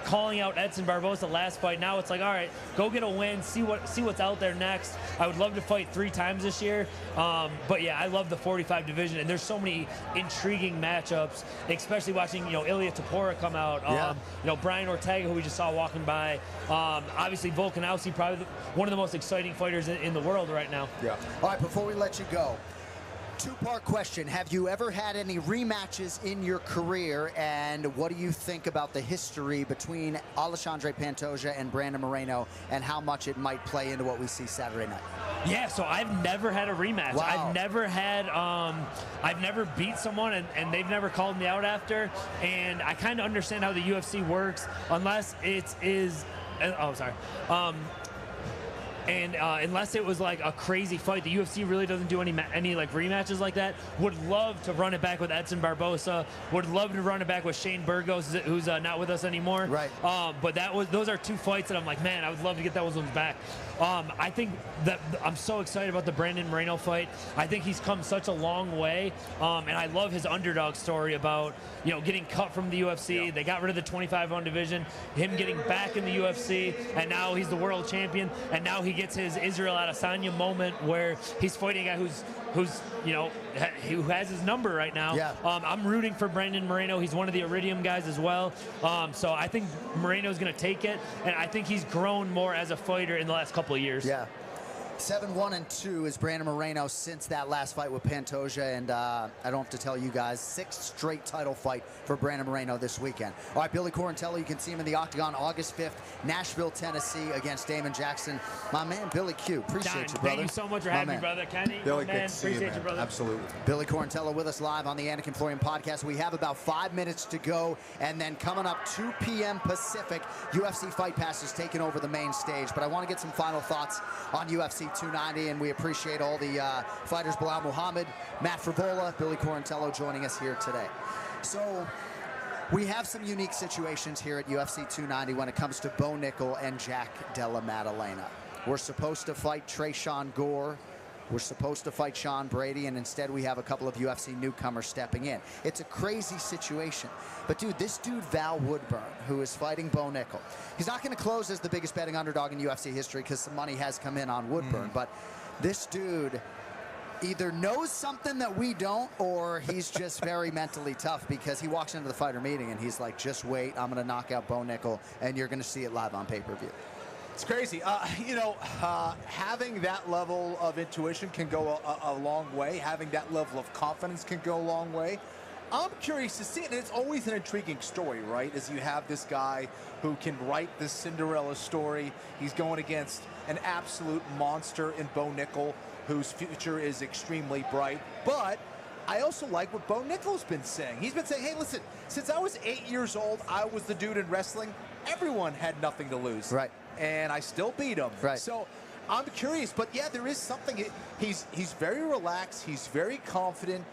Speaker 4: calling out Edson Barbosa last fight. Now it's like, all right, go get a win, see what's out there next. I would love to fight 3 times this year, but yeah, I love the 45 division, and there's so many intriguing matchups, especially watching, you know, Ilya Tapora come out, you know, Brian Ortega, who we just saw walking by, obviously Volkanovski, probably one of the most exciting fighters in the world right now.
Speaker 19: Yeah. All right, before we let you go, 2-part question. Have you ever had any rematches in your career, and what do you think about the history between Alexandre Pantoja and Brandon Moreno, and how much it might play into what we see Saturday night?
Speaker 4: Yeah, so I've never had a rematch. Wow. I've never beat someone, and they've never called me out after, and I kind of understand how the UFC works, unless it is, and unless it was like a crazy fight, the UFC really doesn't do any like rematches like that. Would love to run it back with Edson Barbosa. Would love to run it back with Shane Burgos, who's not with us anymore. Right. But those are 2 fights that I'm like, man, I would love to get those ones back. I think that I'm so excited about the Brandon Moreno fight. I think he's come such a long way, and I love his underdog story about, you know, getting cut from the UFC. Yeah. They got rid of the 25-pound division, him getting back in the UFC, and now he's the world champion, and now he gets his Israel Adesanya moment where he's fighting a guy who's you know, who has his number right now. Yeah. I'm rooting for Brandon Moreno. He's one of the Iridium guys as well. So I think Moreno's going to take it, and I think he's grown more as a fighter in the last couple of years.
Speaker 19: Yeah. 7-1-2 is Brandon Moreno since that last fight with Pantoja, and I don't have to tell you guys, 6th straight title fight for Brandon Moreno this weekend. All right, Billy Quarantillo, you can see him in the Octagon August 5th, Nashville, Tennessee, against Damon Jackson. My man, Billy Q, appreciate you, brother.
Speaker 4: Thank you so much for having me, brother. Kenny,
Speaker 20: Billy,
Speaker 4: man, appreciate you, brother.
Speaker 20: Absolutely.
Speaker 19: Billy Quarantillo with us live on the Anik and Florian podcast. We have about 5 minutes to go, and then coming up 2 p.m. Pacific, UFC Fight Pass is taking over the main stage. But I want to get some final thoughts on UFC 290, and we appreciate all the fighters, Belal Muhammad, Matt Frevola, Billy Quarantillo joining us here today. So we have some unique situations here at UFC 290 when it comes to Bo Nickel and Jack Della Maddalena. We're supposed to fight Tresean Gore. We're supposed to fight Sean Brady, and instead we have a couple of UFC newcomers stepping in. It's a crazy situation. But, dude, this dude, Val Woodburn, who is fighting Bo Nickel, he's not going to close as the biggest betting underdog in UFC history because some money has come in on Woodburn. But this dude either knows something that we don't, or he's just very mentally tough, because he walks into the fighter meeting and he's like, just wait, I'm going to knock out Bo Nickel, and you're going to see it live on pay-per-view.
Speaker 20: It's crazy. Having that level of intuition can go a long way. Having that level of confidence can go a long way. I'm curious to see it, and it's always an intriguing story, right? As you have this guy who can write this Cinderella story. He's going against an absolute monster in Bo Nickel, whose future is extremely bright. But I also like what Bo Nickel's been saying. He's been saying, hey, listen, since I was 8 years old, I was the dude in wrestling. Everyone had nothing to lose.
Speaker 19: Right.
Speaker 20: And I still beat him.
Speaker 19: Right.
Speaker 20: So I'm curious, but yeah, there is something. He's very relaxed. He's very confident.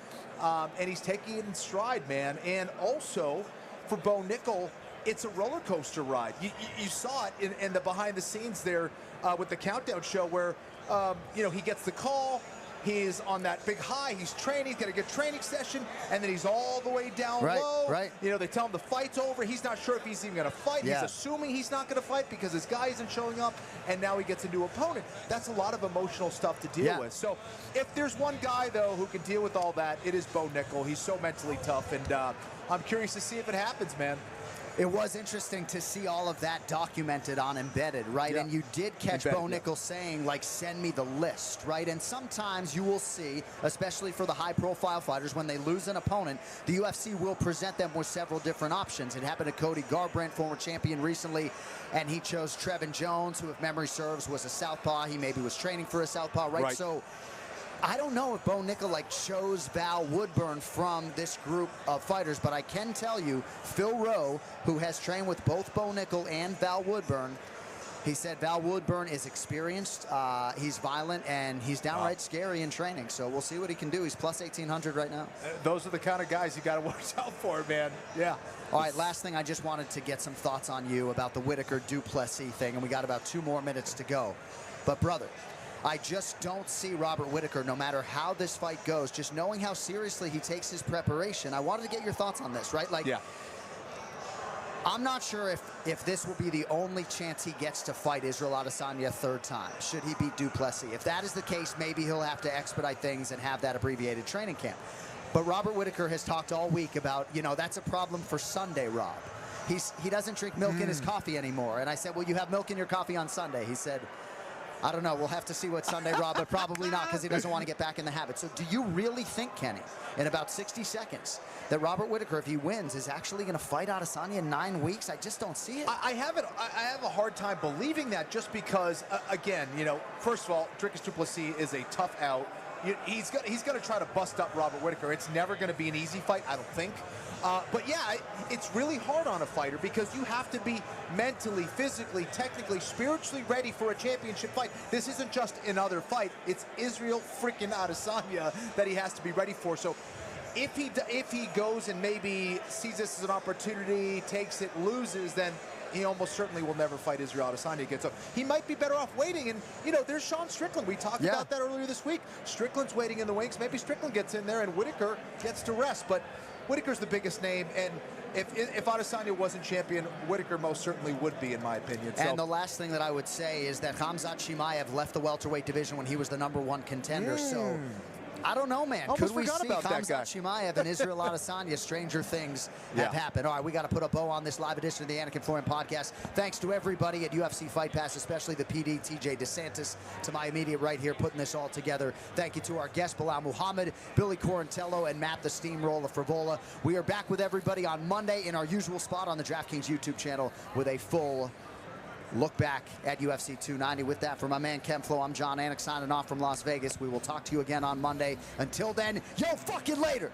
Speaker 20: And he's taking it in stride, man. And also, for Bo Nickel, it's a roller coaster ride. You saw it in the behind the scenes there with the Countdown show where, he gets the call. He's on that big high. He's training. He's got a good training session. And then he's all the way down low.
Speaker 19: Right.
Speaker 20: They tell him the fight's over. He's not sure if he's even going to fight.
Speaker 19: Yeah.
Speaker 20: He's assuming he's not going to fight because his guy isn't showing up. And now he gets a new opponent. That's a lot of emotional stuff to deal with. So if there's one guy, though, who can deal with all that, it is Bo Nickel. He's so mentally tough. And I'm curious to see if it happens, man.
Speaker 19: It was interesting to see all of that documented on Embedded, right?
Speaker 20: Yeah.
Speaker 19: And you did catch Bo Nickel saying, like, send me the list, right? And sometimes you will see, especially for the high-profile fighters, when they lose an opponent, the UFC will present them with several different options. It happened to Cody Garbrandt, former champion recently, and he chose Trevin Jones, who, if memory serves, was a southpaw. He maybe was training for a southpaw, right? So I don't know if Bo Nickel chose Val Woodburn from this group of fighters, but I can tell you, Phil Rowe, who has trained with both Bo Nickel and Val Woodburn, he said Val Woodburn is experienced, he's violent, and he's downright scary in training. So we'll see what he can do. He's plus 1,800 right now.
Speaker 20: Those are the kind of guys you got to watch out for, man. Yeah.
Speaker 19: All right, last thing, I just wanted to get some thoughts on you about the Whittaker-Duplessis thing, and we got about 2 more minutes to go. But, brother, I just don't see Robert Whittaker, no matter how this fight goes, just knowing how seriously he takes his preparation. I wanted to get your thoughts on this, right? Like, I'm not sure if this will be the only chance he gets to fight Israel Adesanya a 3rd time, should he beat Duplessis. If that is the case, maybe he'll have to expedite things and have that abbreviated training camp. But Robert Whittaker has talked all week about, that's a problem for Sunday, Rob. He doesn't drink milk in his coffee anymore. And I said, well, you have milk in your coffee on Sunday. He said, I don't know. We'll have to see what Sunday, Rob, but probably not because he doesn't want to get back in the habit. So do you really think, Kenny, in about 60 seconds, that Robert Whittaker, if he wins, is actually going to fight Adesanya in 9 weeks? I just don't see it.
Speaker 20: I have a hard time believing that just because, again, first of all, Dricus Duplessis is a tough out. He's going to try to bust up Robert Whittaker. It's never going to be an easy fight, I don't think. But yeah, it's really hard on a fighter because you have to be mentally, physically, technically, spiritually ready for a championship fight. This isn't just another fight. It's Israel freaking Adesanya that he has to be ready for. So if he goes and maybe sees this as an opportunity, takes it, loses, then he almost certainly will never fight Israel Adesanya again. So he might be better off waiting. And, there's Sean Strickland. We talked about that earlier this week. Strickland's waiting in the wings. Maybe Strickland gets in there and Whittaker gets to rest. But Whittaker's the biggest name, and if Adesanya wasn't champion, Whittaker most certainly would be, in my opinion.
Speaker 19: And the last thing that I would say is that Khamzat Chimaev left the welterweight division when he was the #1 contender. So I don't know, man.
Speaker 20: Almost
Speaker 19: Could we see
Speaker 20: forgot about that guy.
Speaker 19: Khamzat Chimaev and Israel Adesanya? Stranger things have happened. All right, we got to put a bow on this live edition of the Anik and Florian podcast. Thanks to everybody at UFC Fight Pass, especially the PD, TJ DeSantis, to my immediate right here, putting this all together. Thank you to our guests, Belal Muhammad, Billy Quarantillo, and Matt the Steamroller Frevola. We are back with everybody on Monday in our usual spot on the DraftKings YouTube channel with a full look back at UFC 290. With that, for my man Ken Flo, I'm John Anik signing off from Las Vegas. We will talk to you again on Monday. Until then, yo fucking later.